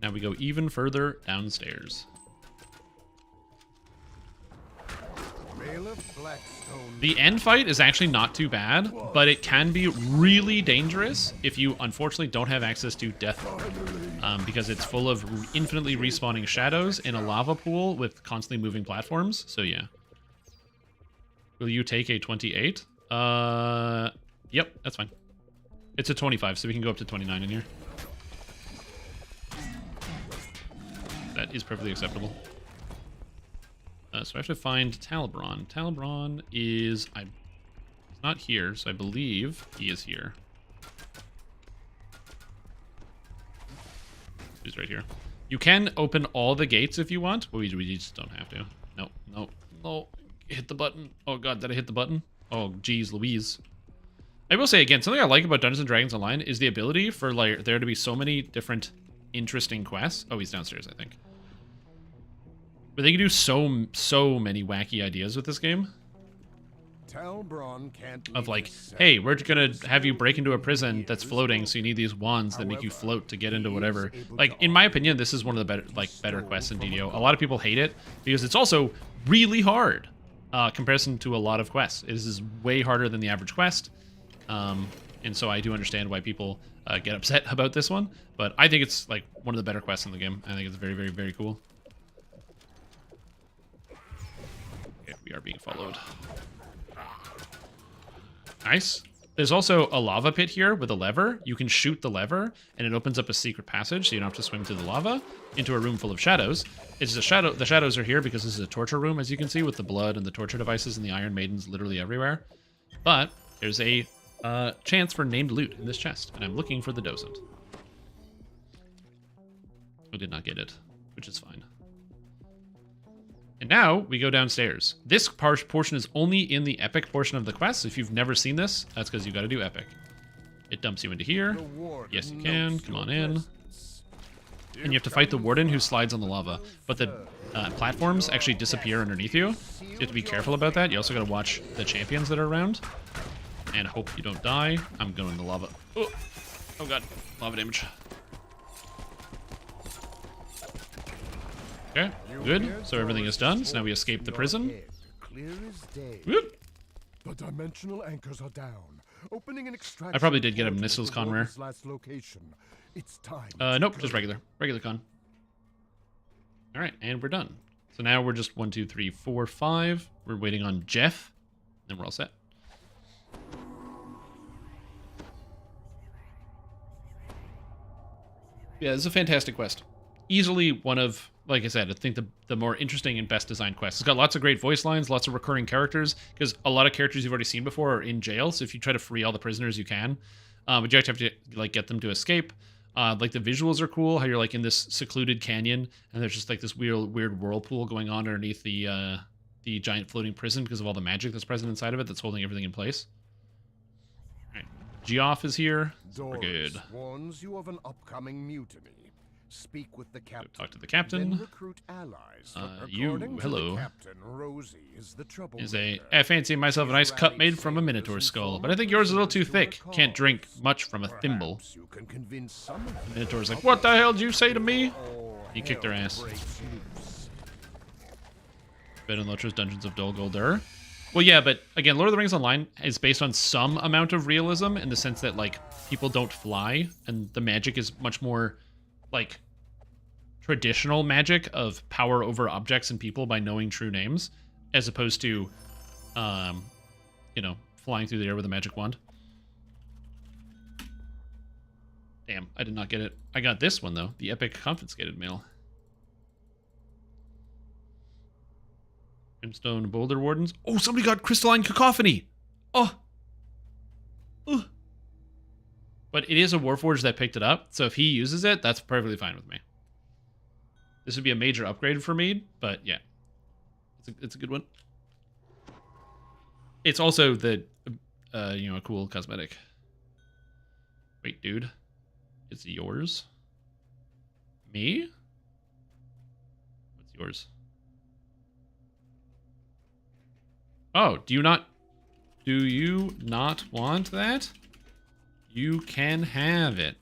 Now we go even further downstairs. The end fight is actually not too bad, but it can be really dangerous if you unfortunately don't have access to death, because it's full of infinitely respawning shadows in a lava pool with constantly moving platforms. So yeah. Will you take a 28? Yep, that's fine. It's a 25, so we can go up to 29 in here. That is perfectly acceptable. So I have to find Talabron. Talabron is... he's not here, so I believe he is here. He's right here. You can open all the gates if you want, but we just don't have to. No, no, no. Hit the button. Oh god, did I hit the button? Oh, geez, Louise. I will say again, something I like about Dungeons & Dragons Online is the ability for like there to be so many different interesting quests. Oh, he's downstairs, I think. But they can do so many wacky ideas with this game. Of like, hey, we're gonna have you break into a prison that's floating, so you need these wands that make you float to get into whatever. Like, in my opinion, this is one of the better quests in DDO. A lot of people hate it because it's also really hard. Comparison to a lot of quests. This is way harder than the average quest. And so I do understand why people get upset about this one. But I think it's like one of the better quests in the game. I think it's very, very, very cool. Okay, we are being followed. Nice. There's also a lava pit here with a lever. You can shoot the lever, and it opens up a secret passage, so you don't have to swim through the lava into a room full of shadows. It's a shadow. The shadows are here because this is a torture room, as you can see, with the blood and the torture devices and the Iron Maidens literally everywhere. But there's a chance for named loot in this chest, and I'm looking for the docent. I did not get it, which is fine. And now we go downstairs. This portion is only in the epic portion of the quest. So if you've never seen this, that's because you got to do epic. It dumps you into here. Yes, you can. Come on in. And you have to fight the warden who slides on the lava. But the platforms actually disappear underneath you. So you have to be careful about that. You also got to watch the champions that are around. And hope you don't die. I'm going in the lava. Oh, oh god. Lava damage. Okay, good. So everything is done. So now we escape the prison. Whoop. The dimensional anchors are down. Opening an extraction. I probably did get a missiles con rare. It's time. Nope, just regular con. All right, and we're done. So now we're just 1, 2, 3, 4, 5. We're waiting on Jeff, and we're all set. Yeah, this is a fantastic quest. Easily one of, like I said, I think the more interesting and best designed quests. It's got lots of great voice lines, lots of recurring characters, because a lot of characters you've already seen before are in jail, so if you try to free all the prisoners, you can. But you have to like get them to escape. Like the visuals are cool, how you're like in this secluded canyon, and there's just like this weird whirlpool going on underneath the giant floating prison because of all the magic that's present inside of it that's holding everything in place. All right, Geoff is here. We're good. Warns you of an upcoming mutiny. Speak with the captain. Talk to the captain. Then recruit allies. Hello. Captain, Rosie is the trouble. I fancy myself a nice cup made from a minotaur skull, but I think yours is a little too thick. Can't drink much from a thimble. You can convince some of the minotaur's like, what the hell did you say to me? He kicked their ass. Bed and Lotra's Dungeons of Dol Guldur. Well, yeah, but again, Lord of the Rings Online is based on some amount of realism in the sense that like people don't fly, and the magic is much more like traditional magic of power over objects and people by knowing true names, as opposed to, you know, flying through the air with a magic wand. Damn, I did not get it. I got this one though, the epic confiscated mail. Brimstone Boulder Wardens. Oh, somebody got Crystalline Cacophony. Oh. Ugh. But it is a Warforged that picked it up, so if he uses it, that's perfectly fine with me. This would be a major upgrade for me, but yeah. It's a good one. It's also the, you know, a cool cosmetic. Wait, dude. It's yours? Me? What's yours? Oh, do you not want that? You can have it.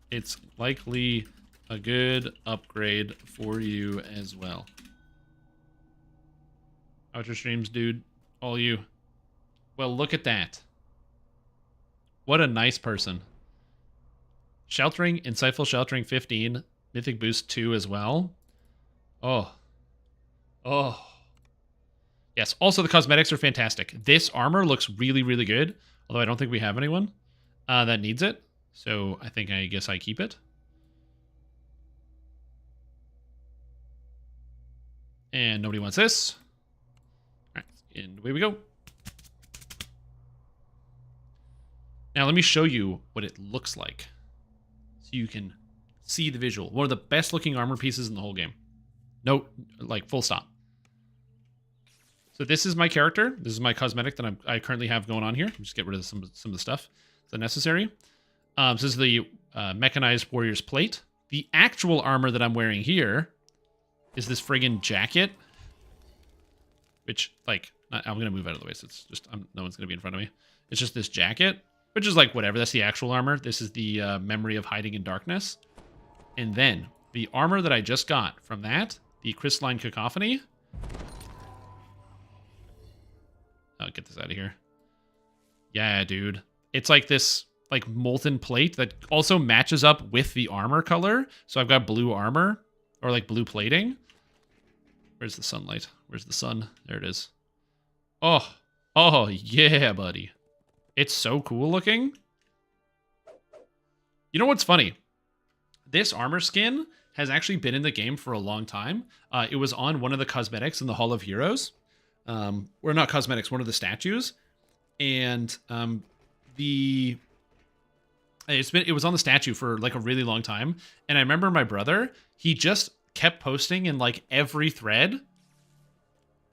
It's likely a good upgrade for you as well. Out your streams, dude. All you. Well, look at that. What a nice person. Sheltering, Insightful Sheltering 15. Mythic Boost 2 as well. Oh. Oh. Yes, also the cosmetics are fantastic. This armor looks really, really good. Although I don't think we have anyone that needs it. So I guess I keep it. And nobody wants this. All right, and away we go. Now let me show you what it looks like. So you can see the visual. One of the best looking armor pieces in the whole game. No, like full stop. So this is my character. This is my cosmetic that I currently have going on here. Just get rid of some of the stuff that's unnecessary. So this is the Mechanized Warrior's Plate. The actual armor that I'm wearing here is this friggin' jacket. Which, like, I'm going to move out of the way, so it's just, no one's going to be in front of me. It's just this jacket, which is like, whatever. That's the actual armor. This is the Memory of Hiding in Darkness. And then, the armor that I just got from that, the Crystalline Cacophony. I'll get this out of here. Yeah, dude. It's like this, like, molten plate that also matches up with the armor color. So I've got blue armor, or like blue plating. Where's the sunlight? Where's the sun? There it is. Oh. Oh, yeah, buddy. It's so cool looking. You know what's funny? This armor skin has actually been in the game for a long time. It was on one of the cosmetics in the Hall of Heroes. Or not cosmetics, one of the statues. And it was on the statue for like a really long time. And I remember my brother, he just kept posting in like every thread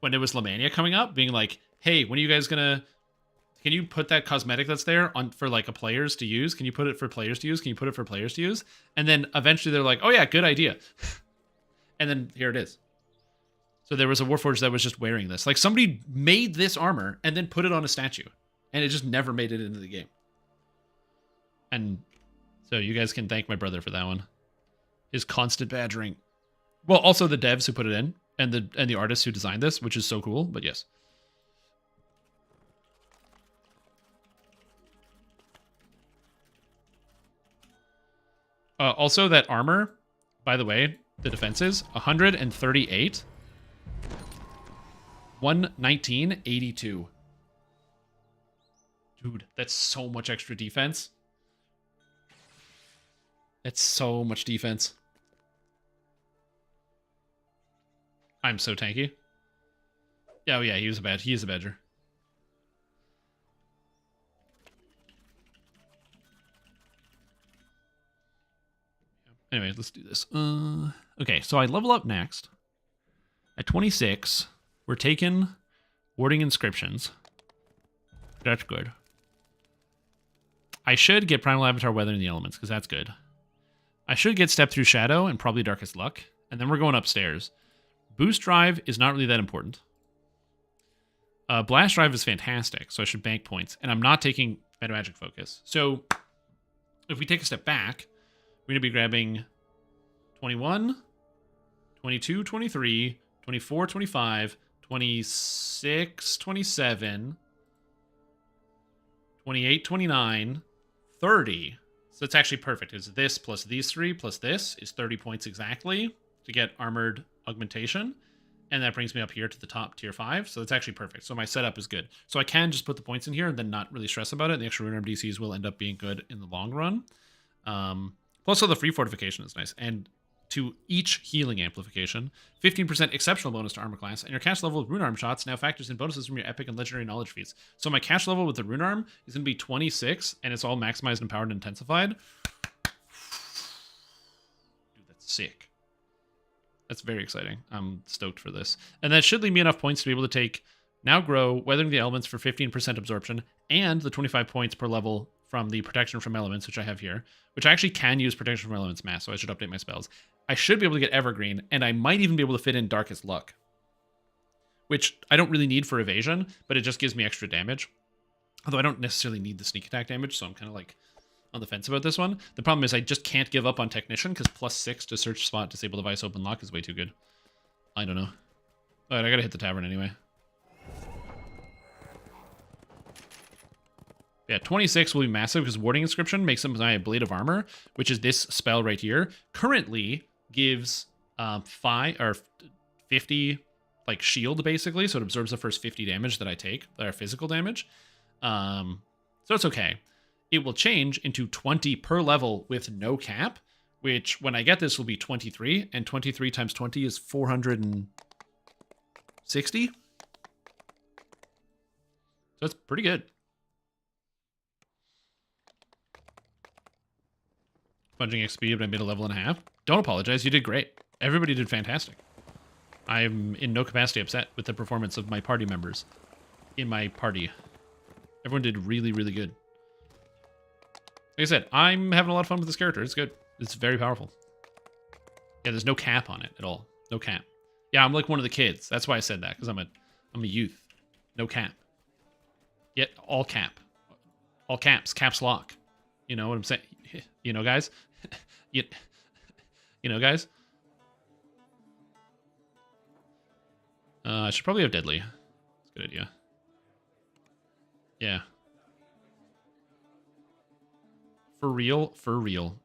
when it was Lamania coming up, being like, hey, when are you guys gonna, can you put that cosmetic that's there on for like a players to use? Can you put it for players to use? Can you put it for players to use? And then eventually they're like, oh yeah, good idea. And then here it is. So there was a Warforged that was just wearing this. Like somebody made this armor and then put it on a statue. And it just never made it into the game. And so you guys can thank my brother for that one. His constant badgering. Well, also the devs who put it in, and the artists who designed this, which is so cool, but yes. Also, that armor, by the way, the defenses, 138, 119, 82. Dude, that's so much extra defense. That's so much defense. I'm so tanky. Oh yeah, he is a badger. Anyway, let's do this. Okay, so I level up next. At 26, we're taking Warding Inscriptions. That's good. I should get Primal Avatar Weathering the Elements, because that's good. I should get Step Through Shadow and probably Darkest Luck. And then we're going upstairs. Boost Drive is not really that important. Blast Drive is fantastic, so I should bank points. And I'm not taking Meta Magic Focus. So, if we take a step back, we're going to be grabbing 21, 22, 23, 24, 25, 26, 27, 28, 29, 30. So it's actually perfect. It's this plus these three plus this is 30 points exactly to get Armored Augmentation. And that brings me up here to the top tier 5. So it's actually perfect. So my setup is good. So I can just put the points in here and then not really stress about it. The extra Rune Arm DCs will end up being good in the long run. Plus, all the free fortification is nice. And to each healing amplification, 15% exceptional bonus to armor class, and your cash level with Rune Arm shots now factors in bonuses from your epic and legendary knowledge feats. So my cash level with the Rune Arm is going to be 26, and it's all maximized, empowered, and intensified. Dude, that's sick. That's very exciting. I'm stoked for this. And that should leave me enough points to be able to take Now Grow, Weathering the Elements for 15% absorption, and the 25 points per level from the Protection from Elements, which I have here, which I actually can use Protection from Elements mass, so I should update my spells. I should be able to get Evergreen, and I might even be able to fit in Darkest Luck, which I don't really need for evasion, but it just gives me extra damage. Although I don't necessarily need the sneak attack damage, so I'm kind of like on the fence about this one. The problem is I just can't give up on Technician, because +6 to search spot, disable device, open lock is way too good. I don't know. Alright, I gotta hit the tavern anyway. Yeah, 26 will be massive, because Warding Inscription makes them my Blade of Armor, which is this spell right here. Currently gives 50 like shield, basically, so it absorbs the first 50 damage that I take, that are physical damage. So it's okay. It will change into 20 per level with no cap, which when I get this will be 23, and 23 times 20 is 460. So that's pretty good. Punching XP, but I made a level and a half. Don't apologize, you did great. Everybody did fantastic. I'm in no capacity upset with the performance of my party members in my party. Everyone did really, really good. Like I said, I'm having a lot of fun with this character. It's good. It's very powerful. Yeah, there's no cap on it at all. No cap. Yeah, I'm like one of the kids. That's why I said that, because I'm a youth. No cap. Yet all cap. All caps. Caps lock. You know what I'm saying? You know, guys? you know, guys? I should probably have Deadly. That's a good idea. Yeah. For real, for real.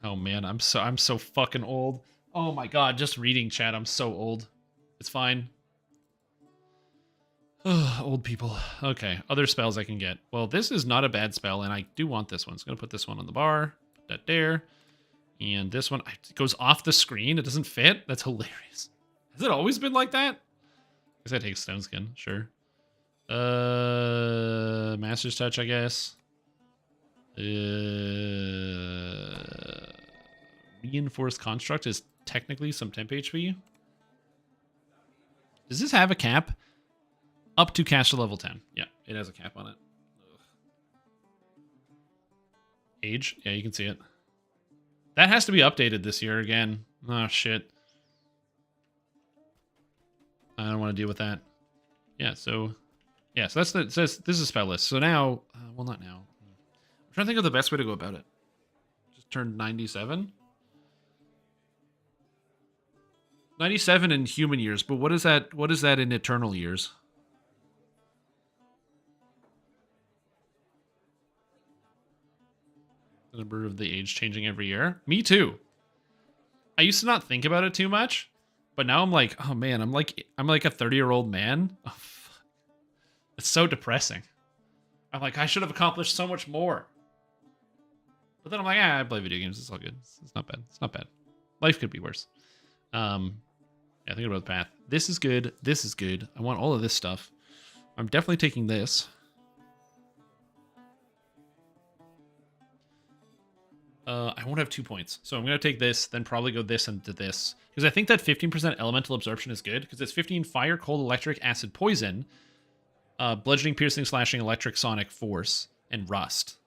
Oh man, I'm so fucking old. Oh my god, just reading chat, I'm so old. It's fine. Old people. Okay, other spells I can get. Well, this is not a bad spell, and I do want this one. So I'm gonna put this one on the bar. Put that there. And this one, it goes off the screen. It doesn't fit. That's hilarious. Has it always been like that? I guess I take Stone Skin, sure. Master's Touch, I guess. Reinforced Construct is technically some temp HP. Does this have a cap? Up to caster level 10. Yeah, it has a cap on it. Ugh. Age? Yeah, you can see it. That has to be updated this year again. Oh, shit. I don't want to deal with that. Yeah, so... Yeah, so that's the... Says this is a spell list. So now... well, not now. I'm trying to think of the best way to go about it. Just turned 97? 97 in human years, but what is that? What is that in eternal years? The number of the age changing every year. Me too. I used to not think about it too much, but now I'm like, oh man, I'm like a 30-year-old man. Oh, it's so depressing. I'm like, I should have accomplished so much more. But then I'm like, I play video games. It's all good. It's not bad. It's not bad. Life could be worse. Yeah, think about the path. This is good. This is good. I want all of this stuff. I'm definitely taking this. I won't have 2 points. So I'm going to take this, then probably go this and to this. Because I think that 15% elemental absorption is good. Because it's 15 fire, cold, electric, acid, poison. Bludgeoning, piercing, slashing, electric, sonic, force, and rust.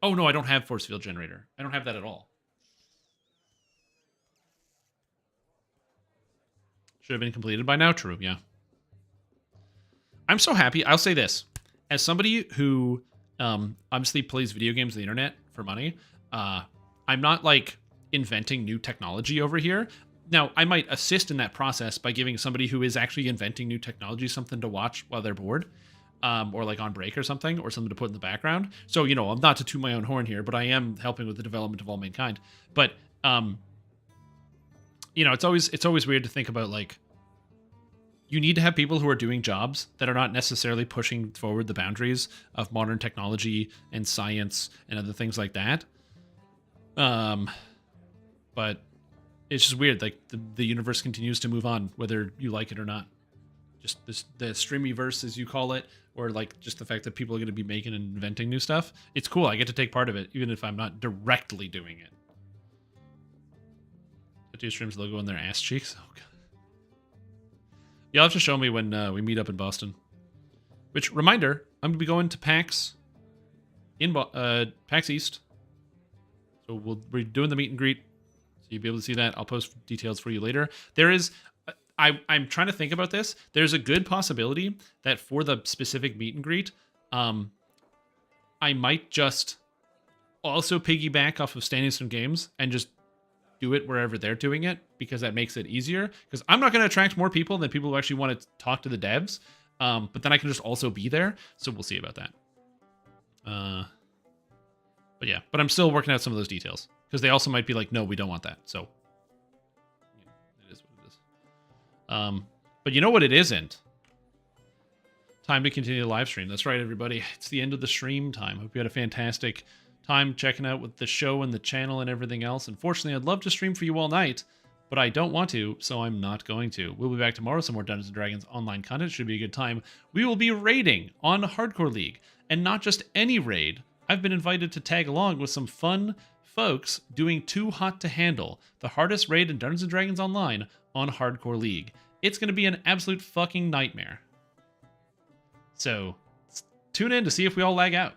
Oh no, I don't have force field generator. I don't have that at all. Should have been completed by now. True, yeah. I'm so happy. I'll say this. As somebody who obviously plays video games on the internet for money, I'm not like inventing new technology over here. Now, I might assist in that process by giving somebody who is actually inventing new technology something to watch while they're bored, or like on break or something, or something to put in the background. So, you know, I'm not to toot my own horn here, but I am helping with the development of all mankind. But, you know, it's always weird to think about, like, you need to have people who are doing jobs that are not necessarily pushing forward the boundaries of modern technology and science and other things like that. But it's just weird. Like the universe continues to move on, whether you like it or not. just the streamyverse, as you call it, or like just the fact that people are going to be making and inventing new stuff. It's cool. I get to take part of it, even if I'm not directly doing it. Tattoo Stream's logo on their ass cheeks. Oh god. You'll have to show me when we meet up in Boston. Which, reminder, I'm going to be going to PAX in PAX East. So we're doing the meet and greet. So you'll be able to see that. I'll post details for you later. There is... I'm trying to think about this. There's a good possibility that for the specific meet and greet, I might just also piggyback off of Standing Stone Games and just do it wherever they're doing it, because that makes it easier. Because I'm not going to attract more people than people who actually want to talk to the devs. But then I can just also be there. So we'll see about that. But yeah, but I'm still working out some of those details, because they also might be like, no, we don't want that. So yeah, it is what it is. But you know what it isn't? Time to continue the live stream. That's right, everybody. It's the end of the stream time. Hope you had a fantastic time checking out with the show and the channel and everything else. Unfortunately, I'd love to stream for you all night, but I don't want to, so I'm not going to. We'll be back tomorrow. Some more Dungeons & Dragons online content. Should be a good time. We will be raiding on Hardcore League, and not just any raid. I've been invited to tag along with some fun folks doing Too Hot to Handle, the hardest raid in Dungeons & Dragons Online on Hardcore League. It's going to be an absolute fucking nightmare. So, tune in to see if we all lag out.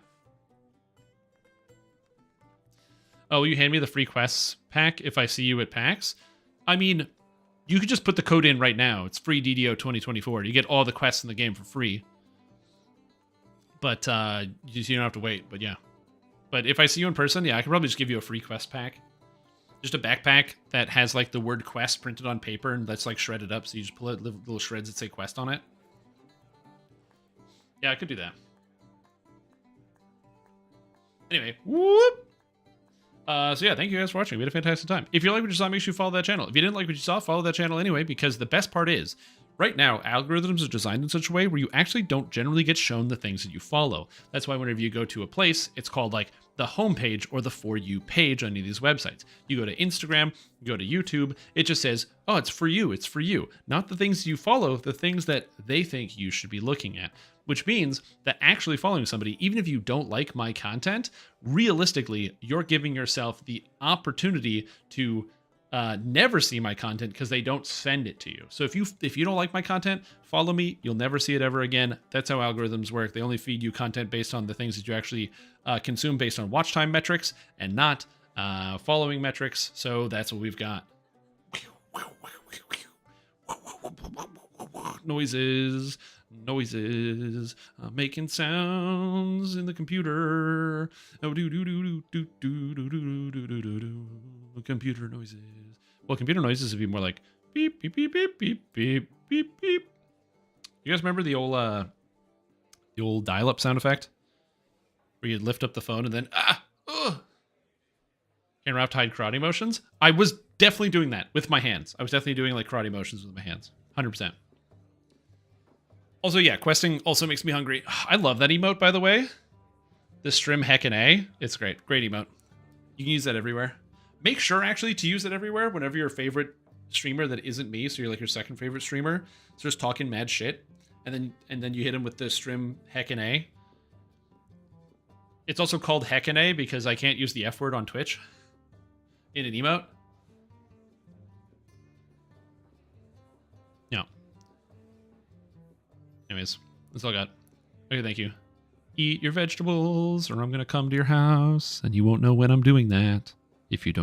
Oh, will you hand me the free quests pack if I see you at PAX? I mean, you could just put the code in right now. It's free DDO 2024. You get all the quests in the game for free. But you don't have to wait, but yeah. But if I see you in person, yeah, I could probably just give you a free quest pack. Just a backpack that has like the word quest printed on paper and that's like shredded up, so you just pull out little shreds that say quest on it. Yeah, I could do that. Anyway, whoop! So yeah, thank you guys for watching. We had a fantastic time. If you like what you saw, make sure you follow that channel. If you didn't like what you saw, follow that channel anyway, because the best part is, right now, algorithms are designed in such a way where you actually don't generally get shown the things that you follow. That's why whenever you go to a place, it's called like the homepage or the For You page on any of these websites. You go to Instagram, you go to YouTube, it just says, oh, it's for you, it's for you. Not the things you follow, the things that they think you should be looking at. Which means that actually following somebody, even if you don't like my content, realistically, you're giving yourself the opportunity to never see my content because they don't send it to you. So if you don't like my content, follow me. You'll never see it ever again. That's how algorithms work. They only feed you content based on the things that you actually consume based on watch time metrics and not following metrics. So that's what we've got. Noises, making sounds in the computer. Oh, computer noises. Well, computer noises would be more like beep, beep, beep, beep, beep, beep, beep, beep. You guys remember the old dial-up sound effect? Where you'd lift up the phone and then, and wrapped hide karate motions? I was definitely doing that with my hands. I was definitely doing like karate motions with my hands. 100%. Also, yeah, questing also makes me hungry. I love that emote, by the way. The Strim Heckin' A. It's great. Great emote. You can use that everywhere. Make sure, actually, to use it everywhere whenever your favorite streamer that isn't me, so you're like your second favorite streamer, starts talking mad shit, and then you hit him with the Strim Heckin' A. It's also called Heckin' A because I can't use the F word on Twitch in an emote. Yeah. Anyways, that's all I got. Okay, thank you. Eat your vegetables or I'm going to come to your house and you won't know when I'm doing that if you don't eat